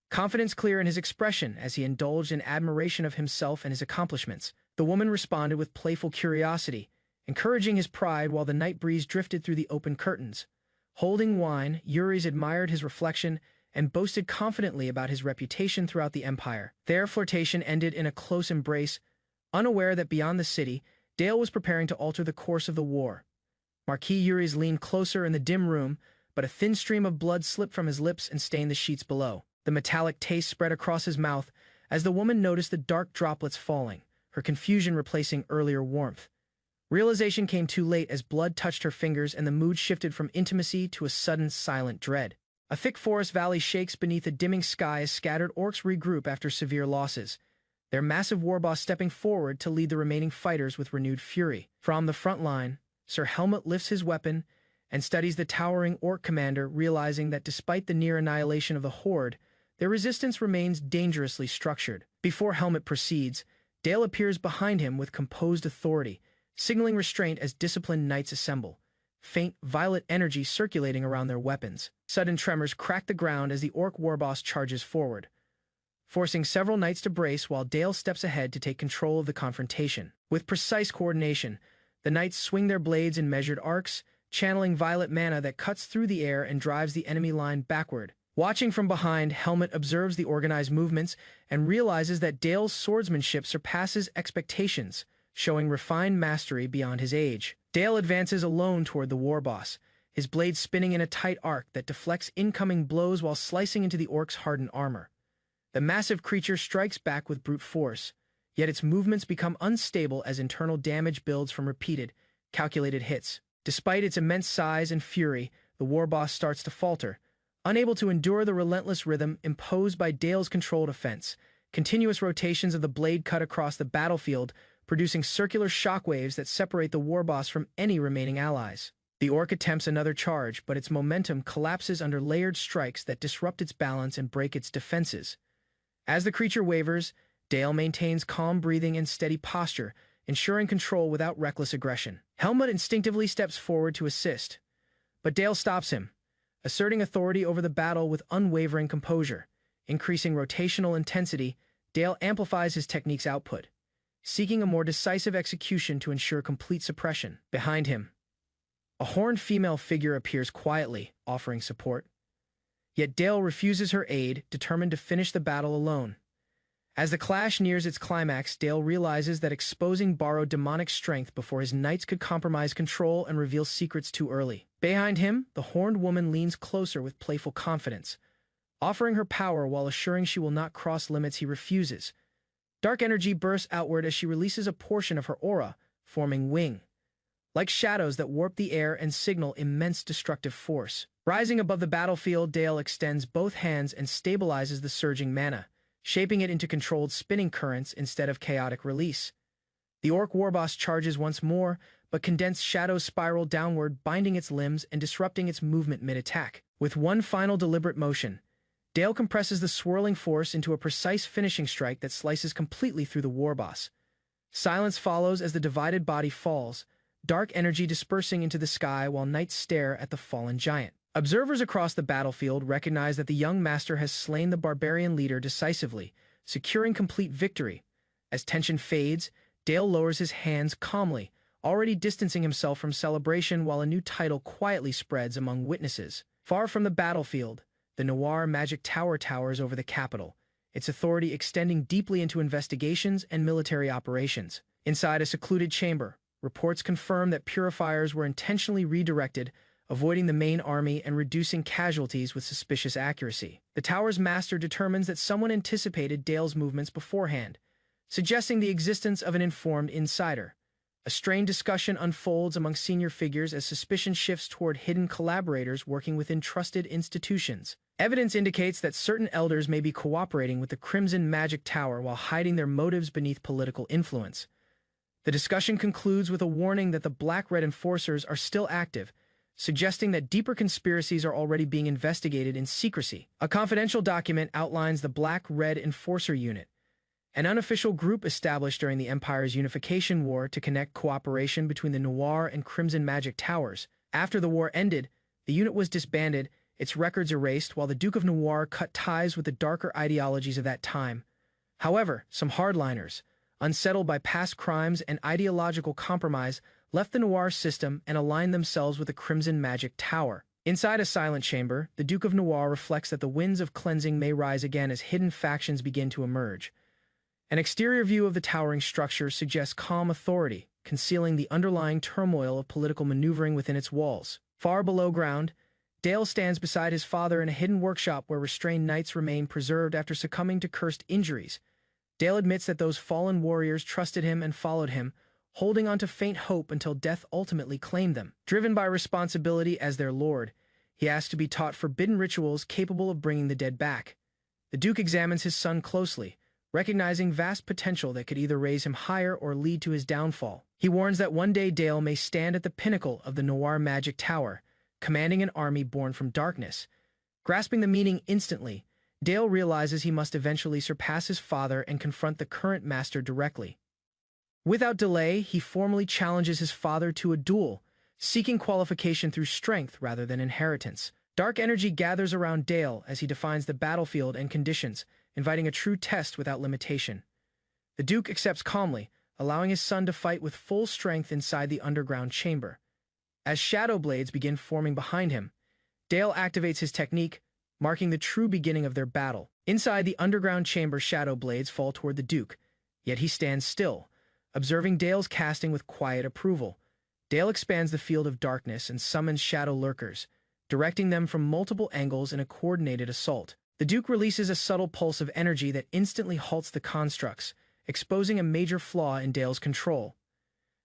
confidence clear in his expression as he indulged in admiration of himself and his accomplishments. The woman responded with playful curiosity, encouraging his pride while the night breeze drifted through the open curtains. Holding wine, Eurys admired his reflection and boasted confidently about his reputation throughout the empire. Their flirtation ended in a close embrace, unaware that beyond the city, Dale was preparing to alter the course of the war. Marquis Eurys leaned closer in the dim room, but a thin stream of blood slipped from his lips and stained the sheets below. The metallic taste spread across his mouth as the woman noticed the dark droplets falling, her confusion replacing earlier warmth. Realization came too late as blood touched her fingers and the mood shifted from intimacy to a sudden silent dread. A thick forest valley shakes beneath a dimming sky as scattered orcs regroup after severe losses, their massive warboss stepping forward to lead the remaining fighters with renewed fury. From the front line, Sir Helmut lifts his weapon and studies the towering orc commander, realizing that despite the near annihilation of the horde, their resistance remains dangerously structured. Before Helmut proceeds, Dale appears behind him with composed authority, signaling restraint as disciplined knights assemble, faint violet energy circulating around their weapons. Sudden tremors crack the ground as the orc warboss charges forward, forcing several knights to brace while Dale steps ahead to take control of the confrontation. With precise coordination, the knights swing their blades in measured arcs, channeling violet mana that cuts through the air and drives the enemy line backward. Watching from behind, Helmut observes the organized movements and realizes that Dale's swordsmanship surpasses expectations, showing refined mastery beyond his age. Dale advances alone toward the warboss, his blade spinning in a tight arc that deflects incoming blows while slicing into the orc's hardened armor. The massive creature strikes back with brute force, yet its movements become unstable as internal damage builds from repeated, calculated hits. Despite its immense size and fury, the warboss starts to falter, unable to endure the relentless rhythm imposed by Dale's controlled offense. Continuous rotations of the blade cut across the battlefield, producing circular shockwaves that separate the warboss from any remaining allies. The orc attempts another charge, but its momentum collapses under layered strikes that disrupt its balance and break its defenses. As the creature wavers, Dale maintains calm breathing and steady posture, ensuring control without reckless aggression. Helmut instinctively steps forward to assist, but Dale stops him, asserting authority over the battle with unwavering composure. Increasing rotational intensity, Dale amplifies his technique's output, seeking a more decisive execution to ensure complete suppression. Behind him, a horned female figure appears quietly, offering support. Yet Dale refuses her aid, determined to finish the battle alone. As the clash nears its climax, Dale realizes that exposing borrowed demonic strength before his knights could compromise control and reveal secrets too early. Behind him, the horned woman leans closer with playful confidence, offering her power while assuring she will not cross limits he refuses. Dark energy bursts outward as she releases a portion of her aura, forming wing-like shadows that warp the air and signal immense destructive force. Rising above the battlefield, Dale extends both hands and stabilizes the surging mana, shaping it into controlled spinning currents instead of chaotic release. The orc warboss charges once more, but condensed shadows spiral downward, binding its limbs and disrupting its movement mid-attack. With one final deliberate motion, Dale compresses the swirling force into a precise finishing strike that slices completely through the warboss. Silence follows as the divided body falls, dark energy dispersing into the sky while knights stare at the fallen giant. Observers across the battlefield recognize that the young master has slain the barbarian leader decisively, securing complete victory. As tension fades, Dale lowers his hands calmly, already distancing himself from celebration while a new title quietly spreads among witnesses. Far from the battlefield, the Noir Magic Tower towers over the capital, its authority extending deeply into investigations and military operations. Inside a secluded chamber, reports confirm that purifiers were intentionally redirected, avoiding the main army and reducing casualties with suspicious accuracy. The tower's master determines that someone anticipated Dale's movements beforehand, suggesting the existence of an informed insider. A strained discussion unfolds among senior figures as suspicion shifts toward hidden collaborators working within trusted institutions. Evidence indicates that certain elders may be cooperating with the Crimson Magic Tower while hiding their motives beneath political influence. The discussion concludes with a warning that the Black-Red enforcers are still active, suggesting that deeper conspiracies are already being investigated in secrecy. A confidential document outlines the Black-Red Enforcer Unit, an unofficial group established during the Empire's Unification War to connect cooperation between the Noir and Crimson Magic Towers. After the war ended, the unit was disbanded, its records erased, while the Duke of Noir cut ties with the darker ideologies of that time. However, some hardliners, unsettled by past crimes and ideological compromise, left the Noir system and aligned themselves with the Crimson Magic Tower. Inside a silent chamber, the Duke of Noir reflects that the winds of cleansing may rise again as hidden factions begin to emerge. An exterior view of the towering structure suggests calm authority, concealing the underlying turmoil of political maneuvering within its walls. Far below ground, Dale stands beside his father in a hidden workshop where restrained knights remain preserved after succumbing to cursed injuries. Dale admits that those fallen warriors trusted him and followed him, holding on to faint hope until death ultimately claimed them. Driven by responsibility as their lord, he asks to be taught forbidden rituals capable of bringing the dead back. The Duke examines his son closely, recognizing vast potential that could either raise him higher or lead to his downfall. He warns that one day Dale may stand at the pinnacle of the Noir Magic Tower, commanding an army born from darkness. Grasping the meaning instantly, Dale realizes he must eventually surpass his father and confront the current master directly. Without delay, he formally challenges his father to a duel, seeking qualification through strength rather than inheritance. Dark energy gathers around Dale as he defines the battlefield and conditions, inviting a true test without limitation. The Duke accepts calmly, allowing his son to fight with full strength inside the underground chamber. As shadow blades begin forming behind him, Dale activates his technique, marking the true beginning of their battle. Inside the underground chamber, shadow blades fall toward the Duke, yet he stands still, observing Dale's casting with quiet approval. Dale expands the field of darkness and summons shadow lurkers, directing them from multiple angles in a coordinated assault. The Duke releases a subtle pulse of energy that instantly halts the constructs, exposing a major flaw in Dale's control.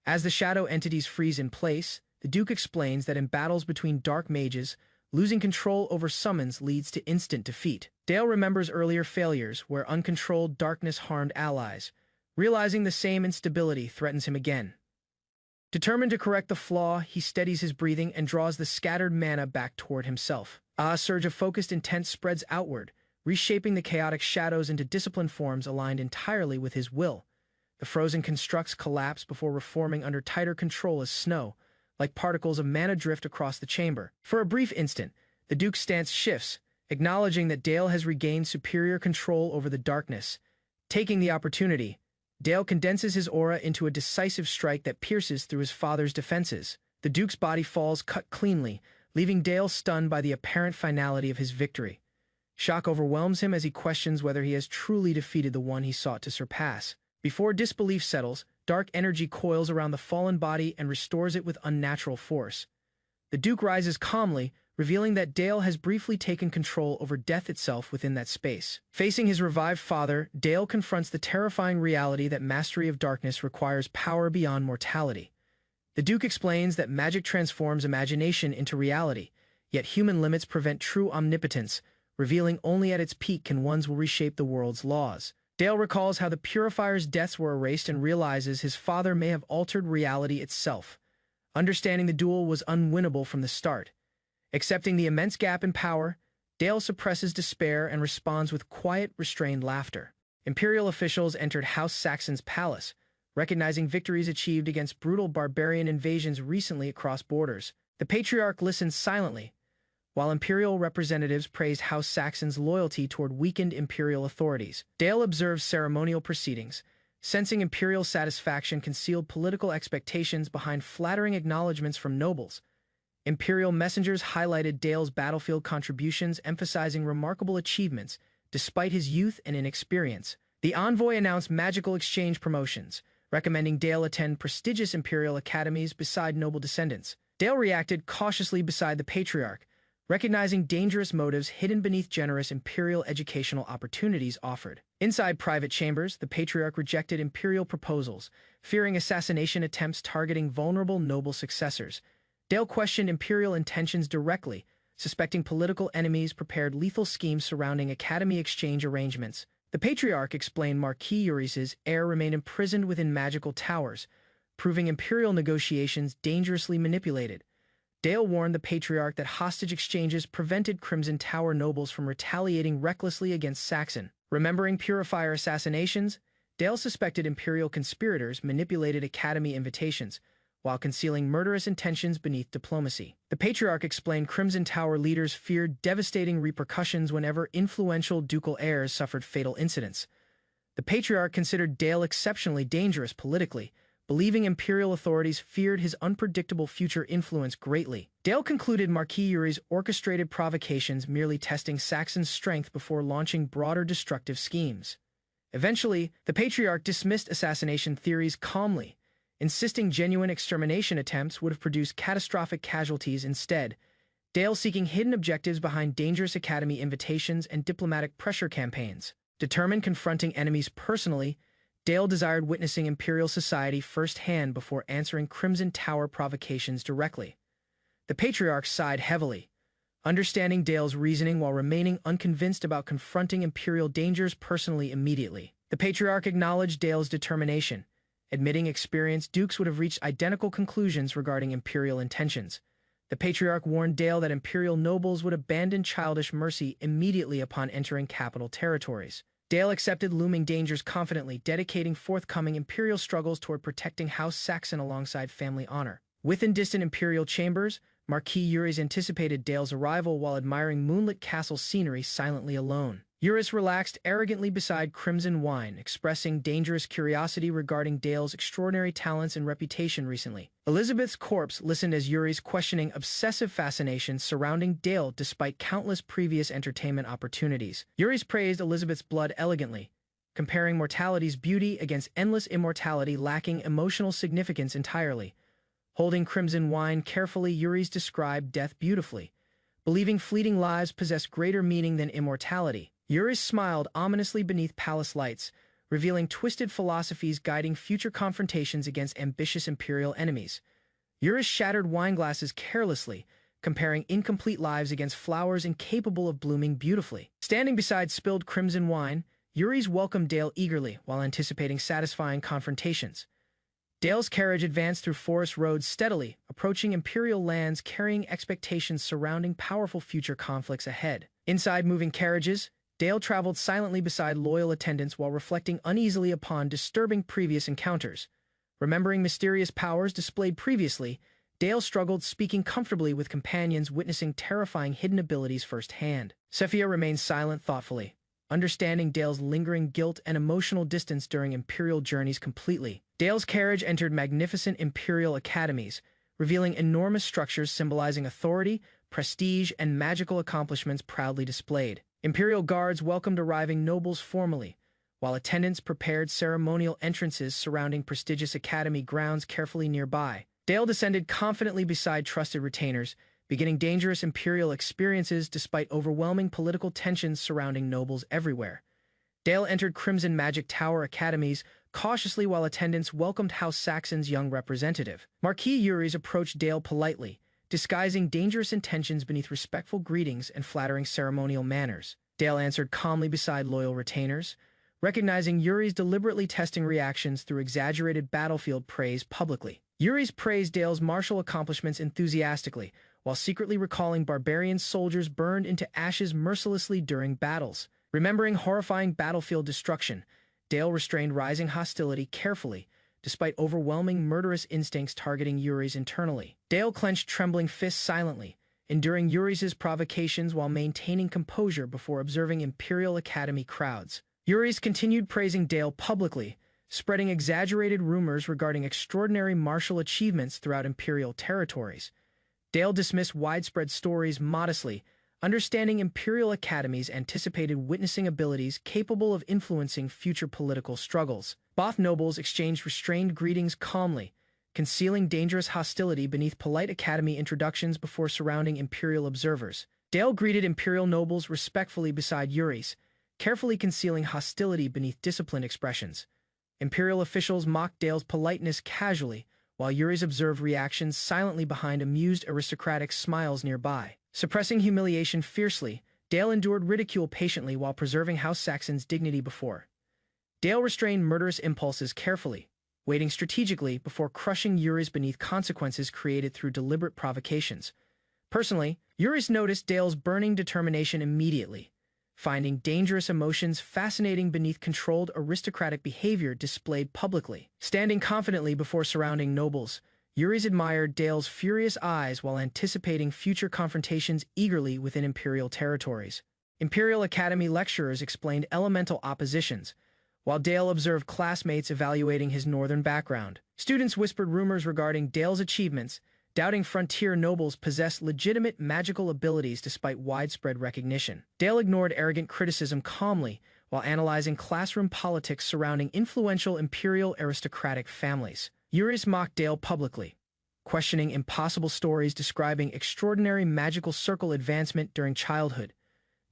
As the shadow entities freeze in place, the Duke explains that in battles between dark mages, losing control over summons leads to instant defeat. Dale remembers earlier failures where uncontrolled darkness harmed allies, realizing the same instability threatens him again. Determined to correct the flaw, he steadies his breathing and draws the scattered mana back toward himself. A surge of focused intent spreads outward, reshaping the chaotic shadows into disciplined forms aligned entirely with his will. The frozen constructs collapse before reforming under tighter control as snow, like particles of mana drift across the chamber. For a brief instant, the Duke's stance shifts, acknowledging that Dale has regained superior control over the darkness. Taking the opportunity, Dale condenses his aura into a decisive strike that pierces through his father's defenses. The Duke's body falls cut cleanly, leaving Dale stunned by the apparent finality of his victory. Shock overwhelms him as he questions whether he has truly defeated the one he sought to surpass. Before disbelief settles, dark energy coils around the fallen body and restores it with unnatural force. The Duke rises calmly, revealing that Dale has briefly taken control over death itself within that space. Facing his revived father, Dale confronts the terrifying reality that mastery of darkness requires power beyond mortality. The Duke explains that magic transforms imagination into reality, yet human limits prevent true omnipotence, revealing only at its peak can one's will reshape the world's laws. Dale recalls how the Purifier's deaths were erased and realizes his father may have altered reality itself. Understanding the duel was unwinnable from the start. Accepting the immense gap in power, Dale suppresses despair and responds with quiet, restrained laughter. Imperial officials entered House Saxon's palace, recognizing victories achieved against brutal barbarian invasions recently across borders. The Patriarch listens silently, while Imperial representatives praised House Saxon's loyalty toward weakened Imperial authorities. Dale observes ceremonial proceedings, sensing Imperial satisfaction concealed political expectations behind flattering acknowledgments from nobles. Imperial messengers highlighted Dale's battlefield contributions, emphasizing remarkable achievements despite his youth and inexperience. The envoy announced magical exchange promotions, recommending Dale attend prestigious Imperial academies beside noble descendants. Dale reacted cautiously beside the Patriarch, recognizing dangerous motives hidden beneath generous imperial educational opportunities offered. Inside private chambers, the Patriarch rejected imperial proposals, fearing assassination attempts targeting vulnerable noble successors. Dale questioned imperial intentions directly, suspecting political enemies prepared lethal schemes surrounding academy exchange arrangements. The Patriarch explained Marquis Yuris's heir remained imprisoned within magical towers, proving imperial negotiations dangerously manipulated. Dale warned the Patriarch that hostage exchanges prevented Crimson Tower nobles from retaliating recklessly against Saxon. Remembering Purifier assassinations, Dale suspected imperial conspirators manipulated academy invitations, while concealing murderous intentions beneath diplomacy. The Patriarch explained Crimson Tower leaders feared devastating repercussions whenever influential ducal heirs suffered fatal incidents. The Patriarch considered Dale exceptionally dangerous politically, believing imperial authorities feared his unpredictable future influence greatly. Dale concluded Marquis Yuri's orchestrated provocations merely testing Saxon's strength before launching broader destructive schemes. Eventually, the Patriarch dismissed assassination theories calmly, insisting genuine extermination attempts would have produced catastrophic casualties instead. Dale seeking hidden objectives behind dangerous academy invitations and diplomatic pressure campaigns. Determined confronting enemies personally, Dale desired witnessing imperial society firsthand before answering Crimson Tower provocations directly. The Patriarch sighed heavily, understanding Dale's reasoning while remaining unconvinced about confronting imperial dangers personally immediately. The Patriarch acknowledged Dale's determination, admitting experienced dukes would have reached identical conclusions regarding imperial intentions. The Patriarch warned Dale that imperial nobles would abandon childish mercy immediately upon entering capital territories. Dale accepted looming dangers confidently, dedicating forthcoming imperial struggles toward protecting House Saxon alongside family honor. Within distant imperial chambers, Marquis Yuris anticipated Dale's arrival while admiring moonlit castle scenery silently alone. Yuris relaxed arrogantly beside crimson wine, expressing dangerous curiosity regarding Dale's extraordinary talents and reputation recently. Elizabeth's corpse listened as Yuri's questioning obsessive fascination surrounding Dale despite countless previous entertainment opportunities. Yuri's praised Elizabeth's blood elegantly, comparing mortality's beauty against endless immortality lacking emotional significance entirely. Holding crimson wine carefully, Yuri's described death beautifully, believing fleeting lives possess greater meaning than immortality. Yuris smiled ominously beneath palace lights, revealing twisted philosophies guiding future confrontations against ambitious imperial enemies. Yuris shattered wine glasses carelessly, comparing incomplete lives against flowers incapable of blooming beautifully. Standing beside spilled crimson wine, Yuris welcomed Dale eagerly while anticipating satisfying confrontations. Dale's carriage advanced through forest roads steadily, approaching imperial lands carrying expectations surrounding powerful future conflicts ahead. Inside moving carriages, Dale traveled silently beside loyal attendants while reflecting uneasily upon disturbing previous encounters. Remembering mysterious powers displayed previously, Dale struggled speaking comfortably with companions witnessing terrifying hidden abilities firsthand. Sephia remained silent thoughtfully, understanding Dale's lingering guilt and emotional distance during imperial journeys completely. Dale's carriage entered magnificent imperial academies, revealing enormous structures symbolizing authority, prestige, and magical accomplishments proudly displayed. Imperial guards welcomed arriving nobles formally, while attendants prepared ceremonial entrances surrounding prestigious academy grounds carefully nearby. Dale descended confidently beside trusted retainers, beginning dangerous imperial experiences despite overwhelming political tensions surrounding nobles everywhere. Dale entered Crimson Magic Tower academies cautiously while attendants welcomed House Saxon's young representative. Marquis Yuris approached Dale politely, disguising dangerous intentions beneath respectful greetings and flattering ceremonial manners. Dale answered calmly beside loyal retainers, recognizing Yuri's deliberately testing reactions through exaggerated battlefield praise publicly. Yuris praised Dale's martial accomplishments enthusiastically, while secretly recalling barbarian soldiers burned into ashes mercilessly during battles. Remembering horrifying battlefield destruction, Dale restrained rising hostility carefully, despite overwhelming murderous instincts targeting Yuris internally. Dale clenched trembling fists silently, enduring Yuris' provocations while maintaining composure before observing Imperial Academy crowds. Yuris continued praising Dale publicly, spreading exaggerated rumors regarding extraordinary martial achievements throughout Imperial territories. Dale dismissed widespread stories modestly, understanding Imperial Academy's anticipated witnessing abilities capable of influencing future political struggles. Both nobles exchanged restrained greetings calmly, concealing dangerous hostility beneath polite academy introductions before surrounding imperial observers. Dale greeted imperial nobles respectfully beside Yuri's, carefully concealing hostility beneath disciplined expressions. Imperial officials mocked Dale's politeness casually, while Yuri's observed reactions silently behind amused aristocratic smiles nearby. Suppressing humiliation fiercely, Dale endured ridicule patiently while preserving House Saxon's dignity before. Dale restrained murderous impulses carefully, waiting strategically before crushing Yuri's beneath consequences created through deliberate provocations. Personally, Yuri's noticed Dale's burning determination immediately, finding dangerous emotions fascinating beneath controlled aristocratic behavior displayed publicly. Standing confidently before surrounding nobles, Yuri's admired Dale's furious eyes while anticipating future confrontations eagerly within Imperial territories. Imperial Academy lecturers explained elemental oppositions, while Dale observed classmates evaluating his northern background. Students whispered rumors regarding Dale's achievements, doubting frontier nobles possessed legitimate magical abilities despite widespread recognition. Dale ignored arrogant criticism calmly while analyzing classroom politics surrounding influential imperial aristocratic families. Yuri's mocked Dale publicly, questioning impossible stories describing extraordinary magical circle advancement during childhood.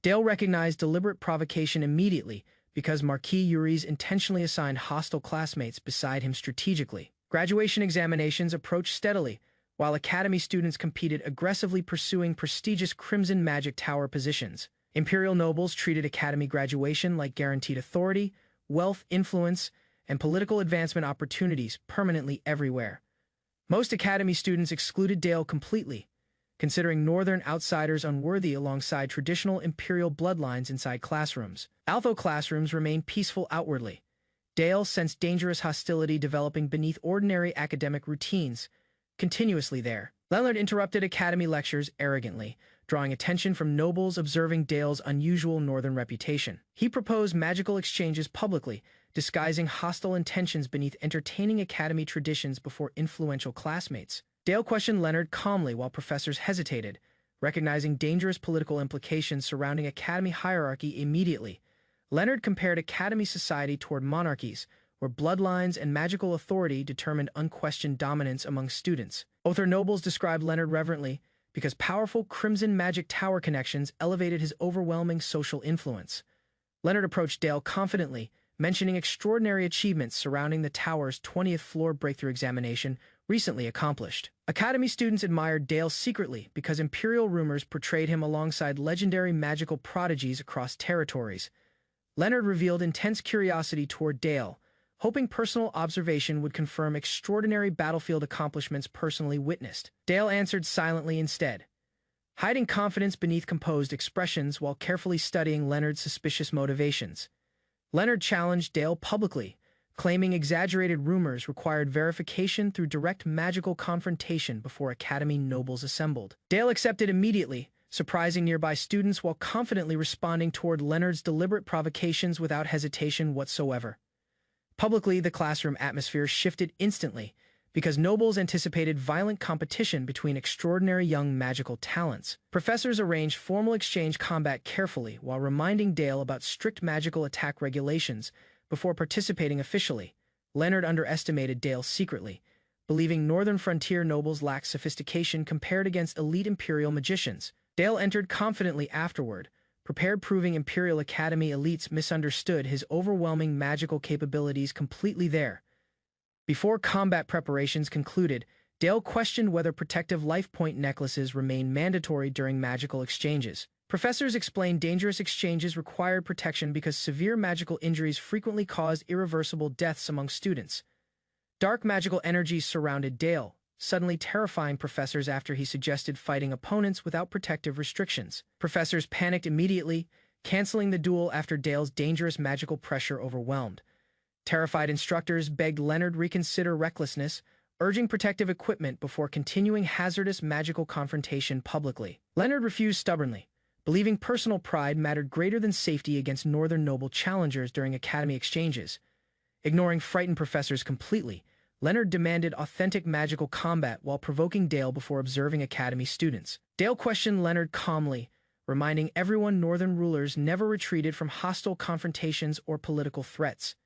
Dale recognized deliberate provocation immediately because Marquis Yuri's intentionally assigned hostile classmates beside him strategically. Graduation examinations approached steadily, while Academy students competed aggressively pursuing prestigious Crimson Magic Tower positions. Imperial nobles treated Academy graduation like guaranteed authority, wealth, influence, and political advancement opportunities permanently everywhere. Most Academy students excluded Dale completely, considering northern outsiders unworthy alongside traditional imperial bloodlines inside classrooms. Although classrooms remained peaceful outwardly, Dale sensed dangerous hostility developing beneath ordinary academic routines, continuously there. Leonard interrupted Academy lectures arrogantly, drawing attention from nobles observing Dale's unusual northern reputation. He proposed magical exchanges publicly, disguising hostile intentions beneath entertaining Academy traditions before influential classmates. Dale questioned Leonard calmly while professors hesitated, recognizing dangerous political implications surrounding Academy hierarchy immediately. Leonard compared Academy society toward monarchies, where bloodlines and magical authority determined unquestioned dominance among students. Other nobles described Leonard reverently because powerful Crimson Magic Tower connections elevated his overwhelming social influence. Leonard approached Dale confidently, mentioning extraordinary achievements surrounding the tower's 20th floor breakthrough examination recently accomplished. Academy students admired Dale secretly because imperial rumors portrayed him alongside legendary magical prodigies across territories. Leonard revealed intense curiosity toward Dale, hoping personal observation would confirm extraordinary battlefield accomplishments personally witnessed. Dale answered silently instead, hiding confidence beneath composed expressions while carefully studying Leonard's suspicious motivations. Leonard challenged Dale publicly, claiming exaggerated rumors required verification through direct magical confrontation before Academy nobles assembled. Dale accepted immediately, surprising nearby students while confidently responding toward Leonard's deliberate provocations without hesitation whatsoever. Publicly, the classroom atmosphere shifted instantly because nobles anticipated violent competition between extraordinary young magical talents. Professors arranged formal exchange combat carefully while reminding Dale about strict magical attack regulations before participating officially. Leonard underestimated Dale secretly, believing northern frontier nobles lacked sophistication compared against elite imperial magicians. Dale entered confidently afterward, prepared, proving Imperial Academy elites misunderstood his overwhelming magical capabilities completely there. Before combat preparations concluded, Dale questioned whether protective life point necklaces remained mandatory during magical exchanges. Professors explained dangerous exchanges required protection because severe magical injuries frequently caused irreversible deaths among students. Dark magical energies surrounded Dale, suddenly terrifying professors after he suggested fighting opponents without protective restrictions. Professors panicked immediately, canceling the duel after Dale's dangerous magical pressure overwhelmed. Terrified instructors begged Leonard reconsider recklessness, urging protective equipment before continuing hazardous magical confrontation publicly. Leonard refused stubbornly, believing personal pride mattered greater than safety against northern noble challengers during Academy exchanges. Ignoring frightened professors completely, Leonard demanded authentic magical combat while provoking Dale before observing Academy students. Dale questioned Leonard calmly, reminding everyone northern rulers never retreated from hostile confrontations or political threats.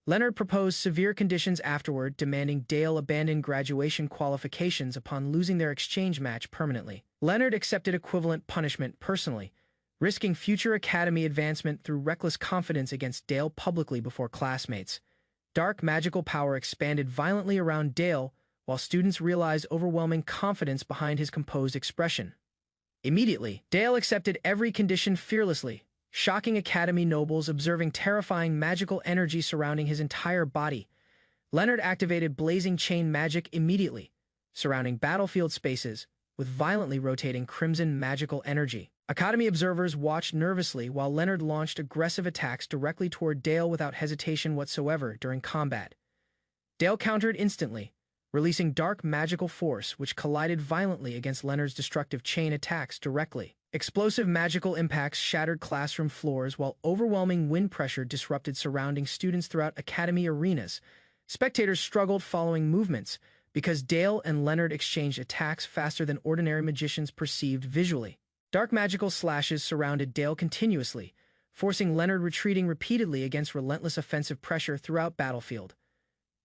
Leonard proposed severe conditions afterward, demanding Dale abandon graduation qualifications upon losing their exchange match permanently. Leonard accepted equivalent punishment personally, risking future academy advancement through reckless confidence against Dale publicly before classmates. Dark magical power expanded violently around Dale, while students realized overwhelming confidence behind his composed expression. Immediately, Dale accepted every condition fearlessly, shocking academy nobles observing terrifying magical energy surrounding his entire body. Leonard activated blazing chain magic immediately, surrounding battlefield spaces with violently rotating crimson magical energy. Academy observers watched nervously while Leonard launched aggressive attacks directly toward Dale without hesitation whatsoever during combat. Dale countered instantly, releasing dark magical force which collided violently against Leonard's destructive chain attacks directly. Explosive magical impacts shattered classroom floors while overwhelming wind pressure disrupted surrounding students throughout academy arenas. Spectators struggled following movements because Dale and Leonard exchanged attacks faster than ordinary magicians perceived visually. Dark magical slashes surrounded Dale continuously, forcing Leonard retreating repeatedly against relentless offensive pressure throughout battlefield.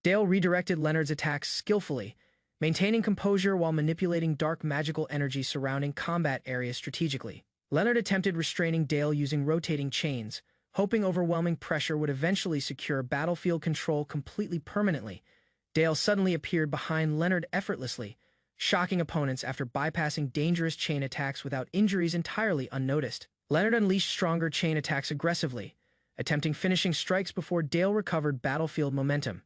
Dale redirected Leonard's attacks skillfully, maintaining composure while manipulating dark magical energy surrounding combat areas strategically. Leonard attempted restraining Dale using rotating chains, hoping overwhelming pressure would eventually secure battlefield control completely permanently. Dale suddenly appeared behind Leonard effortlessly, shocking opponents after bypassing dangerous chain attacks without injuries entirely unnoticed. Leonard unleashed stronger chain attacks aggressively, attempting finishing strikes before Dale recovered battlefield momentum.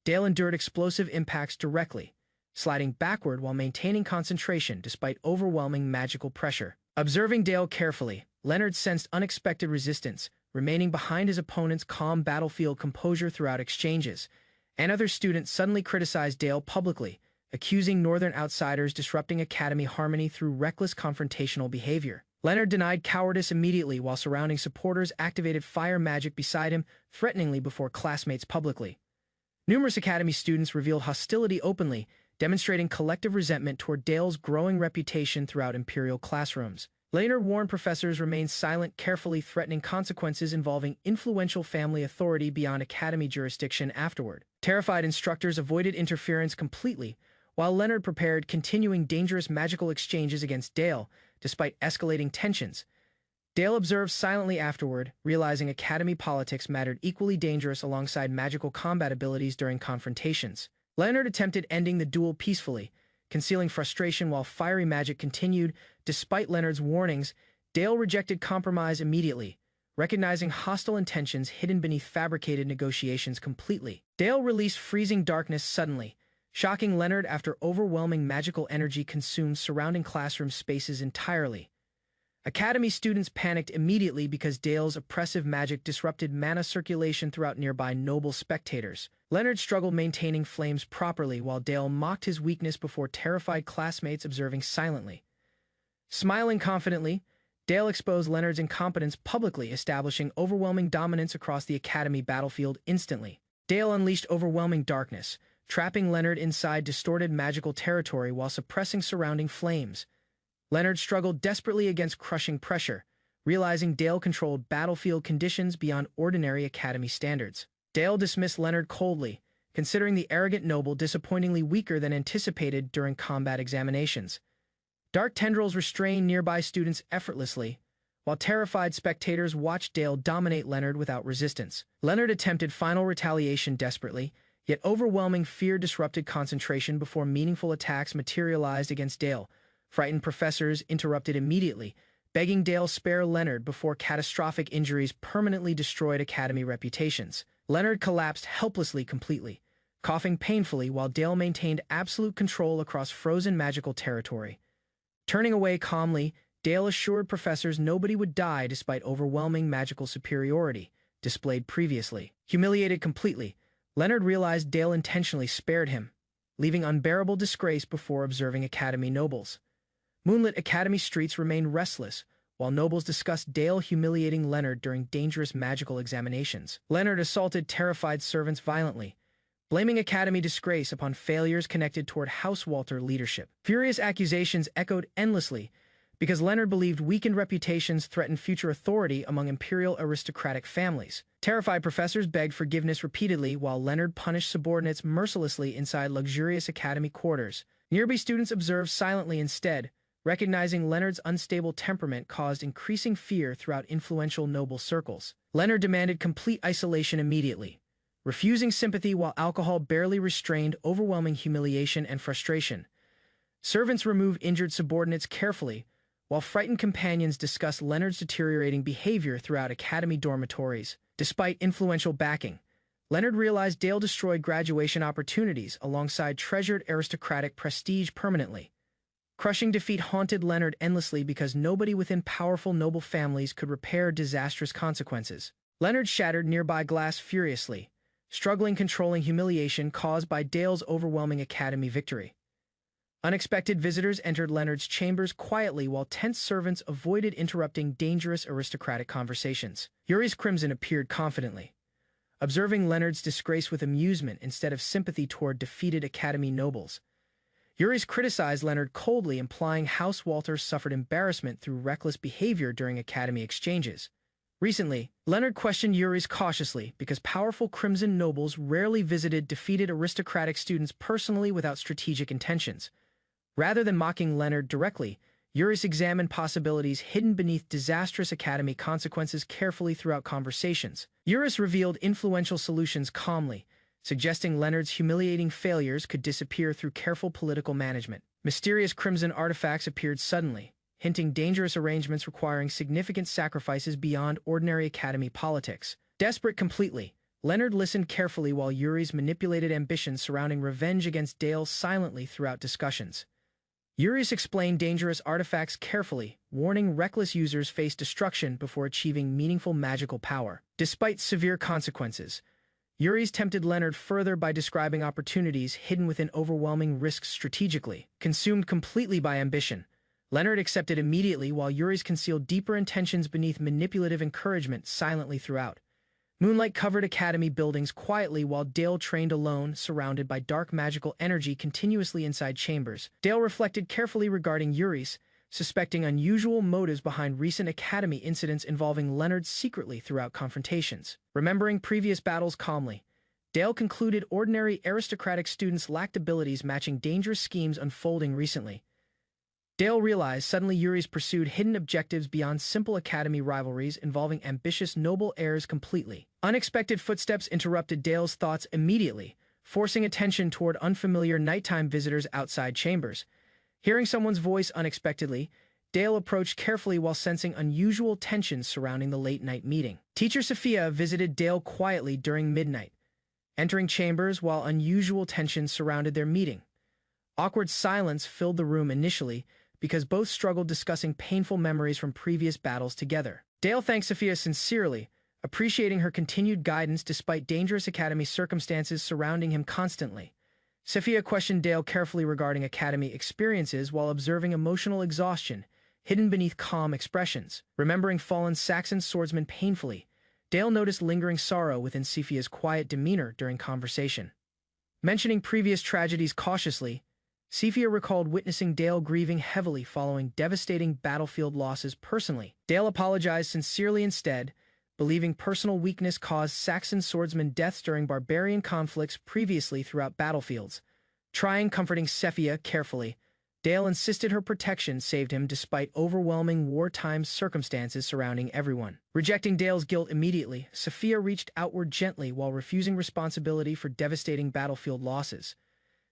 Dale endured explosive impacts directly, sliding backward while maintaining concentration despite overwhelming magical pressure. Observing Dale carefully, Leonard sensed unexpected resistance, remaining behind his opponent's calm battlefield composure throughout exchanges. Another student suddenly criticized Dale publicly, accusing Northern outsiders disrupting academy harmony through reckless confrontational behavior. Leonard denied cowardice immediately while surrounding supporters activated fire magic beside him threateningly before classmates publicly. Numerous academy students revealed hostility openly, demonstrating collective resentment toward Dale's growing reputation throughout Imperial classrooms. Leonard warned professors remain silent, carefully threatening consequences involving influential family authority beyond academy jurisdiction afterward. Terrified instructors avoided interference completely, while Leonard prepared continuing dangerous magical exchanges against Dale, despite escalating tensions. Dale observed silently afterward, realizing academy politics mattered equally dangerous alongside magical combat abilities during confrontations. Leonard attempted ending the duel peacefully, concealing frustration while fiery magic continued. Despite Leonard's warnings, Dale rejected compromise immediately, recognizing hostile intentions hidden beneath fabricated negotiations completely. Dale released freezing darkness suddenly, shocking Leonard after overwhelming magical energy consumed surrounding classroom spaces entirely. Academy students panicked immediately because Dale's oppressive magic disrupted mana circulation throughout nearby noble spectators. Leonard struggled maintaining flames properly while Dale mocked his weakness before terrified classmates observing silently. Smiling confidently, Dale exposed Leonard's incompetence publicly, establishing overwhelming dominance across the academy battlefield instantly. Dale unleashed overwhelming darkness, trapping Leonard inside distorted magical territory while suppressing surrounding flames. Leonard struggled desperately against crushing pressure, realizing Dale controlled battlefield conditions beyond ordinary academy standards. Dale dismissed Leonard coldly, considering the arrogant noble disappointingly weaker than anticipated during combat examinations. Dark tendrils restrained nearby students effortlessly, while terrified spectators watched Dale dominate Leonard without resistance. Leonard attempted final retaliation desperately, yet overwhelming fear disrupted concentration before meaningful attacks materialized against Dale. Frightened professors interrupted immediately, begging Dale spare Leonard before catastrophic injuries permanently destroyed academy reputations. Leonard collapsed helplessly completely, coughing painfully while Dale maintained absolute control across frozen magical territory. Turning away calmly, Dale assured professors nobody would die despite overwhelming magical superiority displayed previously. Humiliated completely, Leonard realized Dale intentionally spared him, leaving unbearable disgrace before observing academy nobles. Moonlit academy streets remained restless, while nobles discussed Dale humiliating Leonard during dangerous magical examinations. Leonard assaulted terrified servants violently, blaming academy disgrace upon failures connected toward House Walter leadership. Furious accusations echoed endlessly, because Leonard believed weakened reputations threatened future authority among imperial aristocratic families. Terrified professors begged forgiveness repeatedly while Leonard punished subordinates mercilessly inside luxurious academy quarters. Nearby students observed silently instead, recognizing Leonard's unstable temperament caused increasing fear throughout influential noble circles. Leonard demanded complete isolation immediately, refusing sympathy while alcohol barely restrained overwhelming humiliation and frustration. Servants removed injured subordinates carefully, while frightened companions discussed Leonard's deteriorating behavior throughout academy dormitories. Despite influential backing, Leonard realized Dale destroyed graduation opportunities alongside treasured aristocratic prestige permanently. Crushing defeat haunted Leonard endlessly because nobody within powerful noble families could repair disastrous consequences. Leonard shattered nearby glass furiously, struggling controlling humiliation caused by Dale's overwhelming academy victory. Unexpected visitors entered Leonard's chambers quietly while tense servants avoided interrupting dangerous aristocratic conversations. Yuri's crimson appeared confidently, observing Leonard's disgrace with amusement instead of sympathy toward defeated academy nobles. Yuri's criticized Leonard coldly, implying House Walter suffered embarrassment through reckless behavior during academy exchanges. Recently, Leonard questioned Yuri's cautiously because powerful crimson nobles rarely visited defeated aristocratic students personally without strategic intentions. Rather than mocking Leonard directly, Yuri's examined possibilities hidden beneath disastrous academy consequences carefully throughout conversations. Yuri's revealed influential solutions calmly, suggesting Leonard's humiliating failures could disappear through careful political management. Mysterious crimson artifacts appeared suddenly, hinting dangerous arrangements requiring significant sacrifices beyond ordinary academy politics. Desperate completely, Leonard listened carefully while Yuri's manipulated ambitions surrounding revenge against Dale silently throughout discussions. Yuri's explained dangerous artifacts carefully, warning reckless users face destruction before achieving meaningful magical power. Despite severe consequences, Yuri's tempted Leonard further by describing opportunities hidden within overwhelming risks strategically. Consumed completely by ambition, Leonard accepted immediately while Yuri's concealed deeper intentions beneath manipulative encouragement silently throughout. Moonlight covered academy buildings quietly while Dale trained alone, surrounded by dark magical energy continuously inside chambers. Dale reflected carefully regarding Yuri's, suspecting unusual motives behind recent academy incidents involving Leonard secretly throughout confrontations. Remembering previous battles calmly, Dale concluded ordinary aristocratic students lacked abilities matching dangerous schemes unfolding recently. Dale realized suddenly Yuri's pursued hidden objectives beyond simple academy rivalries involving ambitious noble heirs completely. Unexpected footsteps interrupted Dale's thoughts immediately, forcing attention toward unfamiliar nighttime visitors outside chambers. Hearing someone's voice unexpectedly, Dale approached carefully while sensing unusual tensions surrounding the late-night meeting. Teacher Sophia visited Dale quietly during midnight, entering chambers while unusual tensions surrounded their meeting. Awkward silence filled the room initially, because both struggled discussing painful memories from previous battles together. Dale thanked Sophia sincerely, appreciating her continued guidance despite dangerous academy circumstances surrounding him constantly. Sophia questioned Dale carefully regarding academy experiences while observing emotional exhaustion, hidden beneath calm expressions. Remembering fallen Saxon swordsmen painfully, Dale noticed lingering sorrow within Sophia's quiet demeanor during conversation. Mentioning previous tragedies cautiously, Sophia recalled witnessing Dale grieving heavily following devastating battlefield losses personally. Dale apologized sincerely instead, believing personal weakness caused Saxon swordsmen deaths during barbarian conflicts previously throughout battlefields. Trying comforting Sophia carefully, Dale insisted her protection saved him despite overwhelming wartime circumstances surrounding everyone. Rejecting Dale's guilt immediately, Sophia reached outward gently while refusing responsibility for devastating battlefield losses.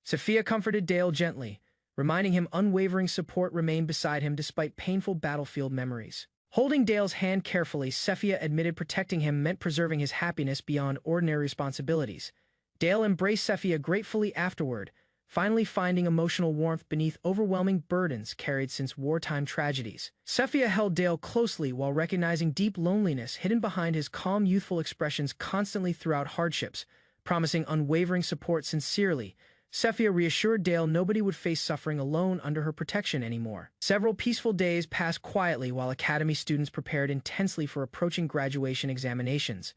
Sophia comforted Dale gently, reminding him unwavering support remained beside him despite painful battlefield memories. Holding Dale's hand carefully, Sophia admitted protecting him meant preserving his happiness beyond ordinary responsibilities. Dale embraced Sophia gratefully afterward, finally finding emotional warmth beneath overwhelming burdens carried since wartime tragedies. Sophia held Dale closely while recognizing deep loneliness hidden behind his calm youthful expressions constantly throughout hardships, promising unwavering support sincerely. Sophia reassured Dale nobody would face suffering alone under her protection anymore. Several peaceful days passed quietly while academy students prepared intensely for approaching graduation examinations.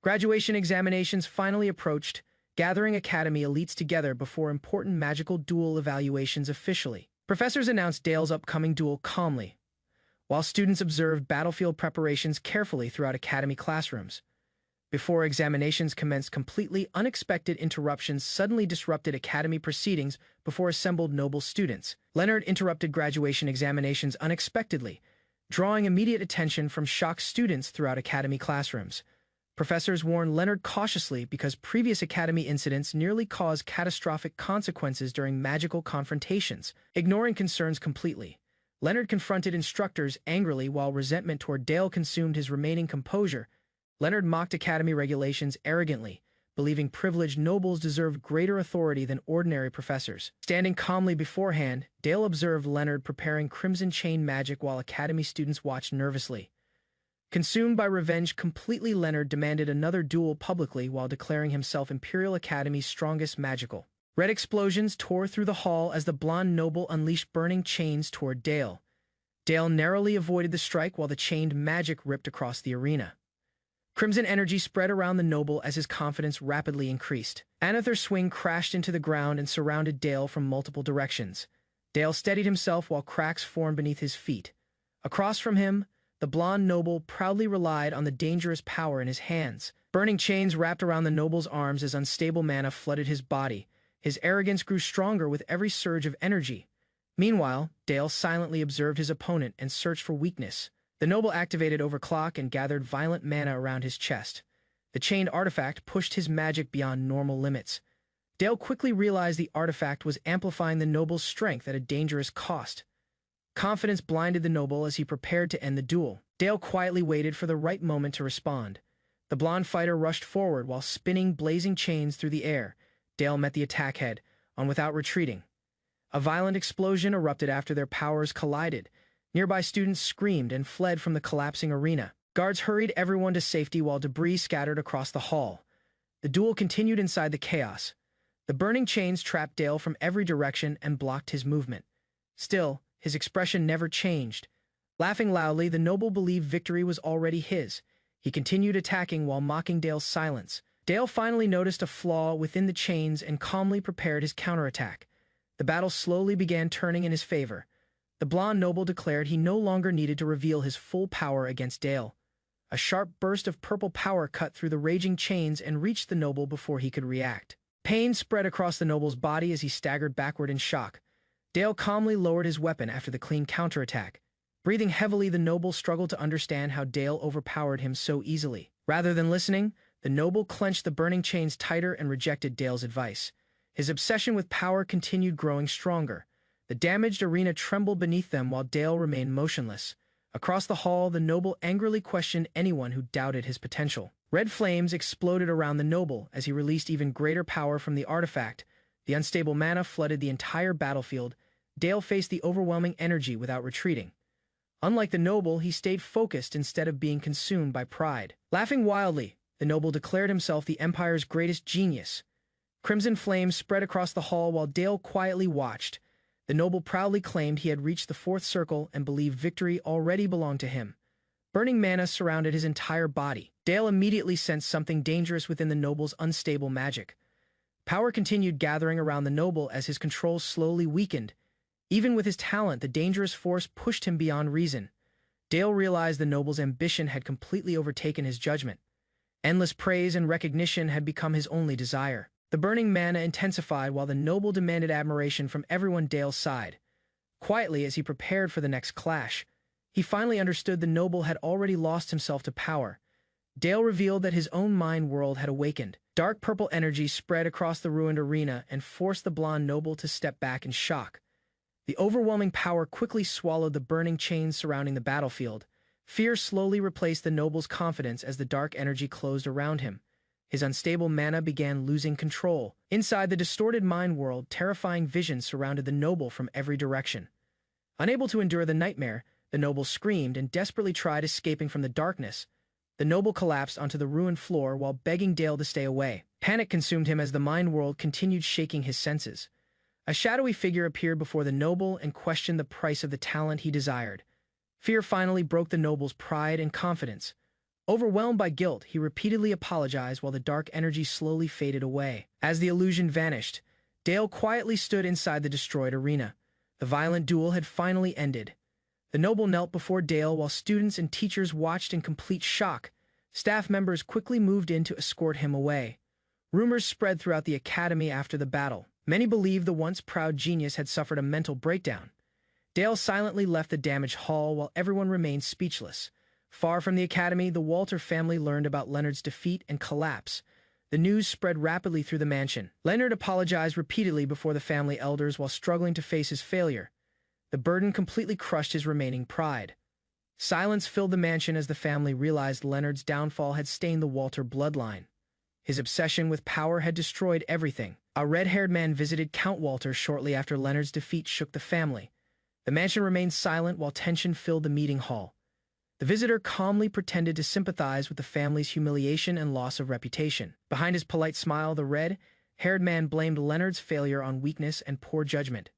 Graduation examinations finally approached, gathering academy elites together before important magical duel evaluations officially. Professors announced Dale's upcoming duel calmly, while students observed battlefield preparations carefully throughout academy classrooms. Before examinations commenced, completely unexpected interruptions suddenly disrupted academy proceedings before assembled noble students. Leonard interrupted graduation examinations unexpectedly, drawing immediate attention from shocked students throughout academy classrooms. Professors warned Leonard cautiously because previous academy incidents nearly caused catastrophic consequences during magical confrontations. Ignoring concerns completely, Leonard confronted instructors angrily while resentment toward Dale consumed his remaining composure. Leonard mocked academy regulations arrogantly, believing privileged nobles deserved greater authority than ordinary professors. Standing calmly beforehand, Dale observed Leonard preparing crimson chain magic while academy students watched nervously. Consumed by revenge completely, Leonard demanded another duel publicly while declaring himself Imperial Academy's strongest magical. Red explosions tore through the hall as the blonde noble unleashed burning chains toward Dale. Dale narrowly avoided the strike while the chained magic ripped across the arena. Crimson energy spread around the noble as his confidence rapidly increased. Another swing crashed into the ground and surrounded Dale from multiple directions. Dale steadied himself while cracks formed beneath his feet. Across from him, the blonde noble proudly relied on the dangerous power in his hands. Burning chains wrapped around the noble's arms as unstable mana flooded his body. His arrogance grew stronger with every surge of energy. Meanwhile, Dale silently observed his opponent and searched for weakness. The noble activated Overclock and gathered violent mana around his chest. The chained artifact pushed his magic beyond normal limits. Dale quickly realized the artifact was amplifying the noble's strength at a dangerous cost. Confidence blinded the noble as he prepared to end the duel. Dale quietly waited for the right moment to respond. The blonde fighter rushed forward while spinning blazing chains through the air. Dale met the attack head-on without retreating. A violent explosion erupted after their powers collided. Nearby students screamed and fled from the collapsing arena. Guards hurried everyone to safety while debris scattered across the hall. The duel continued inside the chaos. The burning chains trapped Dale from every direction and blocked his movement. Still, his expression never changed. Laughing loudly, the noble believed victory was already his. He continued attacking while mocking Dale's silence. Dale finally noticed a flaw within the chains and calmly prepared his counterattack. The battle slowly began turning in his favor. The blonde noble declared he no longer needed to reveal his full power against Dale. A sharp burst of purple power cut through the raging chains and reached the noble before he could react. Pain spread across the noble's body as he staggered backward in shock. Dale calmly lowered his weapon after the clean counterattack. Breathing heavily, the noble struggled to understand how Dale overpowered him so easily. Rather than listening, the noble clenched the burning chains tighter and rejected Dale's advice. His obsession with power continued growing stronger. The damaged arena trembled beneath them while Dale remained motionless. Across the hall, the noble angrily questioned anyone who doubted his potential. Red flames exploded around the noble as he released even greater power from the artifact. The unstable mana flooded the entire battlefield. Dale faced the overwhelming energy without retreating. Unlike the noble, he stayed focused instead of being consumed by pride. Laughing wildly, the noble declared himself the Empire's greatest genius. Crimson flames spread across the hall while Dale quietly watched. The noble proudly claimed he had reached the fourth circle and believed victory already belonged to him. Burning mana surrounded his entire body. Dale immediately sensed something dangerous within the noble's unstable magic. Power continued gathering around the noble as his control slowly weakened. Even with his talent, the dangerous force pushed him beyond reason. Dale realized the noble's ambition had completely overtaken his judgment. Endless praise and recognition had become his only desire. The burning mana intensified while the noble demanded admiration from everyone Dale's side. Quietly, as he prepared for the next clash, he finally understood the noble had already lost himself to power. Dale revealed that his own mind world had awakened. Dark purple energy spread across the ruined arena and forced the blonde noble to step back in shock. The overwhelming power quickly swallowed the burning chains surrounding the battlefield. Fear slowly replaced the noble's confidence as the dark energy closed around him. His unstable mana began losing control. Inside the distorted mind world, terrifying visions surrounded the noble from every direction. Unable to endure the nightmare, the noble screamed and desperately tried escaping from the darkness. The noble collapsed onto the ruined floor while begging Dale to stay away. Panic consumed him as the mind world continued shaking his senses. A shadowy figure appeared before the noble and questioned the price of the talent he desired. Fear finally broke the noble's pride and confidence. Overwhelmed by guilt, he repeatedly apologized while the dark energy slowly faded away. As the illusion vanished, Dale quietly stood inside the destroyed arena. The violent duel had finally ended. The noble knelt before Dale while students and teachers watched in complete shock. Staff members quickly moved in to escort him away. Rumors spread throughout the academy after the battle. Many believed the once proud genius had suffered a mental breakdown. Dale silently left the damaged hall while everyone remained speechless. Far from the academy, the Walter family learned about Leonard's defeat and collapse. The news spread rapidly through the mansion. Leonard apologized repeatedly before the family elders while struggling to face his failure. The burden completely crushed his remaining pride. Silence filled the mansion as the family realized Leonard's downfall had stained the Walter bloodline. His obsession with power had destroyed everything. A red-haired man visited Count Walter shortly after Leonard's defeat shook the family. The mansion remained silent while tension filled the meeting hall. The visitor calmly pretended to sympathize with the family's humiliation and loss of reputation. Behind his polite smile, the red-haired man blamed Leonard's failure on weakness and poor judgment.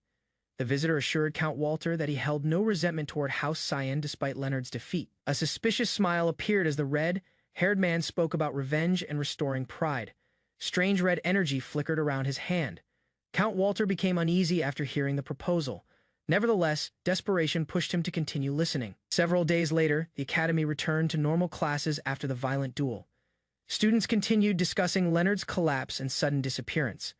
The visitor assured Count Walter that he held no resentment toward House Cyan despite Leonard's defeat. A suspicious smile appeared as the red-haired man spoke about revenge and restoring pride. Strange red energy flickered around his hand. Count Walter became uneasy after hearing the proposal. Nevertheless, desperation pushed him to continue listening. Several days later, the academy returned to normal classes after the violent duel. Students continued discussing Leonard's collapse and sudden disappearance.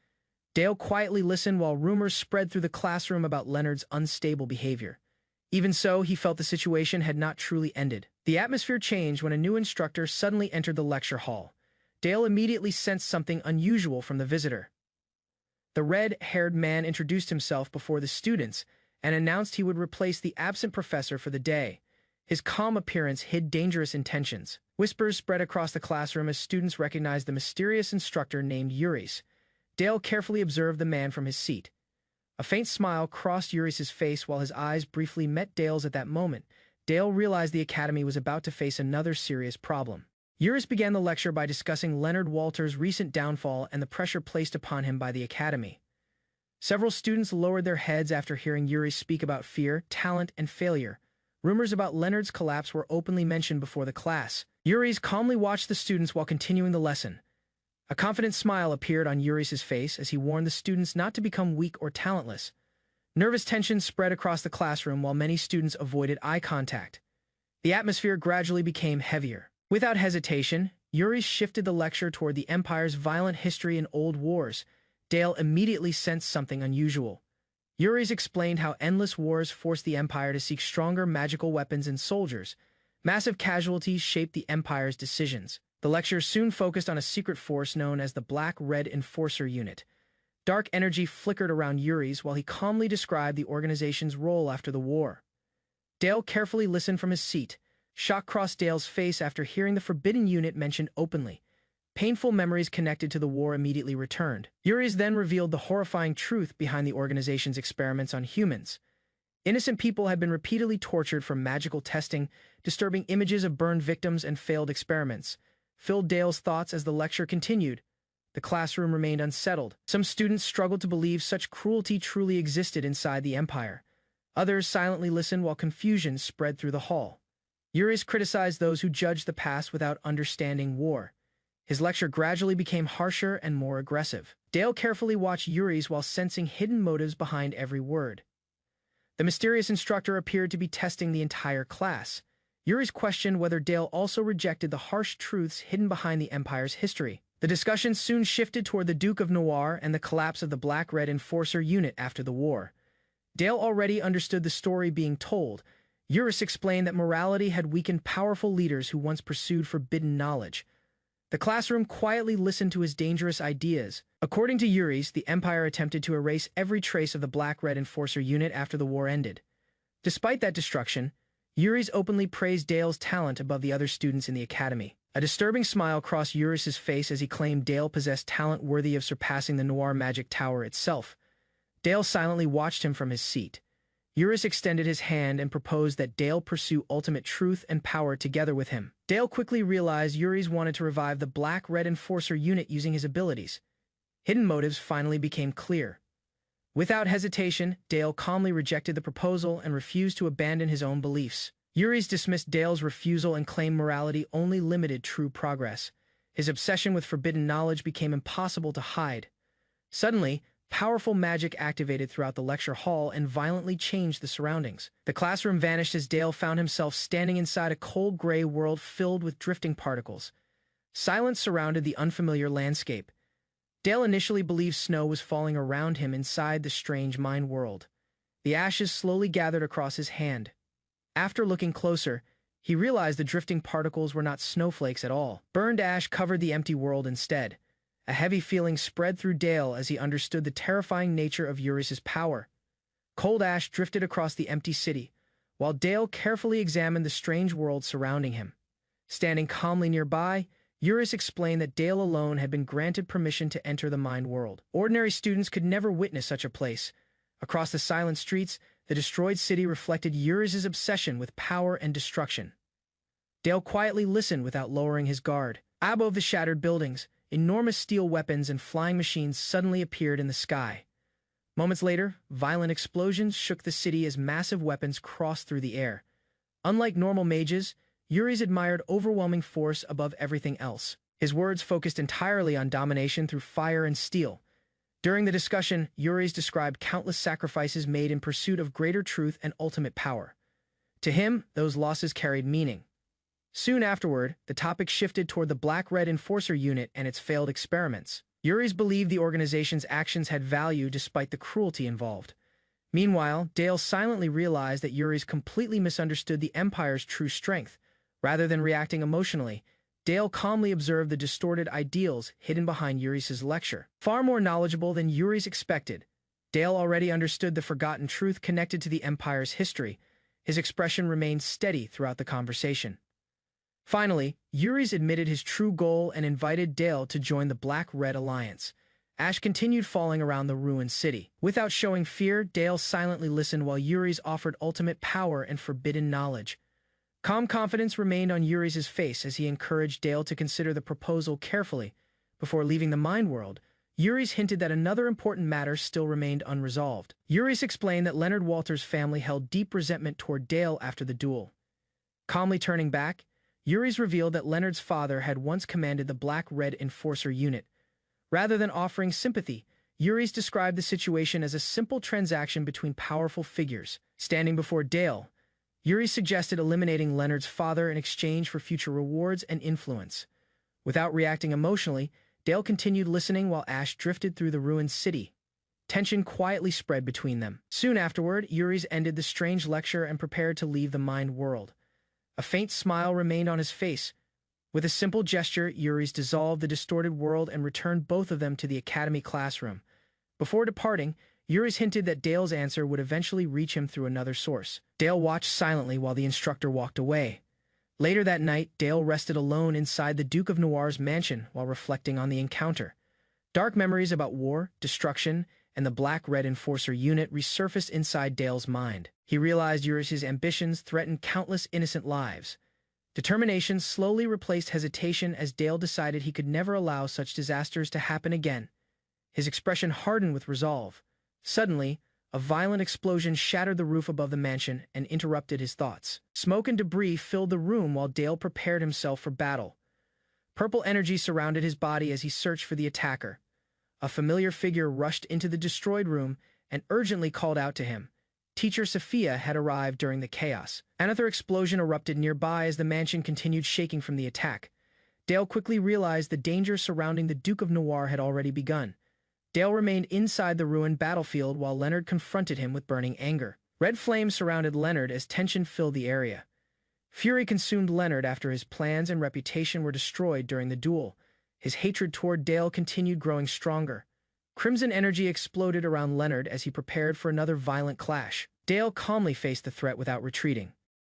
Dale quietly listened while rumors spread through the classroom about Leonard's unstable behavior. Even so, he felt the situation had not truly ended. The atmosphere changed when a new instructor suddenly entered the lecture hall. Dale immediately sensed something unusual from the visitor. The red-haired man introduced himself before the students and announced he would replace the absent professor for the day. His calm appearance hid dangerous intentions. Whispers spread across the classroom as students recognized the mysterious instructor named Yuris. Dale carefully observed the man from his seat. A faint smile crossed Yuris' face while his eyes briefly met Dale's at that moment. Dale realized the academy was about to face another serious problem. Yuris began the lecture by discussing Leonard Walter's recent downfall and the pressure placed upon him by the academy. Several students lowered their heads after hearing Yuris speak about fear, talent, and failure. Rumors about Leonard's collapse were openly mentioned before the class. Yuris calmly watched the students while continuing the lesson. A confident smile appeared on Yuris' face as he warned the students not to become weak or talentless. Nervous tension spread across the classroom while many students avoided eye contact. The atmosphere gradually became heavier. Without hesitation, Yuris shifted the lecture toward the Empire's violent history and old wars. Dale immediately sensed something unusual. Yuris explained how endless wars forced the Empire to seek stronger magical weapons and soldiers. Massive casualties shaped the Empire's decisions. The lecture soon focused on a secret force known as the Black-Red Enforcer Unit. Dark energy flickered around Yuris while he calmly described the organization's role after the war. Dale carefully listened from his seat. Shock crossed Dale's face after hearing the Forbidden Unit mentioned openly. Painful memories connected to the war immediately returned. Yuris then revealed the horrifying truth behind the organization's experiments on humans. Innocent people had been repeatedly tortured for magical testing. Disturbing images of burned victims and failed experiments filled Dale's thoughts as the lecture continued. The classroom remained unsettled. Some students struggled to believe such cruelty truly existed inside the Empire. Others silently listened while confusion spread through the hall. Yuris criticized those who judged the past without understanding war. His lecture gradually became harsher and more aggressive. Dale carefully watched Yuris while sensing hidden motives behind every word. The mysterious instructor appeared to be testing the entire class. Yuris questioned whether Dale also rejected the harsh truths hidden behind the Empire's history. The discussion soon shifted toward the Duke of Noir and the collapse of the Black-Red Enforcer Unit after the war. Dale already understood the story being told. Yuris explained that morality had weakened powerful leaders who once pursued forbidden knowledge. The classroom quietly listened to his dangerous ideas. According to Yuris, the Empire attempted to erase every trace of the Black-Red Enforcer Unit after the war ended. Despite that destruction, Yuris openly praised Dale's talent above the other students in the academy. A disturbing smile crossed Yuris' face as he claimed Dale possessed talent worthy of surpassing the Noir Magic Tower itself. Dale silently watched him from his seat. Yuris extended his hand and proposed that Dale pursue ultimate truth and power together with him. Dale quickly realized Yuris wanted to revive the Black-Red Enforcer Unit using his abilities. Hidden motives finally became clear. Without hesitation, Dale calmly rejected the proposal and refused to abandon his own beliefs. Yuris dismissed Dale's refusal and claimed morality only limited true progress. His obsession with forbidden knowledge became impossible to hide. Suddenly, Powerful magic activated throughout the lecture hall and violently changed the surroundings. The classroom vanished as Dale found himself standing inside a cold gray world filled with drifting particles. Silence surrounded the unfamiliar landscape. Dale initially believed snow was falling around him inside the strange mind world. The ashes slowly gathered across his hand. After looking closer, he realized the drifting particles were not snowflakes at all. Burned ash covered the empty world instead. A heavy feeling spread through Dale as he understood the terrifying nature of Eurys's power. Cold ash drifted across the empty city, while Dale carefully examined the strange world surrounding him. Standing calmly nearby, Eurys explained that Dale alone had been granted permission to enter the mind world. Ordinary students could never witness such a place. Across the silent streets, the destroyed city reflected Eurys's obsession with power and destruction. Dale quietly listened without lowering his guard. Above the shattered buildings, enormous steel weapons and flying machines suddenly appeared in the sky. Moments later, violent explosions shook the city as massive weapons crossed through the air. Unlike normal mages, Eurys admired overwhelming force above everything else. His words focused entirely on domination through fire and steel. During the discussion, Eurys described countless sacrifices made in pursuit of greater truth and ultimate power. To him, those losses carried meaning. Soon afterward, the topic shifted toward the Black-Red Enforcer unit and its failed experiments. Eurys believed the organization's actions had value despite the cruelty involved. Meanwhile, Dale silently realized that Eurys completely misunderstood the Empire's true strength. Rather than reacting emotionally, Dale calmly observed the distorted ideals hidden behind Eurys's lecture. Far more knowledgeable than Eurys expected, Dale already understood the forgotten truth connected to the Empire's history. His expression remained steady throughout the conversation. Finally, Eurys admitted his true goal and invited Dale to join the Black-Red Alliance. Ash continued falling around the ruined city. Without showing fear, Dale silently listened while Eurys offered ultimate power and forbidden knowledge. Calm confidence remained on Eurys's face as he encouraged Dale to consider the proposal carefully. Before leaving the mind world, Eurys hinted that another important matter still remained unresolved. Eurys explained that Leonard Walter's family held deep resentment toward Dale after the duel. Calmly turning back, Eurys revealed that Leonard's father had once commanded the Black-Red Enforcer unit. Rather than offering sympathy, Eurys described the situation as a simple transaction between powerful figures. Standing before Dale, Eurys suggested eliminating Leonard's father in exchange for future rewards and influence. Without reacting emotionally, Dale continued listening while Ash drifted through the ruined city. Tension quietly spread between them. Soon afterward, Eurys ended the strange lecture and prepared to leave the mind world. A faint smile remained on his face. With a simple gesture, Eurys dissolved the distorted world and returned both of them to the academy classroom. Before departing, Eurys hinted that Dale's answer would eventually reach him through another source. Dale watched silently while the instructor walked away. Later that night, Dale rested alone inside the Duke of Noir's mansion while reflecting on the encounter. Dark memories about war, destruction, and the Black-Red Enforcer unit resurfaced inside Dale's mind. He realized Eurys's ambitions threatened countless innocent lives. Determination slowly replaced hesitation as Dale decided he could never allow such disasters to happen again. His expression hardened with resolve. Suddenly, a violent explosion shattered the roof above the mansion and interrupted his thoughts. Smoke and debris filled the room while Dale prepared himself for battle. Purple energy surrounded his body as he searched for the attacker. A familiar figure rushed into the destroyed room and urgently called out to him. Teacher Sophia had arrived during the chaos. Another explosion erupted nearby as the mansion continued shaking from the attack. Dale quickly realized the danger surrounding the Duke of Noir had already begun. Dale remained inside the ruined battlefield while Leonard confronted him with burning anger. Red flames surrounded Leonard as tension filled the area. Fury consumed Leonard after his plans and reputation were destroyed during the duel. His hatred toward Dale continued growing stronger. Crimson energy exploded around Leonard as he prepared for another violent clash. Dale calmly faced the threat without retreating.